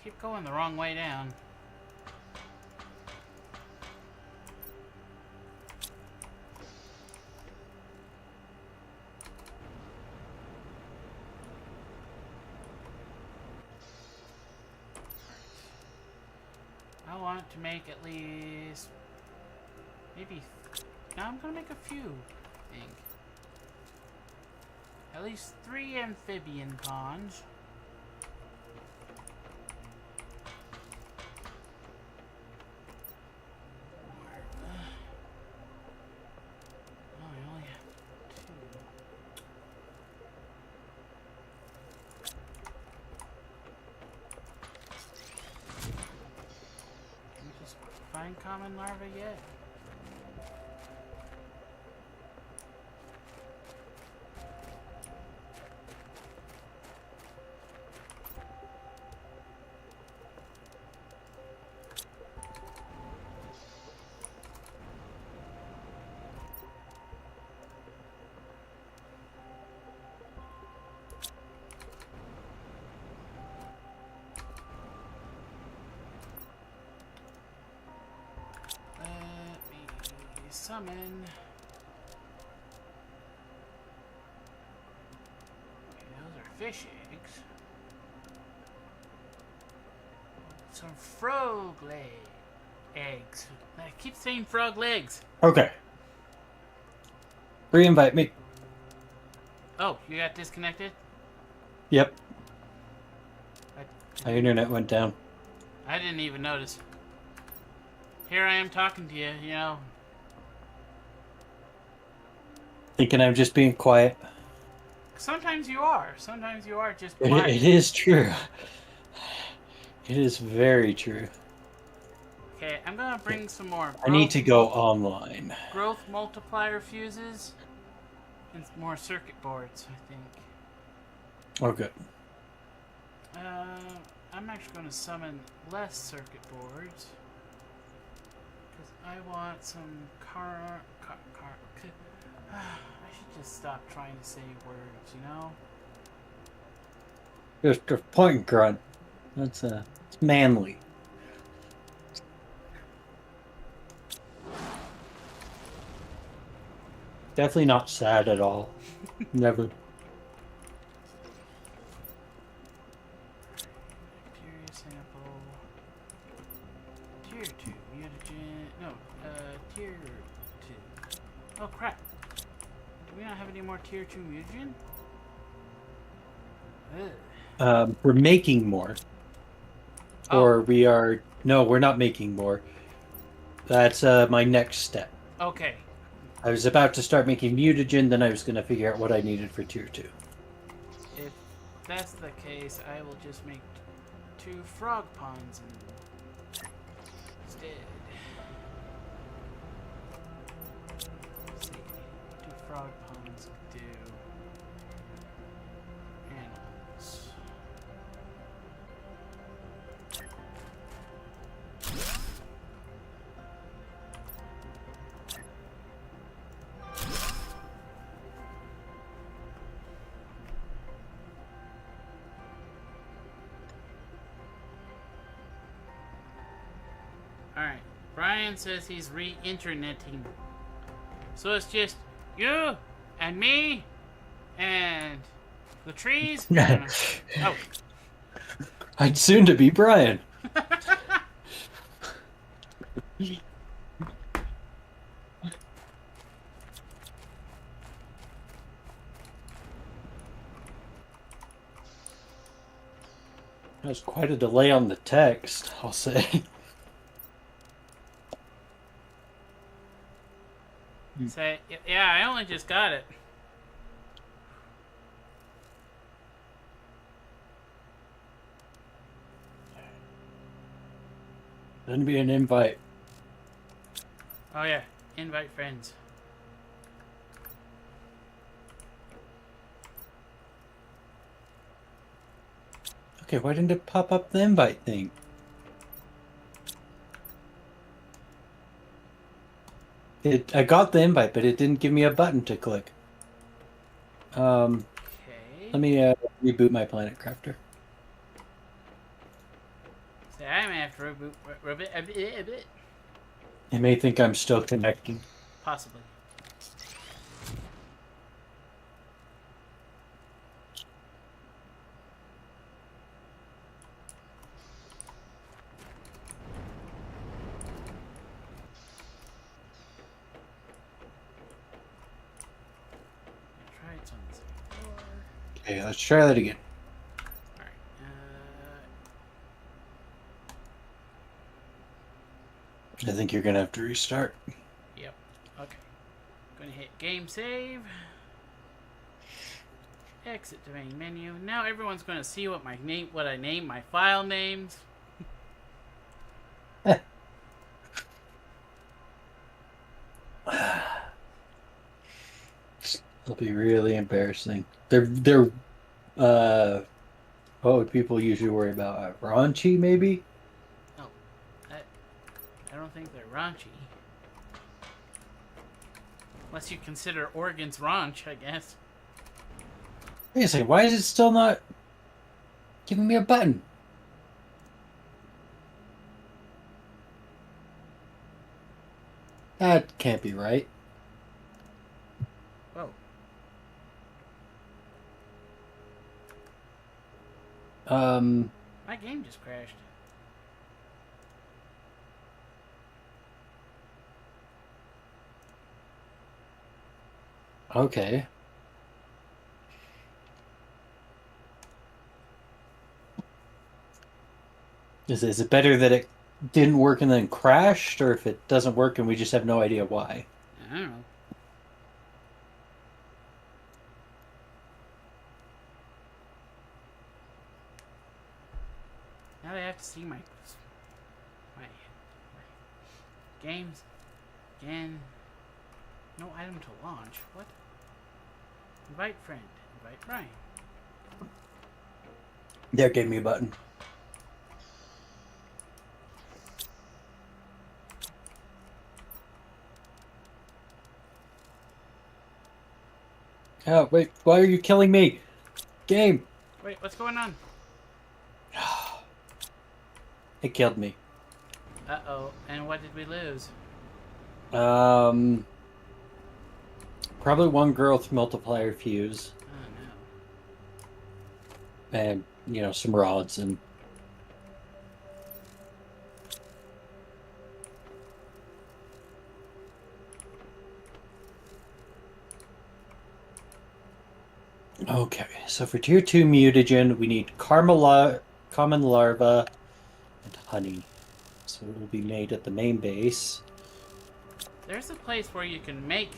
S1: Keep going the wrong way down. I want to make at least maybe now I'm gonna make a few, I think. At least 3 amphibian ponds. Oh, I only have 2. Can we just find common larvae yet? Summon. Okay, those are fish eggs. Some frog eggs. I keep saying frog legs.
S2: Okay. Re-invite me.
S1: Oh, you got disconnected?
S2: Yep. My internet went down.
S1: I didn't even notice. Here I am talking to you, you know.
S2: Thinking I'm just being quiet.
S1: Sometimes you are. Sometimes you are just
S2: It
S1: quiet.
S2: is true. It is very true.
S1: Okay, I'm gonna bring some more.
S2: I need to go online.
S1: Growth multiplier fuses and more circuit boards, I think.
S2: Oh, good.
S1: I'm actually going to summon less circuit boards because I want some I should just stop trying to say words, you know?
S2: Just a point and grunt. That's it's manly. Definitely not sad at all. Never.
S1: Bacteria sample. Tier 2 mutagen. No, tier 2. Oh crap. Do we not have any more tier 2 mutagen? Ugh.
S2: We're making more.
S1: Oh.
S2: Or we are... No, we're not making more. That's my next step.
S1: Okay.
S2: I was about to start making mutagen, then I was going to figure out what I needed for tier 2.
S1: If that's the case, I will just make 2 frog ponds instead. Let's see. 2 frog frog ponds do? Animals. Alright, Bryan says he's re-interneting. So it's just you and me and the trees? I don't know. Oh.
S2: I'd soon to be Bryan. There's quite a delay on the text, I'll say.
S1: Say, yeah, I only just got it.
S2: That'd be an invite.
S1: Oh yeah, invite friends.
S2: Okay, why didn't it pop up the invite thing? I got the invite, but it didn't give me a button to click.
S1: Okay.
S2: Let me reboot my Planet Crafter.
S1: Say, I may have to reboot a bit.
S2: It may think I'm still connecting.
S1: Possibly. Try it on this floor.
S2: Okay, let's try that again.
S1: Alright.
S2: I think you're gonna have to restart.
S1: Yep. Okay. Gonna hit game save. Exit the main menu. Now everyone's gonna see what I name my file names.
S2: It'll be really embarrassing. They're what would people usually worry about? Raunchy, maybe?
S1: Oh, I don't think they're raunchy. Unless you consider organs raunch, I guess.
S2: Wait a second, why is it still not giving me a button? That can't be right.
S1: Whoa. My game just crashed.
S2: Okay. Is it better that it didn't work and then crashed, or if it doesn't work and we just have no idea why?
S1: I don't know. Now I have to see my games again. No item to launch. What? Invite friend. Invite Bryan.
S2: There, gave me a button. Oh, wait, why are you killing me? Game!
S1: Wait, what's going on?
S2: It killed me.
S1: Uh-oh. And what did we lose?
S2: Probably one growth multiplier fuse.
S1: Oh, no.
S2: And, some rods and... Okay, so for tier 2 mutagen, we need common larva and honey. So it will be made at the main base.
S1: There's a place where you can make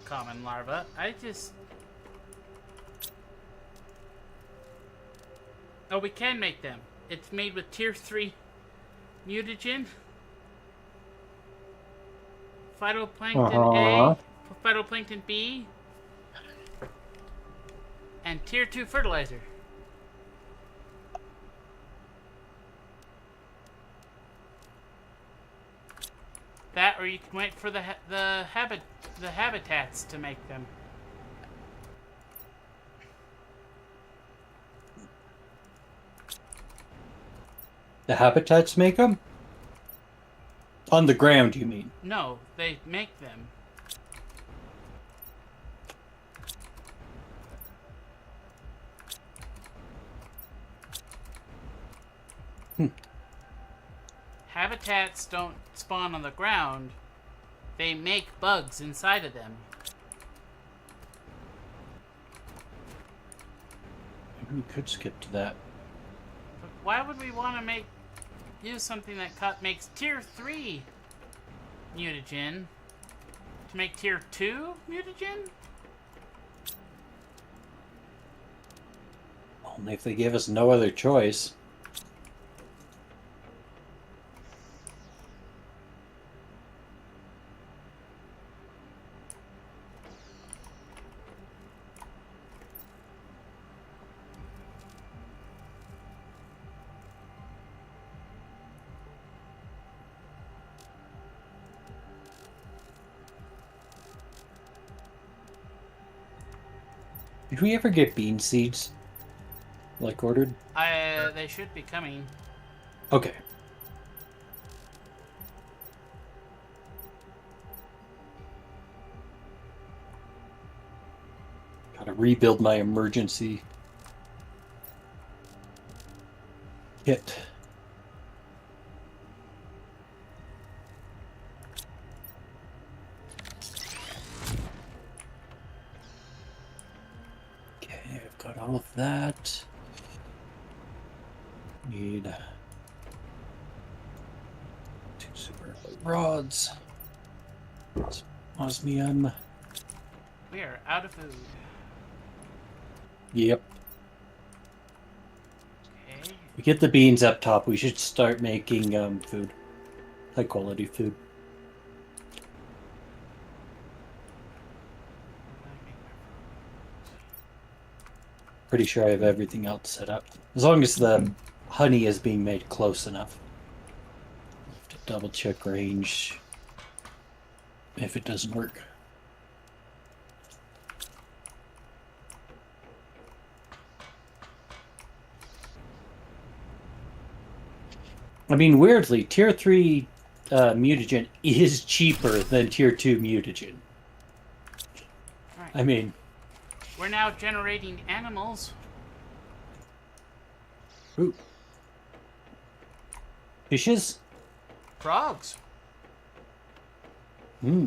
S1: common larva. Oh, we can make them. It's made with tier 3 mutagen. Phytoplankton A, phytoplankton B, and tier 2 fertilizer. That, or you can wait for the habitats to make them.
S2: The habitats make them? On the ground, you mean?
S1: No, they make them. Habitats don't spawn on the ground. They make bugs inside of them.
S2: Maybe we could skip to that.
S1: But why would we want to use something that makes tier 3 mutagen to make tier 2 mutagen?
S2: Only if they give us no other choice. Did we ever get bean seeds? Like ordered?
S1: They should be coming.
S2: Okay. Gotta rebuild my emergency kit. Okay, I've got all of that. Need 2 super rods. Some osmium.
S1: We are out of food.
S2: Yep.
S1: Okay.
S2: We get the beans up top. We should start making food. High quality food. Pretty sure I have everything else set up. As long as the honey is being made close enough. Have to double check range if it doesn't work. I mean, weirdly, tier 3 mutagen is cheaper than tier 2 mutagen.
S1: Right.
S2: I mean,
S1: We're now generating animals.
S2: ooh. Fishes?
S1: Frogs.
S2: Hmm.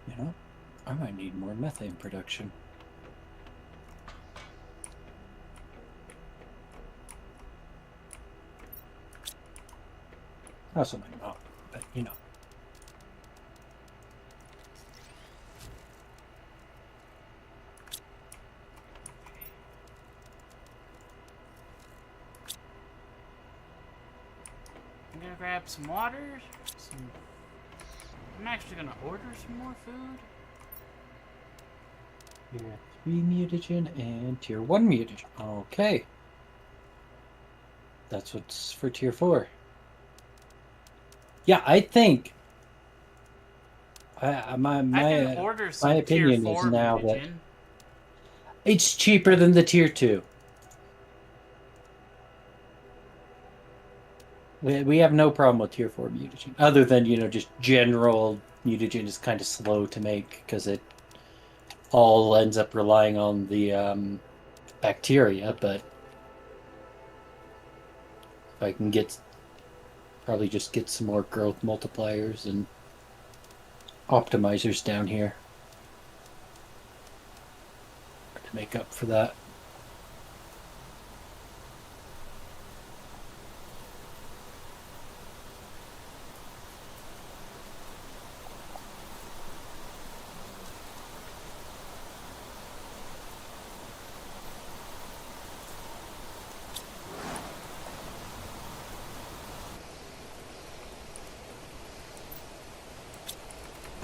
S2: You know, I might need more methane production. Also might not, but you know.
S1: I'm gonna grab some water. I'm actually gonna order some more food.
S2: Tier 3 mutagen and tier 1 mutagen. Okay. That's what's for tier 4. Yeah, I think
S1: I can order some
S2: my
S1: tier
S2: opinion
S1: 4
S2: is now
S1: mutagen.
S2: that it's cheaper than the tier 2. We have no problem with tier 4 mutagen, other than, you know, just general mutagen is kind of slow to make because it all ends up relying on the bacteria. But if I can probably just get some more growth multipliers and optimizers down here to make up for that.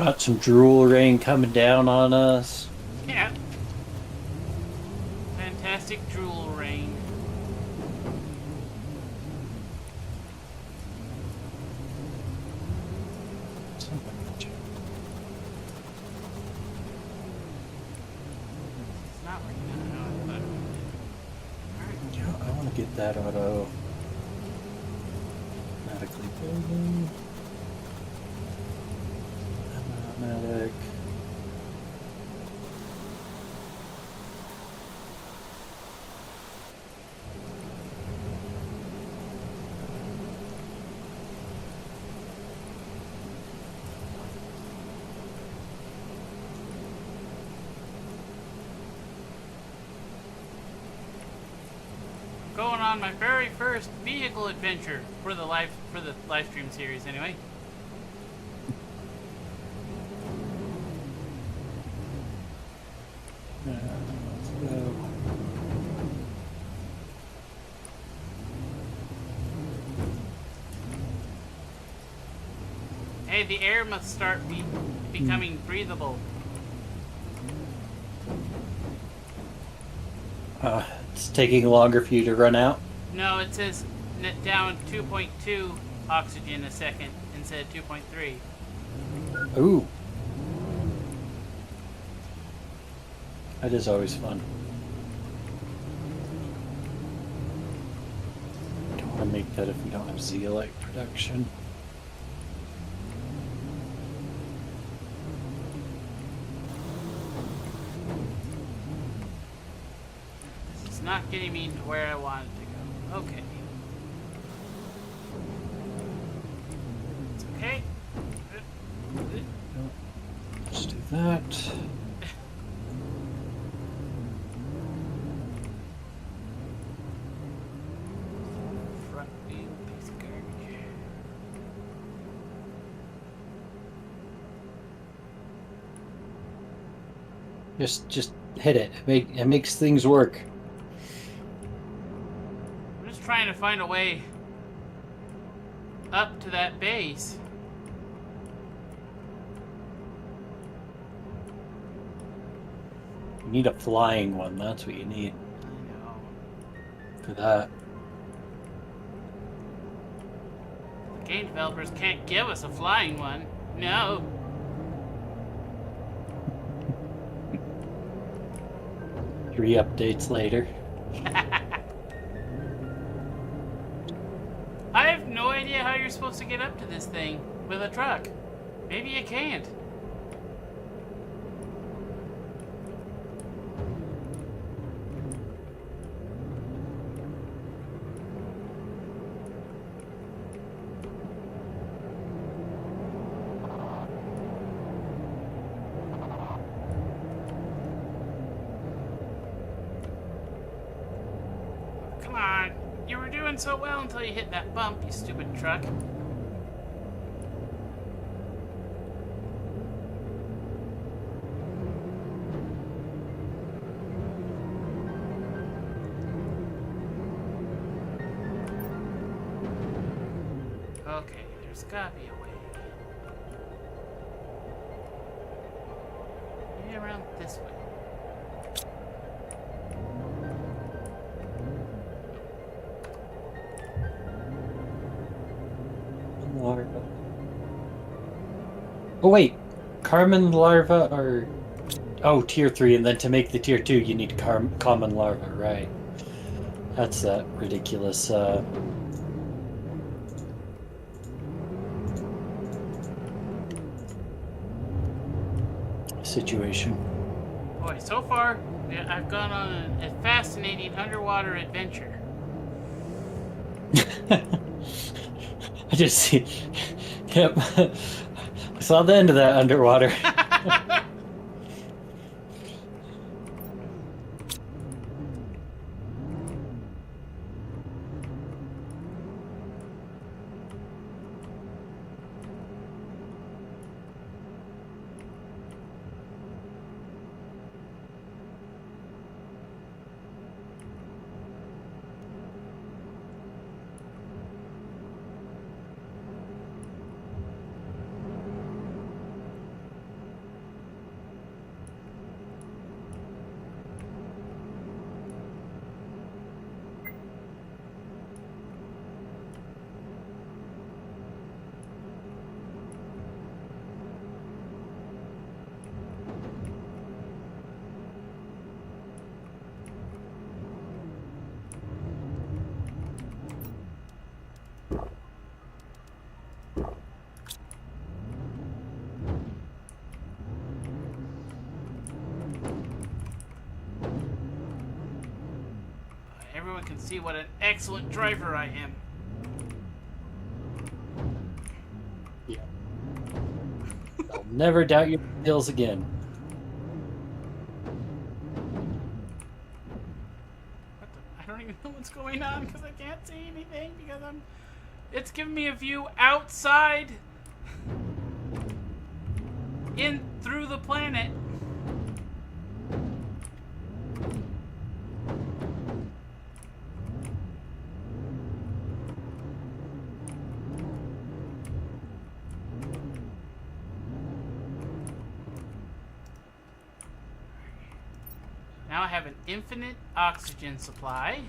S2: Got some drool rain coming down on us.
S1: Yeah. Fantastic drool rain. It's not working out how I thought it would.
S2: Yeah, I want to get that automatically building. Automatic.
S1: Going on my very first vehicle adventure for the live stream series anyway. Hey, the air must start becoming breathable.
S2: It's taking longer for you to run out.
S1: No, it says down 2.2 oxygen a second instead of 2.3.
S2: Ooh. That is always fun. Don't want to make that if we don't have zeolite production.
S1: This is not getting me to where I wanted to go. Okay. It's okay.
S2: Let's do that.
S1: Front wheel piece of garbage.
S2: Just hit it. It makes things work.
S1: I'm just trying to find a way up to that base.
S2: You need a flying one. That's what you need
S1: I know.
S2: for that.
S1: The game developers can't give us a flying one. No.
S2: 3 updates later.
S1: I have no idea how you're supposed to get up to this thing with a truck. Maybe you can't. Come on. You were doing so well until you hit that bump, you stupid truck. Okay, there's gotta be a way. Maybe around this way.
S2: Larva. Oh wait, Carmen larva are tier 3, and then to make the tier 2 you need common larva, right? That's that ridiculous situation.
S1: Boy, so far, I've gone on a fascinating underwater adventure.
S2: I just see. Yep. I saw the end of that underwater.
S1: everyone can see what an excellent driver I am.
S2: Yeah. I'll never doubt your skills again.
S1: What the? I don't even know what's going on because I can't see anything because it's giving me a view outside in through the planet. Now I have an infinite oxygen supply.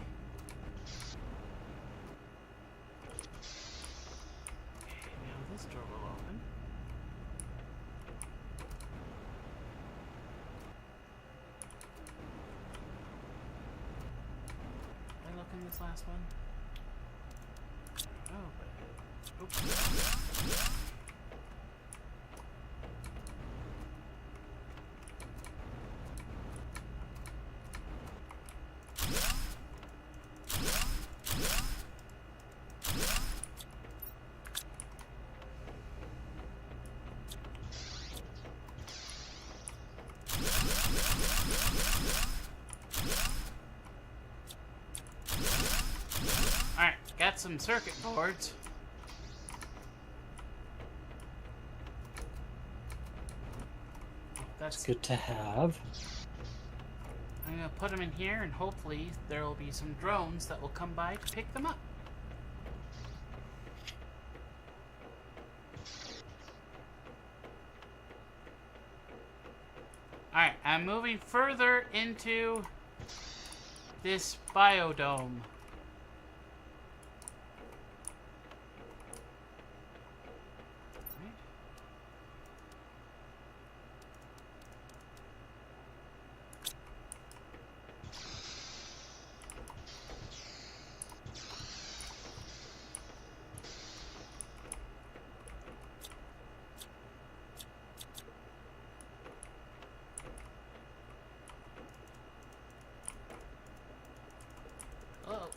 S1: Okay, now this door will open. Did I look in this last one? Oh, but... Oops. Alright, got some circuit boards. That's
S2: Good to have.
S1: I'm gonna put them in here, and hopefully there will be some drones that will come by to pick them up. Alright, I'm moving further into this biodome. Oh.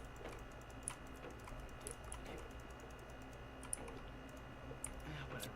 S1: Whatever.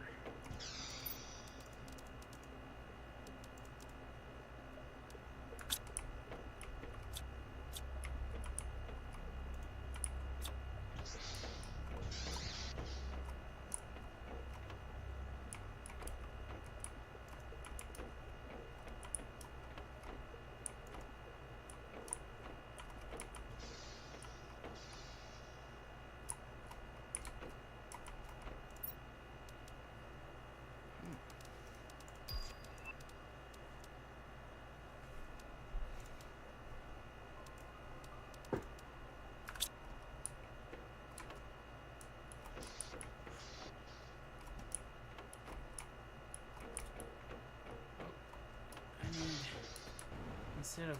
S1: Instead of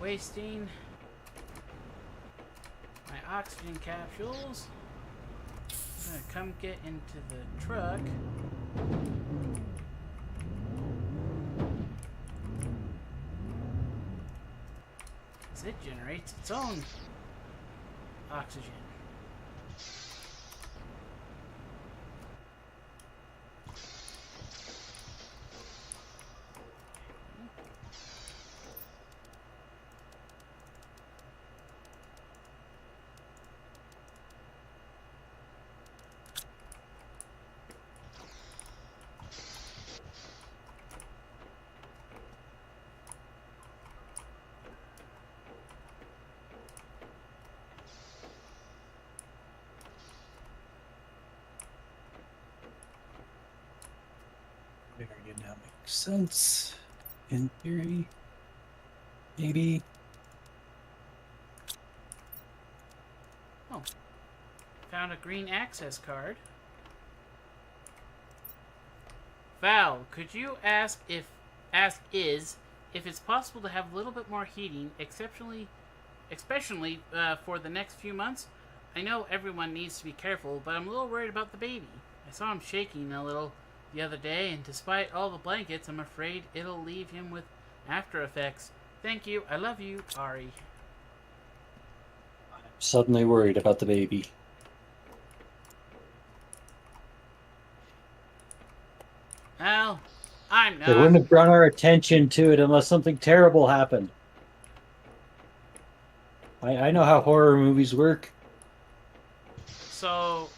S1: wasting my oxygen capsules, I'm gonna come get into the truck. Because it generates its own oxygen.
S2: Very good. Now makes sense. In theory, maybe.
S1: Oh, found a green access card. Val, could you ask if it's possible to have a little bit more heating, especially for the next few months? I know everyone needs to be careful, but I'm a little worried about the baby. I saw him shaking a little the other day, and despite all the blankets, I'm afraid it'll leave him with after effects. Thank you. I love you, Ari.
S2: suddenly worried about the baby.
S1: Well, I'm
S2: They
S1: not.
S2: wouldn't have drawn our attention to it unless something terrible happened. I know how horror movies work.
S1: So,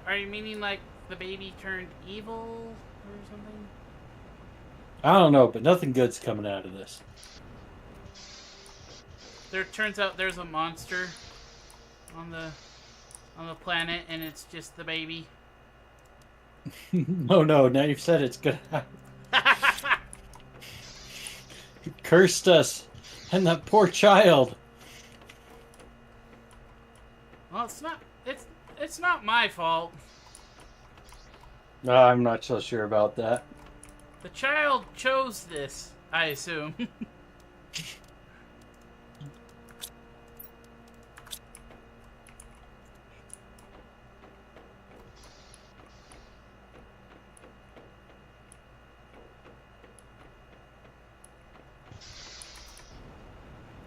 S1: are you meaning like the baby turned evil or something?
S2: I don't know, but nothing good's coming out of this.
S1: There turns out there's a monster on the planet, and it's just the baby.
S2: Oh no, now you've said it's gonna happen. You cursed us. And that poor child.
S1: Well, it's not my fault.
S2: No, I'm not so sure about that.
S1: The child chose this, I assume.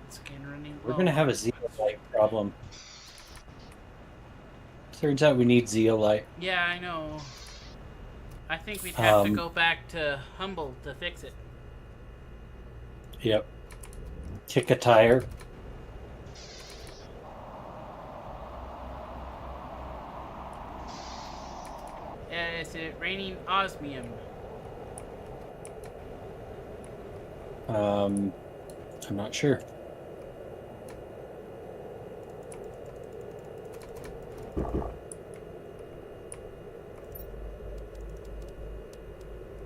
S1: It's again running
S2: We're
S1: low.
S2: gonna have a zeolite problem. Turns out we need zeolite.
S1: Yeah, I know. I think we'd have to
S2: Um,
S1: go back to Humble to fix it.
S2: Yep. Kick a tire.
S1: Is it raining osmium?
S2: I'm not sure.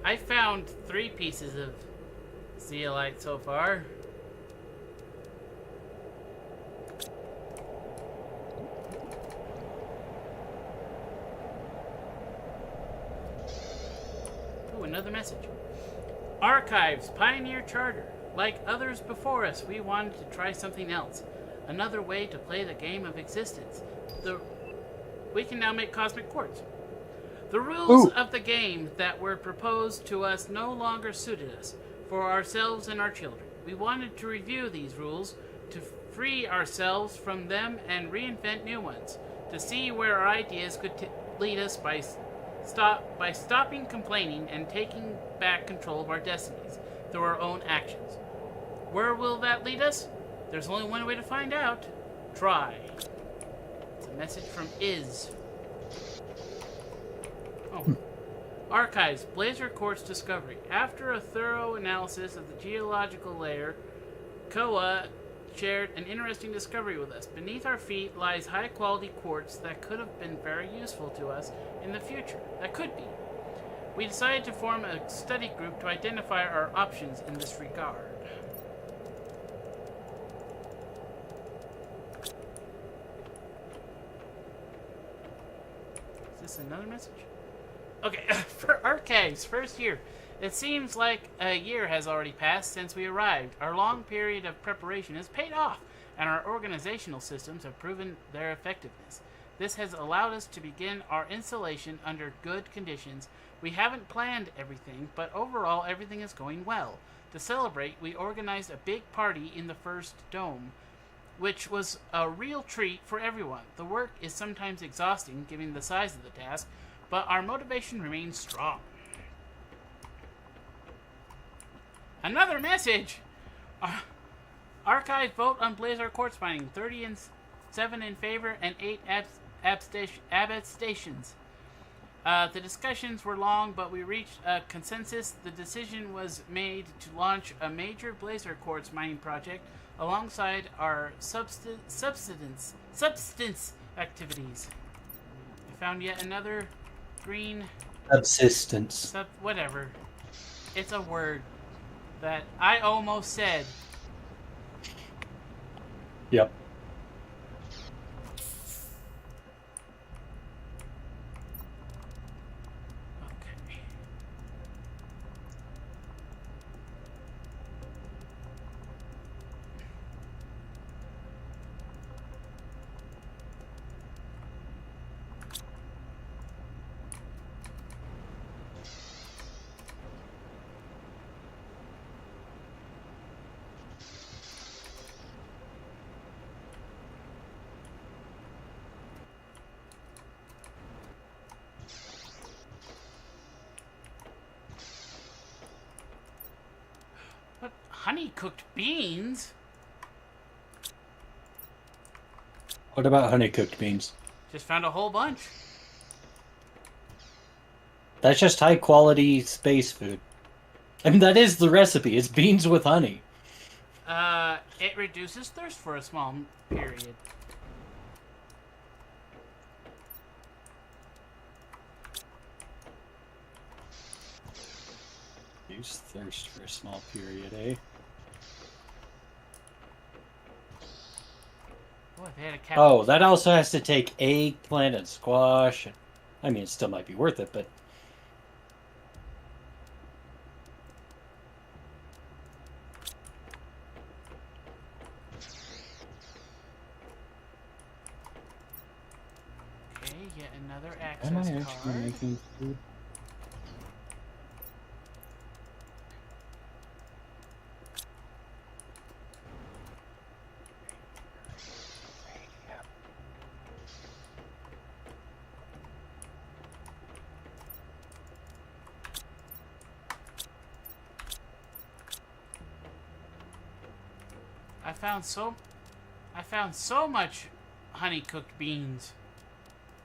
S1: I found 3 pieces of zeolite so far. Ooh, another message. Archives, Pioneer Charter. Like others before us, we wanted to try something else. Another way to play the game of existence. We can now make cosmic quartz. The rules of the game that were proposed to us no longer suited us, for ourselves and our children. We wanted to review these rules, to free ourselves from them and reinvent new ones, to see where our ideas could lead us by stopping complaining and taking back control of our destinies through our own actions. Where will that lead us? There's only one way to find out. Try. It's a message from Iz. Oh. Archives, Blazer Quartz discovery. After a thorough analysis of the geological layer, Koa shared an interesting discovery with us. Beneath our feet lies high-quality quartz that could have been very useful to us in the future. That could be. We decided to form a study group to identify our options in this regard. Is this another message? Okay, for Archives, first year. It seems like a year has already passed since we arrived. Our long period of preparation has paid off, and our organizational systems have proven their effectiveness. This has allowed us to begin our installation under good conditions. We haven't planned everything, but overall everything is going well. To celebrate, we organized a big party in the first dome, which was a real treat for everyone. The work is sometimes exhausting given the size of the task, but our motivation remains strong. Another message! Archive vote on Blazer quartz mining. 37 in favor and 8 abstentions. The discussions were long, but we reached a consensus. The decision was made to launch a major Blazer quartz mining project alongside our substance activities. I found yet another green
S2: Subsistence.
S1: whatever. It's a word that I almost said.
S2: Yep.
S1: Okay. Honey cooked beans?
S2: What about honey cooked beans?
S1: Just found a whole bunch.
S2: That's just high quality space food. I mean, that is the recipe. It's beans with honey.
S1: It reduces thirst for a small period.
S2: Use thirst for a small period, eh?
S1: Boy, they had a cat.
S2: Oh, that also has to take eggplant and squash. I mean, it still might be worth it, but
S1: Okay, yet another
S2: am I
S1: access
S2: actually
S1: card.
S2: making food?
S1: I found so much honey cooked beans.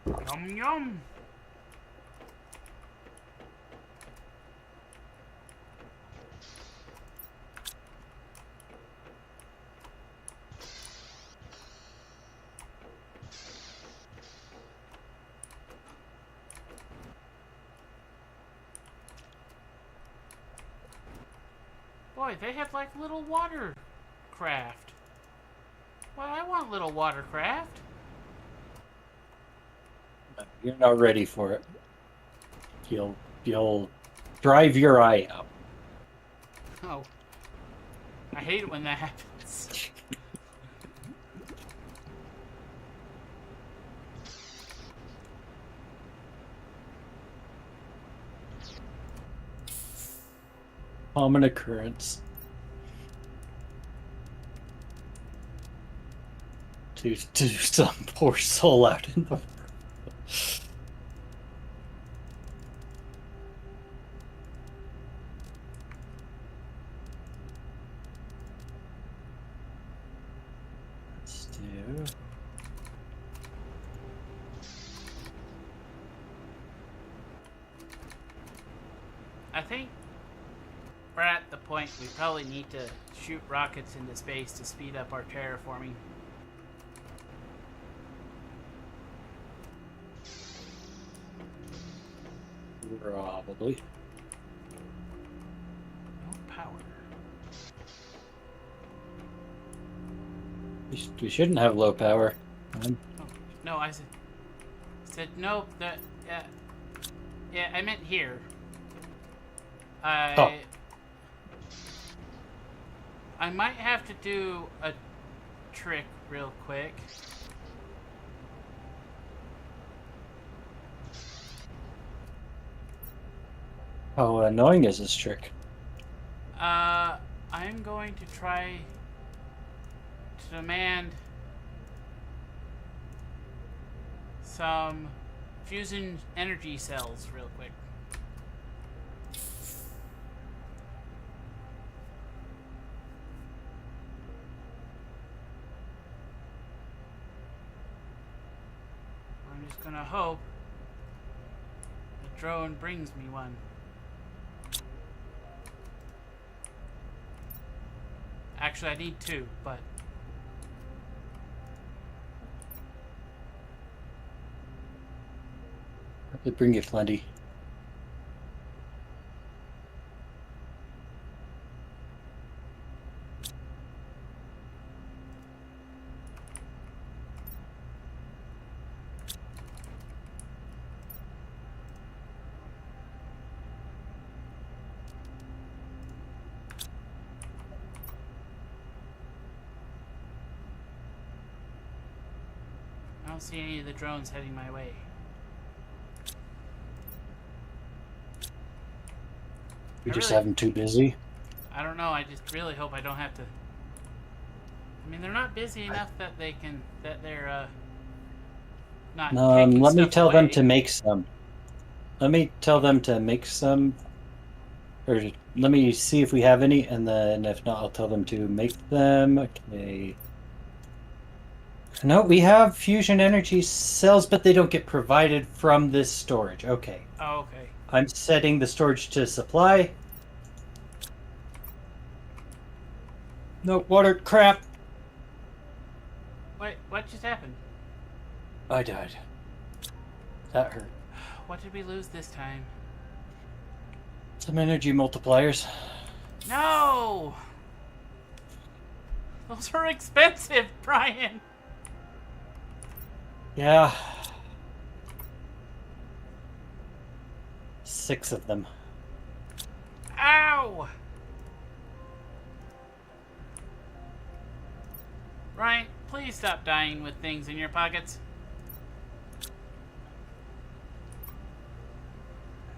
S1: Yum yum. Boy, they have like little watercraft. Well, I want little watercraft.
S2: You're not ready for it. You'll drive your eye out.
S1: Oh. I hate it when that happens.
S2: Common occurrence. To some poor soul out in the world. Let's do.
S1: I think we're at the point we probably need to shoot rockets into space to speed up our terraforming.
S2: Probably.
S1: No power.
S2: We shouldn't have low power.
S1: Oh, no, I said nope. Yeah, I meant here. I might have to do a trick real quick.
S2: How annoying is this trick?
S1: I'm going to try to demand some fusion energy cells real quick. I'm just gonna hope the drone brings me one. Actually, I need two, but
S2: They bring you plenty.
S1: I don't see any of the drones heading my way.
S2: We
S1: I
S2: just
S1: really-
S2: have them too busy.
S1: I don't know. I just really hope I don't have to. I mean, they're not busy enough that they can. That they're not. Taking
S2: Let me
S1: stuff
S2: tell them
S1: away.
S2: to make some. Let me tell them to make some, or let me see if we have any, and then if not, I'll tell them to make them. Okay. No, we have fusion energy cells, but they don't get provided from this storage. Okay.
S1: Oh, okay.
S2: I'm setting the storage to supply. No water. Crap.
S1: Wait, what just happened?
S2: I died. That hurt.
S1: What did we lose this time?
S2: Some energy multipliers.
S1: No! Those are expensive, Bryan!
S2: Yeah. 6 of them.
S1: Ow! Bryan, please stop dying with things in your pockets.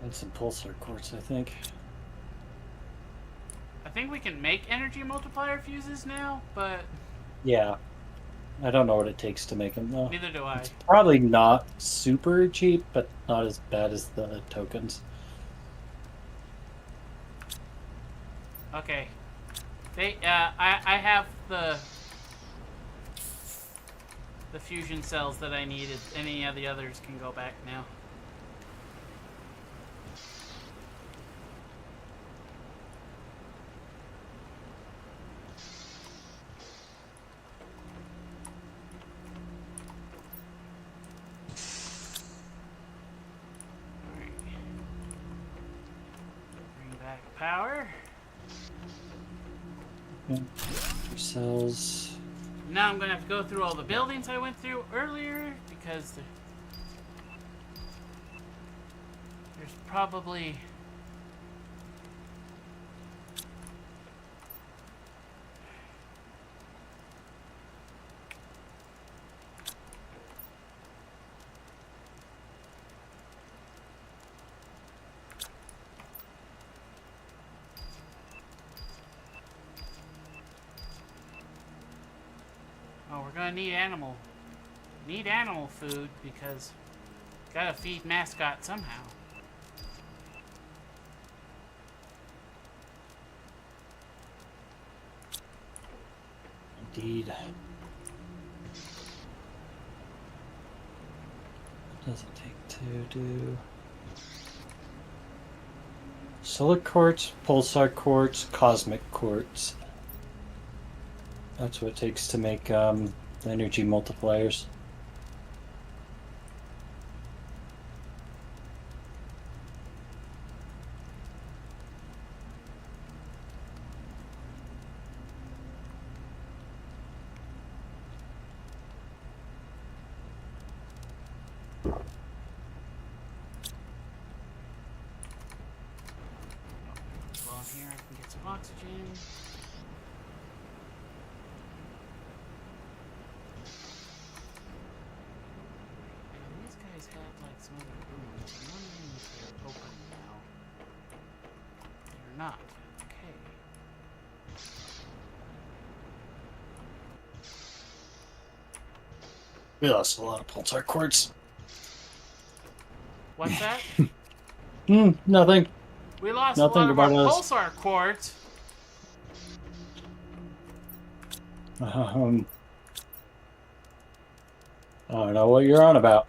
S2: And some pulsar quartz, I think.
S1: I think we can make energy multiplier fuses now, but
S2: Yeah. I don't know what it takes to make them, though.
S1: neither do I.
S2: It's probably not super cheap, but not as bad as the tokens.
S1: Okay. I have the fusion cells that I needed. Any of the others can go back now. Alright. Bring back power.
S2: Yeah. 2 cells.
S1: Now I'm going to have to go through all the buildings I went through earlier because there's probably... Oh, we're going to need animal food because gotta feed mascot somehow.
S2: Indeed. What does it take to do? Solar quartz, pulsar quartz, cosmic quartz. That's what it takes to make the energy multipliers.
S1: Well, in here I can get some oxygen. And these guys had like some other rooms. I'm wondering if they're open now. They're not. Okay.
S2: We lost a lot of pulsar quartz.
S1: What's that?
S2: Nothing.
S1: We lost
S2: Nothing
S1: a lot of our
S2: about us.
S1: pulsar quartz.
S2: I don't know what you're on about.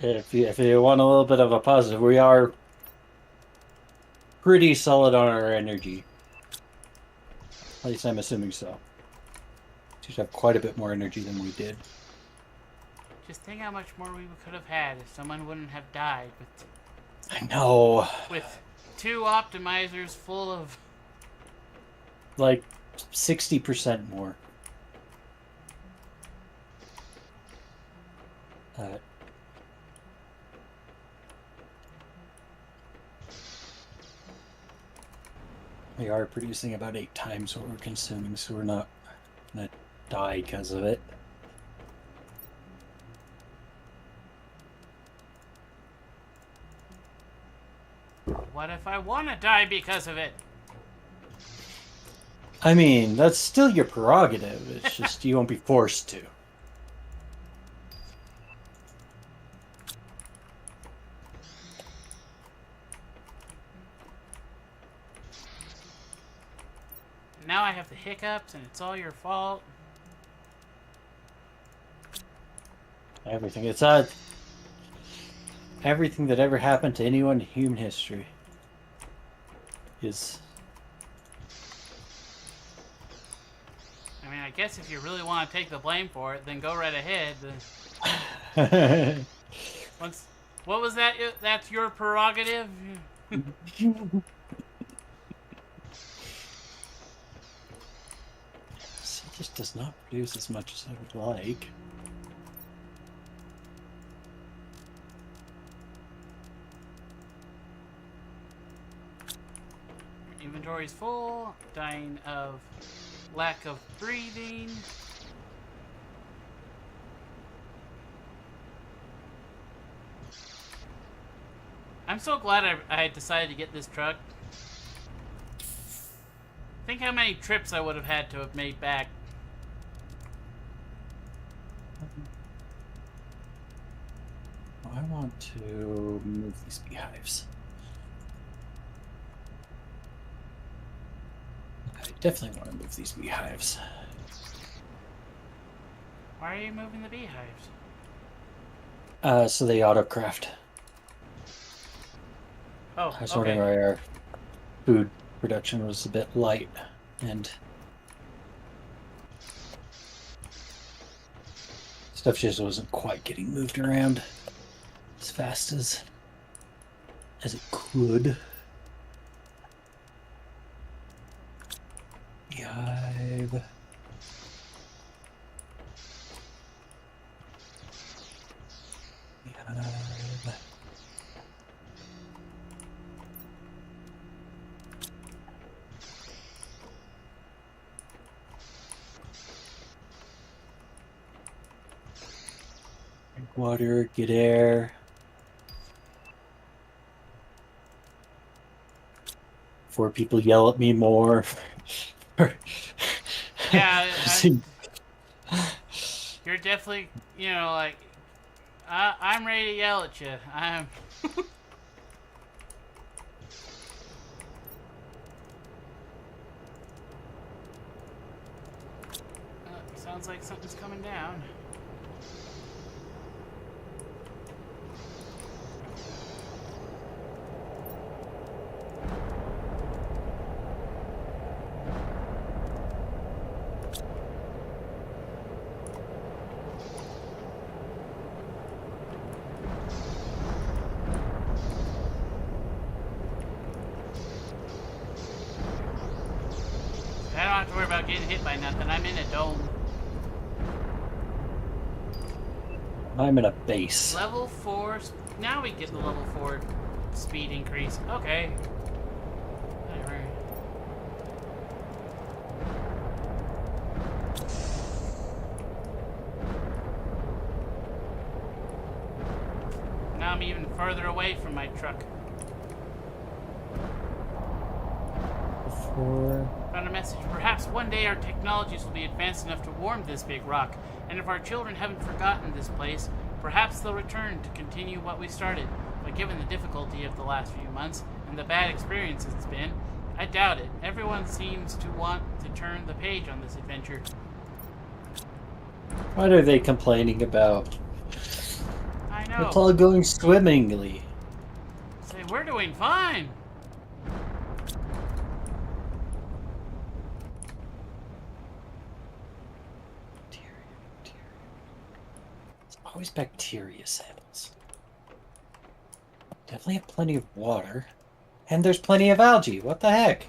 S2: If you want a little bit of a positive, we are pretty solid on our energy. At least I'm assuming so. Should have quite a bit more energy than we did.
S1: Just think how much more we could have had if someone wouldn't have died
S2: I know.
S1: with 2 optimizers full of...
S2: Like 60% more. We are producing about 8 times what we're consuming, so we're not gonna die because of it.
S1: What if I want to die because of it?
S2: I mean, that's still your prerogative. It's just you won't be forced to.
S1: Now I have the hiccups, and it's all your fault.
S2: Everything. It's everything that ever happened to anyone in human history is.
S1: I mean, I guess if you really want to take the blame for it, then go right ahead. Once, what was that? That's your prerogative.
S2: It just does not produce as much as I would like.
S1: Inventory's full. Dying of lack of breathing. I'm so glad I decided to get this truck. Think how many trips I would have had to have made back.
S2: I want to move these beehives. I definitely want to move these beehives.
S1: Why are you moving the beehives?
S2: So they autocraft.
S1: Oh,
S2: I was wondering why our food production was a bit light, and stuff just wasn't quite getting moved around as fast as it could. Beehive. Beehive. Drink water, get air. Before people yell at me more.
S1: Yeah, you're definitely, like, I'm ready to yell at you. I'm. Sounds like something's coming down. I don't have to worry about getting hit by nothing. I'm in a dome.
S2: I'm in a base.
S1: Level 4. Now we get the level 4 speed increase. Okay. Whatever. Now I'm even further away from my truck. Found a message. Perhaps one day our technologies will be advanced enough to warm this big rock, and if our children haven't forgotten this place, perhaps they'll return to continue what we started. But given the difficulty of the last few months and the bad experience it's been, I doubt it. Everyone seems to want to turn the page on this adventure.
S2: What are they complaining about?
S1: I know.
S2: It's all going swimmingly.
S1: Say, we're doing fine.
S2: Always bacteria samples. Definitely have plenty of water. And there's plenty of algae. What the heck?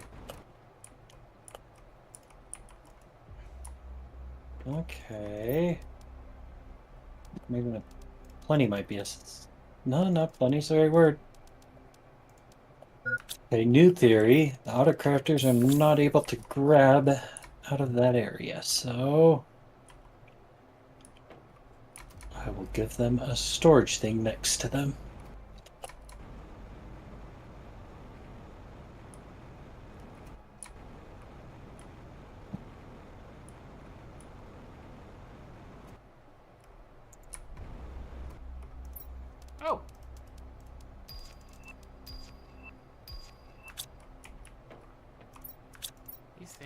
S2: Okay. Maybe not. Plenty might be a... No, not plenty's the right word. Okay, new theory. The autocrafters are not able to grab out of that area, so... I will give them a storage thing next to them.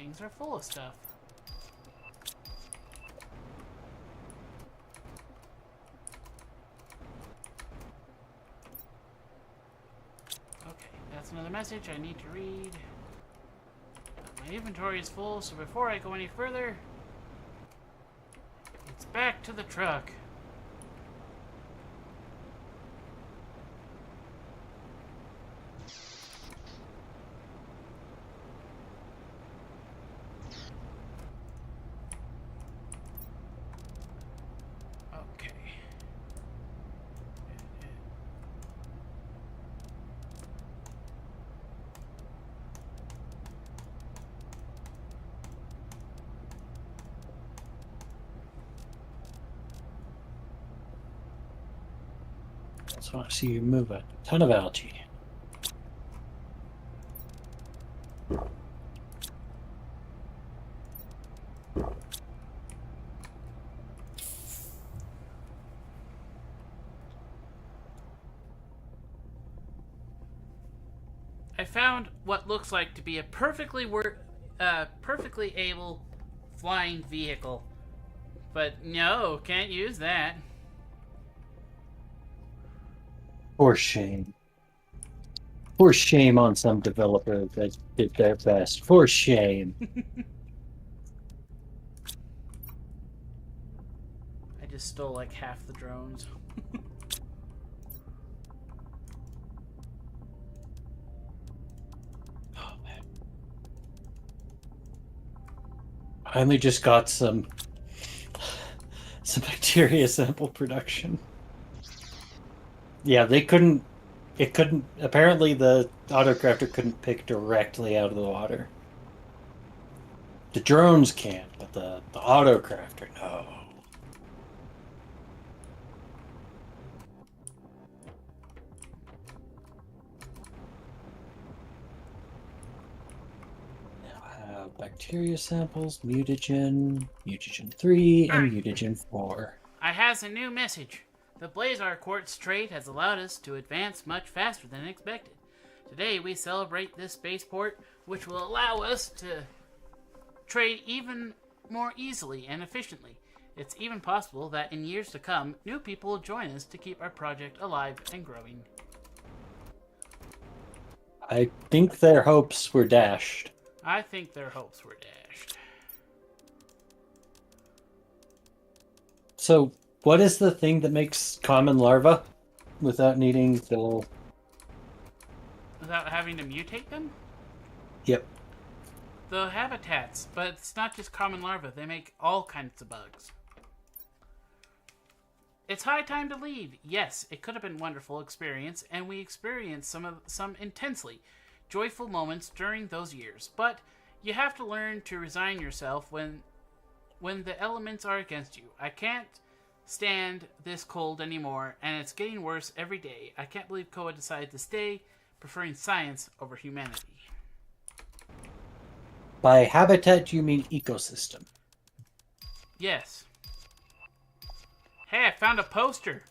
S1: things are full of stuff. Okay, that's another message I need to read. But my inventory is full, so before I go any further, it's back to the truck. Okay.
S2: So I see you move a ton of algae.
S1: I found what looks like to be a perfectly able flying vehicle. But no, can't use that.
S2: For shame. For shame on some developer that did their best. For shame.
S1: I just stole like half the drones.
S2: Oh, man. Finally just got some bacteria sample production. Yeah, apparently the autocrafter couldn't pick directly out of the water. The drones can't, but the autocrafter, no. Now I have bacteria samples, mutagen 3, and mutagen 4.
S1: I has a new message. The Blazar Quartz trade has allowed us to advance much faster than expected. Today we celebrate this spaceport, which will allow us to trade even more easily and efficiently. It's even possible that in years to come, new people will join us to keep our project alive and growing.
S2: I think their hopes were dashed.
S1: I think their hopes were dashed.
S2: So, what is the thing that makes common larvae without needing the...
S1: Without having to mutate them?
S2: Yep.
S1: The habitats, but it's not just common larvae. They make all kinds of bugs. It's high time to leave. Yes, it could have been a wonderful experience, and we experienced some intensely joyful moments during those years. But you have to learn to resign yourself when the elements are against you. I can't stand this cold anymore, and it's getting worse every day. I can't believe Koa decided to stay, preferring science over humanity.
S2: By habitat, you mean ecosystem.
S1: Yes. Hey, I found a poster.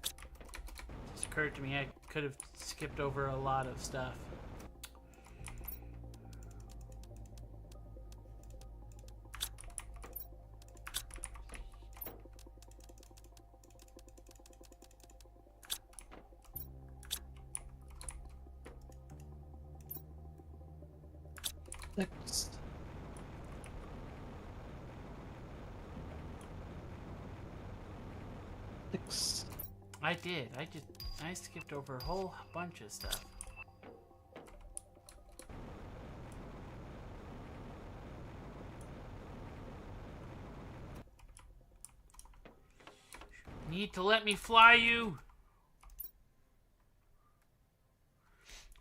S1: It just occurred to me I could have skipped over a lot of stuff.
S2: Next.
S1: I did. I skipped over a whole bunch of stuff. Need to let me fly you.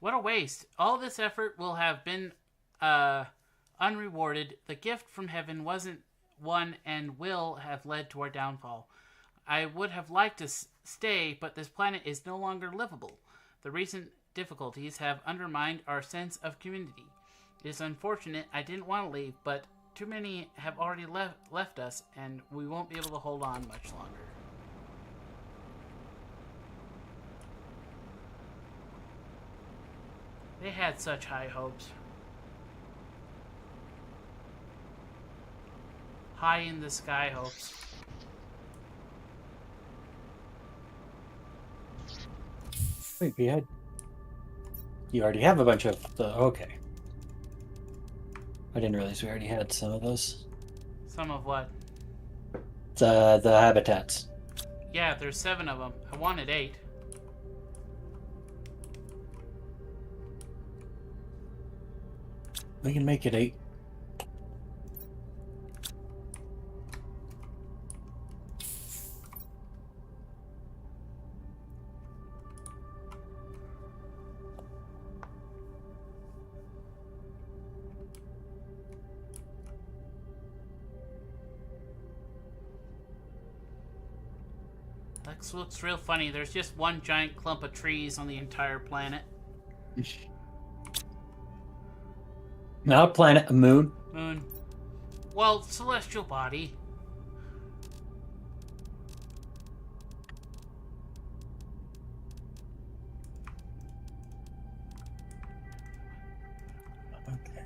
S1: What a waste. All this effort will have been unrewarded. The gift from heaven wasn't one and will have led to our downfall. I would have liked to stay, but this planet is no longer livable. The recent difficulties have undermined our sense of community. It is unfortunate I didn't want to leave, but too many have already left us, and we won't be able to hold on much longer. They had such high hopes. High in the sky hopes.
S2: Wait, we had. You already have a bunch of the. Okay. I didn't realize we already had some of those.
S1: Some of what?
S2: The habitats.
S1: Yeah, there's 7 of them. I wanted 8.
S2: We can make it 8.
S1: That looks real funny. There's just one giant clump of trees on the entire planet.
S2: Not a planet, a moon.
S1: Moon. Well, celestial body.
S2: Okay.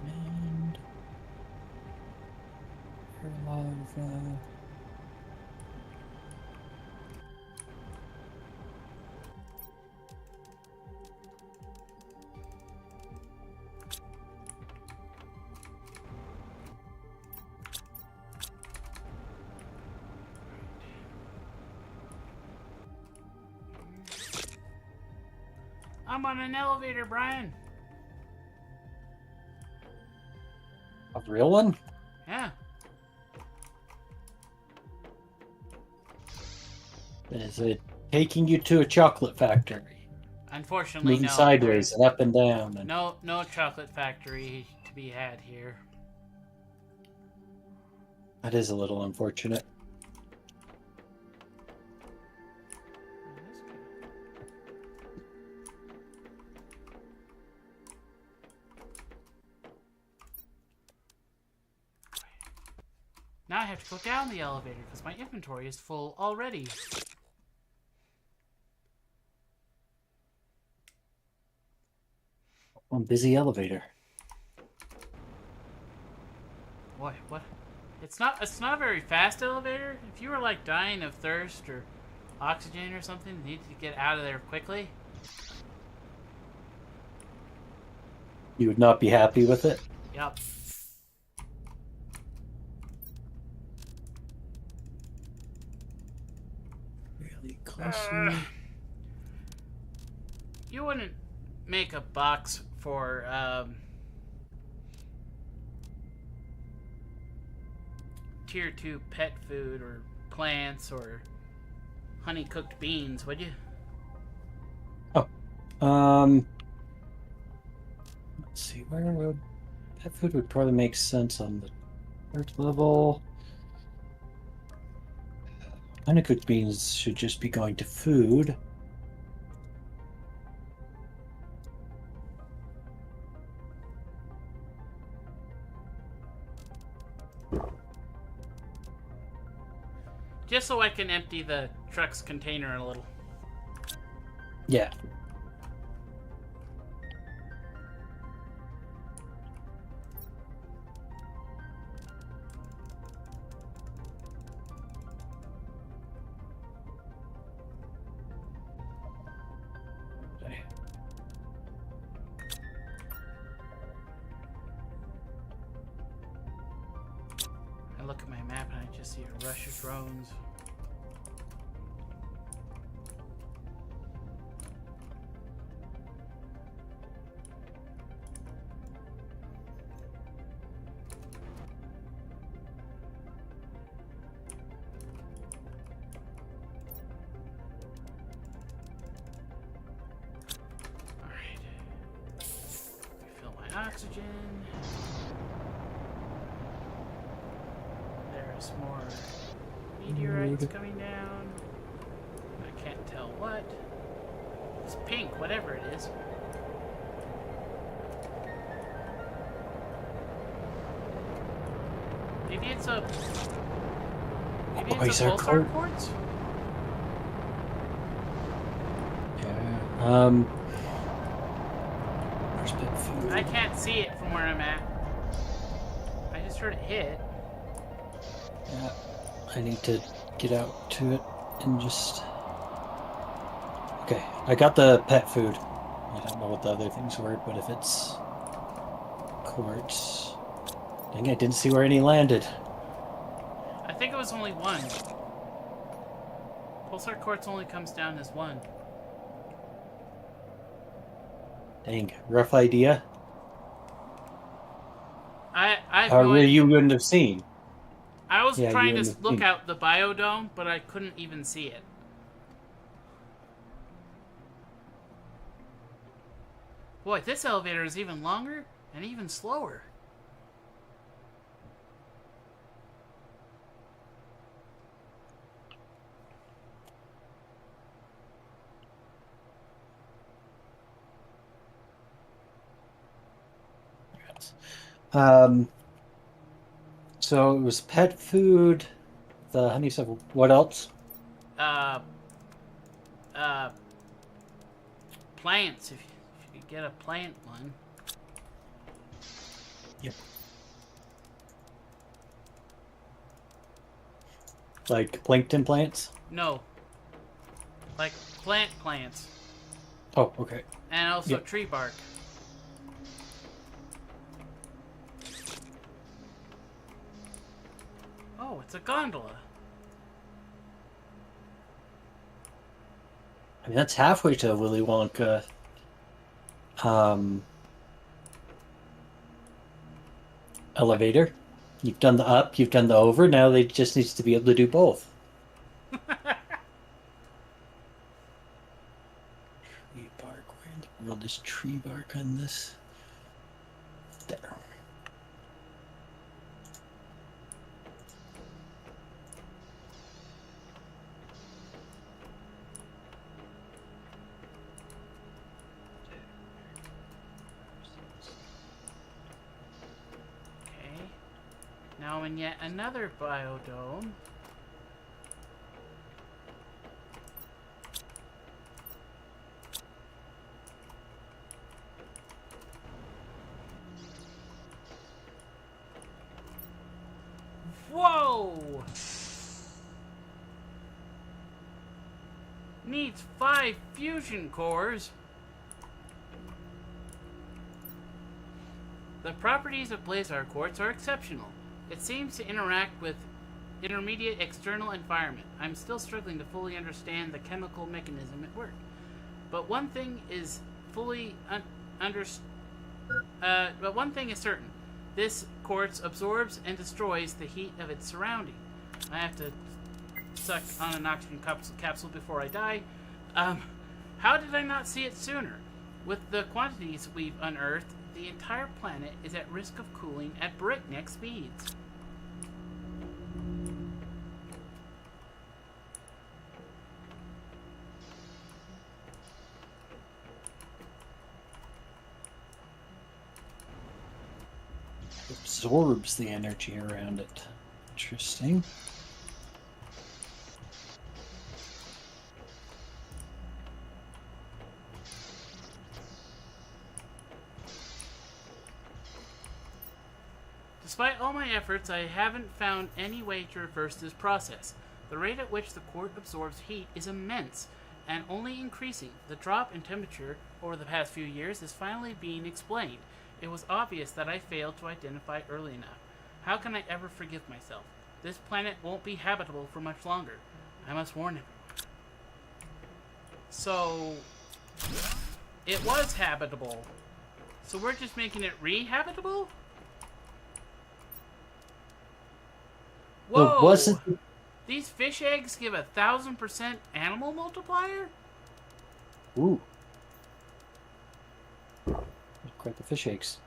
S2: And a lot of
S1: I'm on an elevator, Bryan.
S2: a real one.
S1: Yeah.
S2: Is it taking you to a chocolate factory?
S1: Unfortunately,
S2: Moving
S1: no.
S2: sideways and up and down. And...
S1: No chocolate factory to be had here.
S2: That is a little unfortunate.
S1: Now I have to go down the elevator because my inventory is full already.
S2: One busy elevator.
S1: What? It's not a very fast elevator. If you were like dying of thirst or oxygen or something, need to get out of there quickly.
S2: You would not be happy with it?
S1: Yep.
S2: Really close.
S1: You wouldn't make a box for tier 2 pet food or plants or honey cooked beans, would you?
S2: Let's see, where would pet food would probably make sense on the third level. Honeycooked beans should just be going to food.
S1: Just so I can empty the truck's container a little.
S2: Yeah.
S1: look at my map and I just see a rush of drones. Oxygen. There's more meteorites coming down. I can't tell what. It's pink, whatever it is. Maybe it's a. Maybe it's a pulsar quartz?
S2: Yeah.
S1: I can't see it from where I'm at. I just heard it hit.
S2: Yeah, I need to get out to it and just... Okay, I got the pet food. I don't know what the other things were, but if it's quartz... Dang, I didn't see where any landed.
S1: I think it was only one. Pulsar quartz only comes down as one.
S2: Dang, rough idea.
S1: You
S2: wouldn't have seen.
S1: I was trying to look out the biodome, but I couldn't even see it. Boy, this elevator is even longer and even slower.
S2: So it was pet food, the honeysuckle. What else?
S1: Plants. If you could get a plant one.
S2: Yep. Like plankton plants?
S1: No. Like plants.
S2: Oh, okay.
S1: And also tree bark. Oh, it's a gondola.
S2: I mean, that's halfway to Willy Wonka. Elevator. You've done the up, you've done the over. Now they just needs to be able to do both. Tree bark. Where in the world is tree bark on this? There.
S1: Now in yet another biodome. Whoa! Needs 5 fusion cores. The properties of blazar quartz are exceptional. It seems to interact with intermediate external environment. I'm still struggling to fully understand the chemical mechanism at work. But one thing is but one thing is certain. This quartz absorbs and destroys the heat of its surrounding. I have to suck on an oxygen capsule before I die. How did I not see it sooner? With the quantities we've unearthed, the entire planet is at risk of cooling at breakneck speeds.
S2: Absorbs the energy around it. Interesting.
S1: Despite all my efforts, I haven't found any way to reverse this process. The rate at which the quartz absorbs heat is immense, and only increasing. The drop in temperature over the past few years is finally being explained. It was obvious that I failed to identify early enough. How can I ever forgive myself? This planet won't be habitable for much longer. I must warn everyone. So, it was habitable. So we're just making it re-habitable? Whoa!
S2: But wasn't...
S1: These fish eggs give 1,000% animal multiplier?
S2: Ooh. Quite the fish eggs.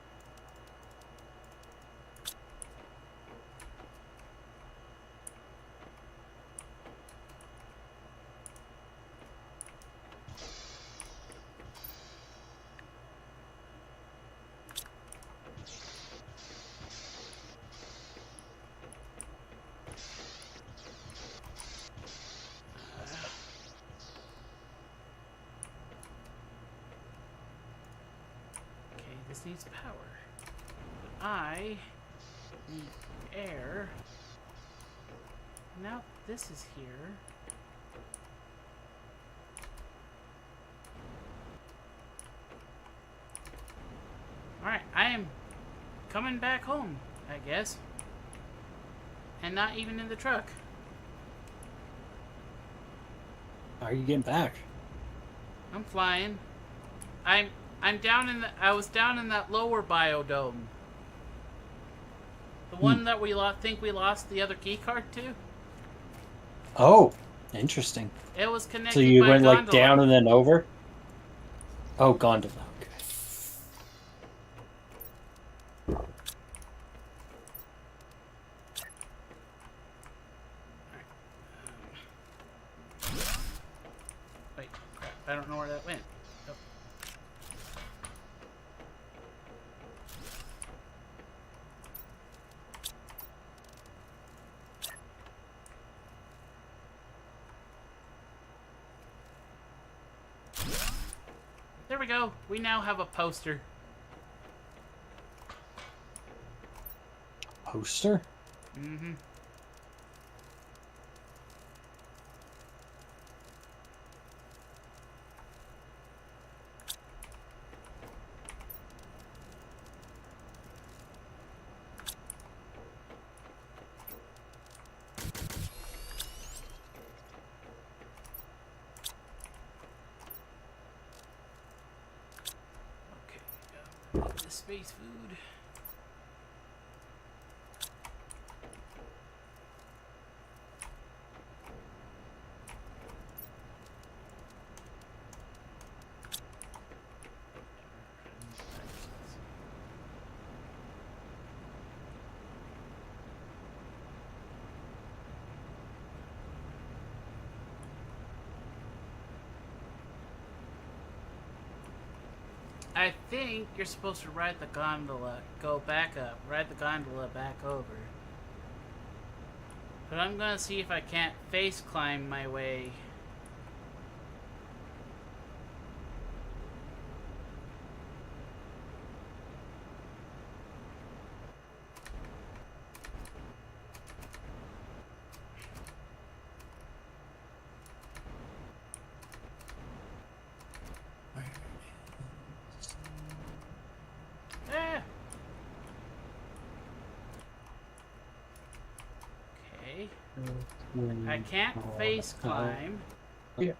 S1: This needs power. But I need air. Now this is here. Alright, I am coming back home, I guess. And not even in the truck.
S2: How are you getting back?
S1: I'm flying. I'm down in the. I was down in that lower biodome. The one that we think we lost the other key card to.
S2: Oh, interesting.
S1: It was connected.
S2: So you
S1: by
S2: went
S1: gondola.
S2: like down and then over? Oh, gondola. Okay.
S1: Wait, crap! I don't know where that went. Oh. There we go. We now have a poster.
S2: Poster?
S1: Mm-hmm. The space food. I think you're supposed to ride the gondola, go back up, ride the gondola back over. But I'm gonna see if I can't face climb my way. Ah! Okay. I can't face climb,
S2: Yeah.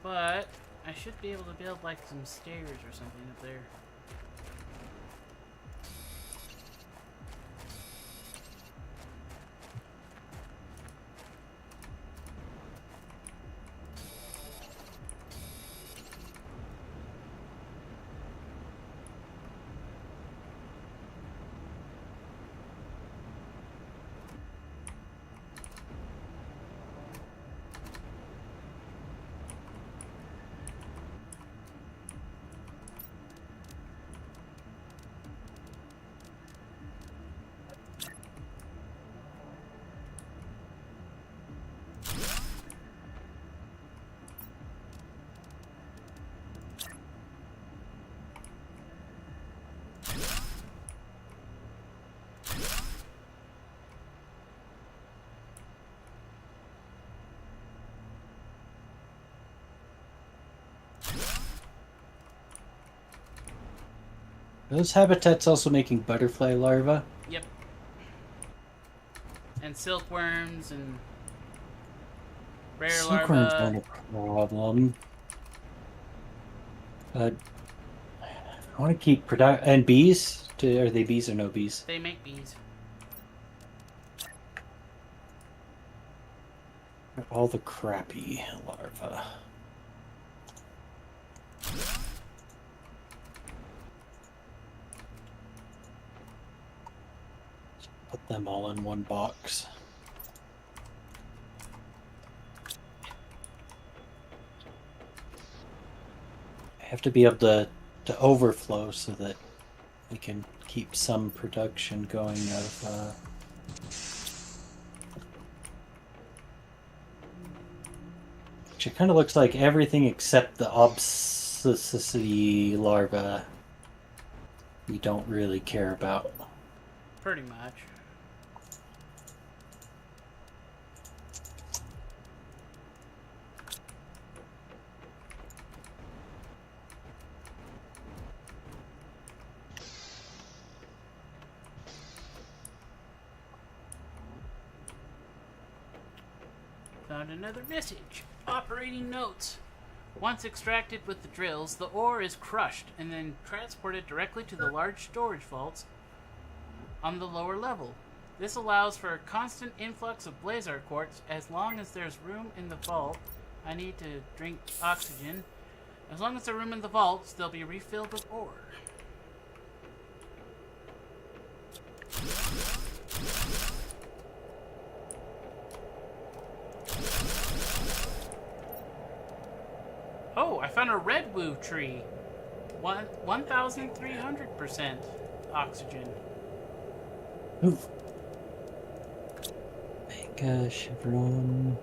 S1: but I should be able to build like some stairs or something up there.
S2: Are those habitats also making butterfly larvae?
S1: Yep. And silkworms and rare
S2: Silkworms
S1: larvae.
S2: aren't a problem. But I want to keep product and bees. Are they bees or no bees?
S1: They make bees.
S2: All the crappy larvae. Put them all in one box. I have to be able to overflow so that we can keep some production going of which it kind of looks like everything except the obsessity larva we don't really care about.
S1: Pretty much. Found another message. Operating notes. Once extracted with the drills, the ore is crushed and then transported directly to the large storage vaults on the lower level. This allows for a constant influx of blazar quartz as long as there's room in the vault. I need to drink oxygen. As long as there's room in the vaults, they'll be refilled with ore. Oh, I found a redwoo tree. 1,300% oxygen.
S2: Ooh. Mega chevron.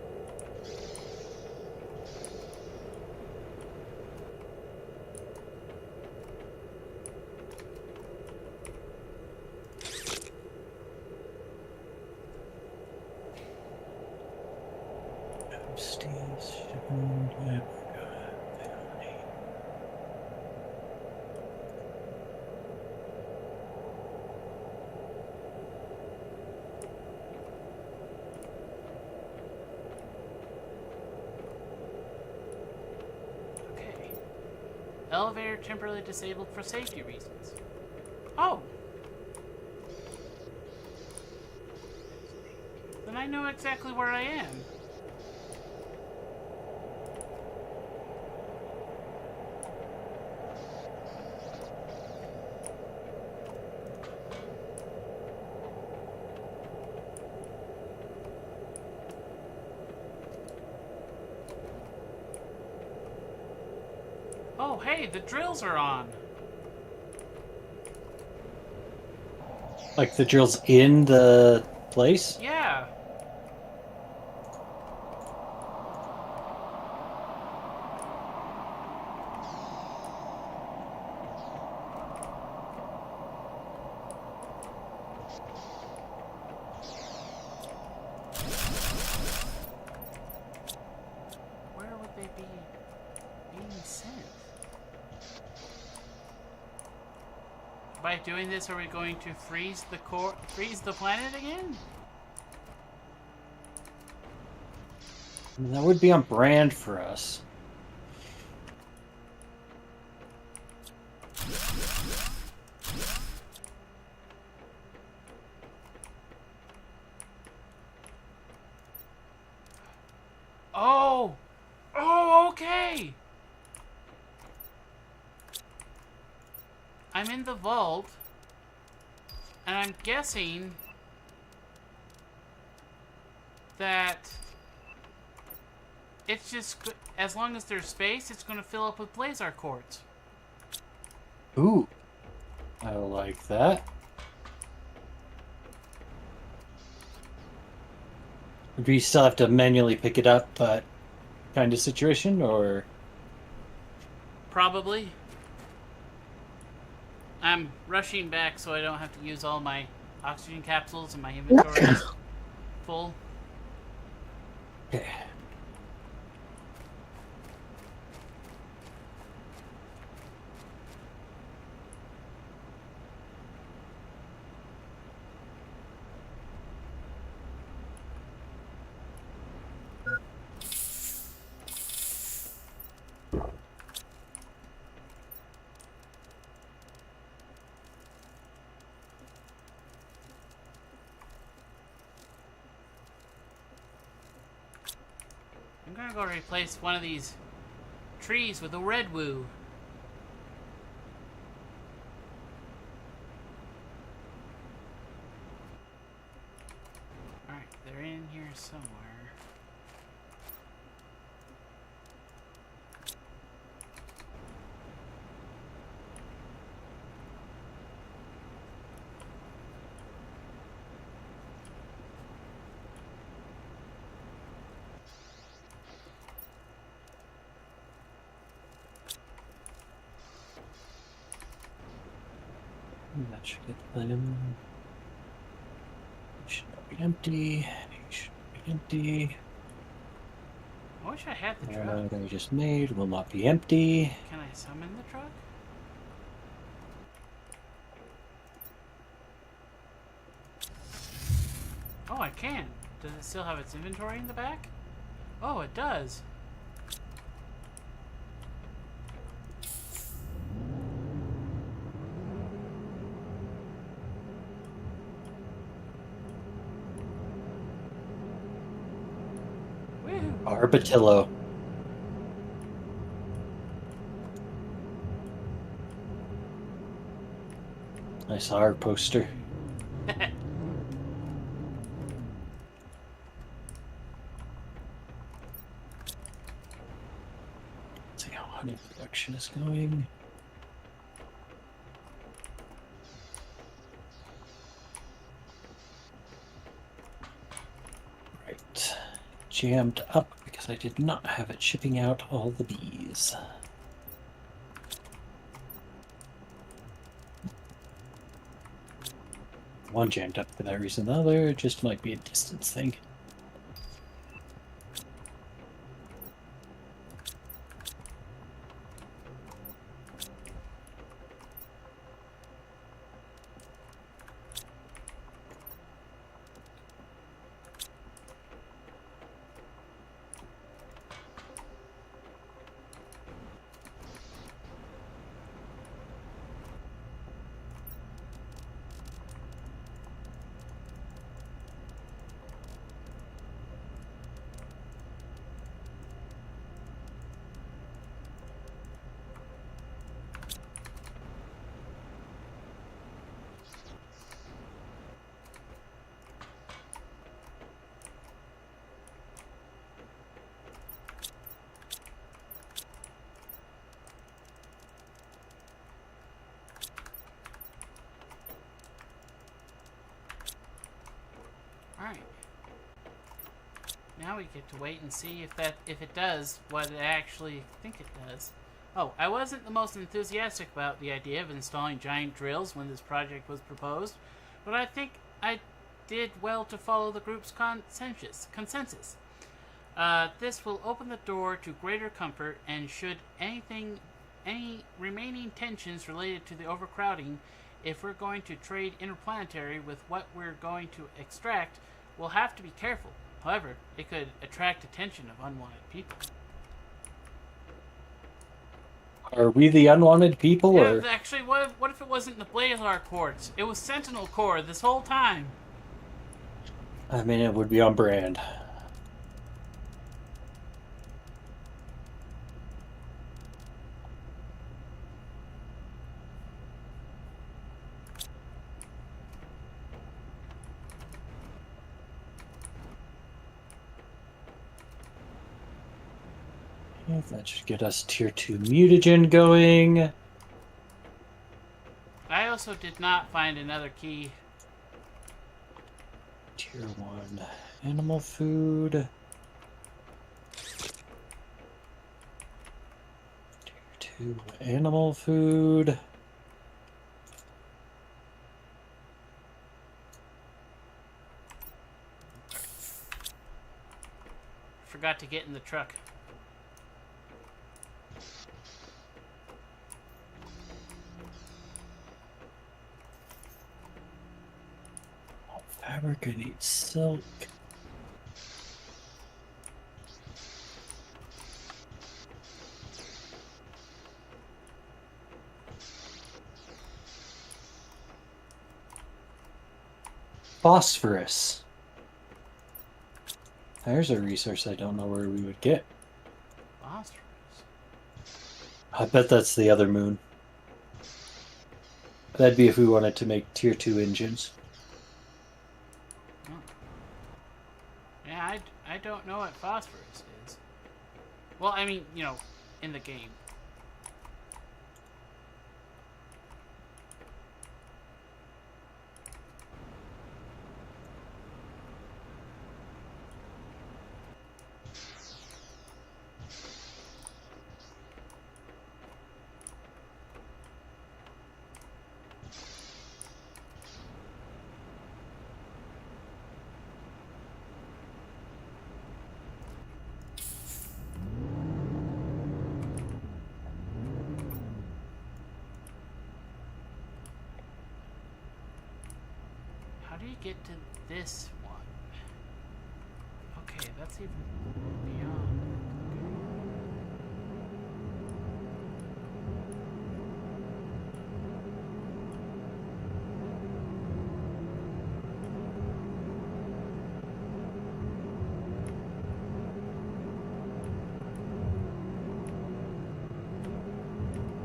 S2: Steel chevron.
S1: Okay. Elevator temporarily disabled for safety reasons. Oh! Then I know exactly where I am. Oh, hey, the drills are on.
S2: Like the drill's in the place?
S1: Yeah. Where would they be being sent? By doing this, are we going to freeze the planet again?
S2: I mean, that would be on brand for us.
S1: Oh! Oh, okay! I'm in the vault, and I'm guessing that it's just, as long as there's space, it's going to fill up with blazar quartz.
S2: Ooh. I like that. Do you still have to manually pick it up, kind of situation, or?
S1: Probably. I'm rushing back so I don't have to use all my oxygen capsules and my inventory is full.
S2: Okay.
S1: I'm gonna go replace one of these trees with a redwoo. Alright, they're in here somewhere.
S2: That should get them. Should not be empty. Should be empty.
S1: I wish I had the truck.
S2: That we just made will not be empty.
S1: Can I summon the truck? Oh, I can. Does it still have its inventory in the back? Oh, it does. Woohoo!
S2: Arbatillo. I saw our poster. See how honey production is going. Right. Jammed up because I did not have it shipping out all the bees. One jammed up for that reason, the other just might be a distance thing.
S1: Alright. Now we get to wait and see if it does what I actually think it does. Oh, I wasn't the most enthusiastic about the idea of installing giant drills when this project was proposed, but I think I did well to follow the group's consensus. This will open the door to greater comfort, and should any remaining tensions related to the overcrowding, if we're going to trade interplanetary with what we're going to extract, we'll have to be careful. However, it could attract attention of unwanted people.
S2: Are we the unwanted people,
S1: Yeah,
S2: or?
S1: actually, what if it wasn't the Blazar Quartz? It was Sentinel Core this whole time.
S2: I mean, it would be on brand. That should get us tier 2 mutagen going.
S1: I also did not find another key.
S2: Tier 1 animal food. Tier 2 animal food.
S1: Forgot to get in the truck.
S2: Fabric, I need silk. Phosphorus. There's a resource I don't know where we would get.
S1: Phosphorus.
S2: I bet that's the other moon. That'd be if we wanted to make tier 2 engines.
S1: Oh. Yeah, I don't know what phosphorus is. Well, I mean, you know, in the game. How do you get to this one? Okay, that's even beyond.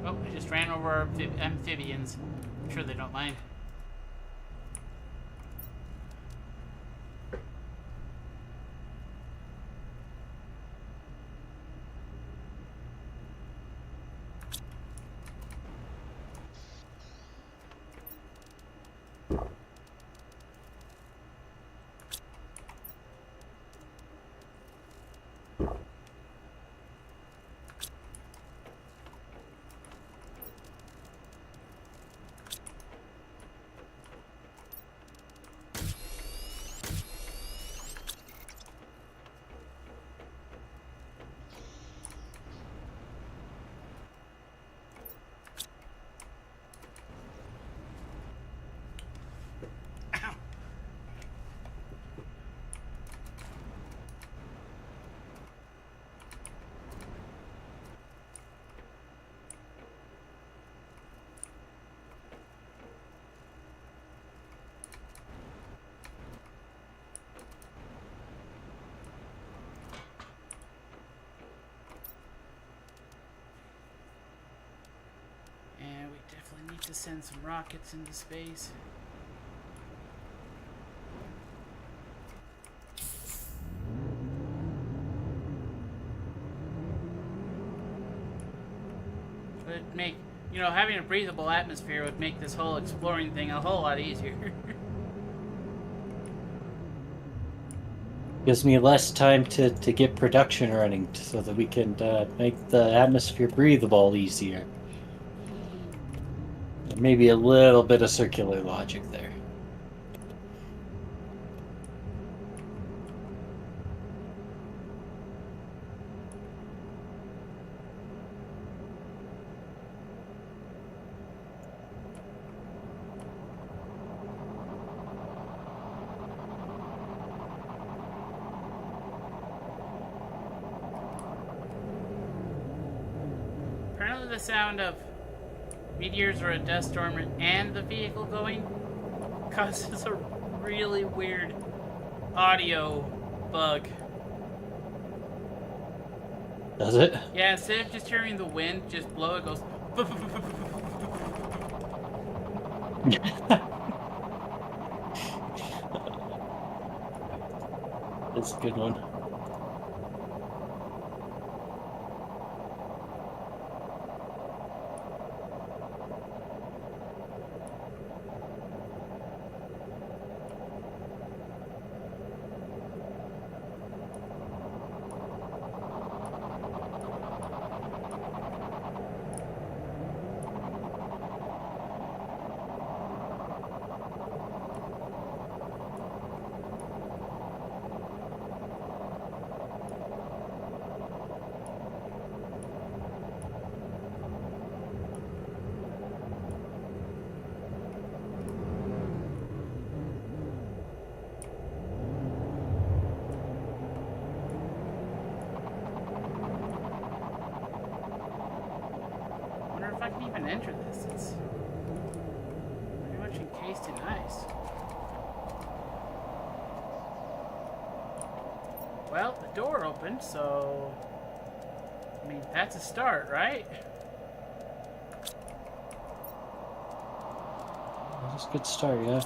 S1: Oh, I just ran over amphibians. I'm sure they don't mind. Definitely need to send some rockets into space. Would make, you know, having a breathable atmosphere would make this whole exploring thing a whole lot easier.
S2: Gives me less time to get production running so that we can make the atmosphere breathable easier. Maybe a little bit of circular logic there.
S1: Apparently the sound of meteors or a dust storm and the vehicle going causes a really weird audio bug.
S2: Does it?
S1: Yeah, instead of just hearing the wind just blow, it goes.
S2: That's a good one.
S1: If I can even enter this, it's pretty much encased in ice. Well, the door opened, so... I mean, that's a start, right?
S2: That's a good start, yeah.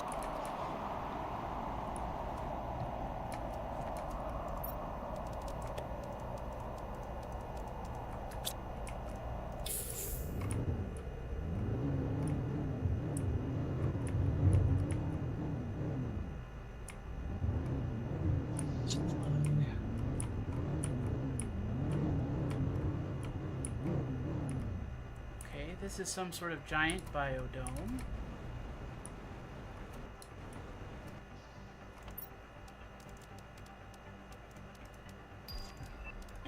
S1: Okay, this is some sort of giant biodome.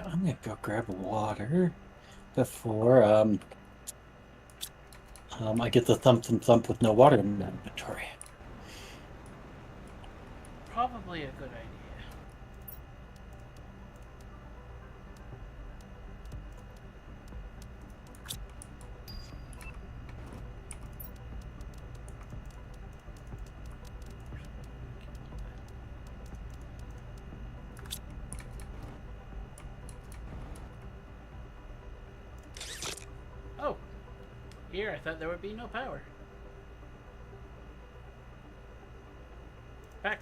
S2: I'm gonna go grab water before I get the thump thump thump with no water in my inventory.
S1: Probably a good idea. Oh! Here, I thought there would be no power. Back.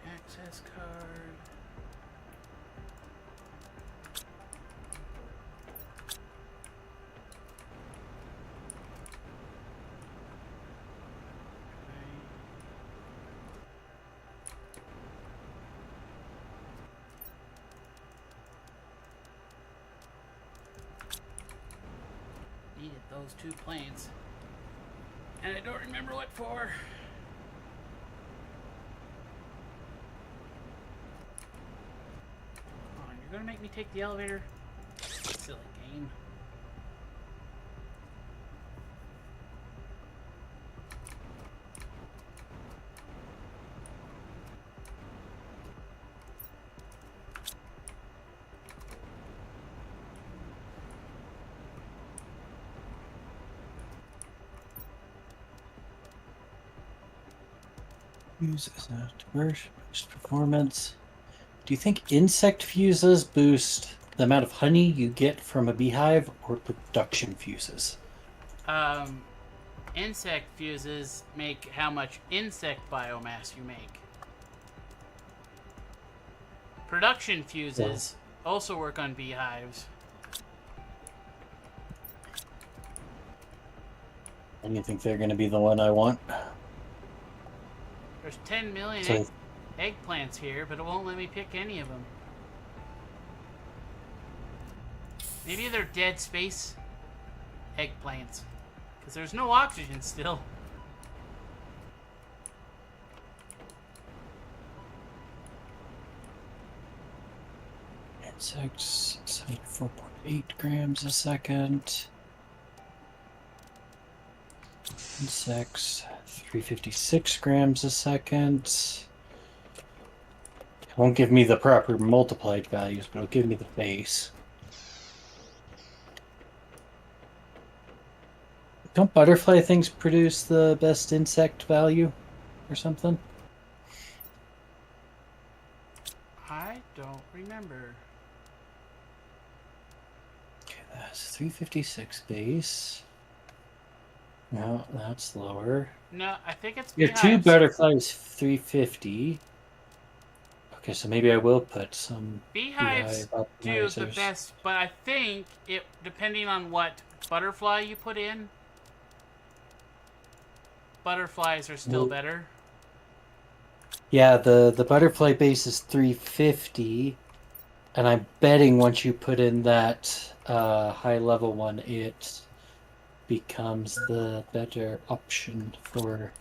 S1: Access card. Needed those 2 plants. And I don't remember what for. Come on, you're gonna make me take the elevator? Silly game.
S2: Fuses boost performance. Do you think insect fuses boost the amount of honey you get from a beehive, or production fuses?
S1: Insect fuses make how much insect biomass you make. Production fuses also work on beehives.
S2: And you think they're going to be the one I want?
S1: There's 10 million
S2: So-
S1: eggplants here, but it won't let me pick any of them. Maybe they're dead space eggplants. Because there's no oxygen still.
S2: Insects, 74.8 grams a second. Insects, 356 grams a second. It won't give me the proper multiplied values, but it'll give me the base. Don't butterfly things produce the best insect value or something?
S1: I don't remember.
S2: Okay, that's 356 base. No, that's lower.
S1: No, I think it's
S2: Your two
S1: beehives.
S2: butterflies 350. Okay, so maybe I will put some
S1: Beehives
S2: beehive
S1: do the
S2: optimizers.
S1: best, but I think it depending on what butterfly you put in, butterflies are still
S2: Well-
S1: better.
S2: Yeah, the butterfly base is 350, and I'm betting once you put in that high level one, it becomes the better option for.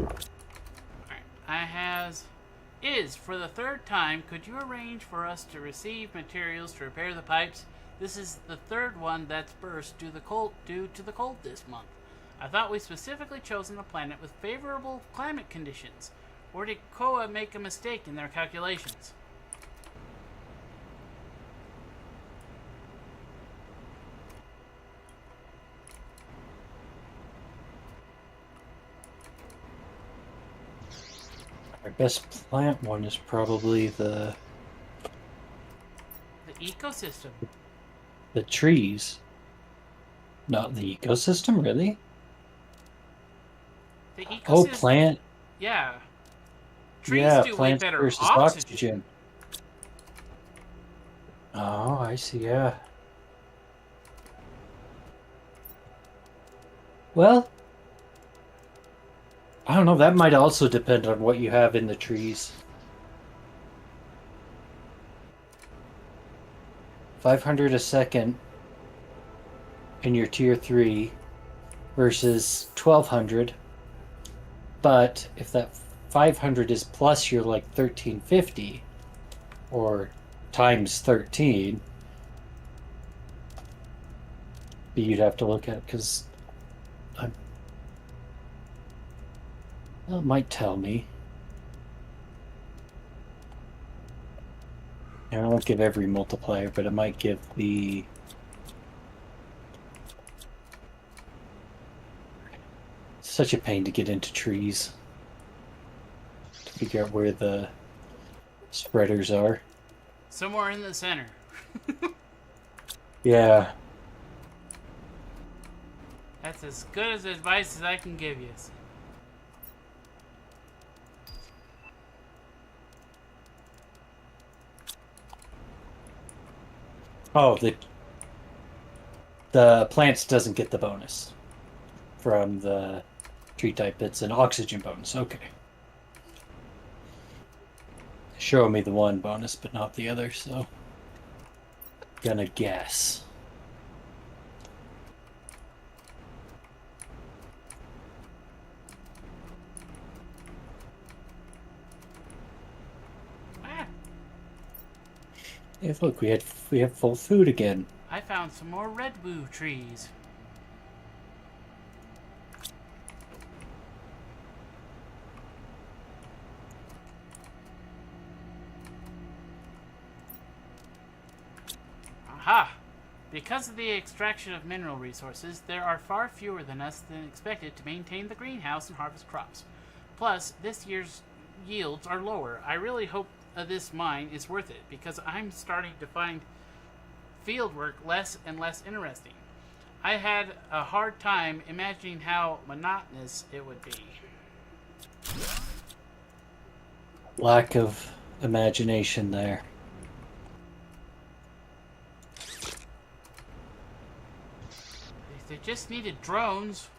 S1: Alright. I has is for the third time. Could you arrange for us to receive materials to repair the pipes? This is the third one that's burst due to the cold this month. I thought we specifically chosen a planet with favorable climate conditions. Or did Koa make a mistake in their calculations?
S2: Our best plant one is probably the
S1: Ecosystem.
S2: trees. Not the ecosystem, really?
S1: The ecosystem.
S2: Oh, plant.
S1: Yeah. Trees
S2: Yeah,
S1: do way
S2: plants
S1: better
S2: versus oxygen. Oh, I see, yeah. Well, I don't know, that might also depend on what you have in the trees. 500 a second in your tier 3 versus 1200. But if that 500 is plus your like 1350 or times 13, you'd have to look at because well, it might tell me. I won't give every multiplier, but it might give the such a pain to get into trees to figure out where the spreaders are.
S1: Somewhere in the center.
S2: Yeah.
S1: That's as good as advice as I can give you.
S2: Oh, the plants doesn't get the bonus from the tree type. It's an oxygen bonus. Okay. Show me the one bonus, but not the other, so gonna guess.
S1: Ah,
S2: Hey, look, we have full food again.
S1: I found some more redwood trees. Aha! Because of the extraction of mineral resources, there are far fewer than us than expected to maintain the greenhouse and harvest crops. Plus, this year's yields are lower. I really hope this mine is worth it because I'm starting to find fieldwork less and less interesting. I had a hard time imagining how monotonous it would be.
S2: Lack of imagination there.
S1: If they just needed drones.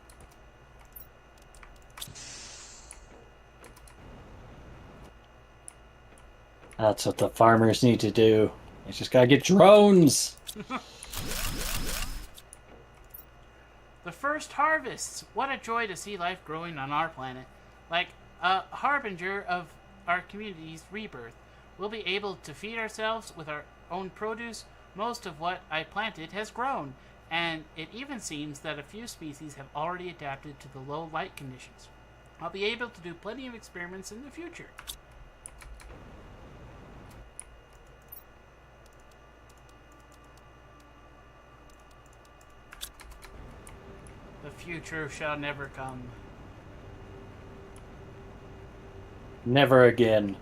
S2: That's what the farmers need to do. They just gotta get drones.
S1: The first harvests! What a joy to see life growing on our planet. Like a harbinger of our community's rebirth. We'll be able to feed ourselves with our own produce. Most of what I planted has grown, and it even seems that a few species have already adapted to the low light conditions. I'll be able to do plenty of experiments in the future. The future shall never come.
S2: Never again.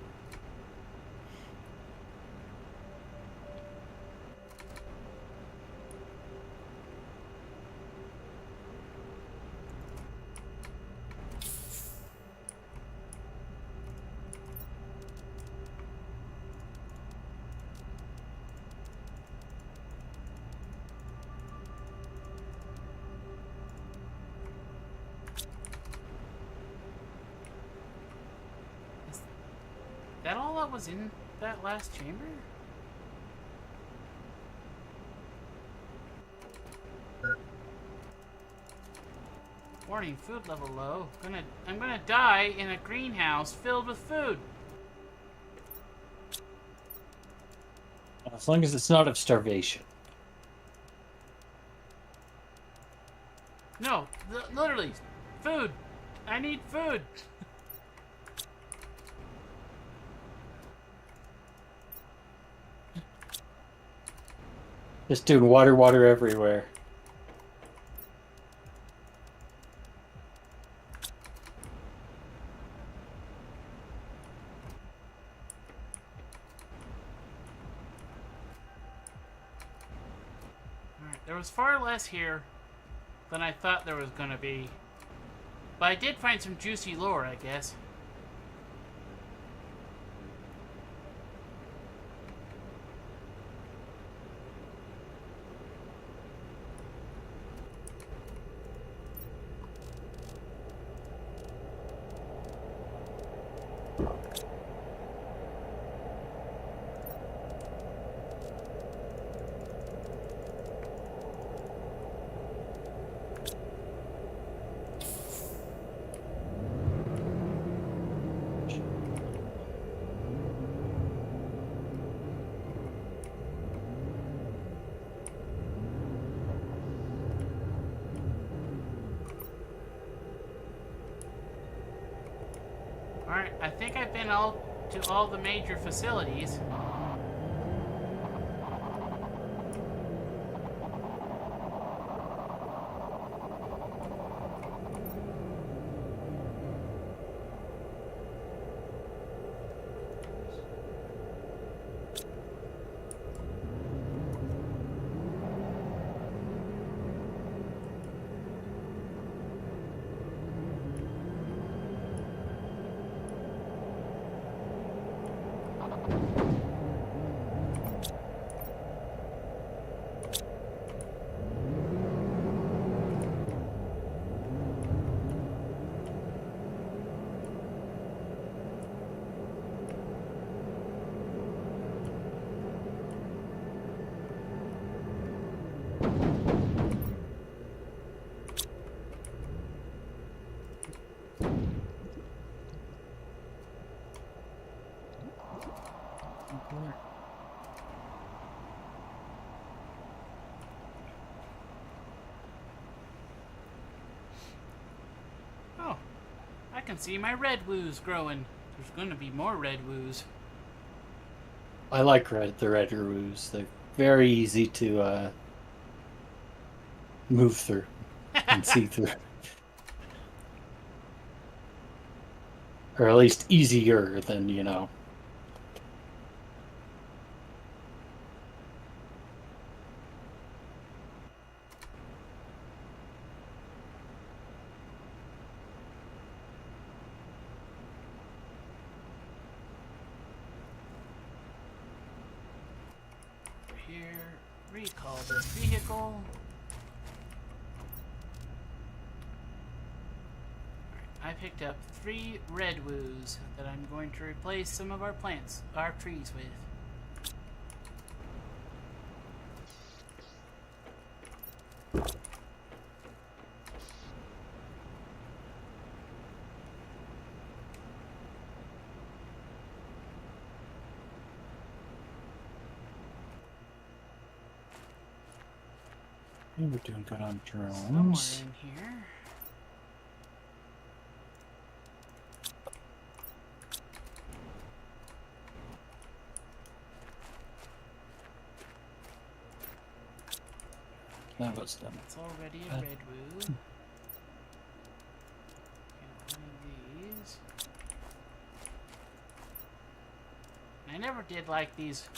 S1: that all that was in that last chamber? Warning, food level low. I'm gonna die in a greenhouse filled with food.
S2: As long as it's not of starvation.
S1: No, literally, food. I need food.
S2: Just doing water everywhere.
S1: Alright, there was far less here than I thought there was gonna be. But I did find some juicy lore, I guess. Alright, I think I've been to all the major facilities. Oh, I can see my red woos growing. There's gonna be more red woos.
S2: I like the red roos. They're very easy to move through and see through. Or at least easier than, you know.
S1: Here, recall this vehicle. I picked up 3 red woos that I'm going to replace some of our trees with.
S2: We're doing good on drones.
S1: Somewhere in here.
S2: That was done.
S1: It's already a red woo. Okay, one of these. I never did like these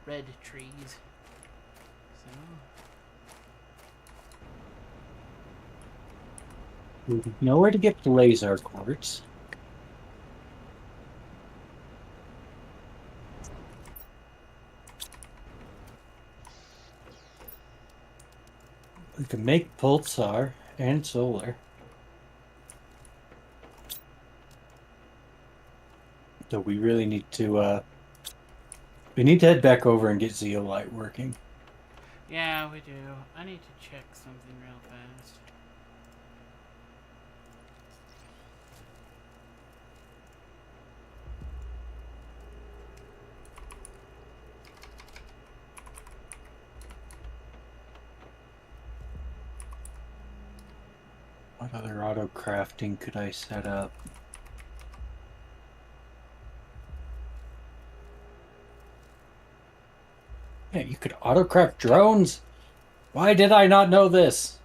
S1: red trees. So
S2: We know where to get the laser quartz. We can make pulsar and solar. So we really need to head back over and get Zeolite working.
S1: Yeah, we do. I need to check something real fast.
S2: What other auto crafting could I set up? Yeah, you could auto craft drones. Why did I not know this?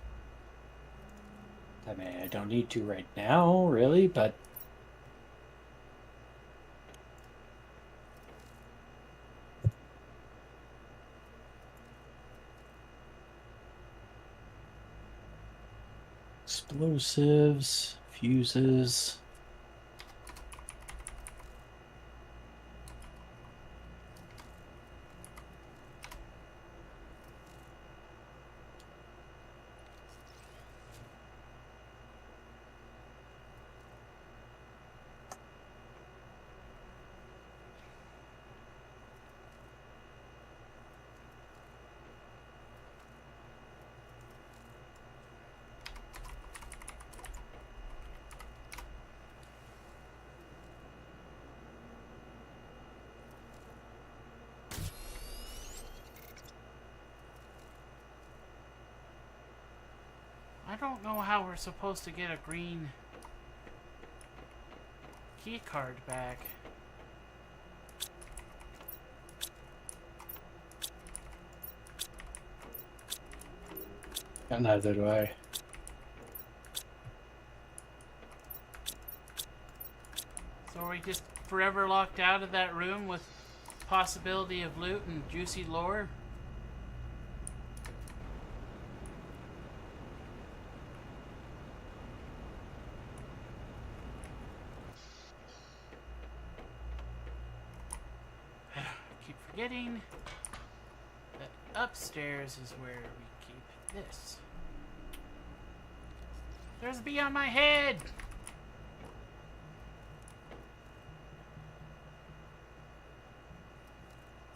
S2: I mean, I don't need to right now, really, but explosives, fuses.
S1: I don't know how we're supposed to get a green key card back.
S2: And neither do I.
S1: So are we just forever locked out of that room with possibility of loot and juicy lore? Keep forgetting that upstairs is where we keep this. There's a bee on my head!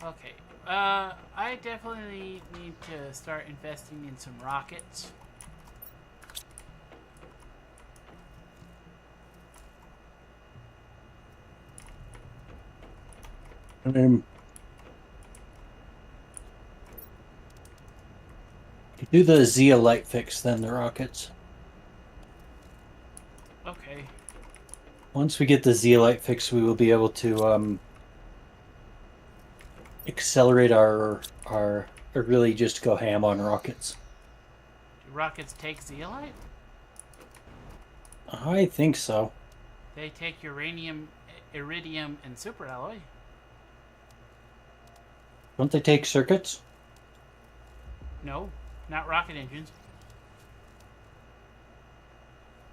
S1: Okay, I definitely need to start investing in some rockets.
S2: Do the Zeolite fix, then the rockets.
S1: Okay.
S2: Once we get the Zeolite fix, we will be able to accelerate or really just go ham on rockets.
S1: Do rockets take zeolite?
S2: I think so.
S1: They take uranium, iridium, and superalloy.
S2: Don't they take circuits?
S1: No, not rocket engines.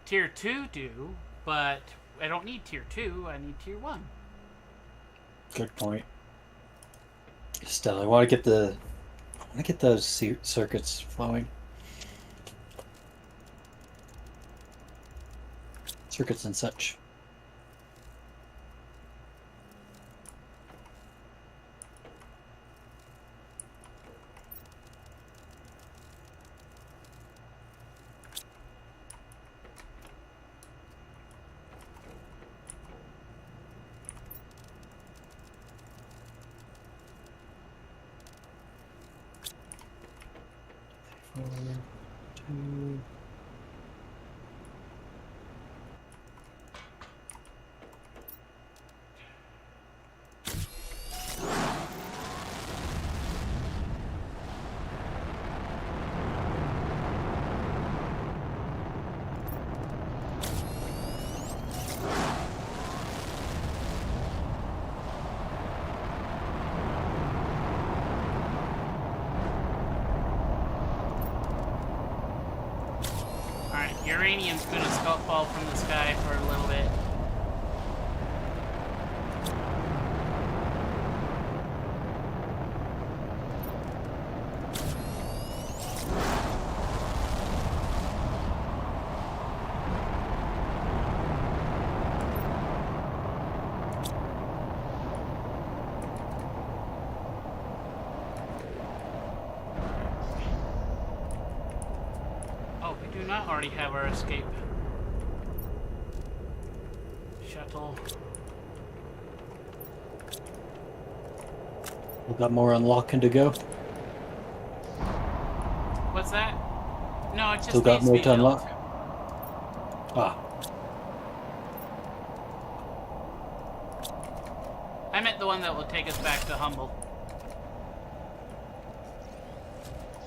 S1: Tier 2 do, but I don't need Tier 2, I need Tier 1.
S2: Good point. Still, I want to get those circuits flowing. Circuits and such. Two.
S1: Alright, uranium's gonna fall from the sky for a little bit. No, we do not already have our escape shuttle.
S2: We've got more unlocking to go.
S1: What's that? No, it just
S2: Still got
S1: needs to
S2: more
S1: be
S2: to
S1: built.
S2: unlock. Ah,
S1: I meant the one that will take us back to Humble.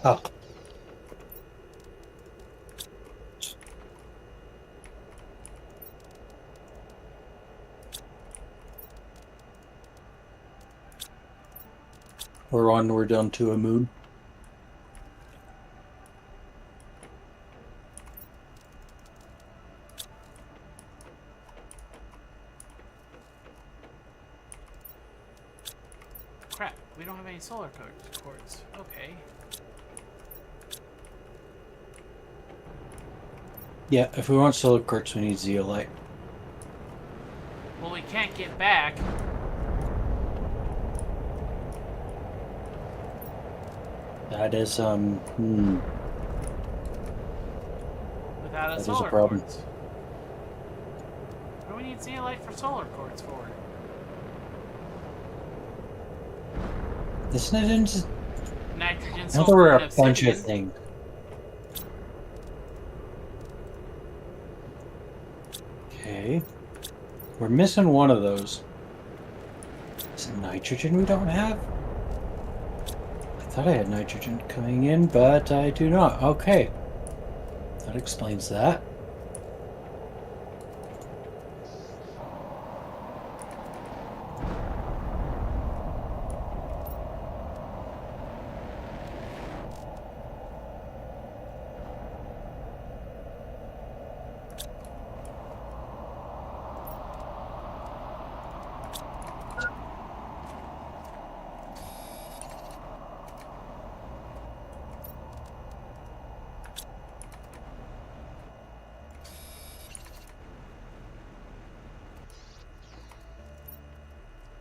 S2: oh. We're onward onto a moon.
S1: Crap, we don't have any solar quartz. Okay.
S2: Yeah, if we want solar quartz, we need zeolite.
S1: Well, we can't get back.
S2: That is,
S1: Without a
S2: That is a
S1: solar
S2: problem.
S1: quartz. What do we need zeolite for solar quartz for?
S2: Isn't it in...
S1: Nitrogen,
S2: Now there
S1: sulfur,
S2: were
S1: and
S2: a bunch of
S1: obsidian.
S2: things. Okay. We're missing one of those. Is it nitrogen we don't have? I thought I had nitrogen coming in, but I do not. Okay. That explains that.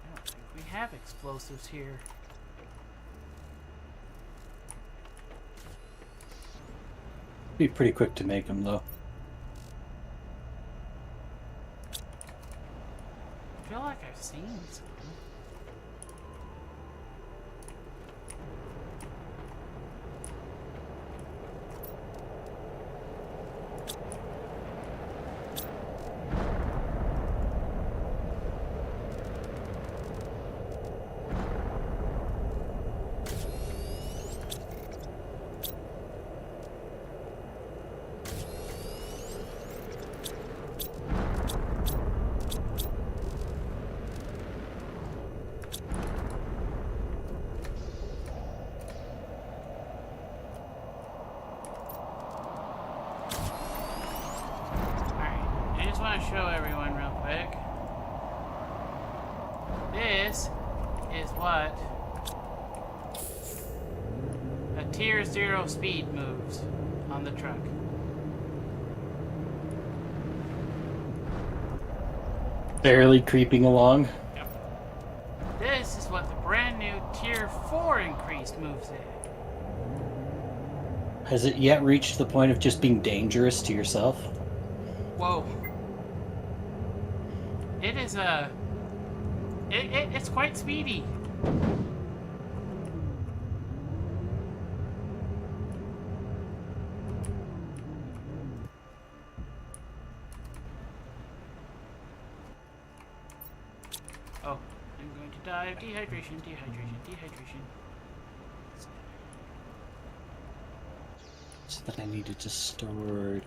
S1: I don't think we have explosives here.
S2: Be pretty quick to make them, though.
S1: I feel like I've seen some. I just want to show everyone real quick. This is what a tier 0 speed moves on the truck.
S2: Barely creeping along.
S1: Yep. This is what the brand new tier 4 increased moves at.
S2: Has it yet reached the point of just being dangerous to yourself?
S1: Whoa. It is it's quite speedy. Oh, I'm going to die of dehydration, dehydration.
S2: So that I needed to store...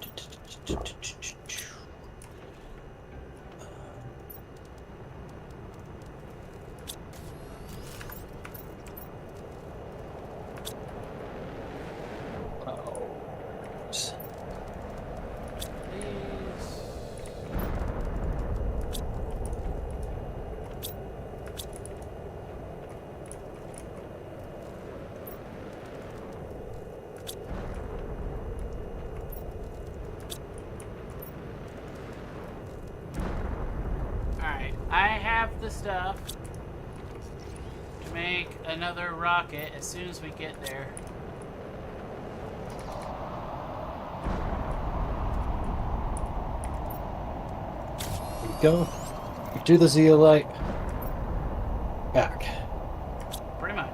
S1: Alright, I have the stuff to make another rocket as soon as we get there.
S2: go. Do the zeolite. Back.
S1: Pretty much.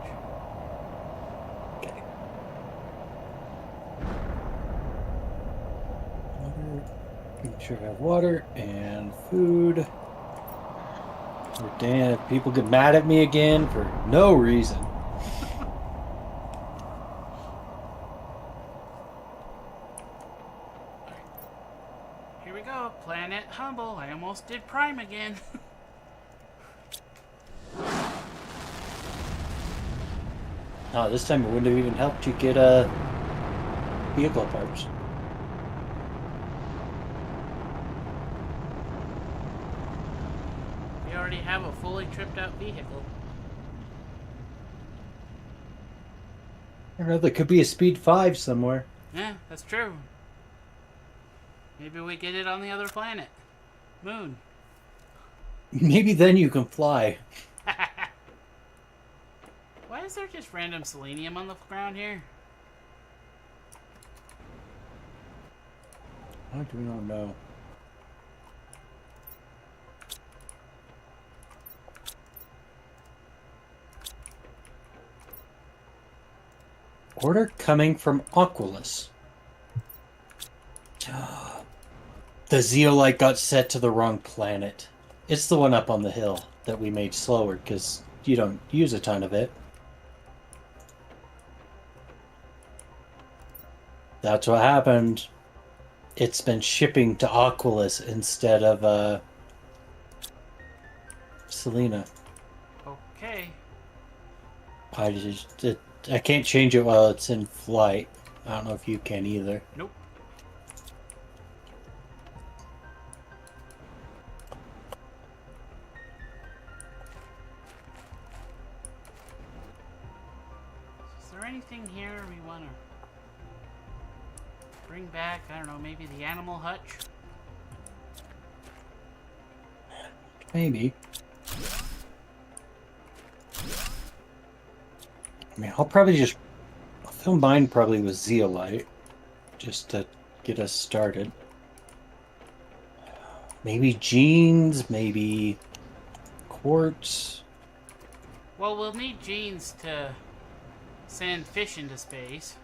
S2: Okay. Water. Make sure I have water and food. Damn, people get mad at me again for no reason.
S1: Here we go. Planet Humble. I almost did Prime again.
S2: Oh, this time it wouldn't have even helped you get vehicle parts.
S1: We already have a fully tripped out vehicle.
S2: I don't know, there could be a speed 5 somewhere.
S1: Yeah, that's true. Maybe we get it on the other planet. Moon.
S2: Maybe then you can fly.
S1: Why is there just random selenium on the ground here?
S2: I do not know. Order coming from Aquilus. The zeolite got set to the wrong planet. It's the one up on the hill that we made slower because you don't use a ton of it. That's what happened. It's been shipping to Aquilus instead of Selena.
S1: Okay.
S2: I can't change it while it's in flight. I don't know if you can either.
S1: Nope. Is there anything here we want to bring back? I don't know, maybe the animal hutch?
S2: Maybe. I mean, I'll fill mine probably with zeolite, just to get us started. Maybe jeans, maybe quartz.
S1: Well, we'll need genes to send fish into space.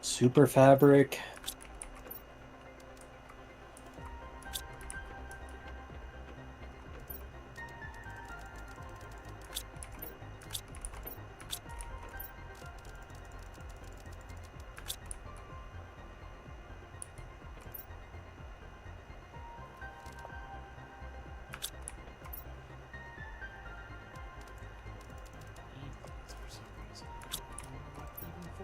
S2: Super fabric.
S1: For some reason. I don't know what even for.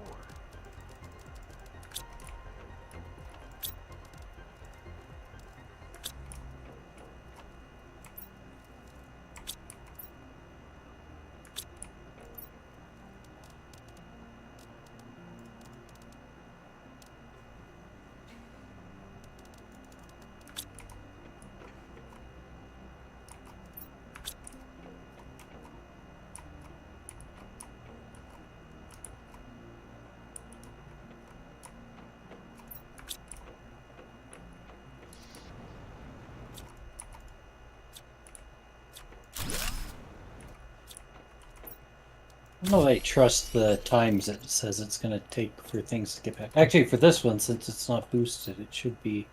S2: I don't know if I trust the times it says it's going to take for things to get back. Actually, for this one, since it's not boosted, it should be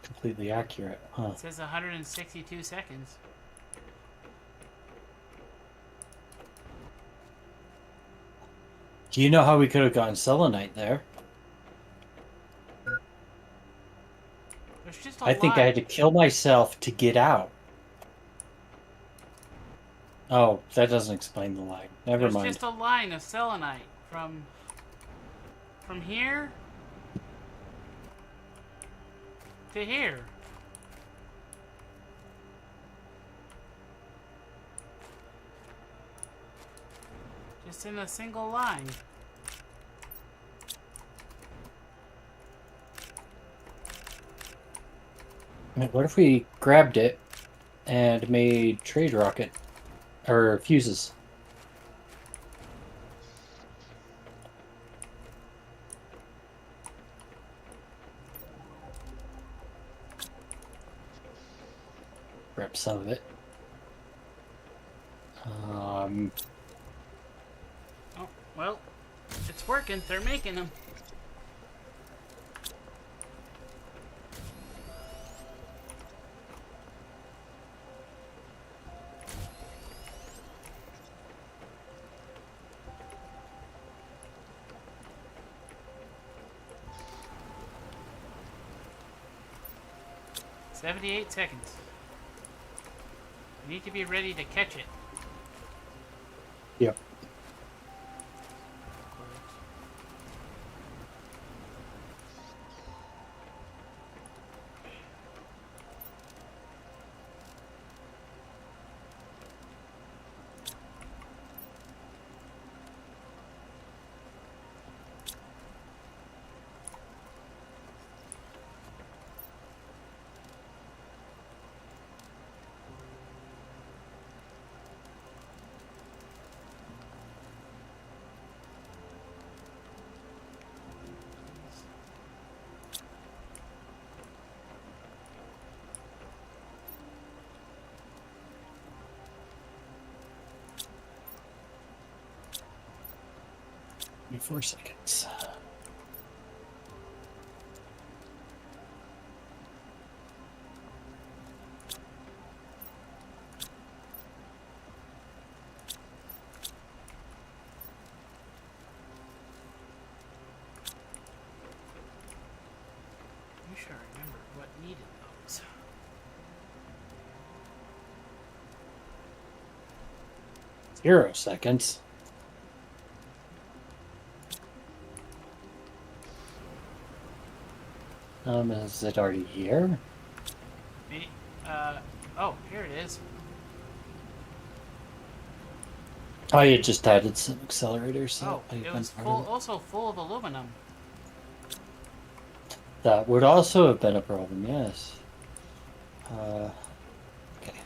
S2: completely accurate. Huh.
S1: It says 162 seconds.
S2: Do you know how we could have gotten selenite there?
S1: There's just a
S2: I think I
S1: line.
S2: had to kill myself to get out. Oh, that doesn't explain the line. Never
S1: There's
S2: mind.
S1: just a line of selenite from here to here. Just in a single line.
S2: What if we grabbed it and made trade rocket or fuses? grab some of it.
S1: Oh, well, it's working. They're making them. "78 seconds. You need to be ready to catch it."
S2: Yep. Give me 4 seconds.
S1: You sure remember what needed those.
S2: 0 seconds. Is it already here?
S1: Oh, here it is.
S2: Oh, you just added some accelerators.
S1: Oh, it was also full of aluminum.
S2: That would also have been a problem, yes. Okay.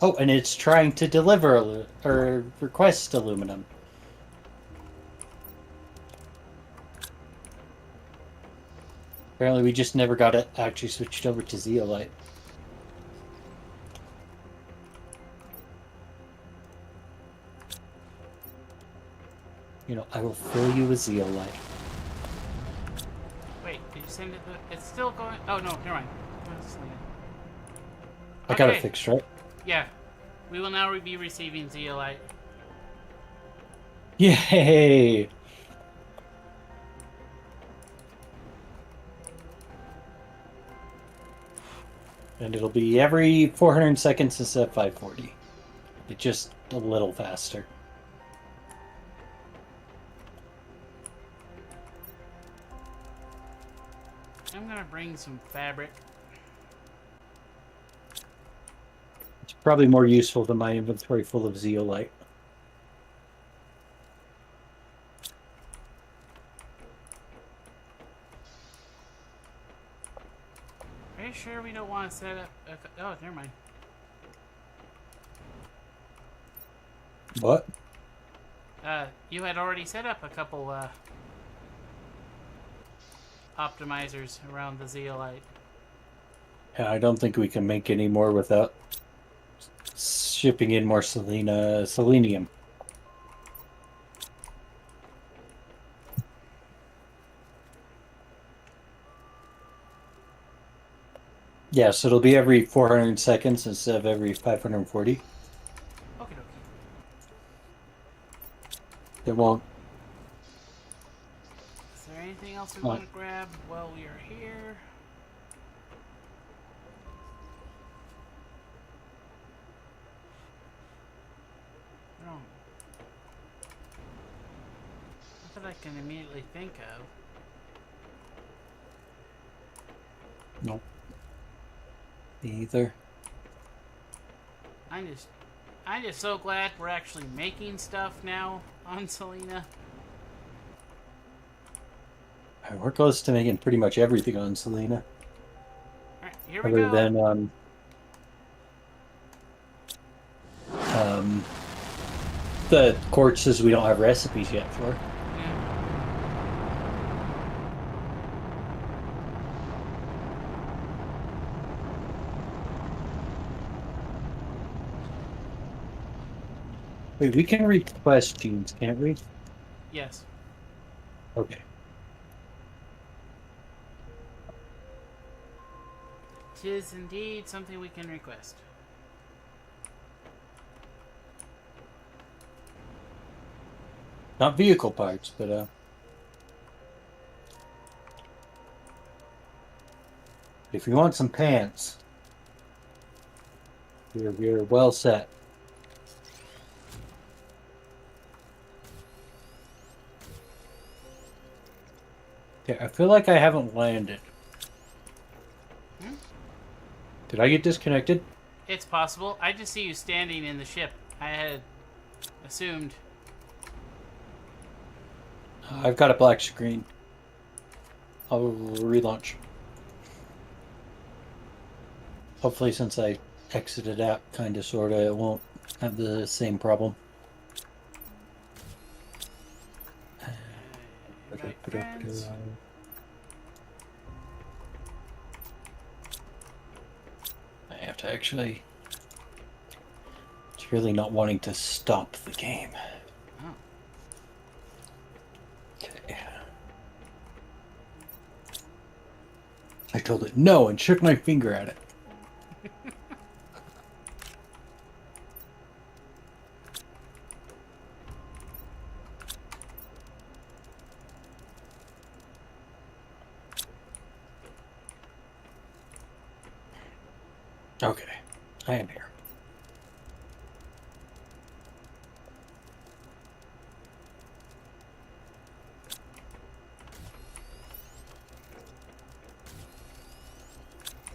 S2: Oh, and it's trying to deliver or request aluminum. Apparently, we just never got it actually switched over to zeolite. You know, I will fill you with zeolite.
S1: Wait, did you send it? It's still going. Oh no, never mind.
S2: I got it
S1: Okay.
S2: fixed, right?
S1: Yeah, we will now be receiving zeolite.
S2: Yay! And it'll be every 400 seconds instead of 540. It's just a little faster.
S1: I'm gonna bring some fabric.
S2: It's probably more useful than my inventory full of zeolite.
S1: Are you sure we don't want to set up? Oh, never mind.
S2: What?
S1: You had already set up a couple optimizers around the zeolite.
S2: Yeah, I don't think we can make any more without shipping in more selenium. Yeah, so it'll be every 400 seconds instead of every 540.
S1: Okay, dokie.
S2: It won't.
S1: Is there anything else we want to grab while we are here? No. Not that I can immediately think of.
S2: Nope. Me either.
S1: I'm just so glad we're actually making stuff now on Selena.
S2: We're close to making pretty much everything on Selena.
S1: Alright, here we
S2: Other
S1: go.
S2: than the quartzes we don't have recipes yet for.
S1: Yeah.
S2: Wait, we can request genes, can't we?
S1: Yes.
S2: Okay.
S1: Tis indeed something we can request.
S2: Not vehicle parts, but if you want some pants, you're well set. Okay, I feel like I haven't landed.
S1: Hmm?
S2: Did I get disconnected?
S1: It's possible. I just see you standing in the ship. I had assumed.
S2: I've got a black screen. I'll relaunch. Hopefully, since I exited out, kind of, sort of, it won't have the same problem.
S1: Right, friends.
S2: I have to actually. It's really not wanting to stop the game.
S1: Oh.
S2: Okay. I told it no and shook my finger at it. Okay, I am here.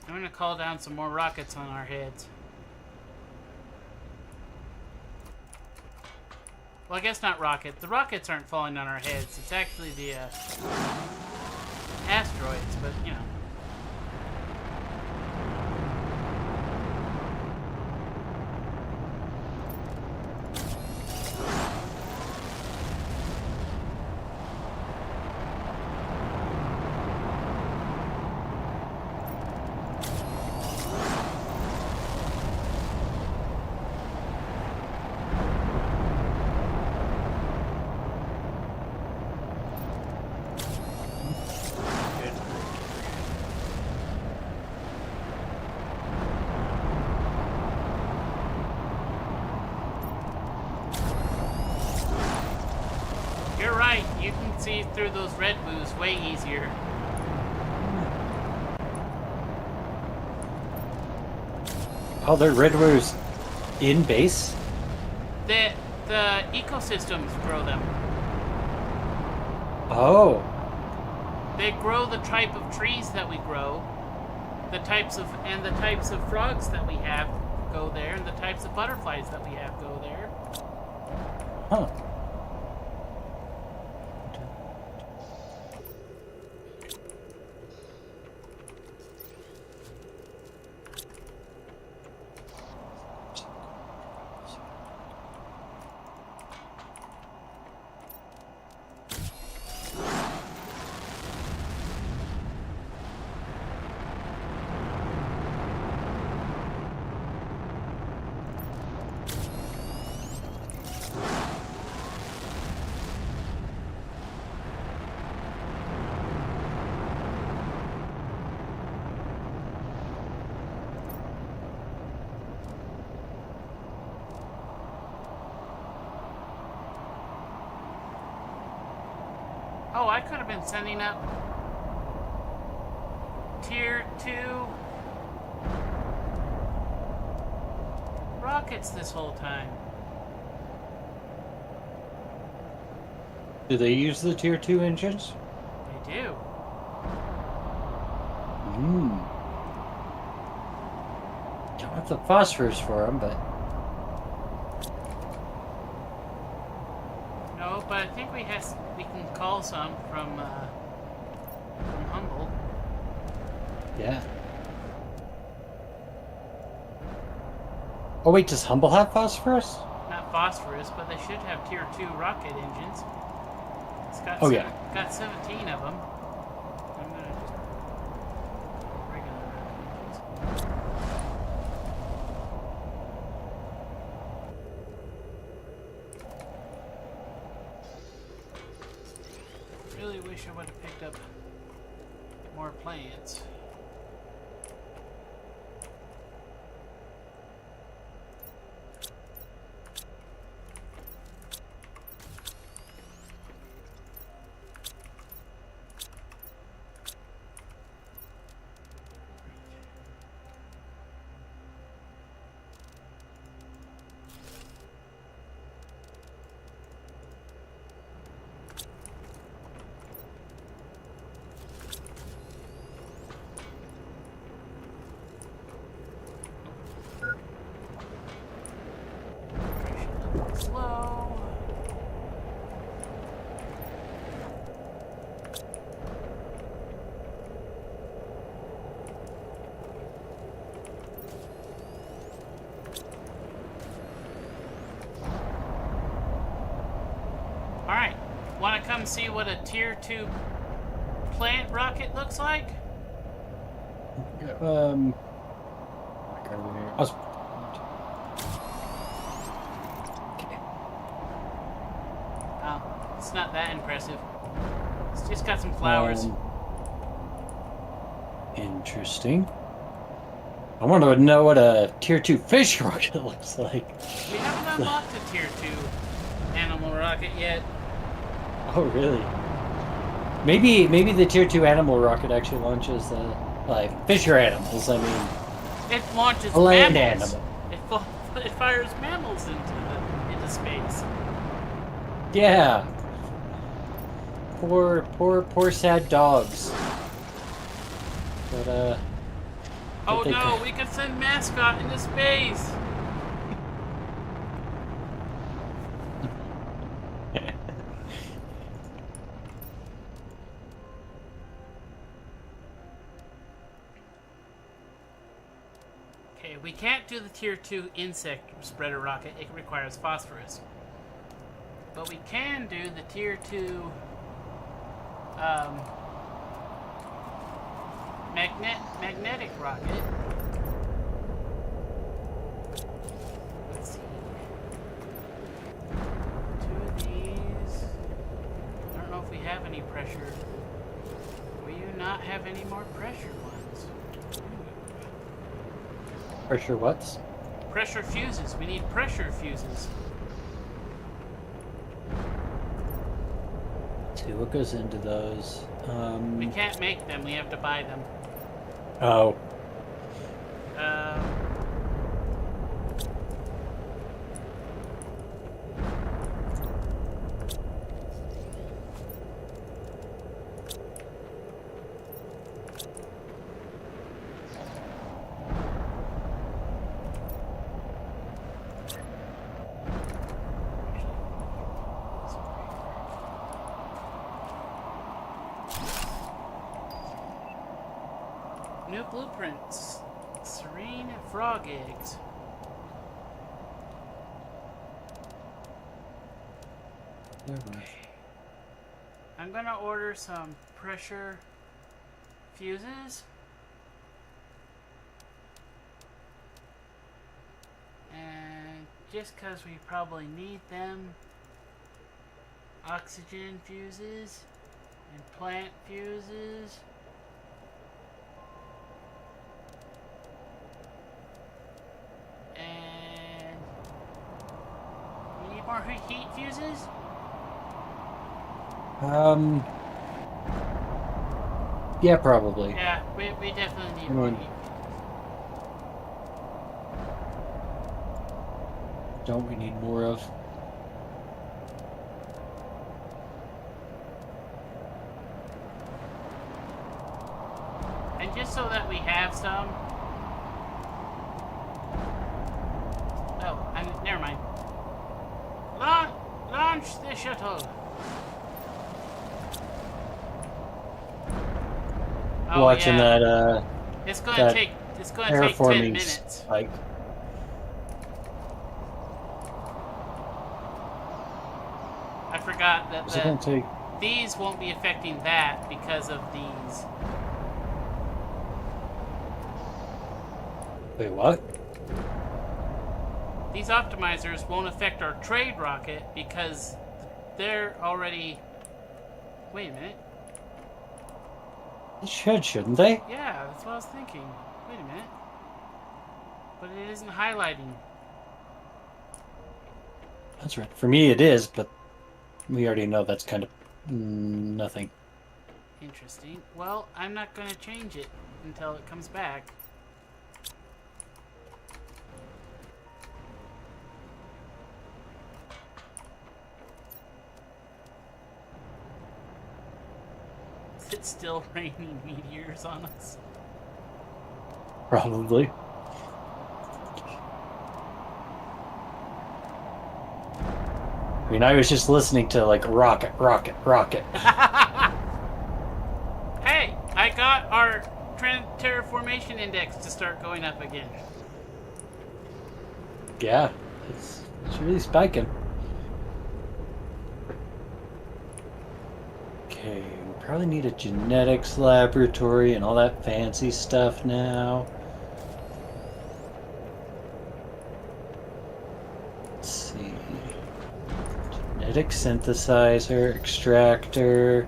S1: I'm gonna call down some more rockets on our heads. Well, I guess not rocket. The rockets aren't falling on our heads. It's actually the asteroids, but you know. You're right. You can see through those red boos way easier.
S2: Oh, they're redwoods in base?
S1: The ecosystems grow them.
S2: Oh.
S1: They grow the type of trees that we grow, the types of frogs that we have go there, and the types of butterflies that we have go there.
S2: Huh.
S1: Oh, I could have been sending up tier 2 rockets this whole time.
S2: Do they use the tier 2 engines?
S1: They do.
S2: Don't have the phosphorus for them, but...
S1: No, but I think we can call some from Humboldt.
S2: Yeah. Oh wait, does Humble have phosphorus?
S1: Not phosphorus, but they should have tier 2 rocket engines. It's got got 17 of them. I'm gonna just regular rocket engines. Really wish I would have picked up more plants. Slow. Alright, want to come see what a tier 2 plant rocket looks like?
S2: I was
S1: Oh, it's not that impressive. It's just got some flowers.
S2: Interesting. I want to know what a tier 2 fish rocket looks like.
S1: We haven't unlocked a tier 2 animal rocket yet.
S2: Oh, really? Maybe the tier 2 animal rocket actually launches like fish or animals. I mean,
S1: it launches
S2: a land
S1: mammals.
S2: animal.
S1: It fires mammals into space.
S2: Yeah. Poor sad dogs. But
S1: oh no, we could send mascot into space. Okay, we can't do the tier 2 insect spreader rocket. It requires phosphorus. But we can do the tier 2 magnetic rocket. Let's see. 2 of these. I don't know if we have any pressure. Will you not have any more pressure ones?
S2: Pressure what's?
S1: Pressure fuses. We need pressure fuses.
S2: See what goes into those.
S1: We can't make them. We have to buy them.
S2: Oh.
S1: New blueprints. Serene frog eggs. I'm gonna order some pressure fuses. And just because we probably need them, oxygen fuses and plant fuses. And we need more heat fuses?
S2: Yeah, probably.
S1: Yeah, we definitely need
S2: Come
S1: more
S2: on.
S1: heat.
S2: Don't we need more of?
S1: And just so that we have some. Oh, never mind. Launch the shuttle. Oh,
S2: Watching
S1: yeah.
S2: that
S1: It's gonna take 10
S2: terraforming
S1: minutes.
S2: spike.
S1: I forgot that
S2: Is it gonna take?
S1: these won't be affecting that because of these.
S2: Wait, what?
S1: These optimizers won't affect our trade rocket because they're already Wait a minute.
S2: They should, shouldn't they?
S1: Yeah, that's what I was thinking. Wait a minute. But it isn't highlighting.
S2: That's right. For me, it is, but we already know that's kind of nothing.
S1: Interesting. Well, I'm not going to change it until it comes back. Is it still raining meteors on us?
S2: Probably. I mean, I was just listening to like rocket, rocket, rocket.
S1: Hey, I got our terraformation index to start going up again.
S2: Yeah, it's really spiking. Okay, we probably need a genetics laboratory and all that fancy stuff now. Let's see. Genetic synthesizer, extractor.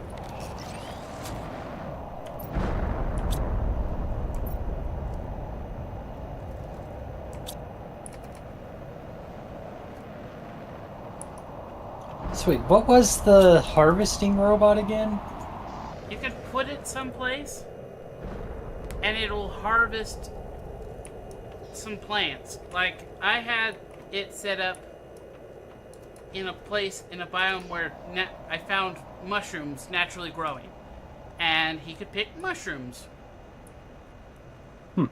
S2: So wait, what was the harvesting robot again?
S1: You could put it someplace, and it'll harvest some plants. Like, I had it set up in a place, in a biome where I found mushrooms naturally growing. And he could pick mushrooms. Oh,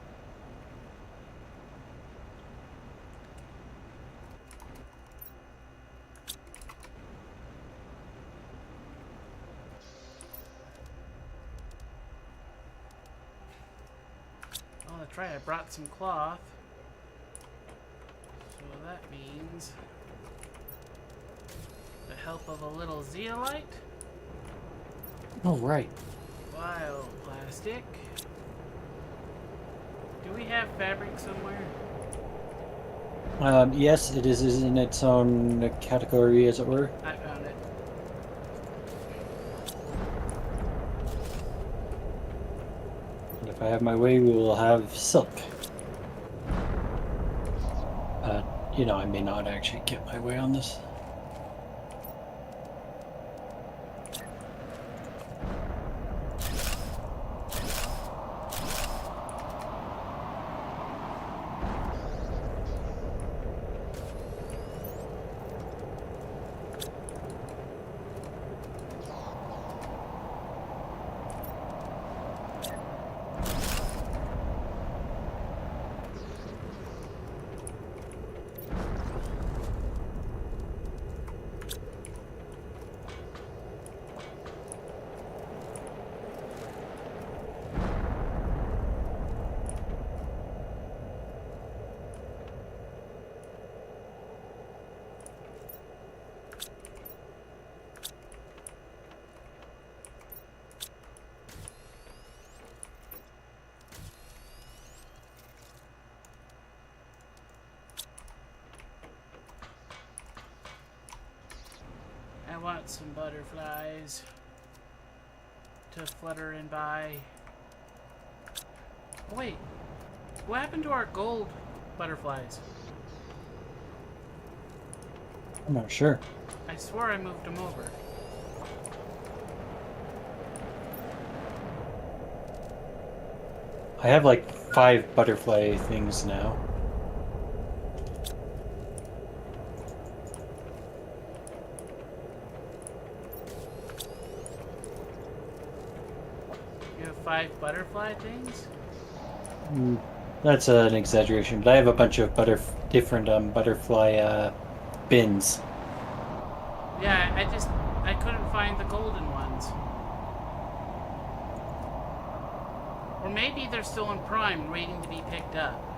S1: that's right, I brought some cloth. So that means the help of a little zeolite.
S2: Oh, right.
S1: Bioplastic. Do we have fabric somewhere?
S2: Yes, it is in its own category, as it were.
S1: I found it.
S2: And if I have my way, we will have silk. You know, I may not actually get my way on this.
S1: I want some butterflies to flutter in by. Oh, wait, what happened to our gold butterflies?
S2: I'm not sure.
S1: I swore I moved them over.
S2: I have like 5 butterfly things now.
S1: You have 5 butterfly things?
S2: That's an exaggeration, but I have a bunch of different butterfly bins.
S1: Yeah, I couldn't find the golden ones. Or maybe they're still in prime, waiting to be picked up.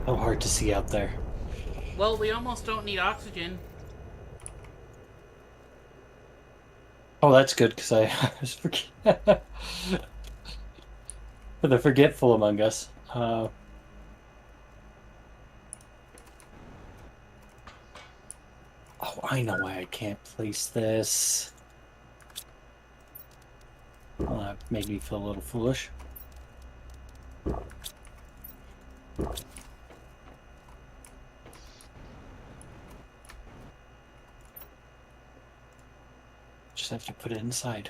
S2: So hard to see out there.
S1: Well, we almost don't need oxygen.
S2: Oh, that's good because I was forget for the forgetful among us. Oh, I know why I can't place this. Well, that made me feel a little foolish. Just have to put it inside.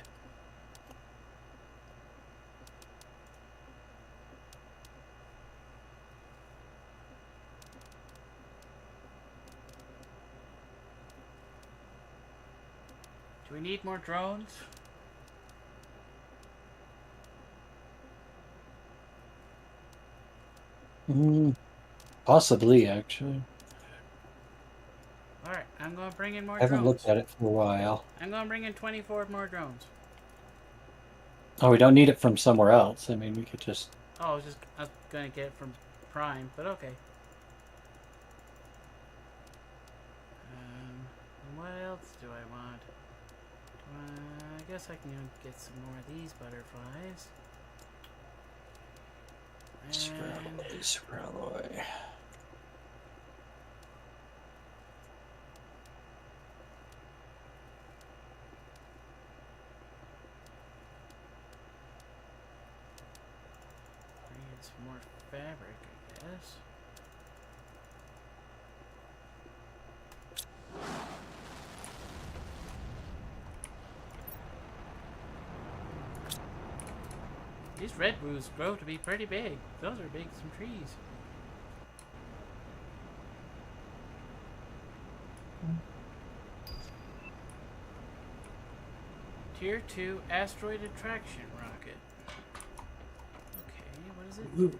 S1: Do we need more drones?
S2: Possibly, actually.
S1: Alright, I'm gonna bring in more
S2: I haven't
S1: drones.
S2: looked at it for a while.
S1: I'm gonna bring in 24 more drones.
S2: Oh, we don't need it from somewhere else. I mean, we could just...
S1: Oh, I was gonna get it from Prime, but okay. What else do I want? I guess I can get some more of these butterflies.
S2: Super alloy.
S1: Bring in some more fabric, I guess. These red roofs grow to be pretty big. Those are big, some trees. Tier 2 asteroid attraction rocket. Okay, what is it?
S2: Ooh.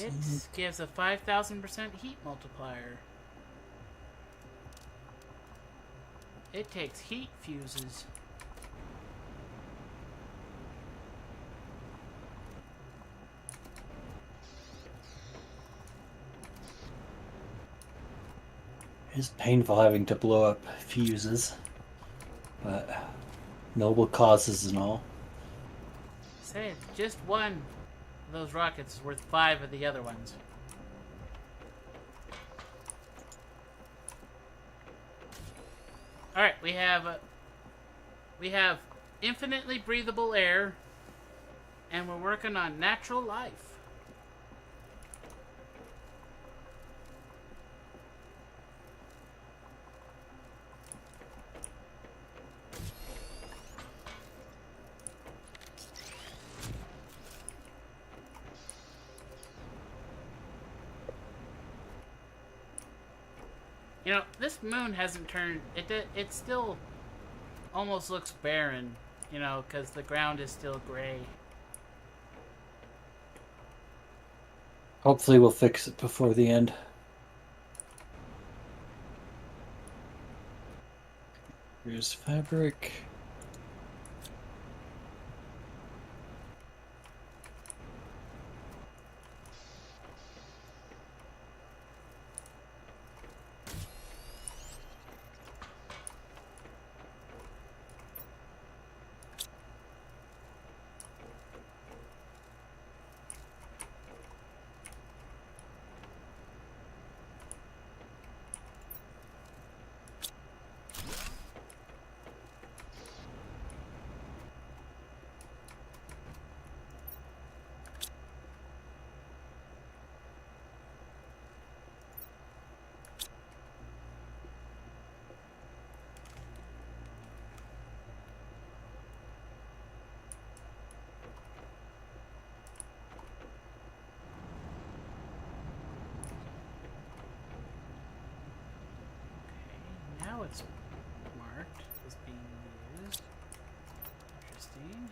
S1: It gives a 5,000% heat multiplier. It takes heat fuses.
S2: It's painful having to blow up fuses, but noble causes and all.
S1: Say, just one of those rockets is worth 5 of the other ones. Alright, we have infinitely breathable air, and we're working on natural life. You know, this moon hasn't turned. It still almost looks barren, you know, because the ground is still gray.
S2: Hopefully we'll fix it before the end. Here's fabric.
S1: Okay, now it's marked as being used. Interesting.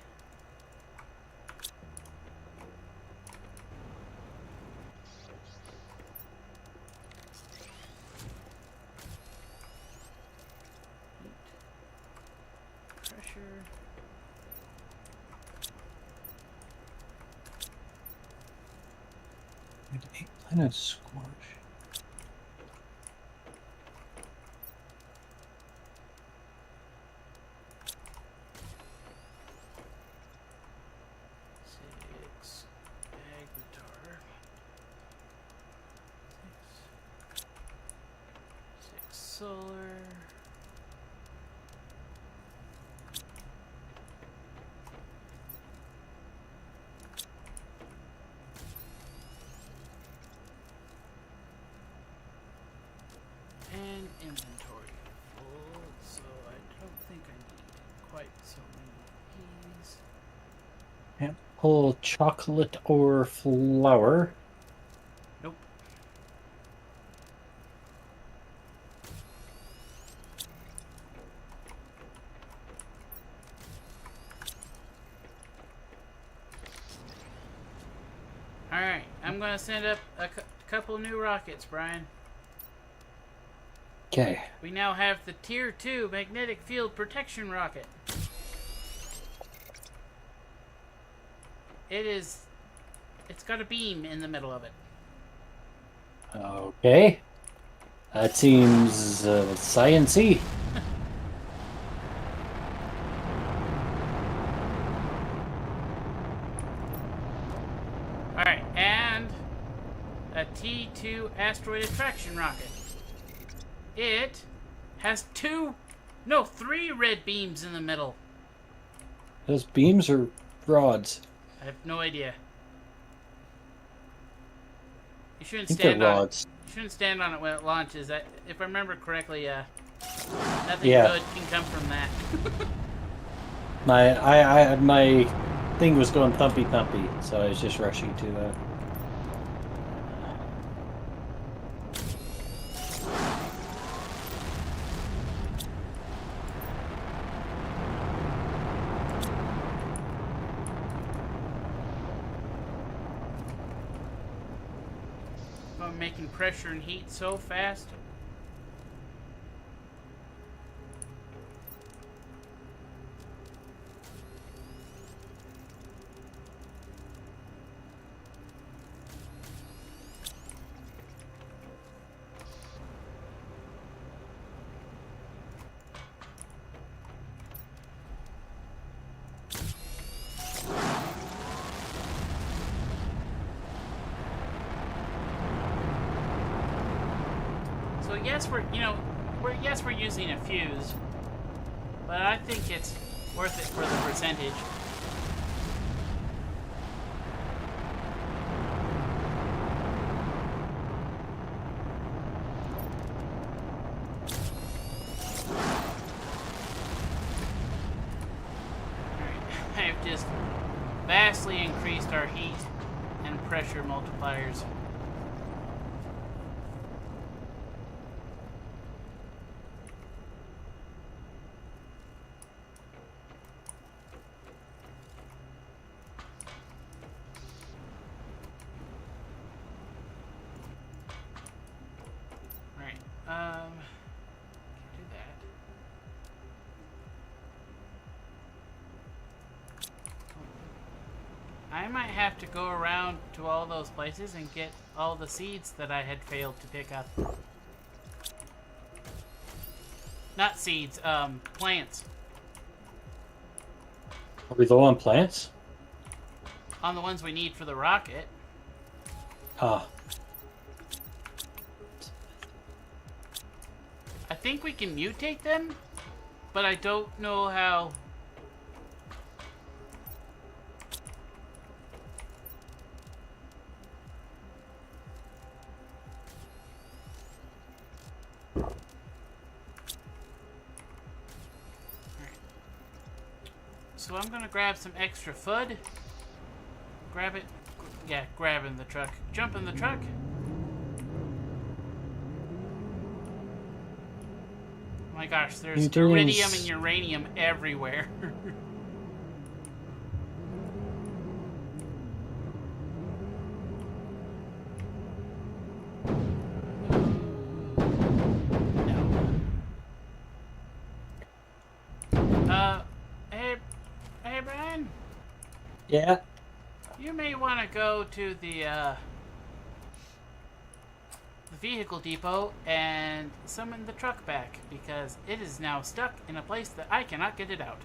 S1: Heat. Pressure.
S2: Planet Squash.
S1: Six magnetar. Six solar. And inventory full, so I don't think I need quite so many of these.
S2: And pull chocolate or flour.
S1: Nope. Alright, I'm gonna send up a couple new rockets, Brian.
S2: Okay.
S1: We now have the Tier 2 magnetic field protection rocket. It's got a beam in the middle of it.
S2: Okay. That seems science-y.
S1: Alright, and a T2 asteroid attraction rocket. It has three red beams in the middle.
S2: Those beams are rods.
S1: I have no idea. You
S2: I
S1: shouldn't
S2: think they're
S1: stand on it.
S2: rods.
S1: You shouldn't stand on it when it launches. If I remember correctly, nothing
S2: Yeah.
S1: good can come from that.
S2: My thing was going thumpy thumpy, so I was just rushing to.
S1: I'm making pressure and heat so fast. So yes, we're using a fuse, but I think it's worth it for the percentage. Alright, I've just vastly increased our heat and pressure multipliers. Alright, can do that. I might have to go around to all those places and get all the seeds that I had failed to pick up. Not seeds, plants.
S2: Are we low on plants?
S1: On the ones we need for the rocket.
S2: Ah.
S1: I think we can mutate them, but I don't know how. So I'm gonna grab some extra food. Grab it. Yeah, grab in the truck. Jump in the truck. Oh my gosh, there's iridium and uranium everywhere. Hey, Bryan.
S2: Yeah.
S1: You may want to go to the the vehicle depot and summon the truck back because it is now stuck in a place that I cannot get it out.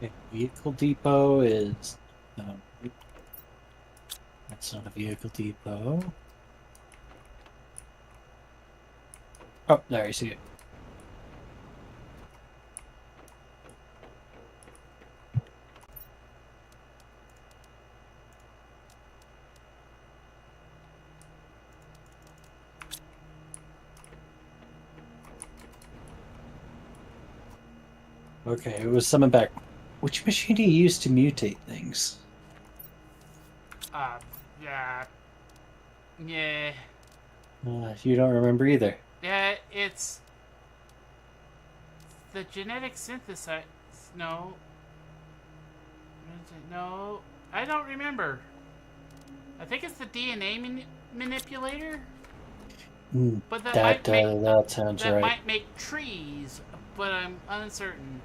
S2: Okay, vehicle depot is. That's not a vehicle depot. Oh, there you see it. Okay, it was summoned back. Which machine do you use to mutate things?
S1: Yeah. Yeah.
S2: You don't remember either.
S1: Yeah, it's the genetic synthesizer. No. No. I don't remember. I think it's the DNA manipulator. But
S2: That sounds
S1: that
S2: right.
S1: might make trees, but I'm uncertain.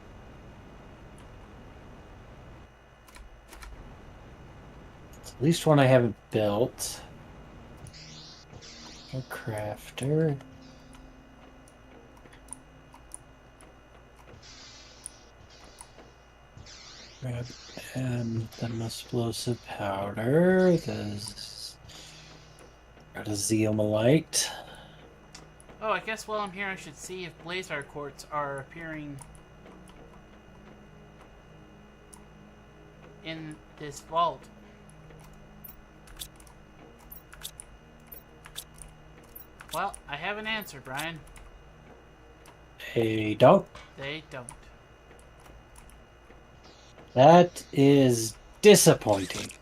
S2: At least one I haven't built. A crafter. Grab the explosive powder. Got a zeomalite.
S1: Oh, I guess while I'm here, I should see if blazar quartz are appearing in this vault. Well, I have an answer, Bryan.
S2: They don't.
S1: They don't.
S2: That is disappointing.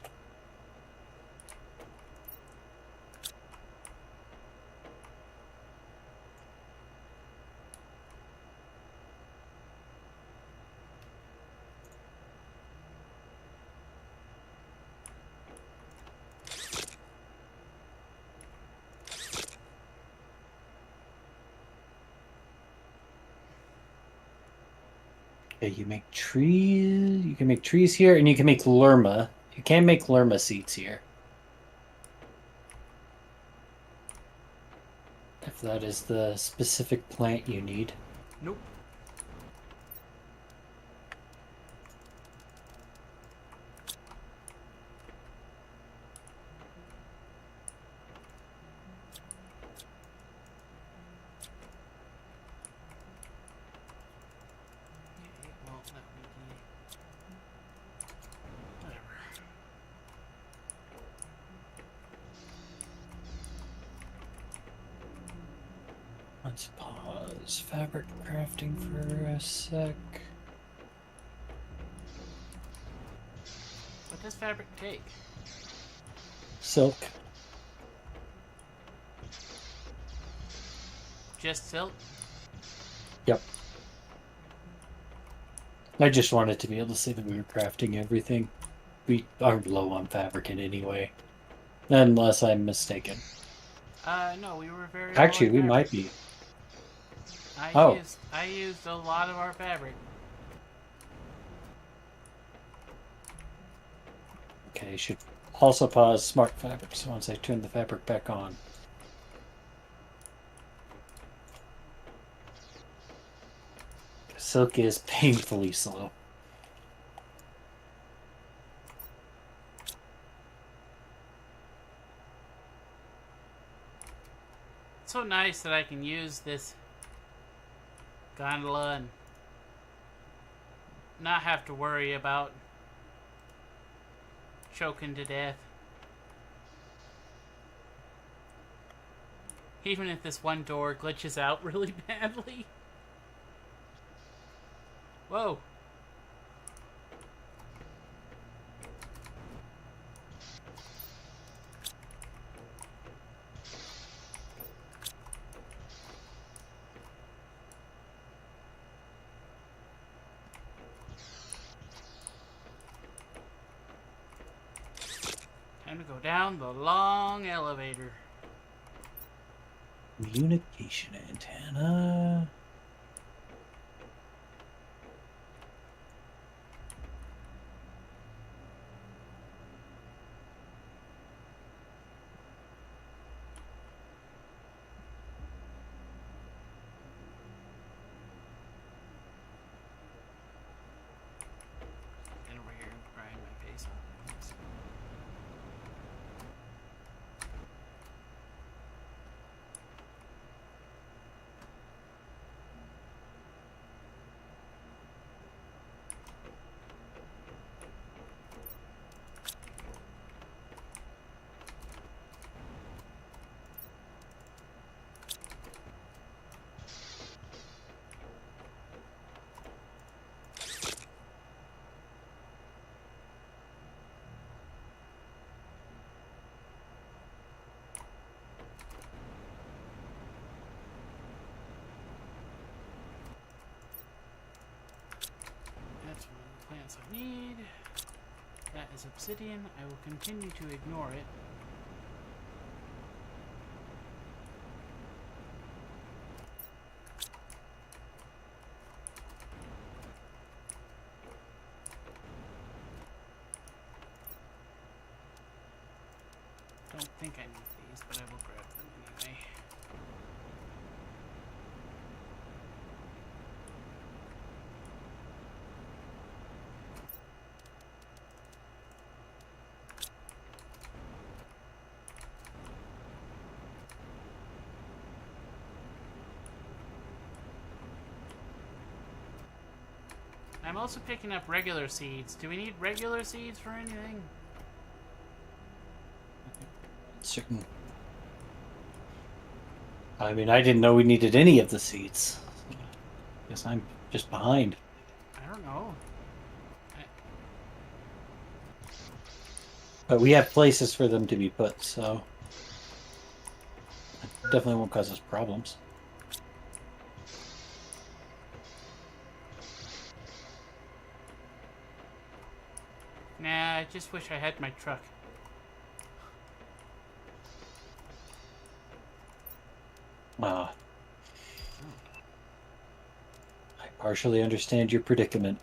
S2: Okay, you make trees. You can make trees here, and you can make lerma. You can't make lerma seeds here. If that is the specific plant you need.
S1: Nope. Well, that would be... Whatever.
S2: Let's pause fabric crafting for a sec.
S1: What does fabric take?
S2: Silk.
S1: Just silk?
S2: Yep. I just wanted to be able to say that we were crafting everything. We are low on fabric in any way. Unless I'm mistaken.
S1: No, we were very
S2: Actually,
S1: low on
S2: we
S1: fabric.
S2: might be.
S1: I used a lot of our fabric.
S2: Okay, should also pause smart fabrics once I turn the fabric back on. Silk is painfully slow.
S1: It's so nice that I can use this gondola and not have to worry about choking to death. Even if this one door glitches out really badly. Whoa. Time to go down the long elevator.
S2: Communication antenna.
S1: plants I need. That is obsidian. I will continue to ignore it. Don't think I need these, but I will grab them anyway. I'm also picking up regular seeds. Do we need regular seeds for anything?
S2: Certain. I mean, I didn't know we needed any of the seeds. Guess I'm just behind.
S1: I don't know.
S2: But we have places for them to be put, so it definitely won't cause us problems.
S1: Nah, I just wish I had my truck.
S2: I partially understand your predicament.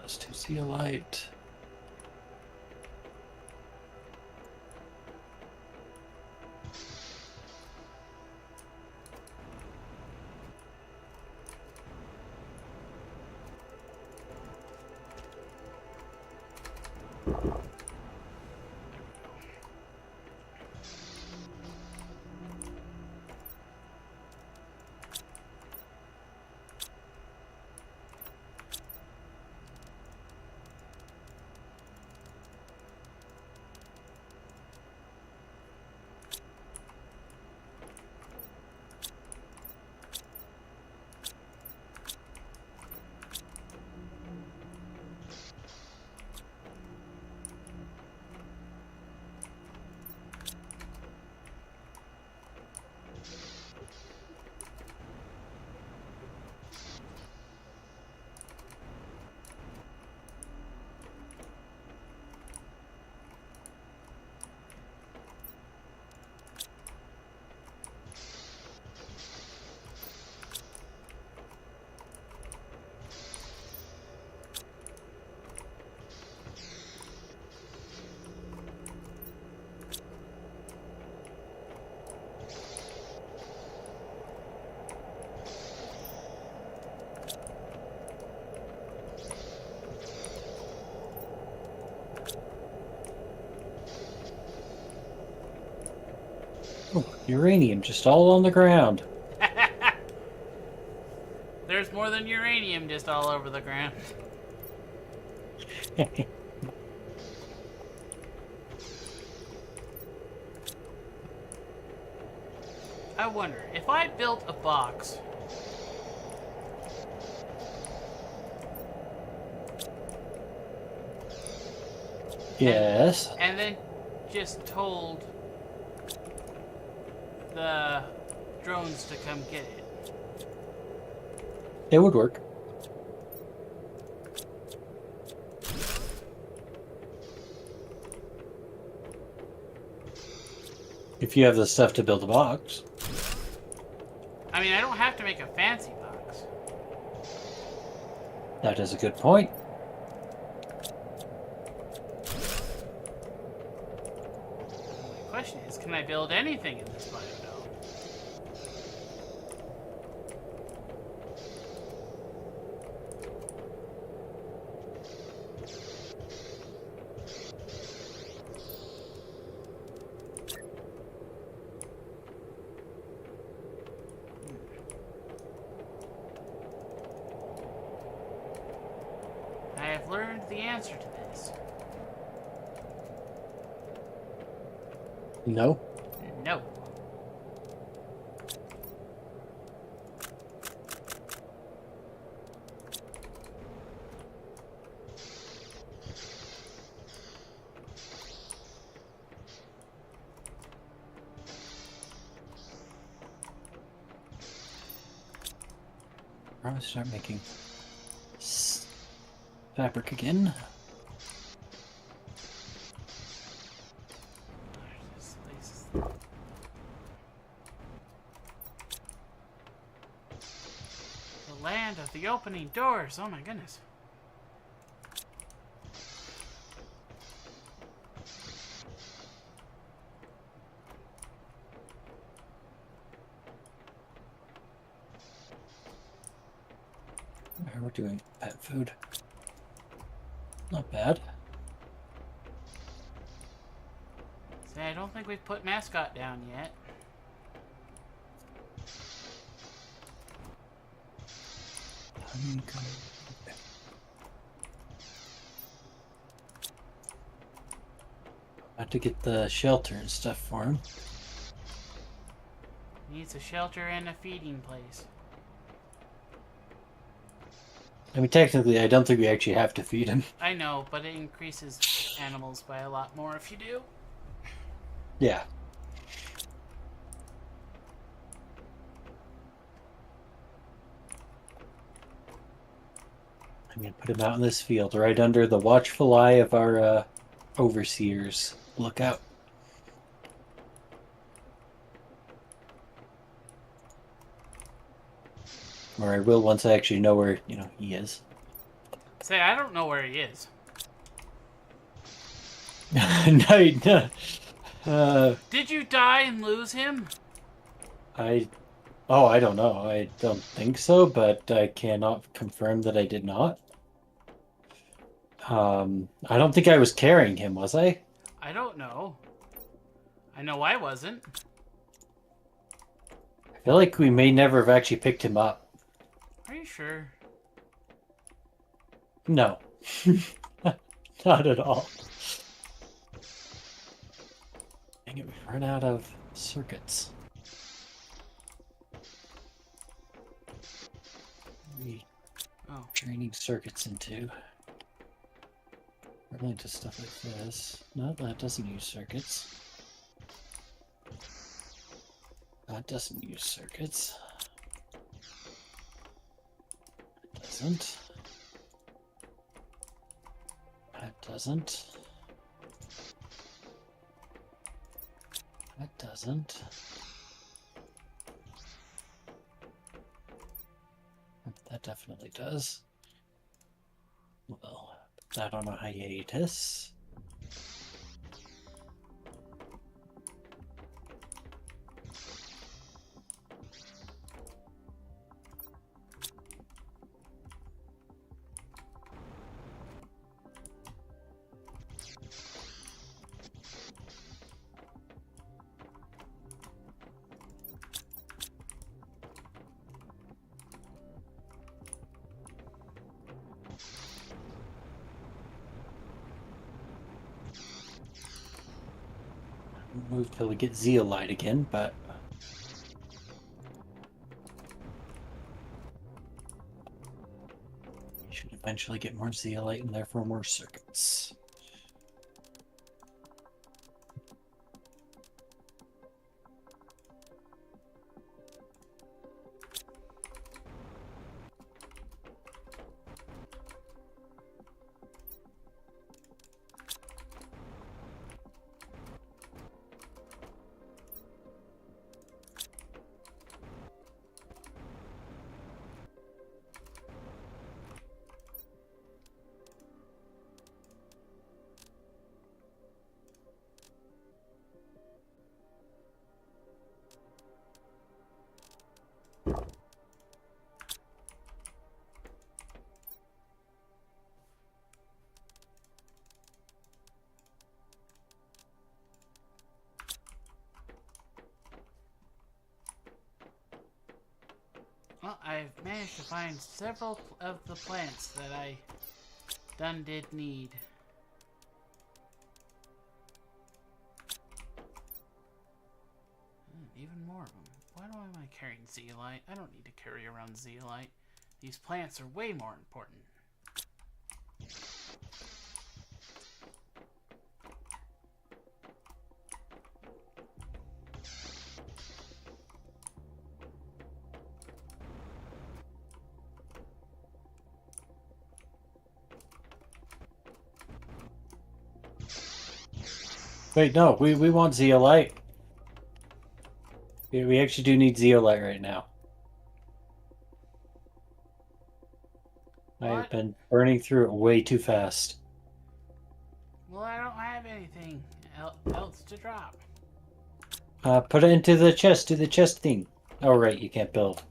S2: Us to see a light. Oh, uranium just all on the ground.
S1: There's more than uranium just all over the ground. I wonder, if I built a box...
S2: Yes.
S1: And then just told the drones to come get it.
S2: It would work. If you have the stuff to build a box.
S1: I mean, I don't have to make a fancy box.
S2: That is a good point.
S1: The question is, can I build anything in this biodome? I have learned the answer to this.
S2: No.
S1: No.
S2: Probably start making fabric again.
S1: This place is... The land of the opening doors. Oh my goodness.
S2: We're doing pet food. Not bad.
S1: See, I don't think we've put mascot down yet.
S2: Honeycomb. I have to get the shelter and stuff for him.
S1: Needs a shelter and a feeding place.
S2: I mean, technically, I don't think we actually have to feed him.
S1: I know, but it increases animals by a lot more if you do.
S2: Yeah. I'm going to put him out in this field, right under the watchful eye of our overseers. Look out. Or I will once I actually know where, he is.
S1: Say, I don't know where he is.
S2: No.
S1: Did you die and lose him?
S2: I don't know. I don't think so, but I cannot confirm that I did not. I don't think I was carrying him, was I?
S1: I don't know. I know I wasn't.
S2: I feel like we may never have actually picked him up.
S1: Are you sure?
S2: No. Not at all. Dang it, we run out of circuits. Training circuits into. Really just stuff like this. No, that doesn't use circuits. That doesn't use circuits. It doesn't. That doesn't. That doesn't. That definitely does. Well, put that on a hiatus. Move till we get zeolite again, but we should eventually get more zeolite and therefore more circuits.
S1: Well, I've managed to find several of the plants that I did need. Even more of them. Why am I carrying zeolite? I don't need to carry around zeolite. These plants are way more important.
S2: Wait, no, we want zeolite. We actually do need zeolite right now. I've
S1: What?
S2: been burning through it way too fast.
S1: Well, I don't have anything else to drop.
S2: Put it into the chest. Do the chest thing. Oh, right, you can't build.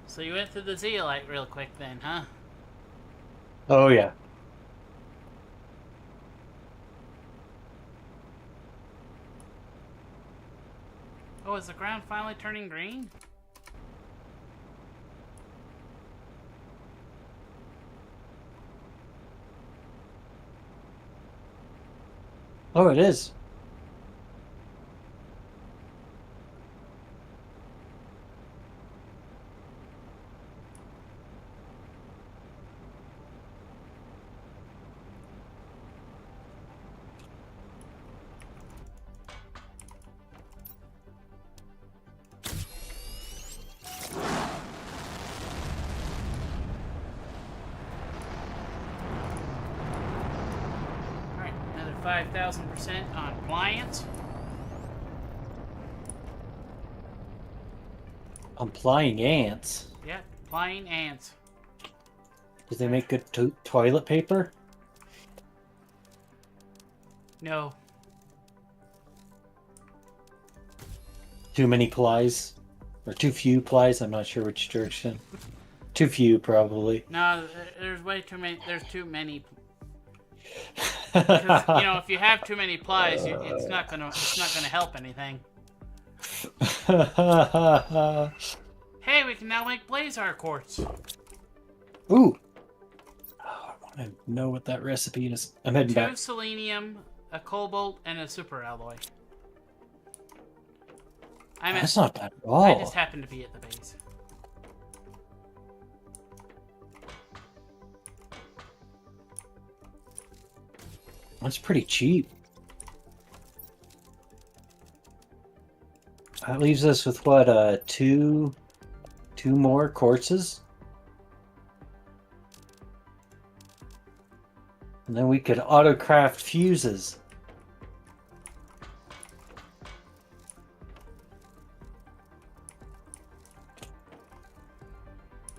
S1: So you went through the zeolite real quick then, huh?
S2: Oh, yeah.
S1: Oh, is the ground finally turning green?
S2: Oh, it is.
S1: Alright, another 5,000% on pliant.
S2: Applying ants.
S1: Yep, pliant ants.
S2: Do they make good toilet paper?
S1: No.
S2: Too many plies? Or too few plies? I'm not sure which direction. Too few, probably.
S1: No, there's way too many. There's too many. Because if you have too many plies, it's not gonna help anything. Hey, we can now make blazar quartz.
S2: Ooh. Oh, I want to know what that recipe is. I'm heading
S1: 2
S2: back.
S1: selenium, a cobalt, and a super alloy.
S2: That's not bad at all.
S1: I just happen to be at the base.
S2: That's pretty cheap. That leaves us with what, two more quartzes? And then we could auto-craft fuses.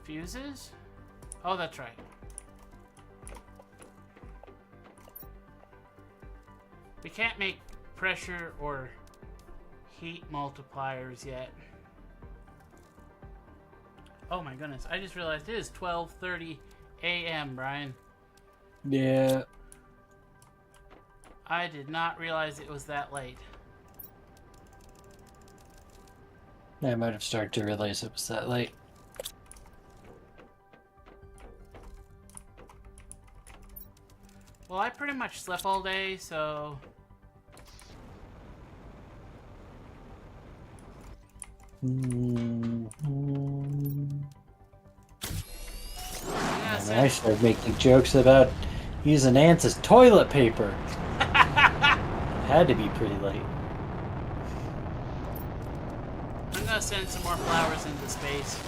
S1: Fuses? Oh, that's right. We can't make pressure or heat multipliers yet. Oh my goodness, I just realized it is 12:30 a.m., Brian.
S2: Yeah.
S1: I did not realize it was that late.
S2: I might have started to realize it was that late.
S1: Well, I pretty much slept all day, so...
S2: And I started making jokes about using ants as toilet paper. Had to be pretty late.
S1: I'm gonna send some more flowers into space.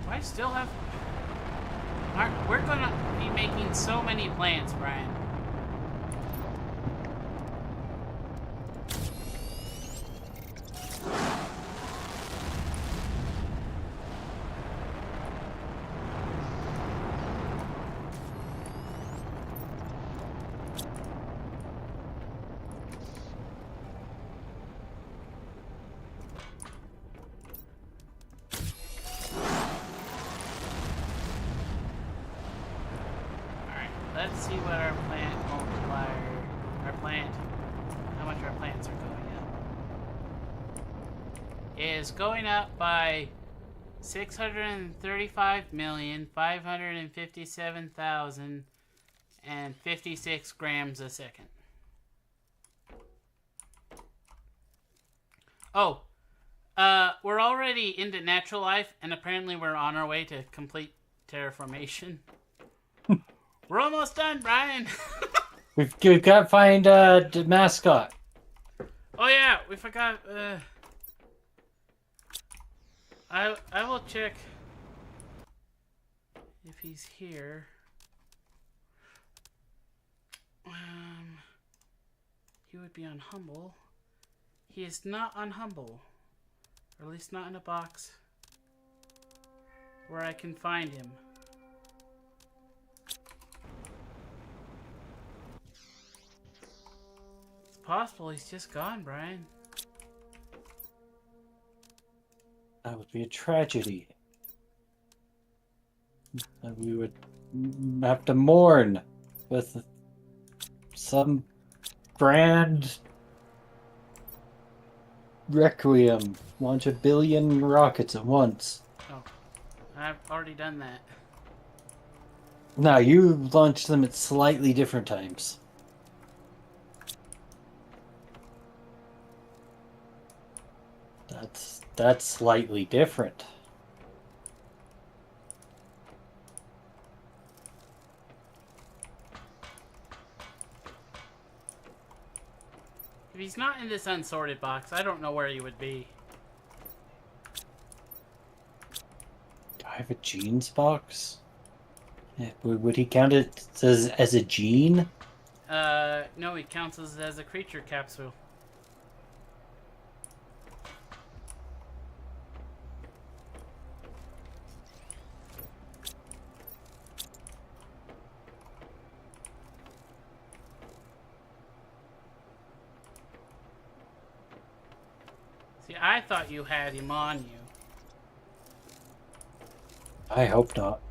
S1: I still have... We're gonna be making so many plants, Brian. let's see what our plant multiplier, how much our plants are going up. It is going up by 635,557,056 grams a second. Oh, we're already into natural life, and apparently we're on our way to complete terraformation. We're almost done, Bryan.
S2: We've got to find the mascot.
S1: Oh yeah, we forgot. I will check if he's here. He would be on Humble. He is not on Humble, or at least not in a box where I can find him. It's possible he's just gone, Bryan.
S2: That would be a tragedy. And we would have to mourn with some grand requiem. Launch 1 billion rockets at once.
S1: Oh, I've already done that.
S2: No, you launched them at slightly different times. That's slightly different.
S1: If he's not in this unsorted box, I don't know where he would be.
S2: Do I have a genes box? Yeah, would he count it as a gene?
S1: No, he counts as a creature capsule. See, I thought you had him on you.
S2: I hope not.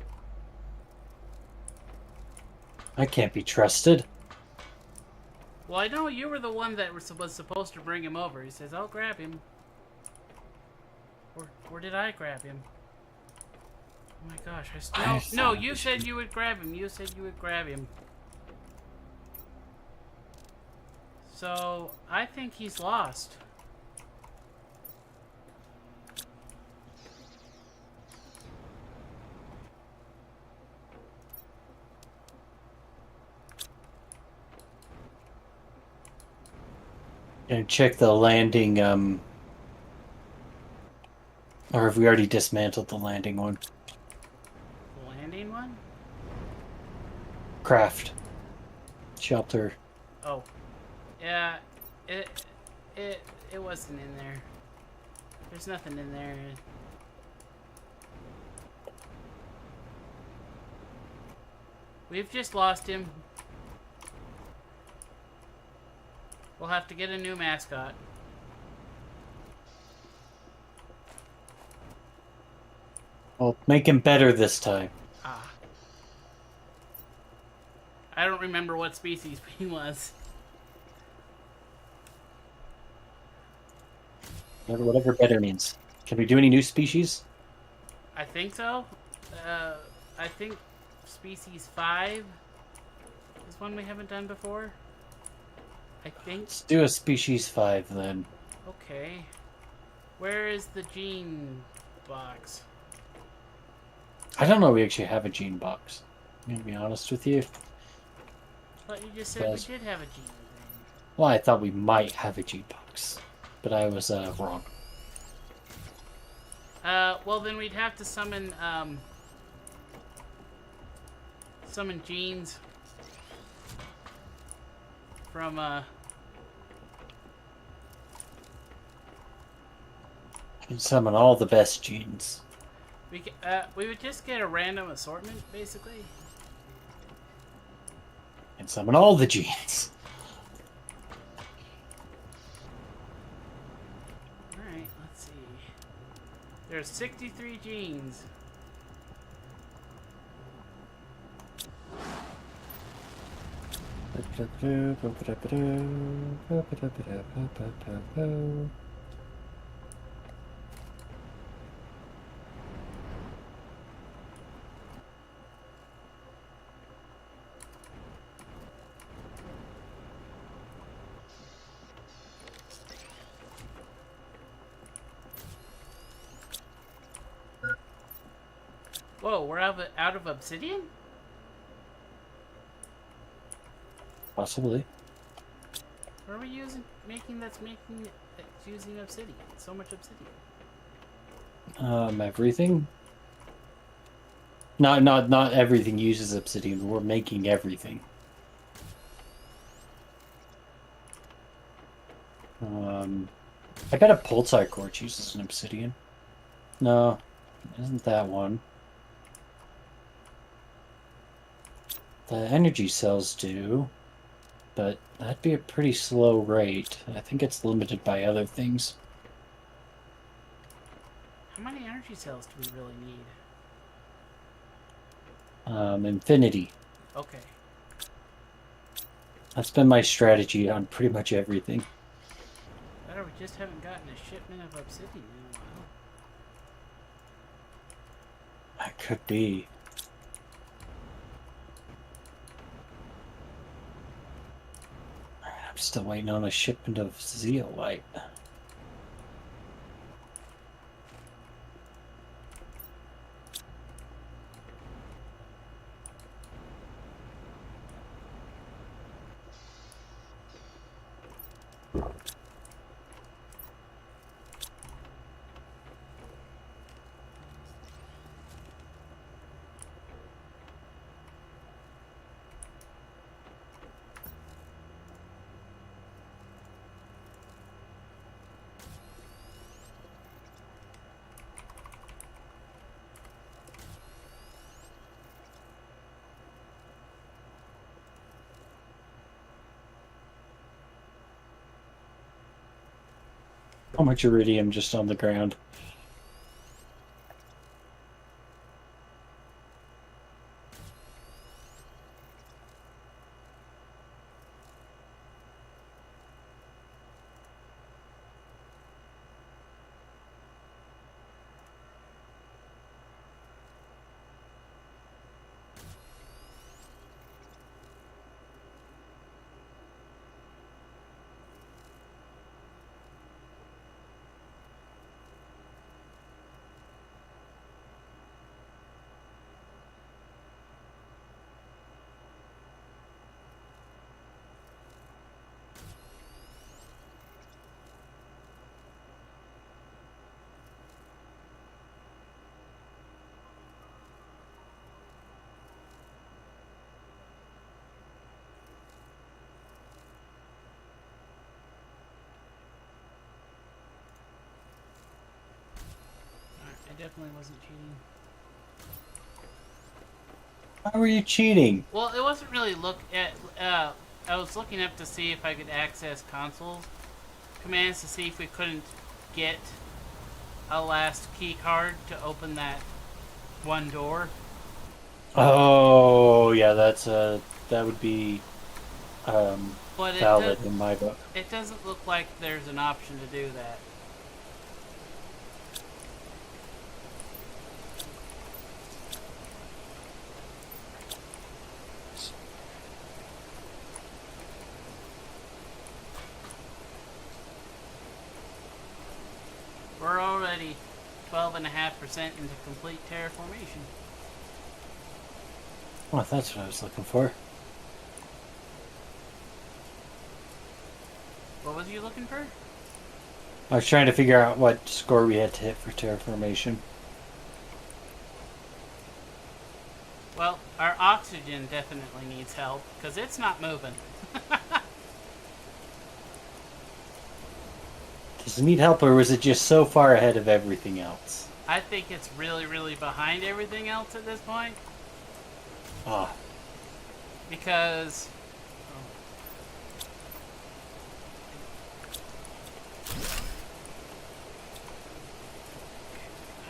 S2: I can't be trusted.
S1: Well, I know you were the one that was supposed to bring him over. He says, I'll grab him. Or did I grab him? Oh my gosh, no, you said you would grab him. You said you would grab him. So, I think he's lost.
S2: And check the landing, or have we already dismantled the landing one?
S1: The landing one?
S2: Craft. Shelter.
S1: Oh. Yeah, it wasn't in there. There's nothing in there. We've just lost him. We'll have to get a new mascot.
S2: Well, make him better this time.
S1: Ah. I don't remember what species he was.
S2: Whatever better means. Can we do any new species?
S1: I think so. I think species 5 is one we haven't done before. I think.
S2: Let's do a species 5 then.
S1: Okay. Where is the gene box?
S2: I don't know we actually have a gene box. I'm gonna be honest with you.
S1: But you just said we did have a gene thing.
S2: Well, I thought we might have a gene box. But I was wrong.
S1: Well then we'd have to summon genes from
S2: And summon all the best genes.
S1: we would just get a random assortment, basically.
S2: And summon all the genes.
S1: Alright, let's see. There's 63 genes. Whoa, we're out of obsidian?
S2: Possibly.
S1: What are we making that's using obsidian? So much obsidian.
S2: Everything? Not everything uses obsidian. We're making everything. I bet a pulsar quartz uses an obsidian. No, isn't that one? The energy cells do, but that'd be a pretty slow rate. I think it's limited by other things.
S1: How many energy cells do we really need?
S2: Infinity.
S1: Okay.
S2: That's been my strategy on pretty much everything.
S1: Better we just haven't gotten a shipment of obsidian in a while.
S2: That could be. I'm still waiting on a shipment of zeolite. How much iridium just on the ground?
S1: I definitely wasn't cheating.
S2: How are you cheating?
S1: Well, it wasn't really I was looking up to see if I could access console commands to see if we couldn't get a last key card to open that one door.
S2: Oh, yeah, that would be
S1: But
S2: valid in my book.
S1: it doesn't look like there's an option to do that. We're already 12.5% into complete terraformation.
S2: Well, that's what I was looking for.
S1: What was you looking for?
S2: I was trying to figure out what score we had to hit for terraformation.
S1: Well, our oxygen definitely needs help, because it's not moving.
S2: Does it need help, or was it just so far ahead of everything else?
S1: I think it's really, really behind everything else at this point.
S2: Ah.
S1: Because...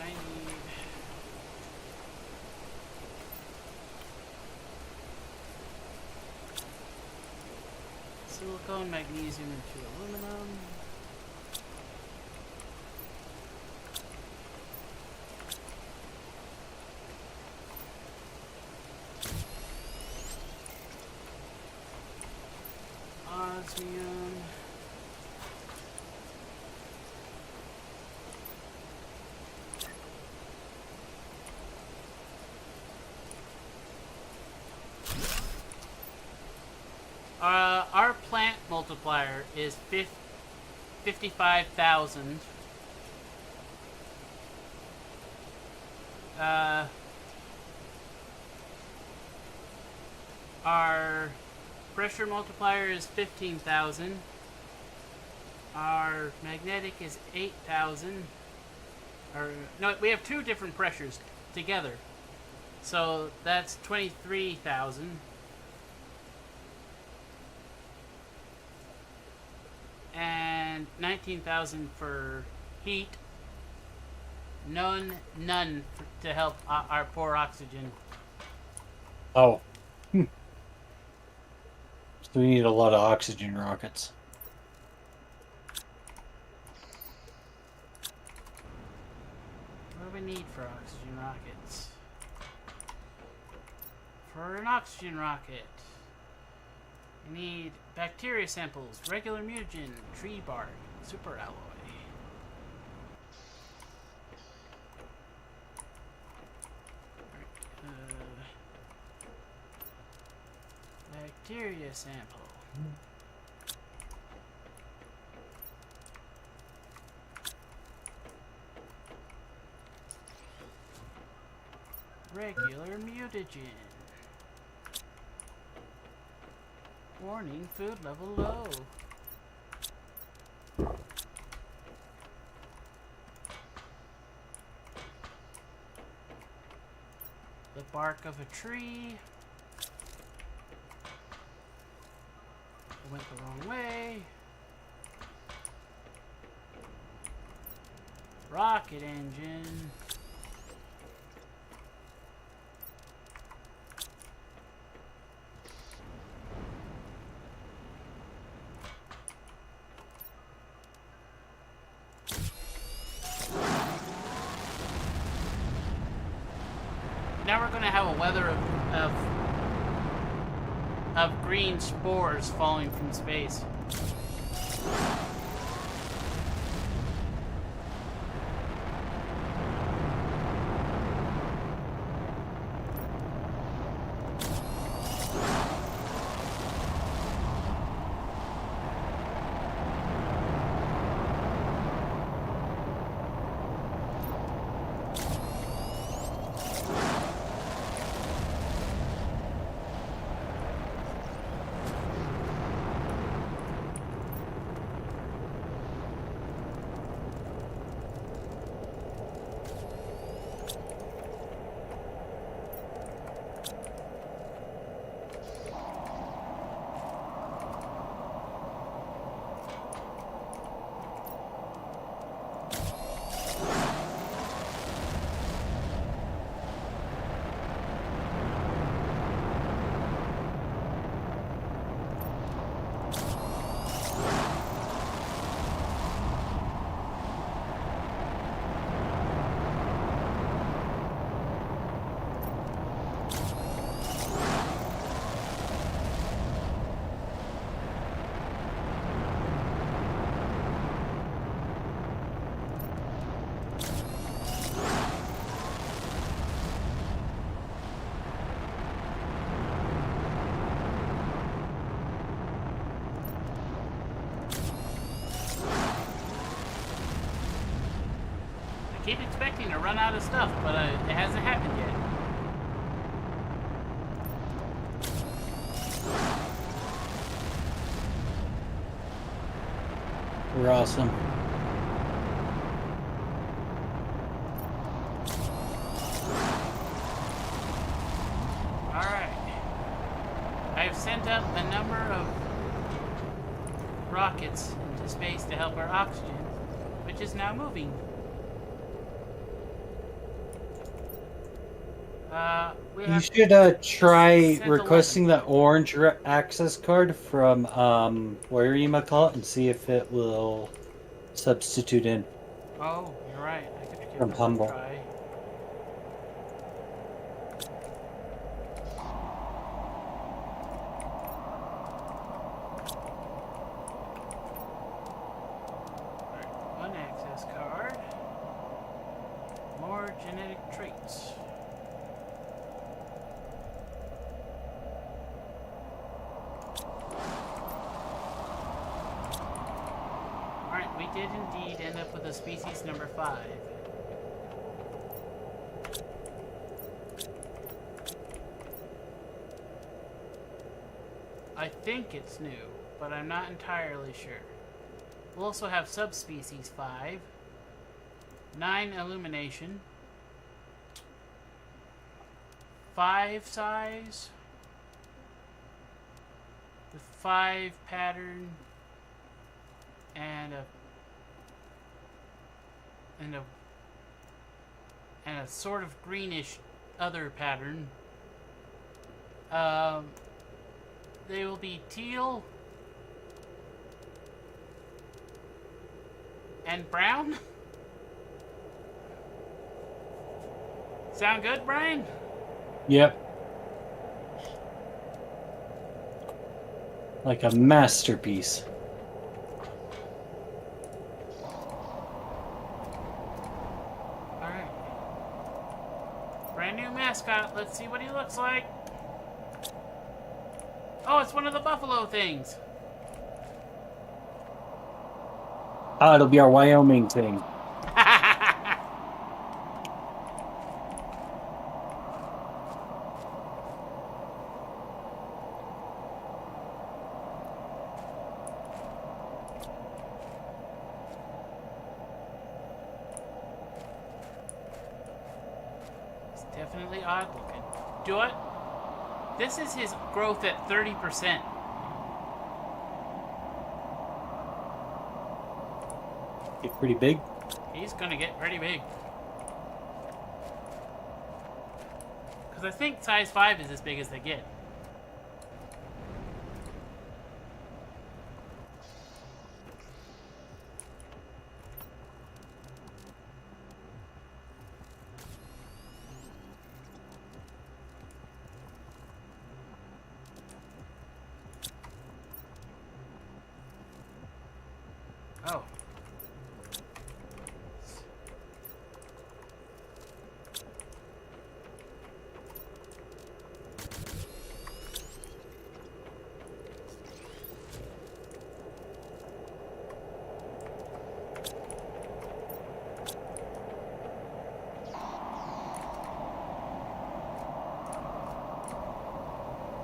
S1: I need... silicone, magnesium, and 2 aluminum. Osmium. Our plant multiplier is 55,000. Our pressure multiplier is 15,000. Our magnetic is 8,000. Or no, we have 2 different pressures together. So that's 23,000. And 19,000 for heat. None to help our poor oxygen.
S2: Oh. So we need a lot of oxygen rockets.
S1: What do we need for oxygen rockets? For an oxygen rocket, we need bacteria samples, regular mutagen, tree bark, super alloy. Bacteria sample. Regular mutagen. Warning, food level low. The bark of a tree. I went the wrong way. Rocket engine. Now we're going to have a weather of green spores falling from space. Keep expecting to run out of stuff, but it hasn't happened yet.
S2: We're awesome.
S1: Alright. I have sent up a number of rockets into space to help our oxygen, which is now moving. We
S2: You
S1: have
S2: should try
S1: sent 11.
S2: requesting that orange access card from where you might call it and see if it will substitute in
S1: Oh, you're right. I could give
S2: from
S1: that a
S2: Humble.
S1: try. Alright, one access card. More genetic traits. Alright, we did indeed end up with a species number 5. I think it's new, but I'm not entirely sure. We'll also have subspecies 5, 9 illumination, 5 size, with 5 pattern, and a sort of greenish other pattern. They will be teal and brown. Sound good, Bryan?
S2: Yep. Like a masterpiece.
S1: Alright. Brand new mascot. Let's see what he looks like. Oh, it's one of the buffalo things.
S2: Ah, it'll be our Wyoming thing.
S1: It's definitely odd looking. Do it. This is his growth at 30%.
S2: Get pretty big.
S1: He's gonna get pretty big. Because I think size 5 is as big as they get. Oh.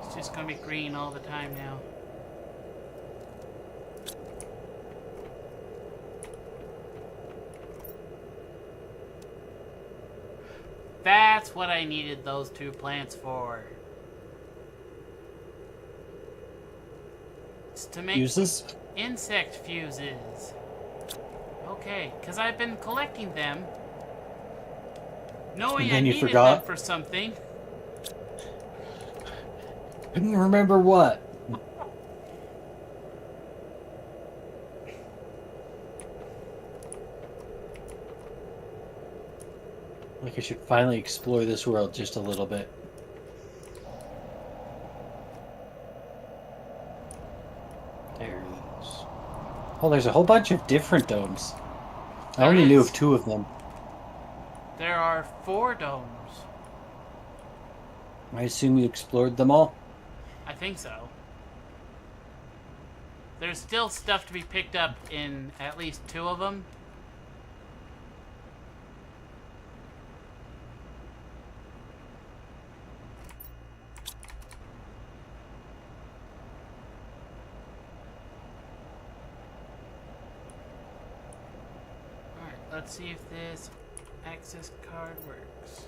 S1: It's just gonna be green all the time now. That's what I needed those 2 plants for. It's to make
S2: Fuses?
S1: insect fuses. Okay, because I've been collecting them, knowing
S2: And
S1: I
S2: then you
S1: needed
S2: forgot?
S1: them for something.
S2: Couldn't remember what. Like I should finally explore this world just a little bit. There it is. Oh, there's a whole bunch of different domes. I
S1: There
S2: only knew
S1: is.
S2: of 2 of them.
S1: There are 4 domes.
S2: I assume you explored them all?
S1: I think so. There's still stuff to be picked up in at least 2 of them. Alright, let's see if this access card works.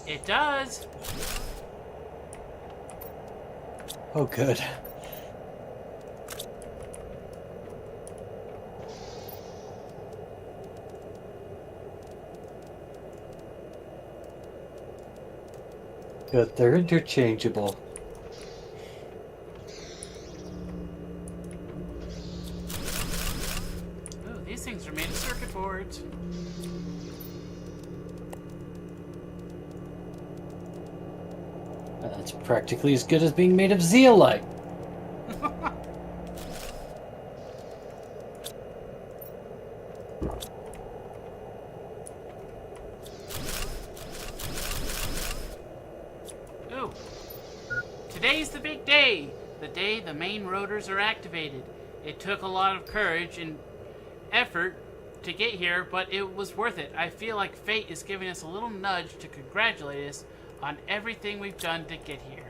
S1: It does!
S2: Oh, good. Good, they're interchangeable.
S1: Ooh, these things are made of circuit boards.
S2: That's practically as good as being made of zeolite.
S1: Ooh. Today's the big day. The day the main rotors are activated. It took a lot of courage and effort to get here, but it was worth it. I feel like fate is giving us a little nudge to congratulate us on everything we've done to get here.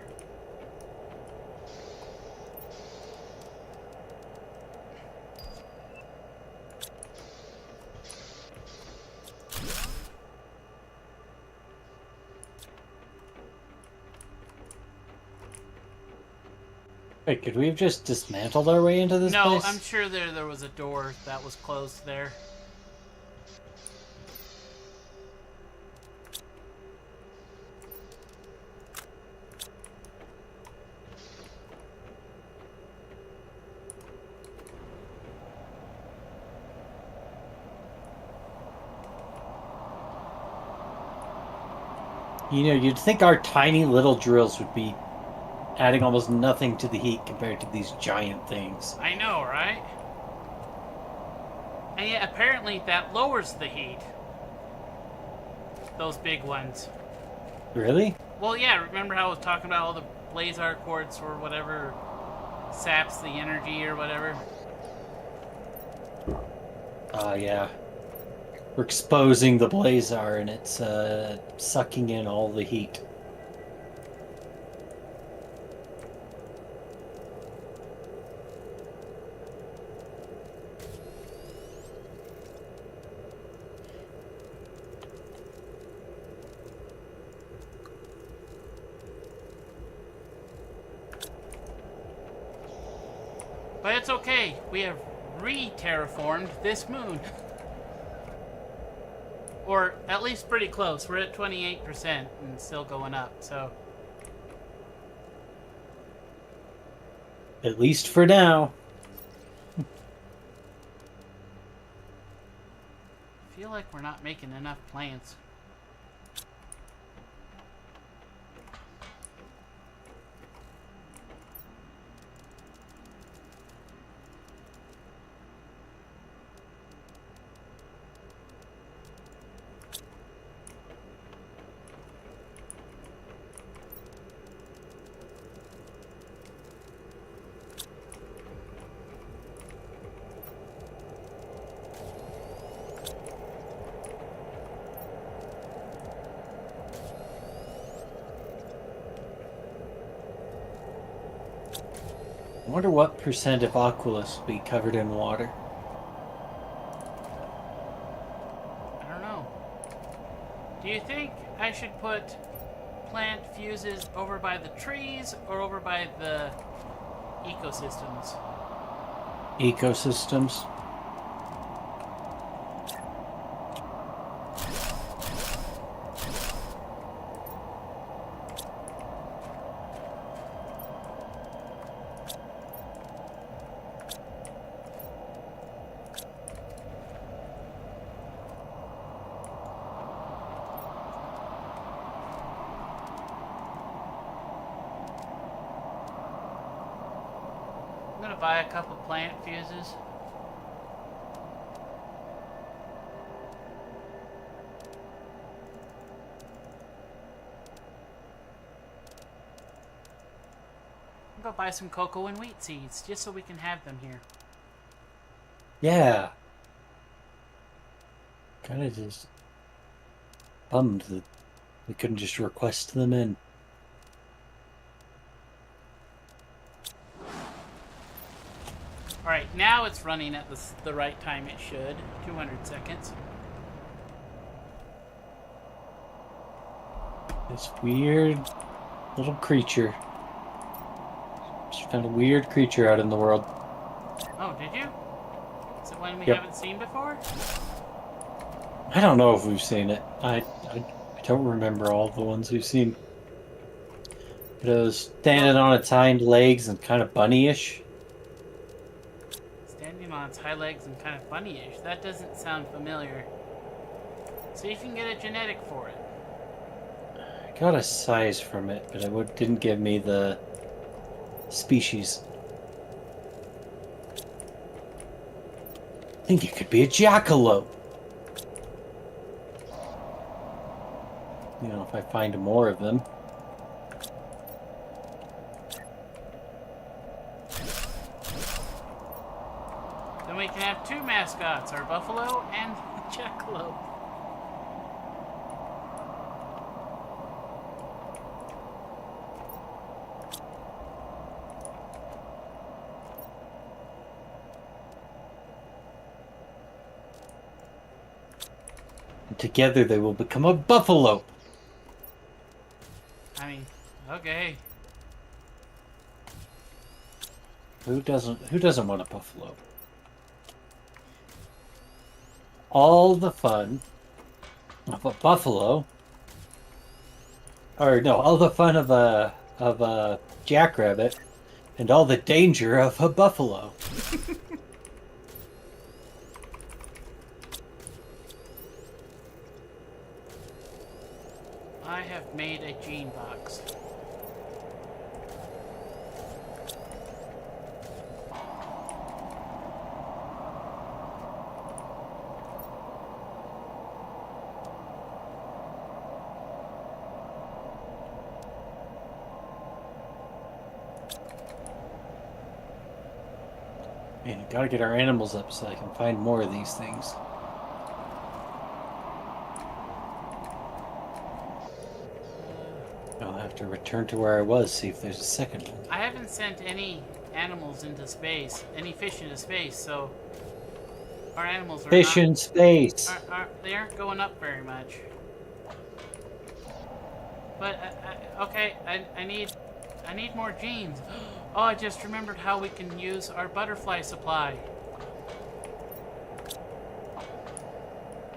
S2: Wait, could we have just dismantled our way into this
S1: No,
S2: place?
S1: I'm sure there was a door that was closed there.
S2: You know, you'd think our tiny little drills would be adding almost nothing to the heat compared to these giant things.
S1: I know, right? And yet, apparently, that lowers the heat. Those big ones.
S2: Really?
S1: Well, yeah, remember how I was talking about all the blazar quartz or whatever saps the energy or whatever?
S2: Yeah. We're exposing the blazar and it's sucking in all the heat.
S1: But it's okay. We have re-terraformed this moon. Or at least pretty close. We're at 28% and still going up, so...
S2: At least for now.
S1: I feel like we're not making enough plants.
S2: I wonder what percent of Aquilus will be covered in water.
S1: I don't know. Do you think I should put plant fuses over by the trees or over by the ecosystems?
S2: Ecosystems.
S1: I'm gonna buy a couple plant fuses. I'm gonna buy some cocoa and wheat seeds just so we can have them here.
S2: Yeah. Kind of just bummed that we couldn't just request them in.
S1: Alright, now it's running at the right time it should. 200 seconds.
S2: This weird little creature. Just found a weird creature out in the world.
S1: Oh, did you? Is it one we
S2: Yep.
S1: haven't seen before?
S2: I don't know if we've seen it. I don't remember all the ones we've seen. It was standing on its hind legs and kind of bunny-ish.
S1: Standing on its hind legs and kind of bunny-ish. That doesn't sound familiar. See if you can get a genetic for it.
S2: I got a size from it, but it didn't give me the species. I think it could be a jackalope. You know, if I find more of them.
S1: Then we can have two mascots, our buffalo and the jackalope.
S2: And together they will become a buffalo.
S1: I mean, okay.
S2: Who doesn't want a buffalo? All the fun of a buffalo, or no, all the fun of a jackrabbit, and all the danger of a buffalo.
S1: I have made a gene box.
S2: Man, gotta get our animals up so I can find more of these things. I'll have to return to where I was, see if there's a second one.
S1: I haven't sent any animals into space, any fish into space, so our animals are
S2: Fish
S1: not,
S2: in space!
S1: they aren't going up very much. But okay, I need more genes. Oh, I just remembered how we can use our butterfly supply.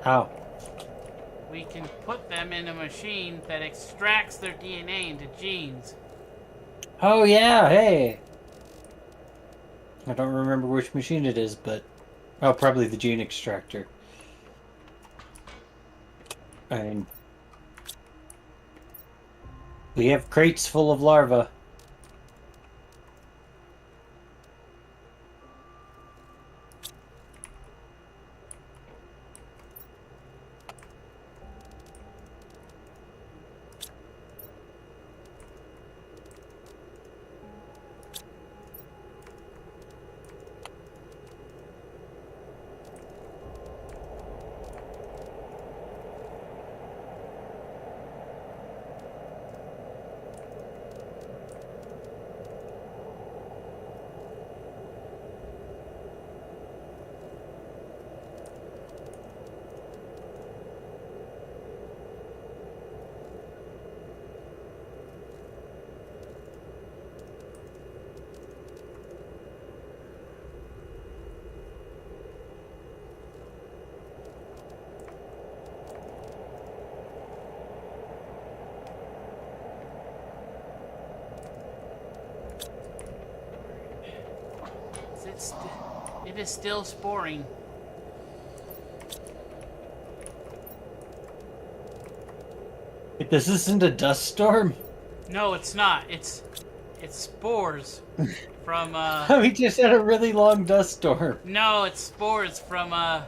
S2: How?
S1: We can put them in a machine that extracts their DNA into genes.
S2: Oh yeah, hey! I don't remember which machine it is, but... Oh, probably the gene extractor. I mean... We have crates full of larvae.
S1: It is still sporing.
S2: This isn't a dust storm?
S1: No, it's not. It's spores from
S2: We just had a really long dust storm.
S1: No, it's spores from all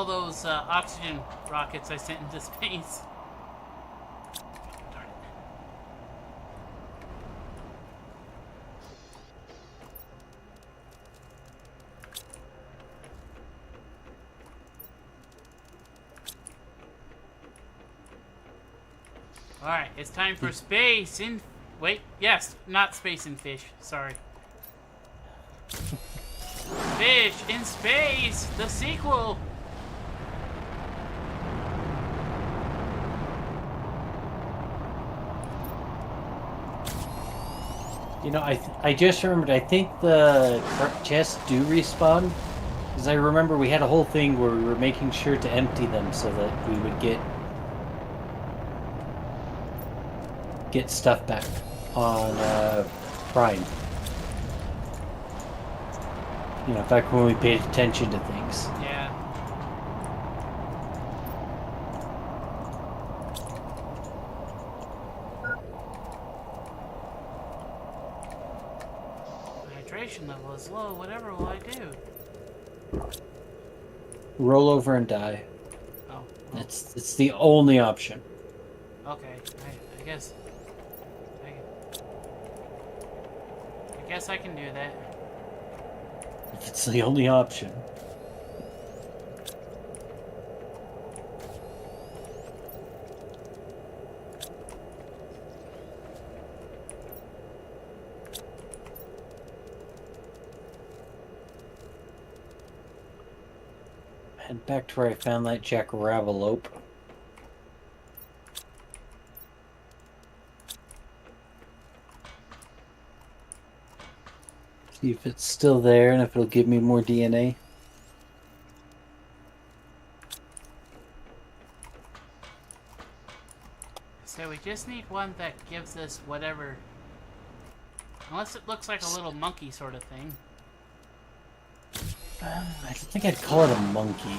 S1: those oxygen rockets I sent into space. Darn it. Alright, it's time for space in... Wait, yes, not space and fish. Sorry. Fish in Space, the sequel!
S2: You know, I just remembered, I think the chests do respawn. Because I remember we had a whole thing where we were making sure to empty them so that we would get get stuff back on Bryan. You know, back when we paid attention to things.
S1: Yeah. Hydration level is low. Whatever will I do?
S2: Roll over and die.
S1: Oh. Well,
S2: It's the only option.
S1: okay. I guess. I guess I can do that.
S2: If it's the only option. Head back to where I found that jackaravelope. See if it's still there and if it'll give me more DNA.
S1: So we just need one that gives us whatever. Unless it looks like a little monkey sort of thing.
S2: I don't think I'd call it a monkey.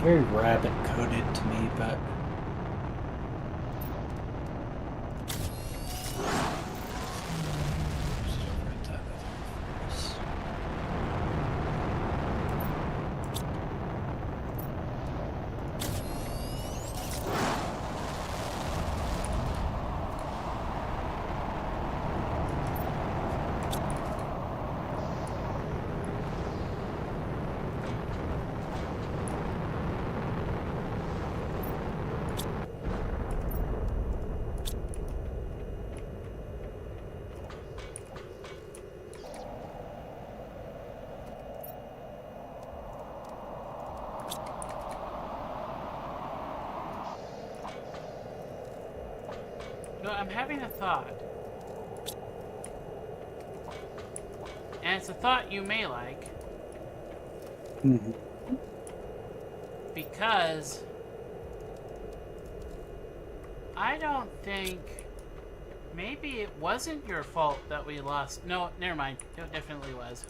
S2: Very rabbit coded to me, but
S1: No, I'm having a thought. And it's a thought you may like. Because I don't think maybe it wasn't your fault that we lost. No, never mind. It definitely was.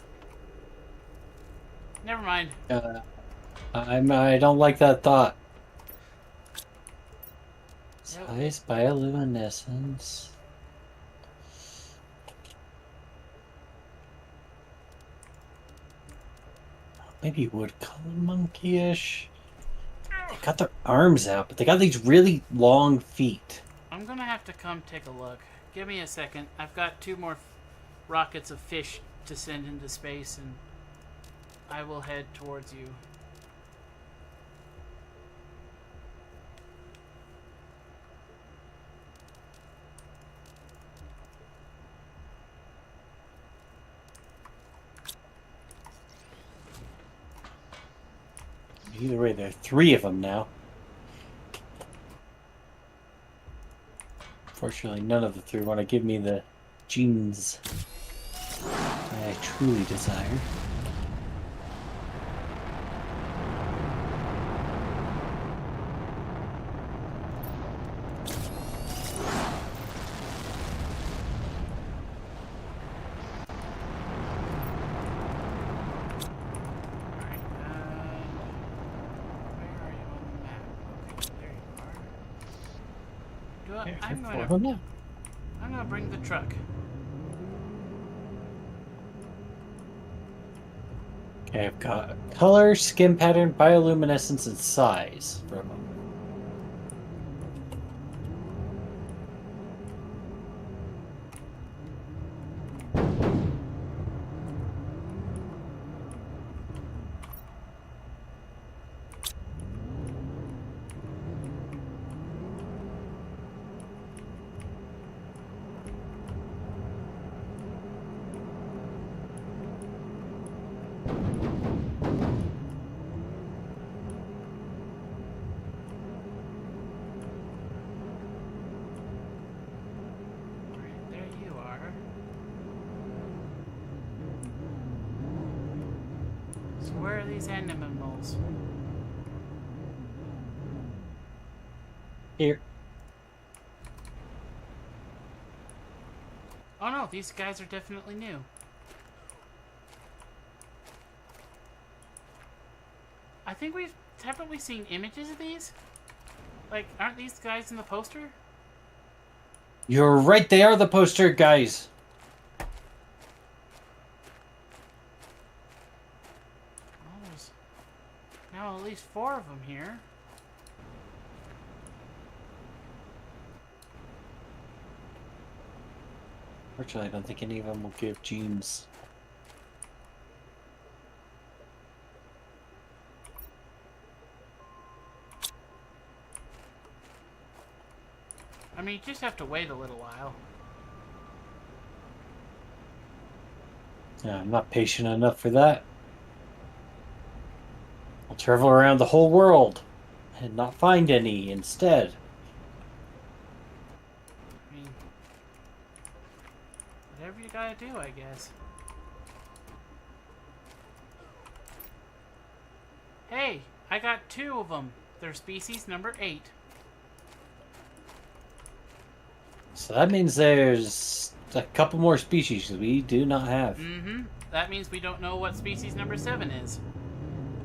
S1: Never mind.
S2: I don't like that thought.
S1: Yep.
S2: Size bioluminescence. Maybe woodcolor monkey-ish. They got their arms out, but they got these really long feet.
S1: I'm gonna have to come take a look. Give me a second. I've got 2 more rockets of fish to send into space, and I will head towards you.
S2: Either way, there are 3 of them now. Fortunately, none of the 3 want to give me the genes I truly desire.
S1: Alright, where are you on the map? Okay, there you are. I'm gonna bring the truck.
S2: Okay, I've got color, skin pattern, bioluminescence, and size for a moment.
S1: these animals?
S2: Here.
S1: Oh no, these guys are definitely new. I think haven't we seen images of these? Like, aren't these guys in the poster?
S2: You're right, they are the poster guys.
S1: Oh, there's now at least 4 of them here.
S2: Fortunately, I don't think any of them will give genes.
S1: I mean, you just have to wait a little while.
S2: Yeah, I'm not patient enough for that. I'll travel around the whole world and not find any instead.
S1: I mean, whatever you gotta do, I guess. Hey, I got 2 of them. They're species number 8.
S2: So that means there's a couple more species we do not have.
S1: Mm-hmm. That means we don't know what species number 7 is.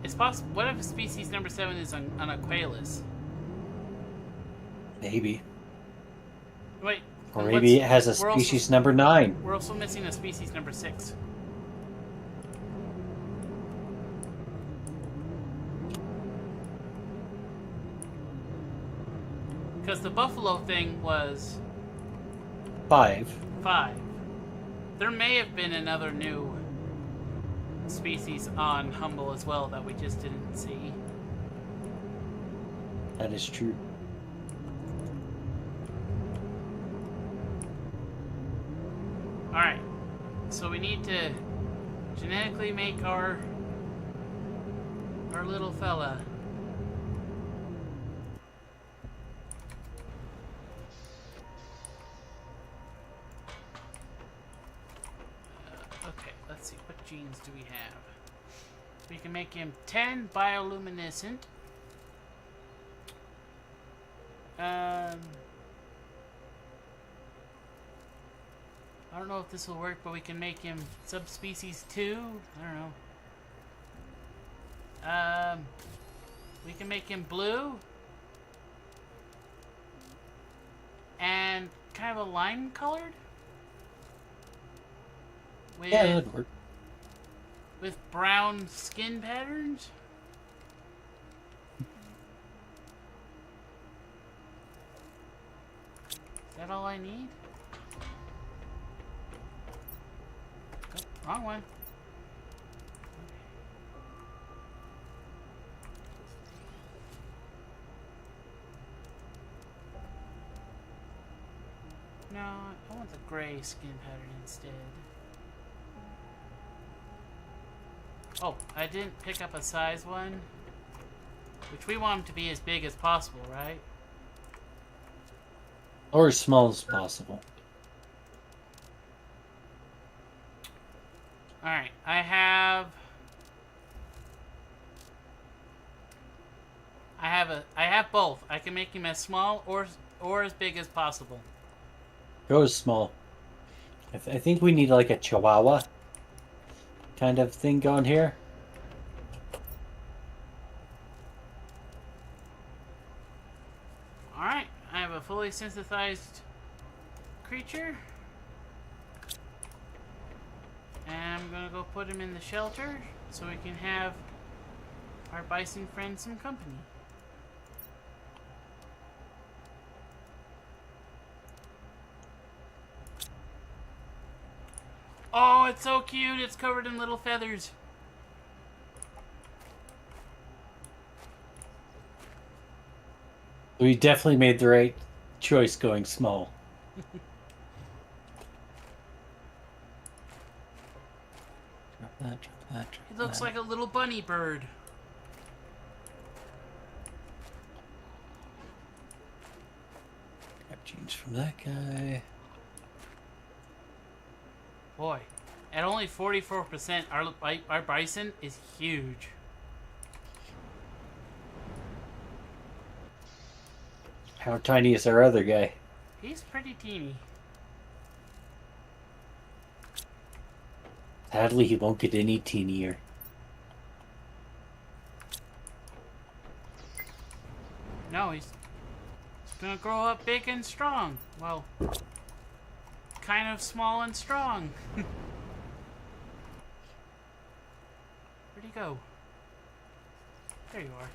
S1: It's possible. What if species number 7 is an Aqualus?
S2: Maybe.
S1: Wait.
S2: Or maybe it has a species number 9.
S1: We're also missing a species number 6. Because the buffalo thing was
S2: 5.
S1: 5. There may have been another new species on Humble as well that we just didn't see.
S2: That is true.
S1: Alright. So we need to genetically make our little fella. Okay, let's see. What genes do we have? We can make him 10 bioluminescent. I don't know if this will work, but we can make him subspecies 2. I don't know. We can make him blue. And kind of a lime colored.
S2: Yeah, that'd work.
S1: With brown skin patterns. Is that all I need? Oh, wrong one. No, I want the gray skin pattern instead. Oh, I didn't pick up a size one. Which we want them to be as big as possible, right?
S2: Or as small as possible.
S1: Alright, I have both. I can make him as small or as big as possible.
S2: Go as small. I think we need like a Chihuahua kind of thing going here.
S1: Alright, I have a fully synthesized creature. And I'm gonna go put him in the shelter so we can have our bison friend some company. Oh, it's so cute. It's covered in little feathers.
S2: We definitely made the right choice going small. Drop that.
S1: He looks like a little bunny bird.
S2: Grab genes from that guy.
S1: Boy, at only 44%, our bison is huge.
S2: How tiny is our other guy?
S1: He's pretty teeny.
S2: Sadly, he won't get any teenier.
S1: No, he's gonna grow up big and strong. Well, kind of small and strong. Where'd he go? There you are.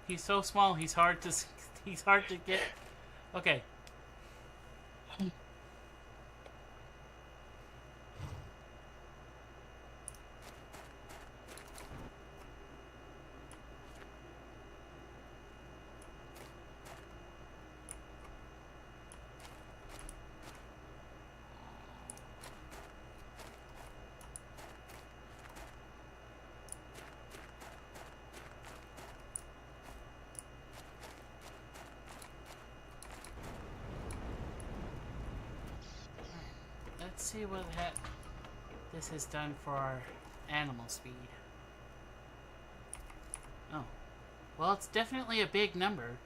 S1: He's so small. He's hard to get. Okay. Let's see what this has done for our animal speed. Oh. Well, it's definitely a big number.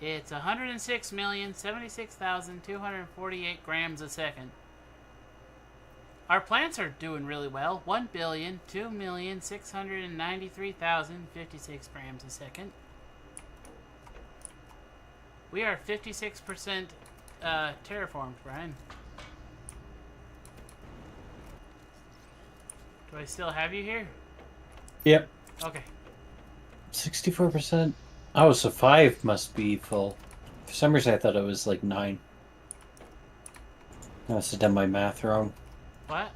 S1: It's 106,076,248 grams a second. Our plants are doing really well. 1,02,693,056 grams a second. We are 56% terraformed, Brian. Do I still have you here?
S2: Yep.
S1: Okay.
S2: 64%. Oh, so 5 must be full. For some reason, I thought it was like 9. I must have done my math wrong.
S1: What?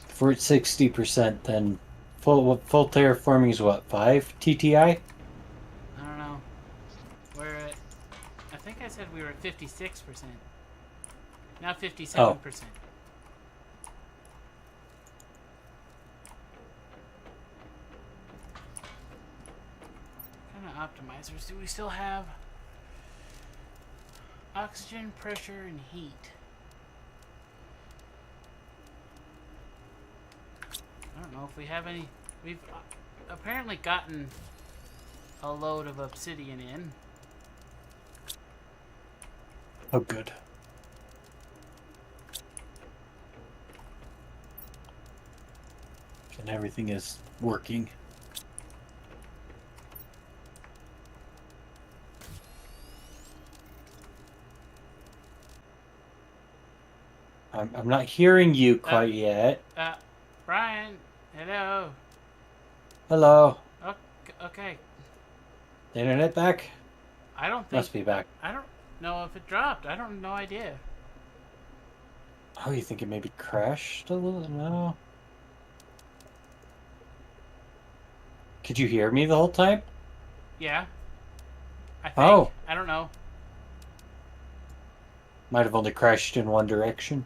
S2: If we're at 60%, then full terraforming is what, 5 TTI?
S1: I don't know. We're at... I think I said we were at 56%. Now 57%.
S2: Oh.
S1: What kind of optimizers do we still have? Oxygen, pressure, and heat. I don't know if we have any... We've apparently gotten a load of obsidian in.
S2: Oh, good. And everything is working. I'm not hearing you quite yet.
S1: Bryan, hello.
S2: Hello.
S1: Okay.
S2: The internet back?
S1: I don't think...
S2: Must be back.
S1: I don't know if it dropped. I don't no idea.
S2: Oh, you think it maybe crashed a little? No. Could you hear me the whole time?
S1: Yeah. I think.
S2: Oh.
S1: I don't know.
S2: Might have only crashed in one direction.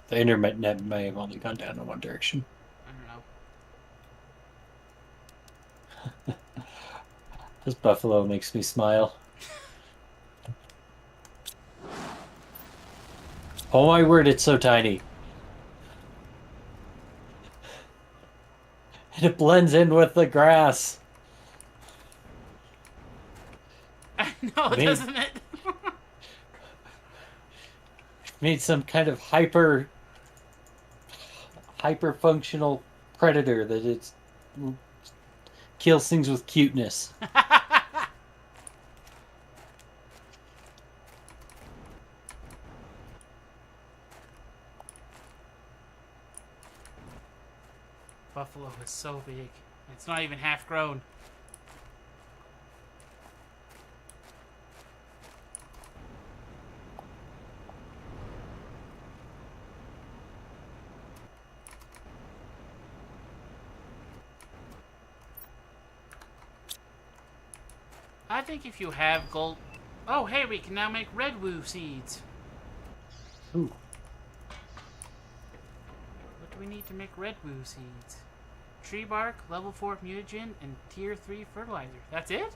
S2: The internet may have only gone down in one direction.
S1: I don't know.
S2: This buffalo makes me smile. Oh my word, it's so tiny. And it blends in with the grass.
S1: I know, doesn't it?
S2: Made some kind of hyper functional predator that it's kills things with cuteness.
S1: Buffalo is so big. It's not even half grown. I think if you have gold... Oh, hey, we can now make red woo seeds.
S2: Ooh.
S1: What do we need to make red woo seeds? Tree bark, level 4 mutagen, and tier 3 fertilizer. That's it?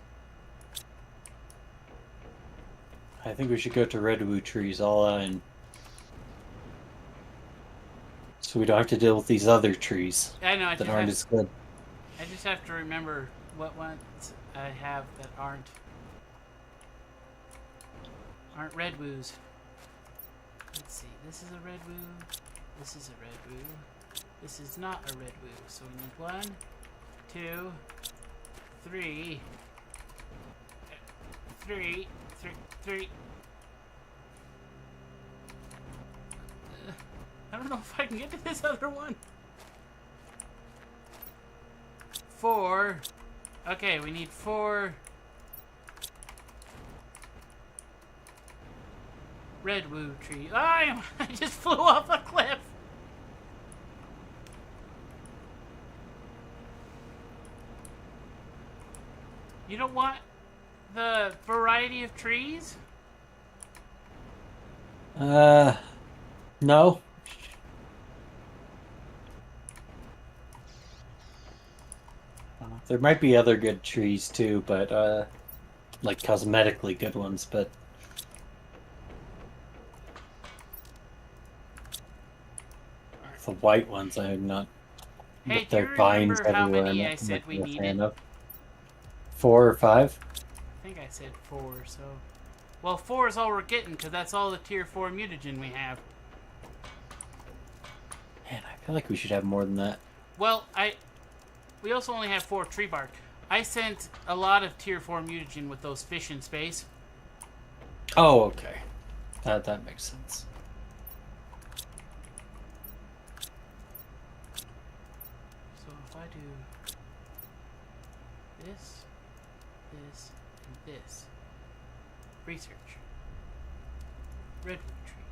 S2: I think we should go to redwood trees all in. So we don't have to deal with these other trees
S1: I know.
S2: that aren't as good.
S1: I just have to remember what ones I have that aren't red woos. Let's see. This is a red woo. This is a red woo. This is not a red woo. So we need 1, 2, 3. 3. I don't know if I can get to this other one. 4. Okay, we need 4 red woo tree. I just flew off a cliff. You don't want the variety of trees?
S2: No. There might be other good trees too, but like cosmetically good ones, but the white ones I'm not.
S1: Hey,
S2: With
S1: do you
S2: their vines
S1: remember how
S2: everywhere,
S1: many
S2: I'm
S1: I
S2: not
S1: said we
S2: a fan
S1: needed?
S2: of. 4 or 5?
S1: I think I said 4, so... Well, 4 is all we're getting, because that's all the tier 4 mutagen we have.
S2: Man, I feel like we should have more than that.
S1: Well, we also only have 4 tree bark. I sent a lot of tier 4 mutagen with those fish in space.
S2: Oh, okay. That makes sense.
S1: So if I do this, this, and this. Research. Redwood tree.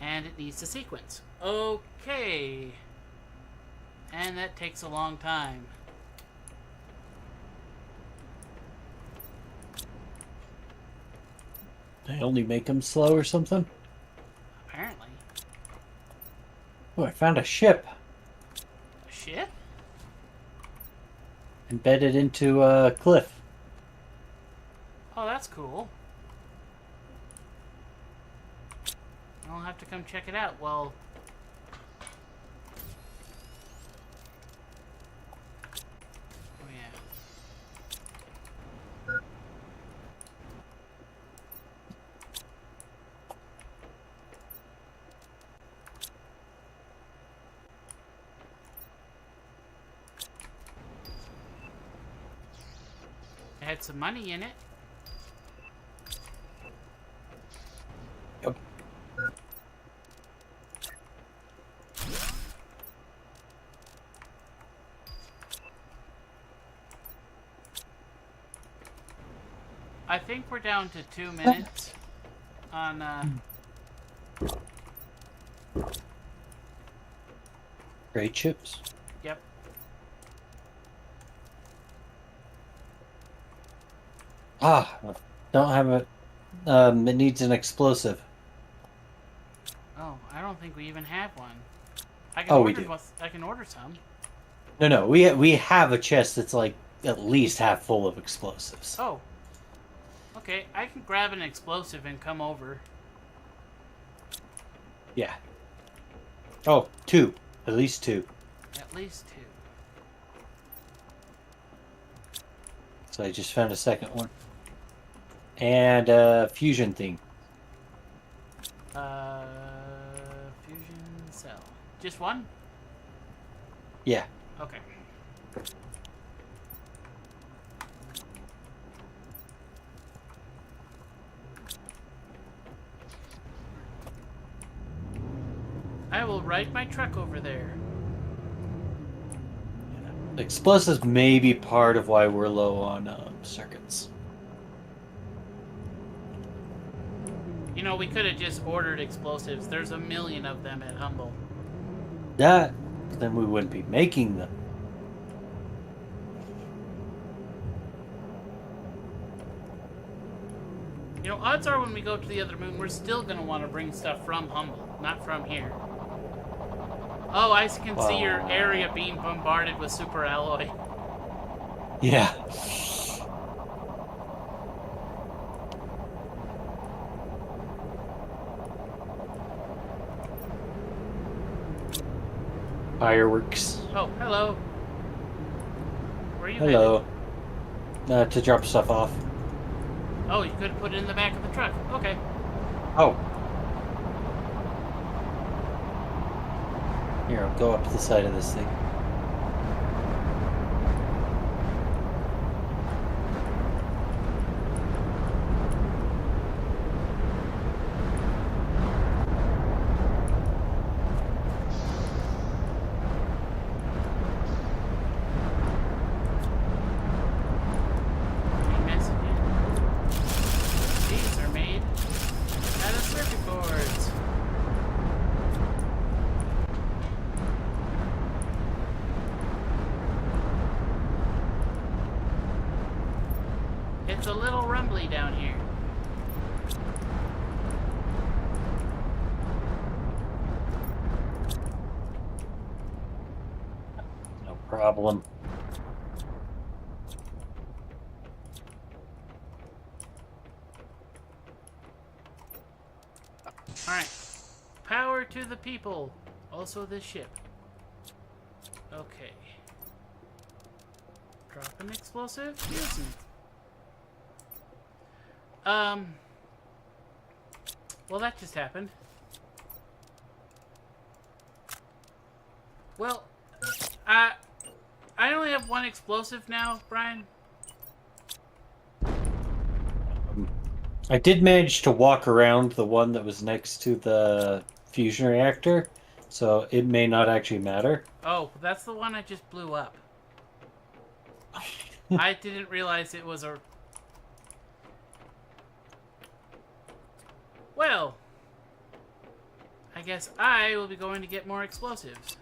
S1: And it needs to sequence. Okay. And that takes a long time.
S2: They only make them slow or something?
S1: Apparently.
S2: Oh, I found a ship
S1: A ship?
S2: embedded into a cliff.
S1: Oh, that's cool. I'll have to come check it out. Well... Oh, yeah. It had some money in it.
S2: Yep.
S1: I think we're down to 2 minutes on,
S2: Great chips.
S1: Yep.
S2: Ah, don't have it. It needs an explosive.
S1: Oh, I don't think we even have one. I
S2: Oh, we do.
S1: I can order some.
S2: No. We have a chest that's like at least half full of explosives.
S1: Oh. Okay, I can grab an explosive and come over.
S2: Yeah. Oh, 2. At least 2.
S1: At least 2.
S2: So I just found a second one. And a fusion thing.
S1: Fusion cell. Just one?
S2: Yeah.
S1: Okay. I will ride my truck over there.
S2: Explosives may be part of why we're low on circuits.
S1: You know, we could have just ordered explosives. There's a million of them at Humble.
S2: Then we wouldn't be making them.
S1: You know, odds are when we go to the other moon, we're still going to want to bring stuff from Humble, not from here. Oh, I can see your area being bombarded with super alloy.
S2: Yeah. fireworks.
S1: Oh, hello. Where are you headed?
S2: Hello. To drop stuff off.
S1: Oh, you could have put it in the back of the truck. Okay.
S2: Oh. Here, I'll go up to the side of this thing.
S1: Any messages? These are made out of circuit boards. It's a little rumbly down here.
S2: No problem.
S1: Alright. Power to the people. Also this ship. Okay. Drop an explosive. Use it. Well, that just happened. Well, I only have one explosive now, Brian.
S2: I did manage to walk around the one that was next to the fusion reactor, so it may not actually matter.
S1: Oh, that's the one I just blew up. I didn't realize it was a... Well, I guess I will be going to get more explosives.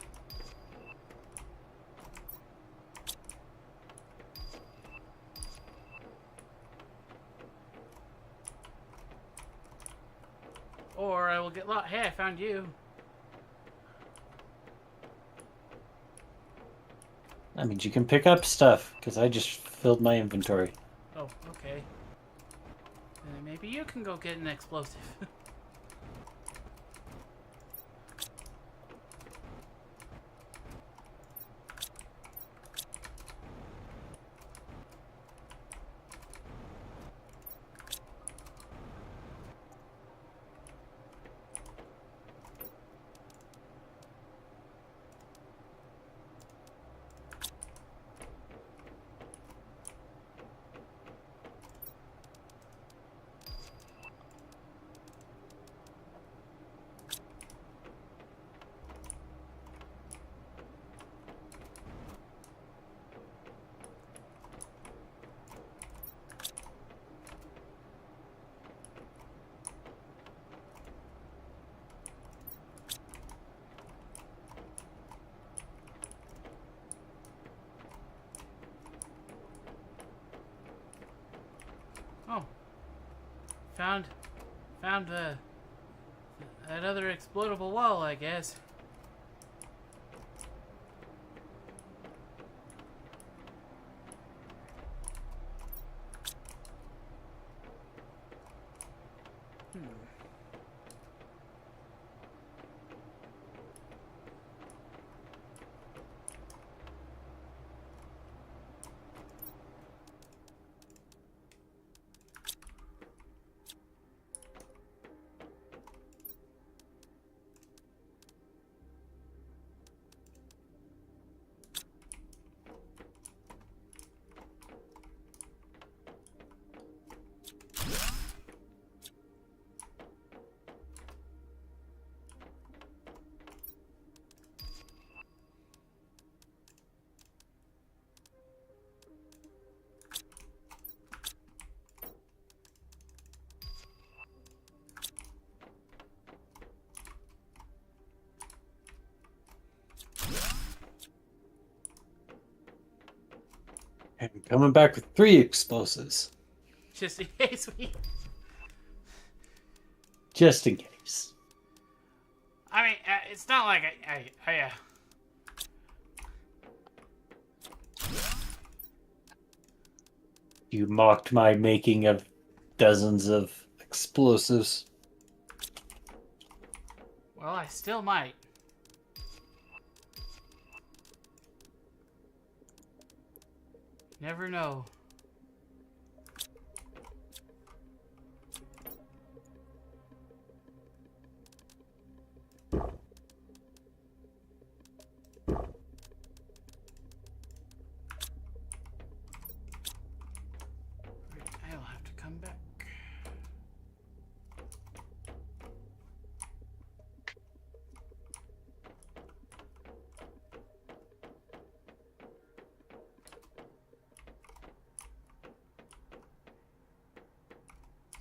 S1: Or I will get lost. Hey, I found you.
S2: That means you can pick up stuff, because I just filled my inventory.
S1: Oh, okay. Then maybe you can go get an explosive. Oh. Found that other explodable wall, I guess.
S2: I'm coming back with 3 explosives,
S1: Just in case we...
S2: just in case.
S1: I mean, it's not like
S2: You mocked my making of dozens of explosives.
S1: Well, I still might. Never know. I'll have to come back.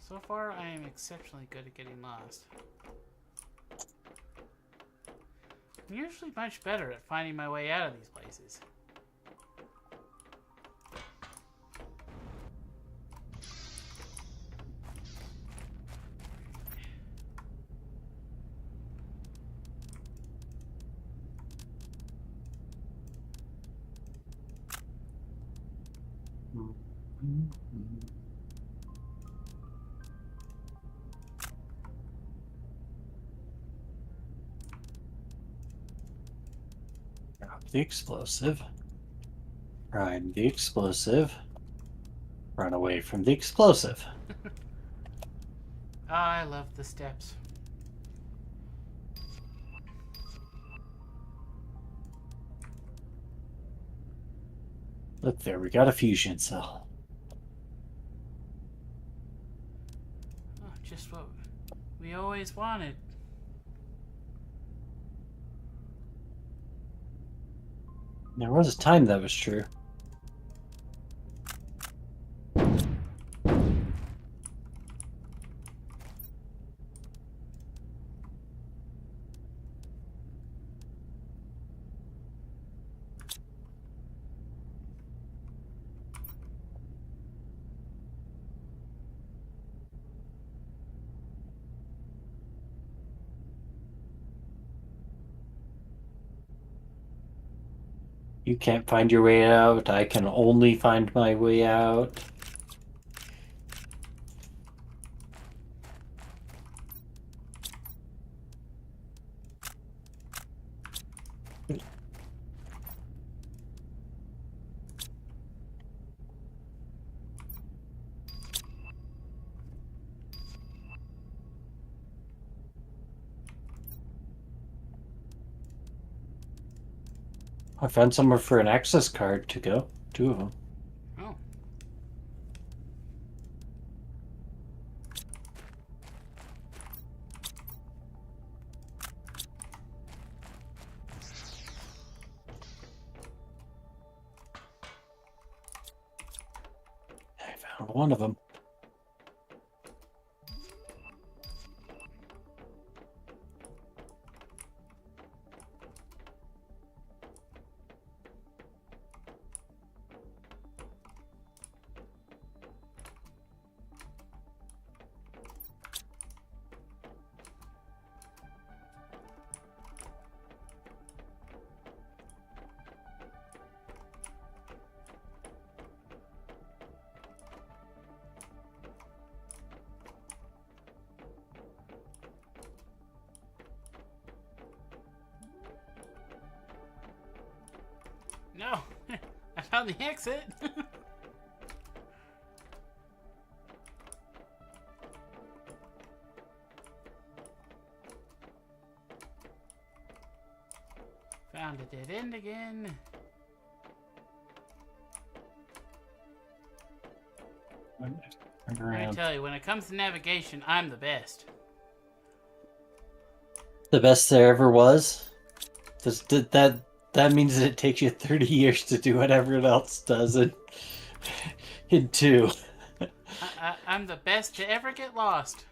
S1: So far, I am exceptionally good at getting lost. I'm usually much better at finding my way out of these places.
S2: Drop the explosive. Prime the explosive. Run away from the explosive.
S1: I love the steps.
S2: Look there, we got a fusion cell.
S1: Oh, just what we always wanted.
S2: There was a time that was true. You can't find your way out. I can only find my way out. I found somewhere for an access card to go. 2 of them.
S1: Oh.
S2: I found one of them.
S1: No! I found the exit! Found a dead end again.
S2: Turn
S1: I can
S2: around.
S1: tell you, when it comes to navigation, I'm the best.
S2: The best there ever was. That means that it takes you 30 years to do what everyone else does in 2.
S1: I'm the best to ever get lost.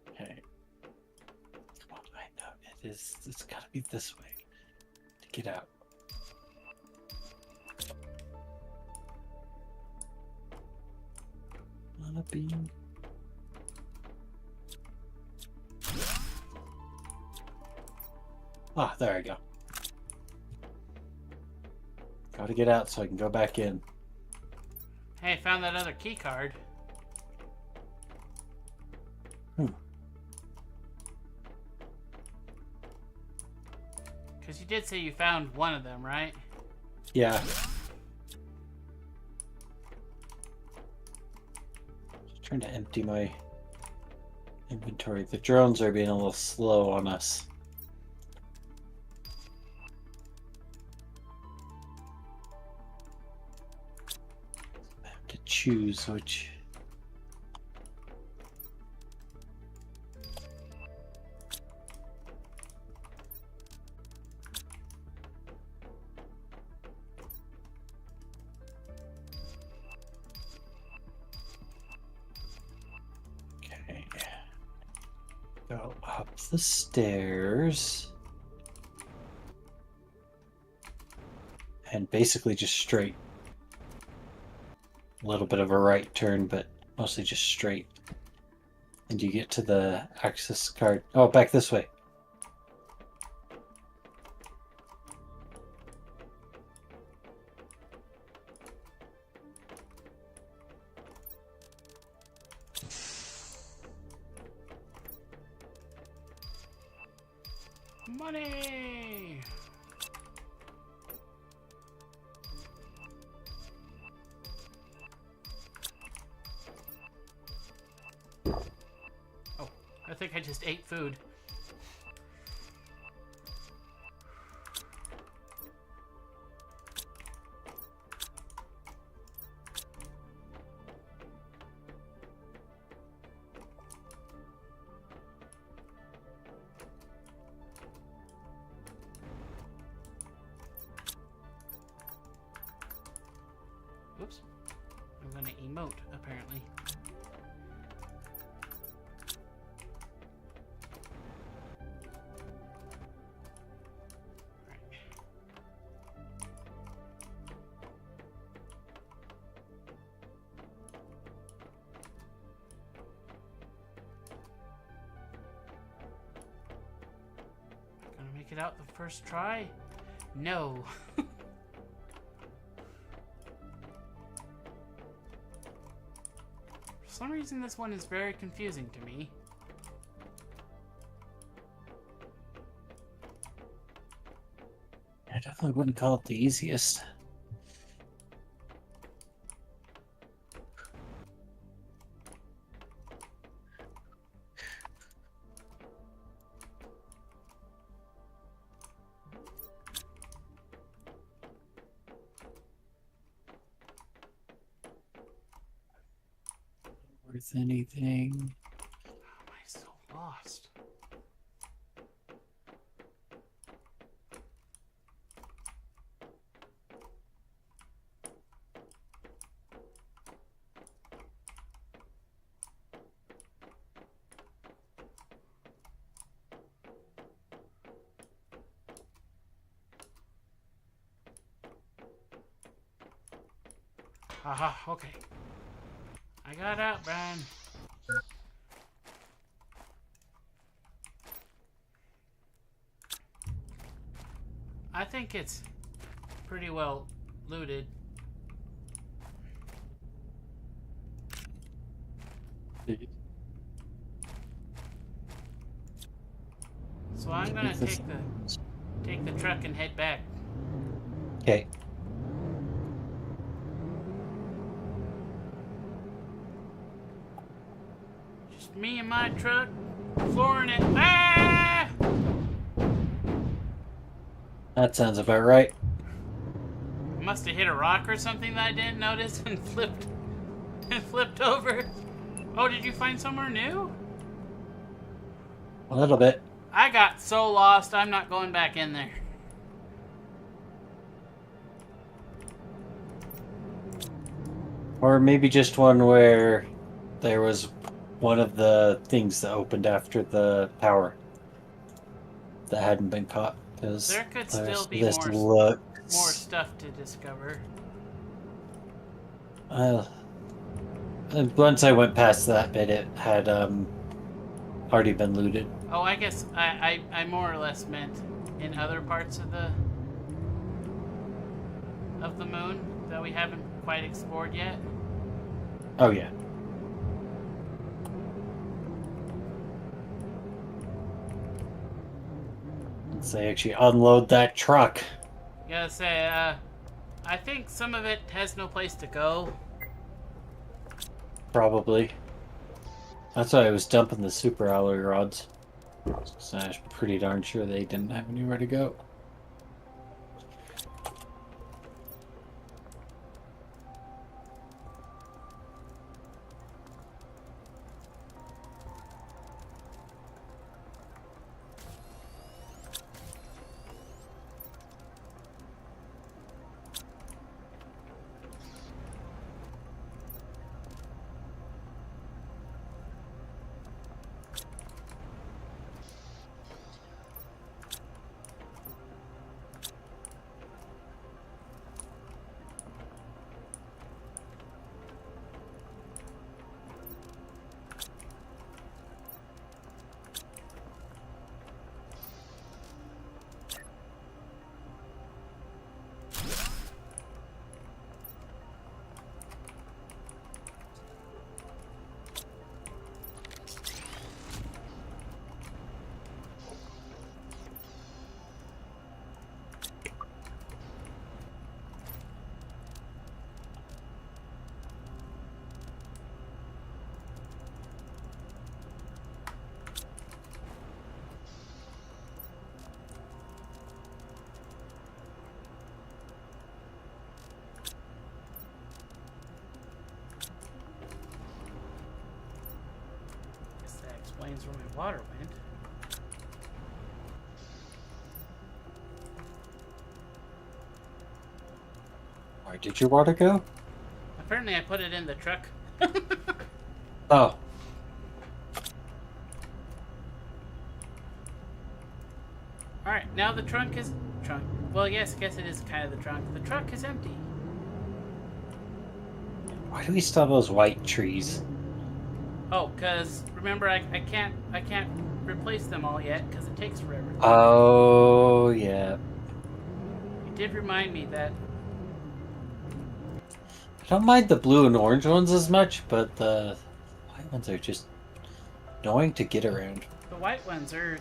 S2: Okay. Come on, I know it is. It's gotta be this way to get out. Wanna be. Ah, there I go. Gotta get out so I can go back in.
S1: Hey, found that other key card. Because you did say you found one of them, right?
S2: Yeah. Just trying to empty my inventory. The drones are being a little slow on us. I have to choose which. Okay. Go up the stairs. And basically just straight. A little bit of a right turn, but mostly just straight. And you get to the access card. Oh, back this way.
S1: Money! Oh, I think I just ate food. Whoops. I'm gonna emote, apparently. Right. Gonna make it out the first try? No. For some reason, this one is very confusing to me.
S2: I definitely wouldn't call it the easiest. Worth anything?
S1: How am I so lost? Aha, okay. I got out, Bryan. I think it's pretty well looted. So I'm gonna take the truck and head back.
S2: Okay.
S1: Just me and my truck, flooring it. Ah!
S2: That sounds about right.
S1: Must have hit a rock or something that I didn't notice and flipped over. Oh, did you find somewhere new?
S2: A little bit.
S1: I got so lost, I'm not going back in there.
S2: Or maybe just one where there was one of the things that opened after the power that hadn't been caught.
S1: There could still be
S2: this
S1: more stuff to discover.
S2: Once I went past that bit, it had already been looted.
S1: Oh, I guess I more or less meant in other parts of the moon that we haven't quite explored yet.
S2: Oh yeah. Once they actually unload that truck.
S1: Gotta say, I think some of it has no place to go.
S2: Probably. That's why I was dumping the super alloy rods. So I was pretty darn sure they didn't have anywhere to go.
S1: Guess that explains where my water went.
S2: Where did your water go?
S1: Apparently, I put it in the truck.
S2: Oh.
S1: Alright, now the trunk is... Trunk. Well, yes, I guess it is kind of the trunk. The truck is empty.
S2: Why do we still have those white trees?
S1: Oh, because remember, I can't replace them all yet because it takes forever.
S2: Oh, yeah.
S1: You did remind me that.
S2: I don't mind the blue and orange ones as much, but the white ones are just annoying to get around.
S1: The white ones are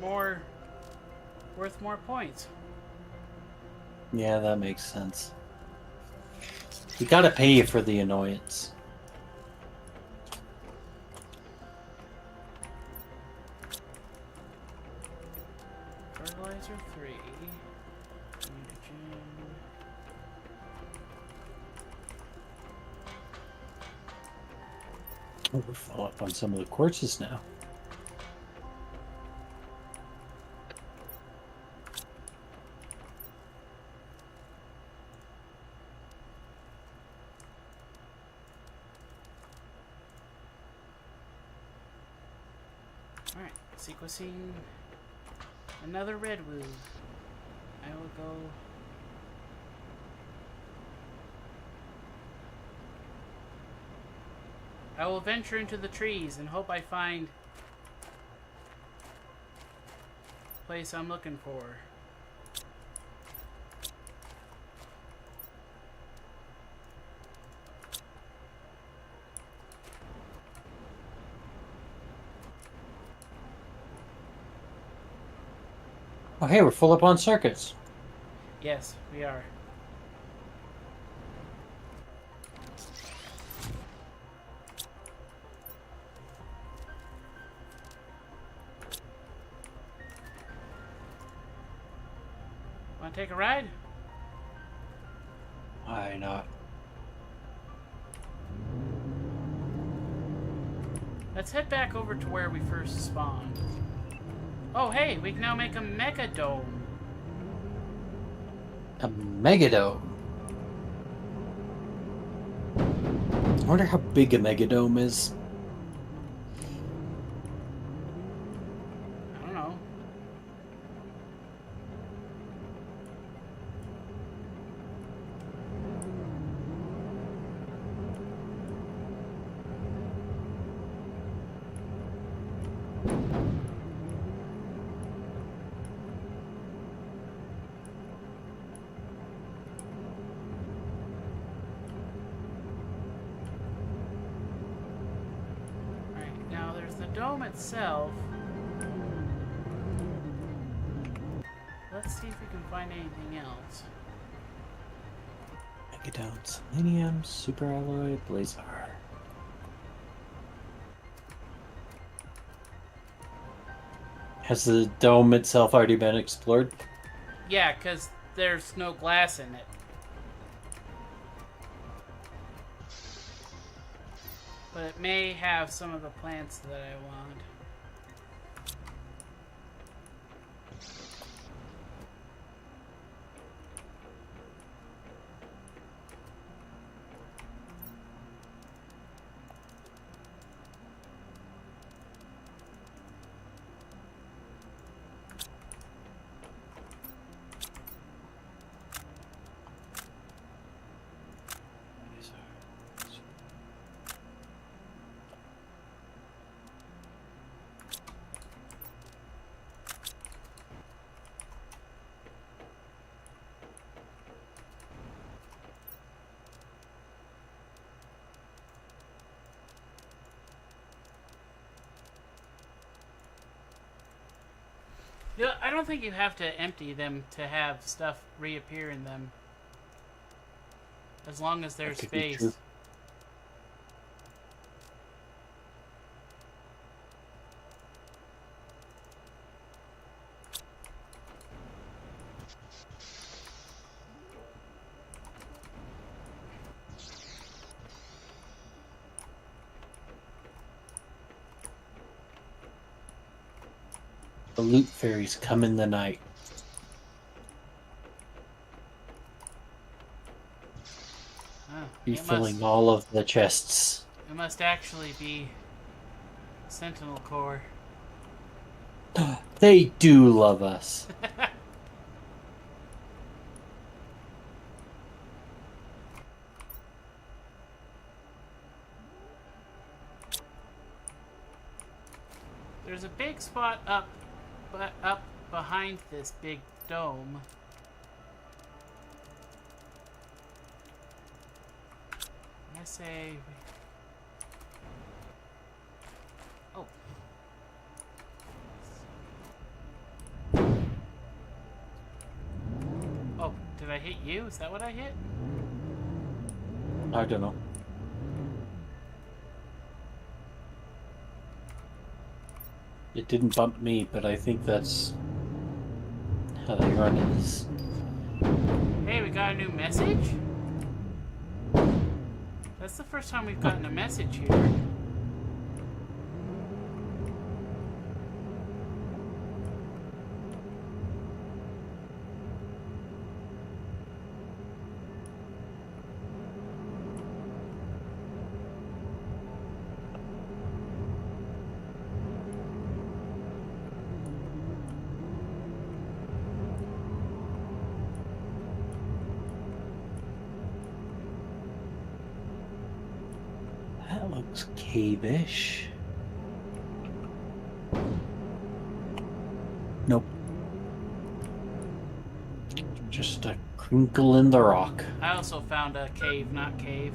S1: worth more points.
S2: Yeah, that makes sense. You gotta pay for the annoyance.
S1: Fertilizer 3. Mutagen.
S2: Oh, we're falling up on some of the quartzes now.
S1: Alright, sequencing another redwood. I will go. I will venture into the trees and hope I find the place I'm looking for.
S2: Oh, hey, we're full up on circuits.
S1: Yes, we are. Want to take a ride?
S2: Why not?
S1: Let's head back over to where we first spawned. Oh, hey, we can now make a mega dome.
S2: A megadome. I wonder how big a megadome is.
S1: I don't know. Alright, now there's the dome itself. let's see if we can find anything else.
S2: Megadown, selenium, superalloy, blazar. Has the dome itself already been explored?
S1: Yeah, because there's no glass in it. But it may have some of the plants that I want. I don't think you have to empty them to have stuff reappear in them. As long as there's space.
S2: The loot fairies come in the night. Refilling all of the chests.
S1: It must actually be Sentinel Core.
S2: They do love us.
S1: There's a big spot up behind this big dome. I say... Oh. Oh, did I hit you? Is that what I hit?
S2: I don't know. It didn't bump me, but I think that's how they run this.
S1: Hey, we got a new message? That's the first time we've gotten a message here.
S2: That looks cave-ish. Nope. Just a crinkle in the rock.
S1: I also found a cave, not cave.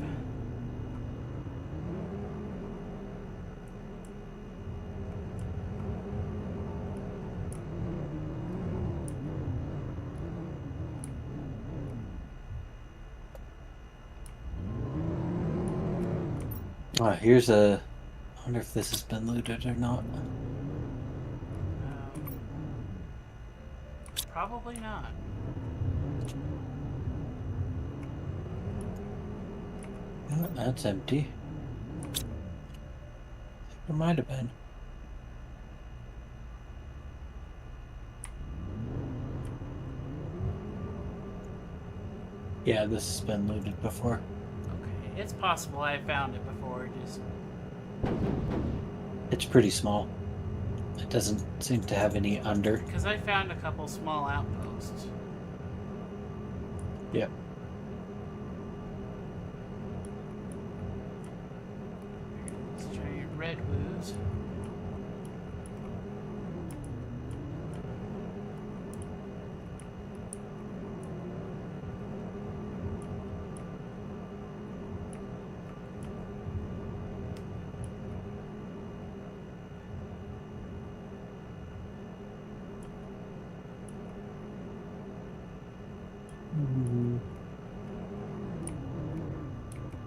S2: Here's a... I wonder if this has been looted or not.
S1: Probably not.
S2: Oh, that's empty. There might have been. Yeah, this has been looted before.
S1: Okay, it's possible I found it before, just...
S2: It's pretty small. It doesn't seem to have any under.
S1: Because I found a couple small outposts.
S2: Yep.
S1: These giant redwoods.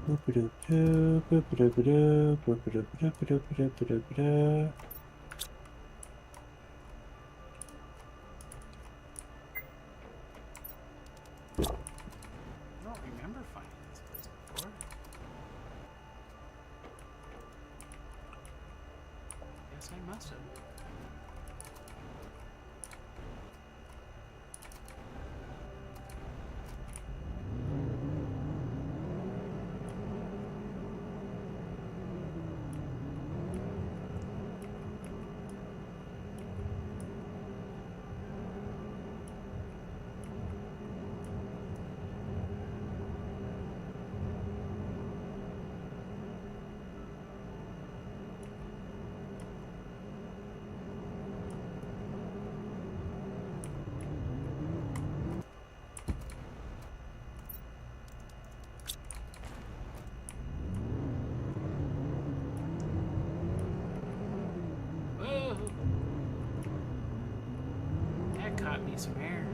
S1: I don't remember finding this place before. Guess I must have. Whoa! That caught me some air.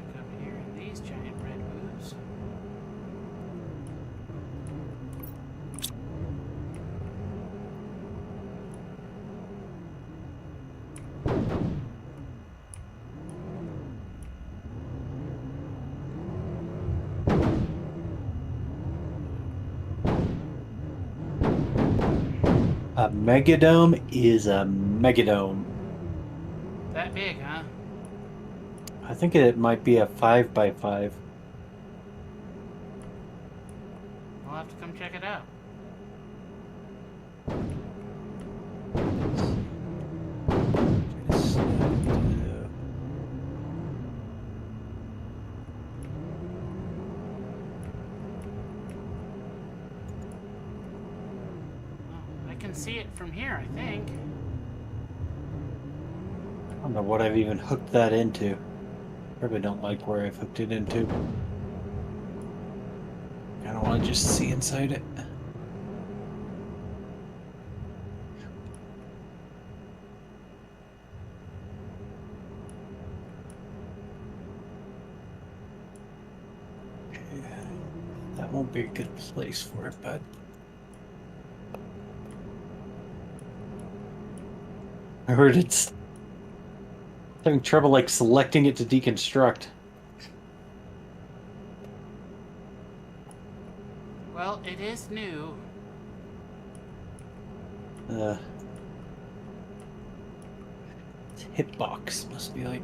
S1: Look up here in these giant red moves.
S2: A megadome is a megadome.
S1: That big, huh?
S2: I think it might be a 5x5.
S1: We'll have to come check it out. Oh, I can see it from here, I think.
S2: I don't know what I've even hooked that into. Probably don't like where I've hooked it into. I don't want to just see inside it. That won't be a good place for it, but I heard it's having trouble like selecting it to deconstruct.
S1: Well, it is new.
S2: It's hitbox must be like.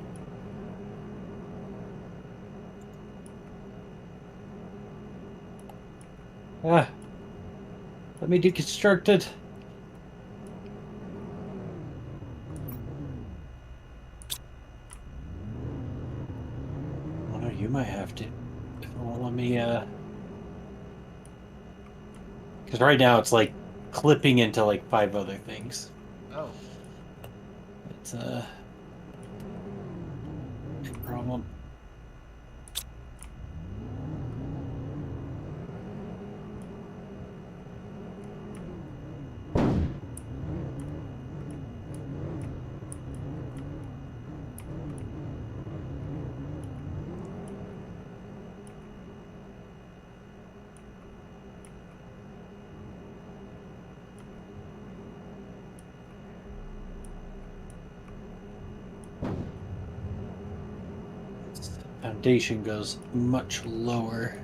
S2: Ah, let me deconstruct it. Oh no, you might have to. Well, let me because right now it's like clipping into like 5 other things.
S1: Oh.
S2: It's a problem. Foundation goes much lower.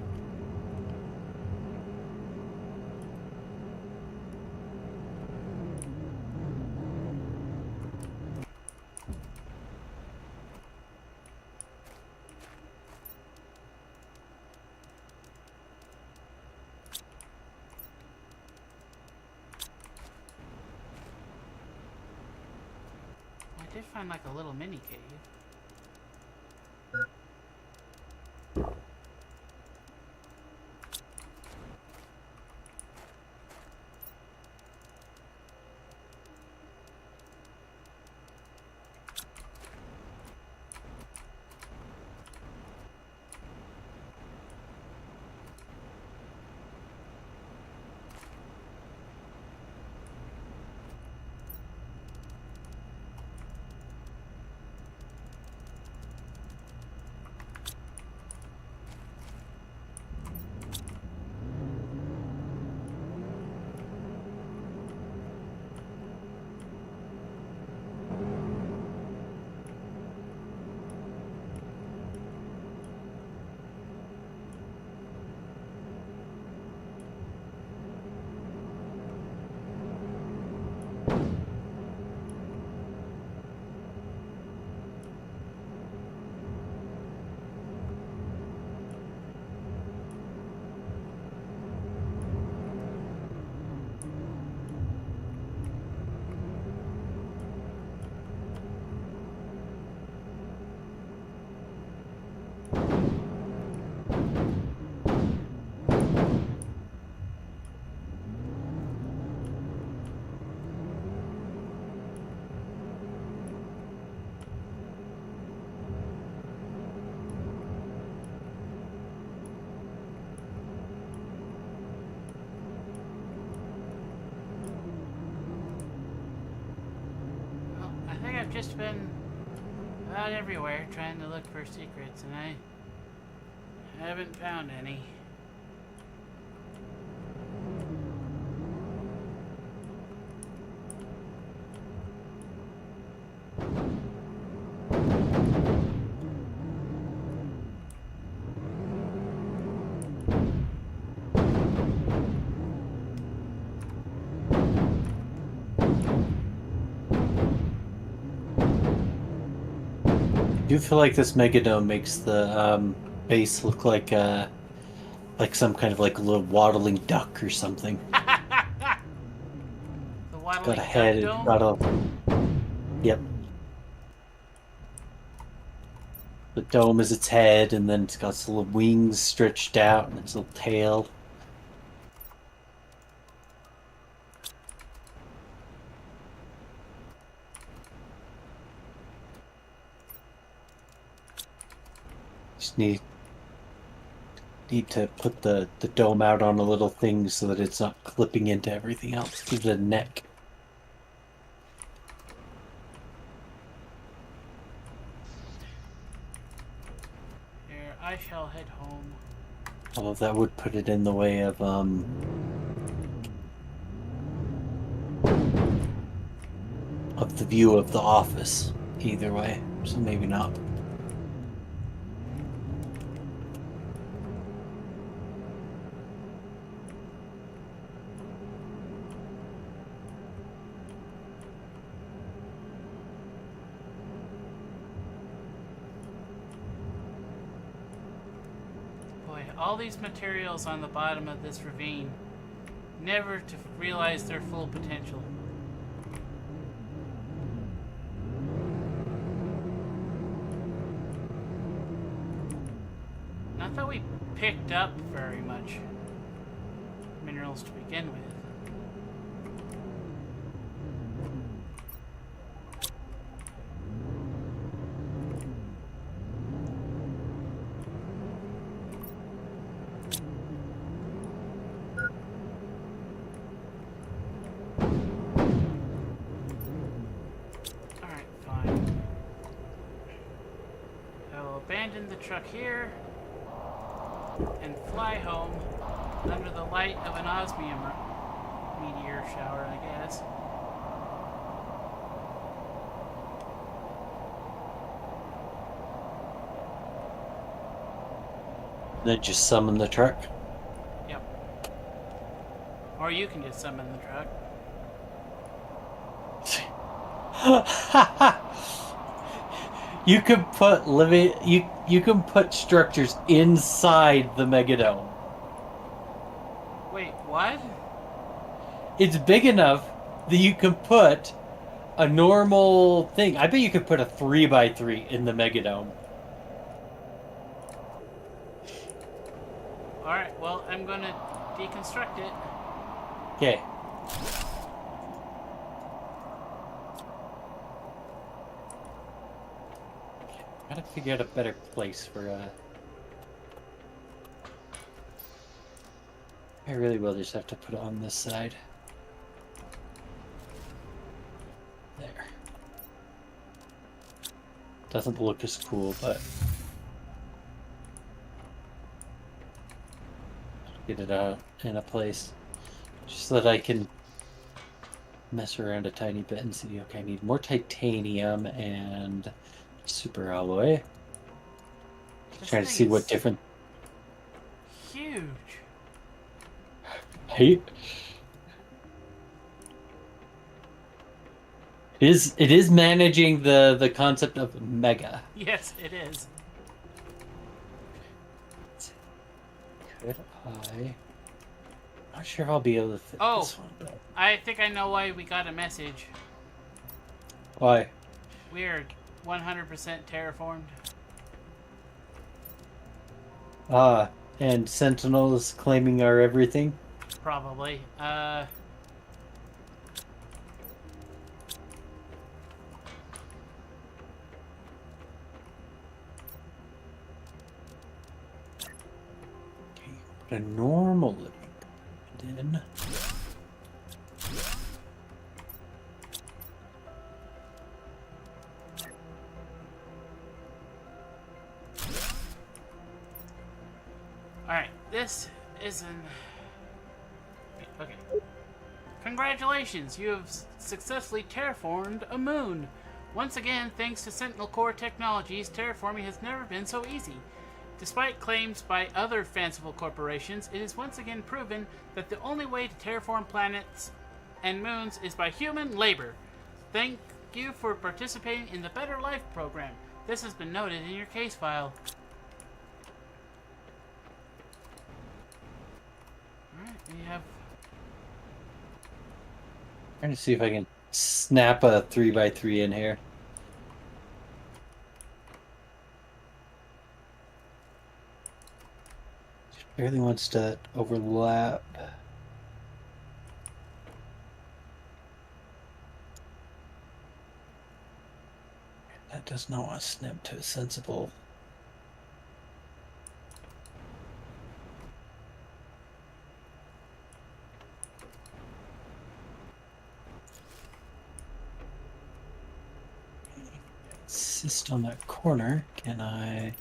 S1: I did find like a little mini cave. just been about everywhere trying to look for secrets, and I haven't found any.
S2: I do feel like this megadome makes the base look like some kind of like little waddling duck or something.
S1: The
S2: It's
S1: waddling
S2: got a head.
S1: duck
S2: It's
S1: dome?
S2: got a. Yep. The dome is its head, and then it's got its little wings stretched out, and its little tail. Just need to put the dome out on a little thing so that it's not clipping into everything else. Give it a neck.
S1: Here, I shall head home.
S2: Although that would put it in the way of the view of the office. Either way, so maybe not.
S1: Boy, all these materials on the bottom of this ravine, never to realize their full potential. Not that we picked up very much minerals to begin with. Alright, fine. I will abandon the truck here and fly home under the light of an osmium meteor shower, I guess.
S2: Then just summon the truck.
S1: Yep. Or you can just summon the truck.
S2: You can put you can put structures inside the megadome.
S1: Wait, what?
S2: It's big enough that you can put a normal thing. I bet you could put a 3x3 in the megadome.
S1: Alright, well, I'm gonna deconstruct it.
S2: Okay. Gotta figure out a better place for I really will just have to put it on this side. There. Doesn't look as cool, but get it out in a place just so that I can mess around a tiny bit and see. Okay, I need more titanium and super alloy.
S1: This
S2: Trying to
S1: thing
S2: see what
S1: is
S2: different.
S1: Huge.
S2: Hey. It is managing the concept of mega.
S1: Yes, it is.
S2: Could I? Not sure if I'll be able to fit
S1: Oh.
S2: this one. But
S1: I think I know why we got a message.
S2: why?
S1: We're 100% terraformed.
S2: And Sentinel is claiming our everything.
S1: Probably.
S2: Okay, put a normal living room in.
S1: Alright, this is an... Okay. Congratulations, you have successfully terraformed a moon. Once again, thanks to Sentinel Core technologies, terraforming has never been so easy. Despite claims by other fanciful corporations, it is once again proven that the only way to terraform planets and moons is by human labor. Thank you for participating in the Better Life program. This has been noted in your case file. Alright, we have...
S2: Trying to see if I can snap a 3x3 in here. Barely wants to overlap. That does not want to snap to a sensible. Insist on that corner. Can I?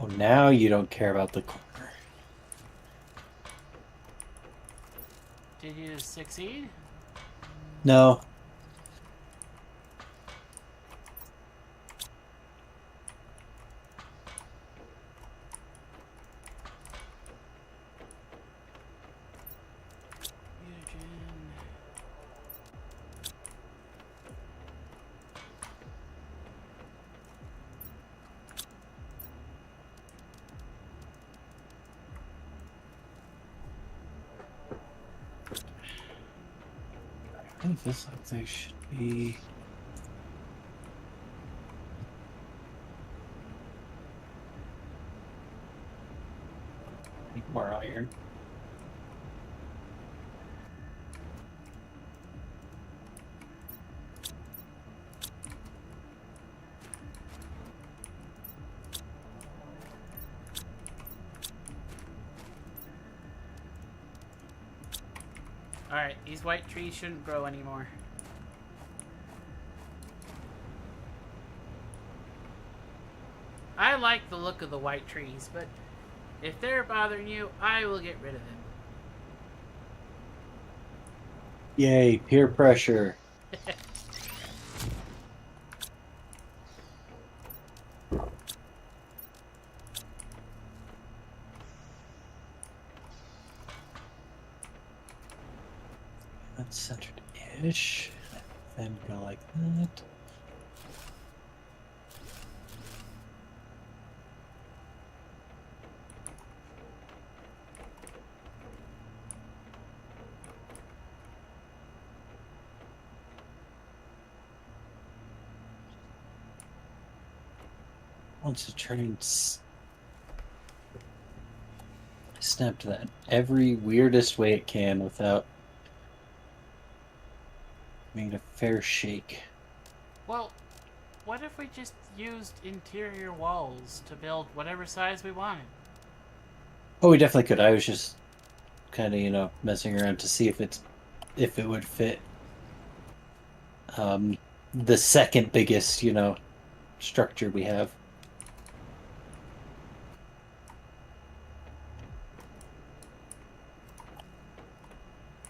S2: Oh, now you don't care about the corner.
S1: Did you succeed?
S2: No. I think this looks like should be. Need more iron.
S1: Alright, these white trees shouldn't grow anymore. I like the look of the white trees, but if they're bothering you, I will get rid of them.
S2: Yay, peer pressure. That's centered-ish. Then go like that. Wants to try and snap to that every weirdest way it can without making a fair shake.
S1: Well, what if we just used interior walls to build whatever size we wanted?
S2: Oh, we definitely could. I was just kind of, messing around to see if it would fit the second biggest, structure we have.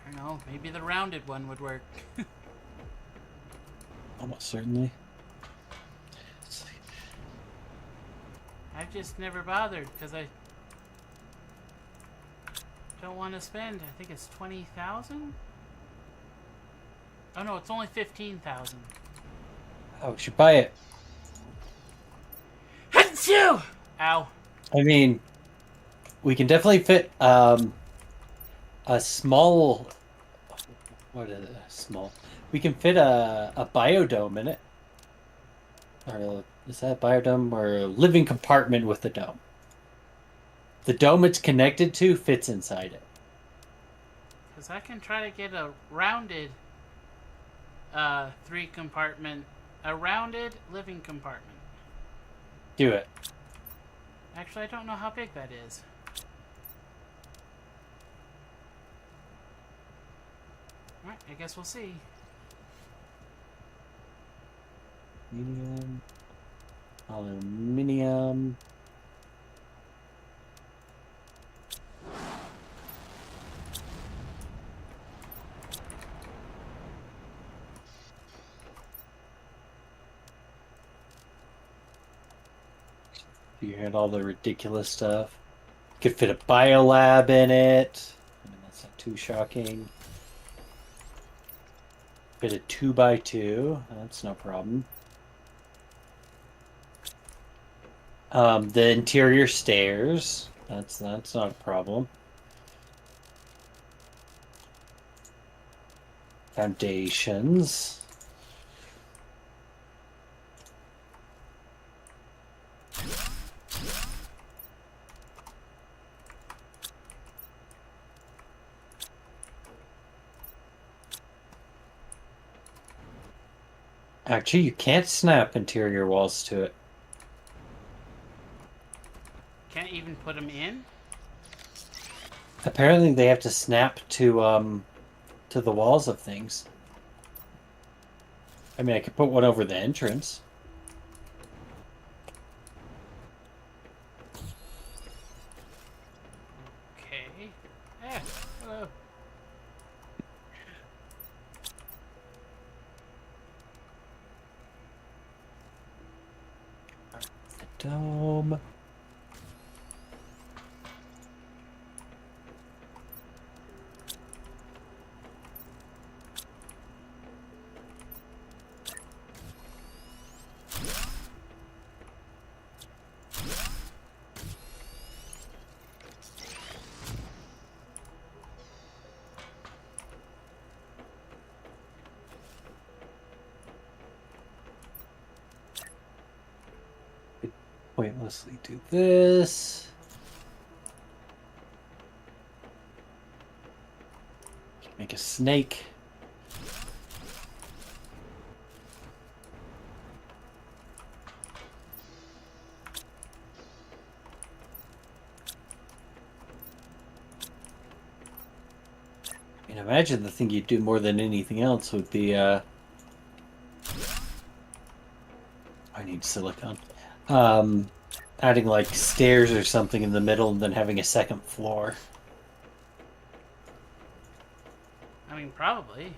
S1: I don't know, maybe the rounded one would work.
S2: Almost certainly.
S1: I've just never bothered because I don't want to spend. I think it's 20,000. Oh no, it's only 15,000.
S2: Oh, we should buy it.
S1: Achoo! Ow.
S2: I mean, we can definitely fit a small. What is it? Small. We can fit a biodome in it. Or is that a biodome or a living compartment with a dome? The dome it's connected to fits inside it.
S1: Because I can try to get a rounded a rounded living compartment.
S2: Do it.
S1: Actually, I don't know how big that is. Alright, I guess we'll see.
S2: Medium. Aluminium. You had all the ridiculous stuff. Could fit a biolab in it. I mean, that's not too shocking. Fit a 2x2. That's no problem. The interior stairs. That's not a problem. Foundations. Actually, you can't snap interior walls to it.
S1: Can't even put them in?
S2: Apparently, they have to snap to the walls of things. I mean, I could put one over the entrance.
S1: Okay. Hello.
S2: The dome. Pointlessly do this. Make a snake. I mean, imagine the thing you'd do more than anything else would be I need silicone. Adding like stairs or something in the middle and then having a second floor.
S1: I mean, probably.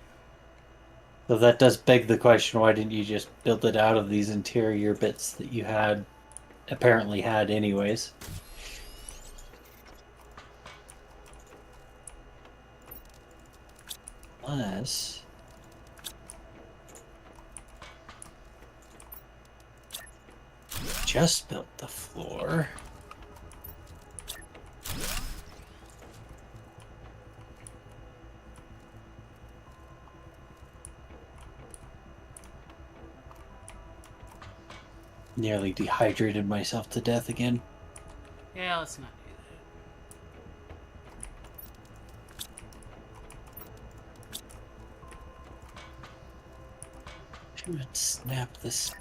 S2: So that does beg the question, why didn't you just build it out of these interior bits that you had apparently had anyways? Unless just built the floor. Nearly dehydrated myself to death again.
S1: Yeah, let's not do
S2: Should snap this.
S1: that.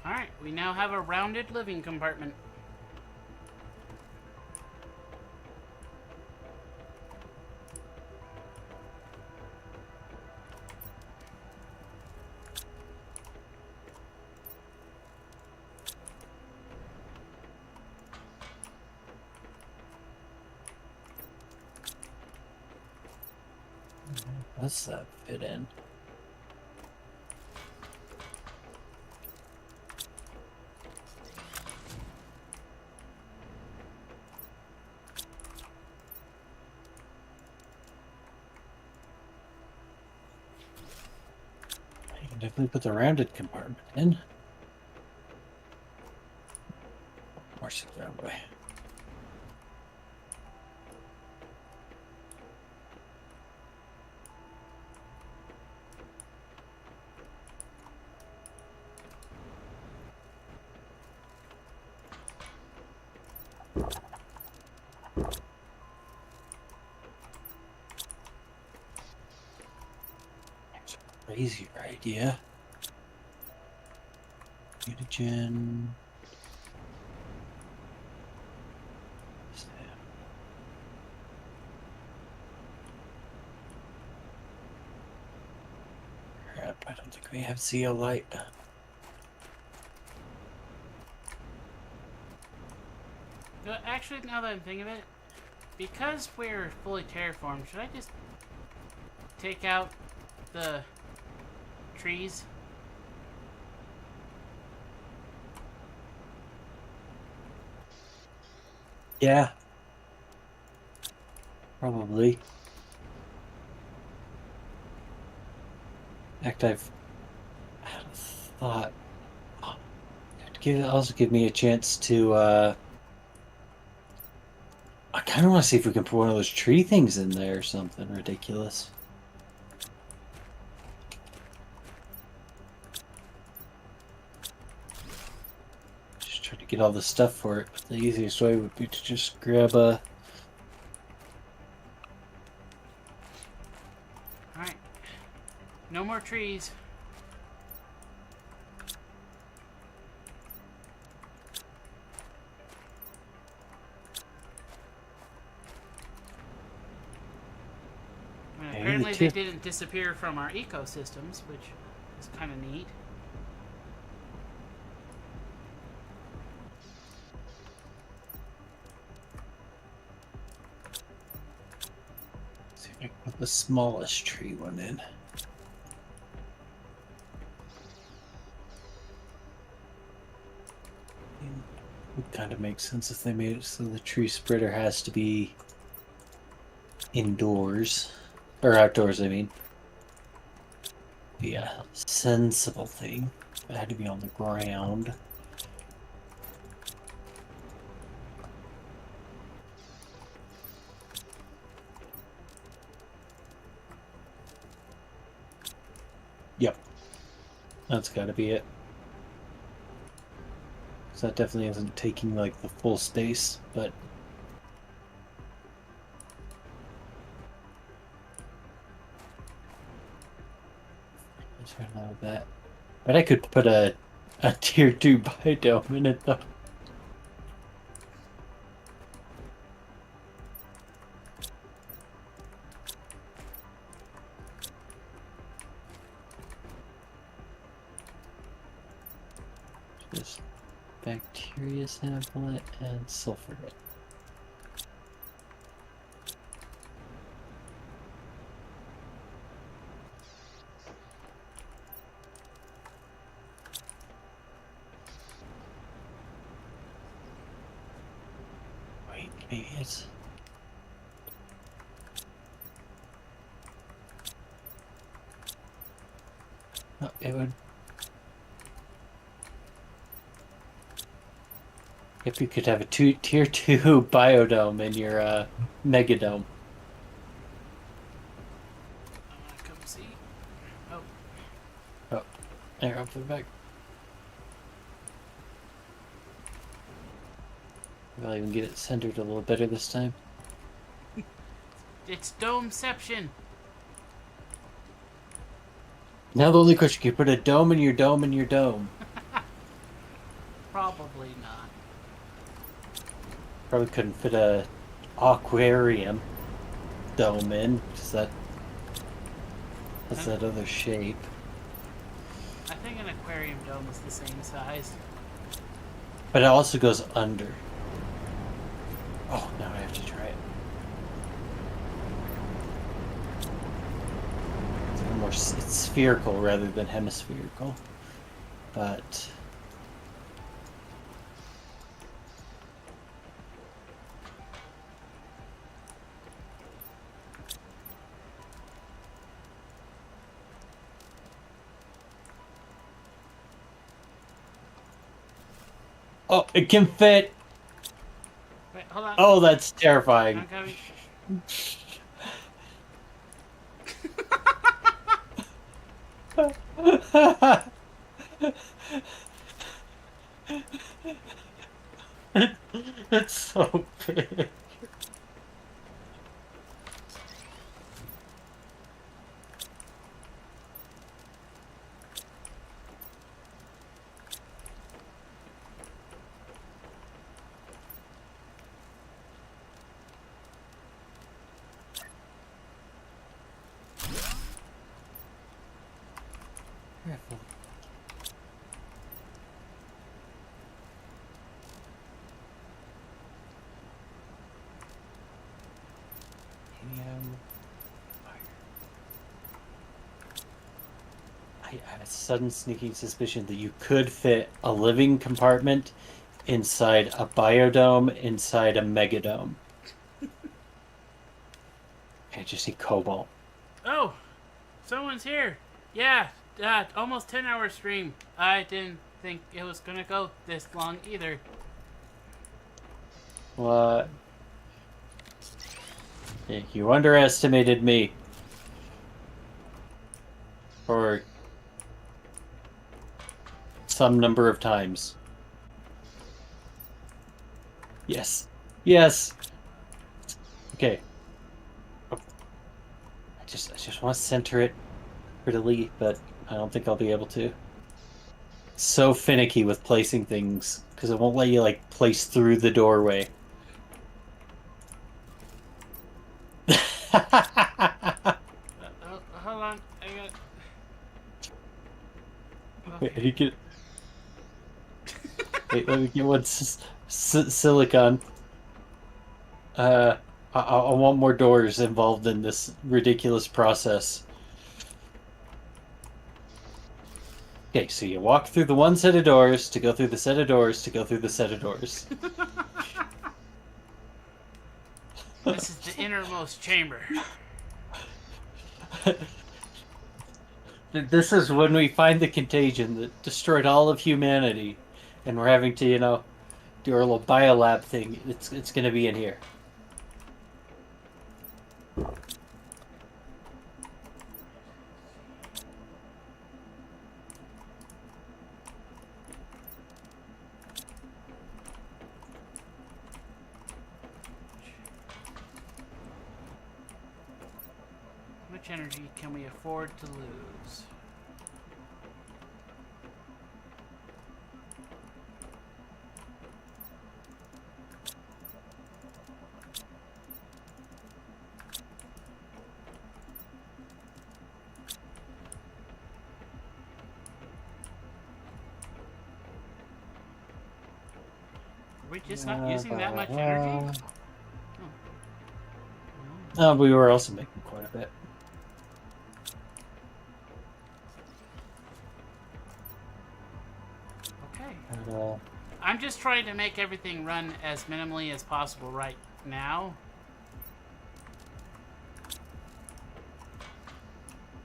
S1: Alright, we now have a rounded living compartment.
S2: What's that fit in? I can definitely put the rounded compartment in. March it that way. crazier idea. Mutagen. Crap, I don't think we have zeolite.
S1: Actually, now that I'm thinking of it, because we're fully terraformed, should I just take out the trees?
S2: Yeah. Probably. In fact, I've had a thought. Also give me a chance to, I kind of want to see if we can put one of those tree things in there or something ridiculous. Just try to get all the stuff for it. But the easiest way would be to just grab a...
S1: Alright. No more trees. I mean, apparently they didn't disappear from our ecosystems, which is kind of neat.
S2: See if I can put the smallest tree one in. It kind of makes sense if they made it so the tree spreader has to be indoors. Or outdoors, I mean. Be a sensible thing. It had to be on the ground. Yep. That's gotta be it. So that definitely isn't taking like the full space, but let's run out of that. But I could put a tier 2 biodome in it though. Just bacteria sample it and sulfur it. Wait, maybe it's... Oh, it would... If you could have a tier 2 biodome in your megadome.
S1: Come see. Oh.
S2: Oh, there, I'll put it back. Maybe I'll even get it centered a little better this time.
S1: It's domeception.
S2: Now the only question, can you put a dome in your dome in your dome?
S1: Probably not.
S2: Probably couldn't fit a aquarium dome in, because that's that other shape.
S1: I think an aquarium dome is the same size.
S2: But it also goes under. Oh, now I have to try it. It's spherical rather than hemispherical. But... oh, it can fit!
S1: Wait, hold on.
S2: Oh, that's terrifying.
S1: I'm coming.
S2: It's so big. Careful. I have a sudden sneaking suspicion that you could fit a living compartment inside a biodome inside a megadome. I just see cobalt.
S1: Oh, someone's here. Yeah, almost 10-hour stream. I didn't think it was gonna go this long either.
S2: What? Yeah, you underestimated me. For some number of times. Yes. Yes. Okay. I just want to center it prettily, but I don't think I'll be able to. So finicky with placing things because it won't let you like place through the doorway.
S1: Hold on, I got.
S2: Wait, you can. Wait, let me get one silicon. I want more doors involved in this ridiculous process. Okay, so you walk through the one set of doors to go through the set of doors to go through the set of doors.
S1: This is the innermost chamber.
S2: This is when we find the contagion that destroyed all of humanity, and we're having to, do our little biolab thing. It's gonna be in here.
S1: Which energy can we afford to lose? Are we just not using that much energy?
S2: We were also making quite a bit.
S1: Okay. I'm just trying to make everything run as minimally as possible right now.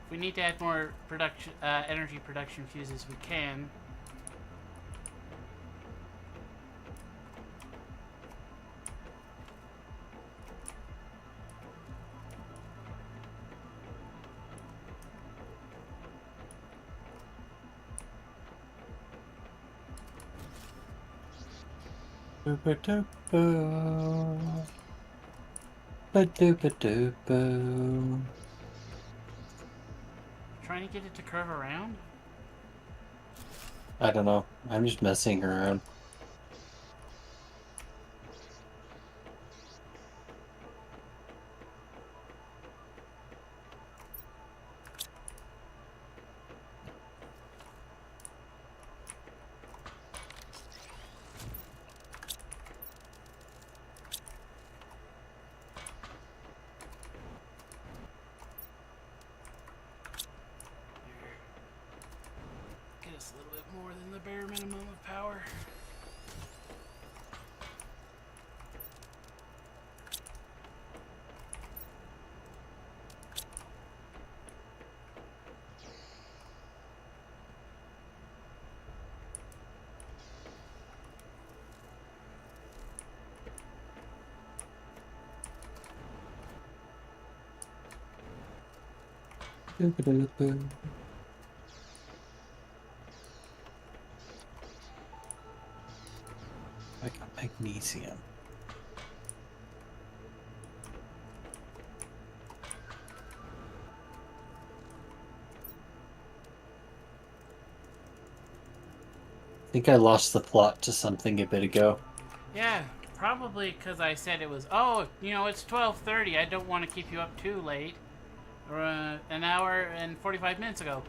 S1: If we need to add more production, energy production fuses, we can. Trying to get it to curve around?
S2: I don't know. I'm just messing around.
S1: Get us a little bit more than the bare minimum of power.
S2: Like magnesium. I think I lost the plot to something a bit ago.
S1: Yeah, probably because I said it was, oh, it's 12:30. I don't want to keep you up too late. Or an hour and 45 minutes ago.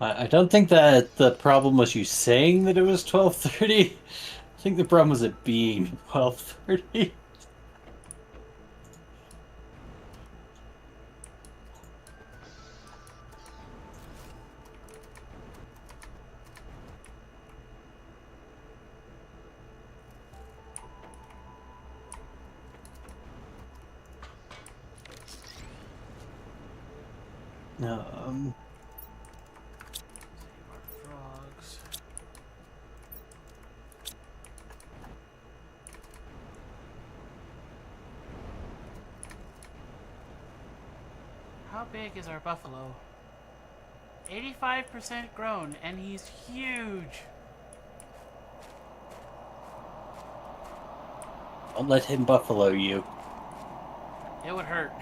S2: I don't think that the problem was you saying that it was 12:30. I think the problem was it being 12:30. Um,
S1: Frogs. How big is our buffalo? 85% grown, and he's huge.
S2: don't let him buffalo you.
S1: It would hurt.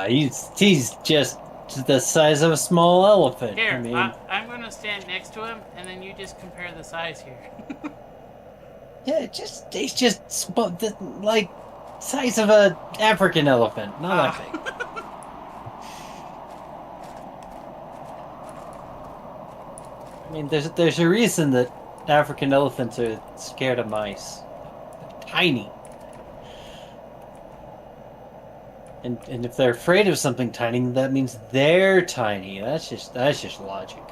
S2: He's just the size of a small elephant.
S1: Here,
S2: I mean,
S1: I'm gonna stand next to him, and then you just compare the size here.
S2: yeah, he's just like size of a African elephant, not that big. I mean, there's a reason that African elephants are scared of mice. They're tiny. And if they're afraid of something tiny, that means they're tiny. That's just logic.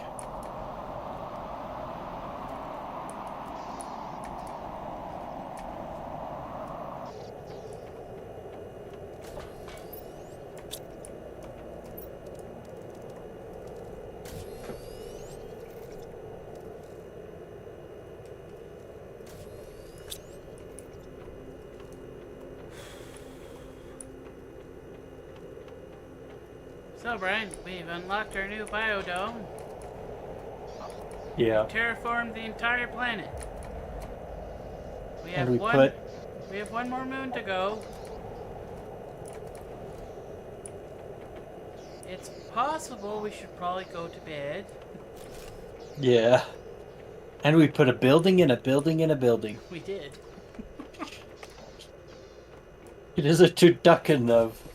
S1: So, Brian, we've unlocked our new biodome.
S2: Yeah.
S1: Terraformed the entire planet. We have
S2: And we
S1: one.
S2: put
S1: We have one more moon to go. It's possible we should probably go to bed.
S2: yeah. And we put a building in a building in a building.
S1: We did.
S2: It is a turducken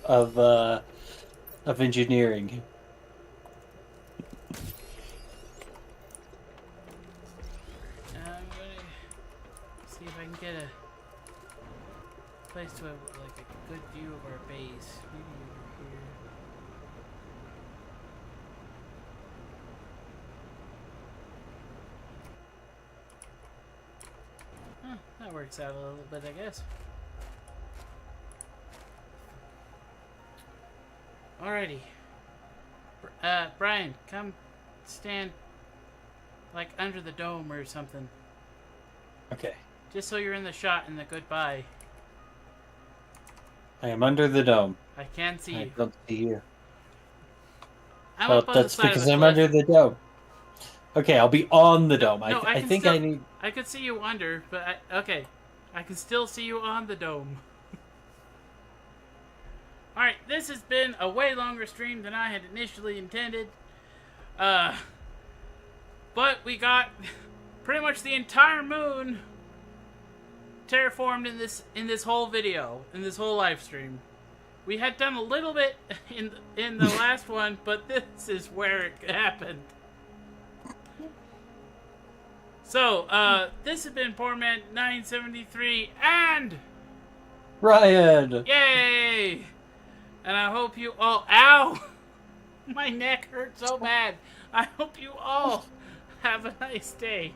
S2: of engineering.
S1: I'm gonna see if I can get a place to have like a good view of our base. Maybe over here. Huh, that works out a little bit, I guess. Alrighty. Brian, come stand like under the dome or something.
S2: Okay.
S1: Just so you're in the shot in the goodbye.
S2: I am under the dome.
S1: I can see
S2: I
S1: you.
S2: don't see you.
S1: I'm
S2: Well,
S1: up on the
S2: that's
S1: side
S2: because
S1: of the
S2: I'm
S1: cliff.
S2: under the dome. Okay, I'll be on the dome.
S1: No,
S2: I
S1: can
S2: think
S1: still,
S2: I need.
S1: I could see you under, but okay. I can still see you on the dome. Alright, this has been a way longer stream than I had initially intended. But we got pretty much the entire moon terraformed in this whole video, in this whole live stream. We had done a little bit in the last one, but this is where it happened. So, this has been Poor Man 973 and
S2: Ryan!
S1: yay! And I hope you all ow! My neck hurts so bad. I hope you all have a nice day.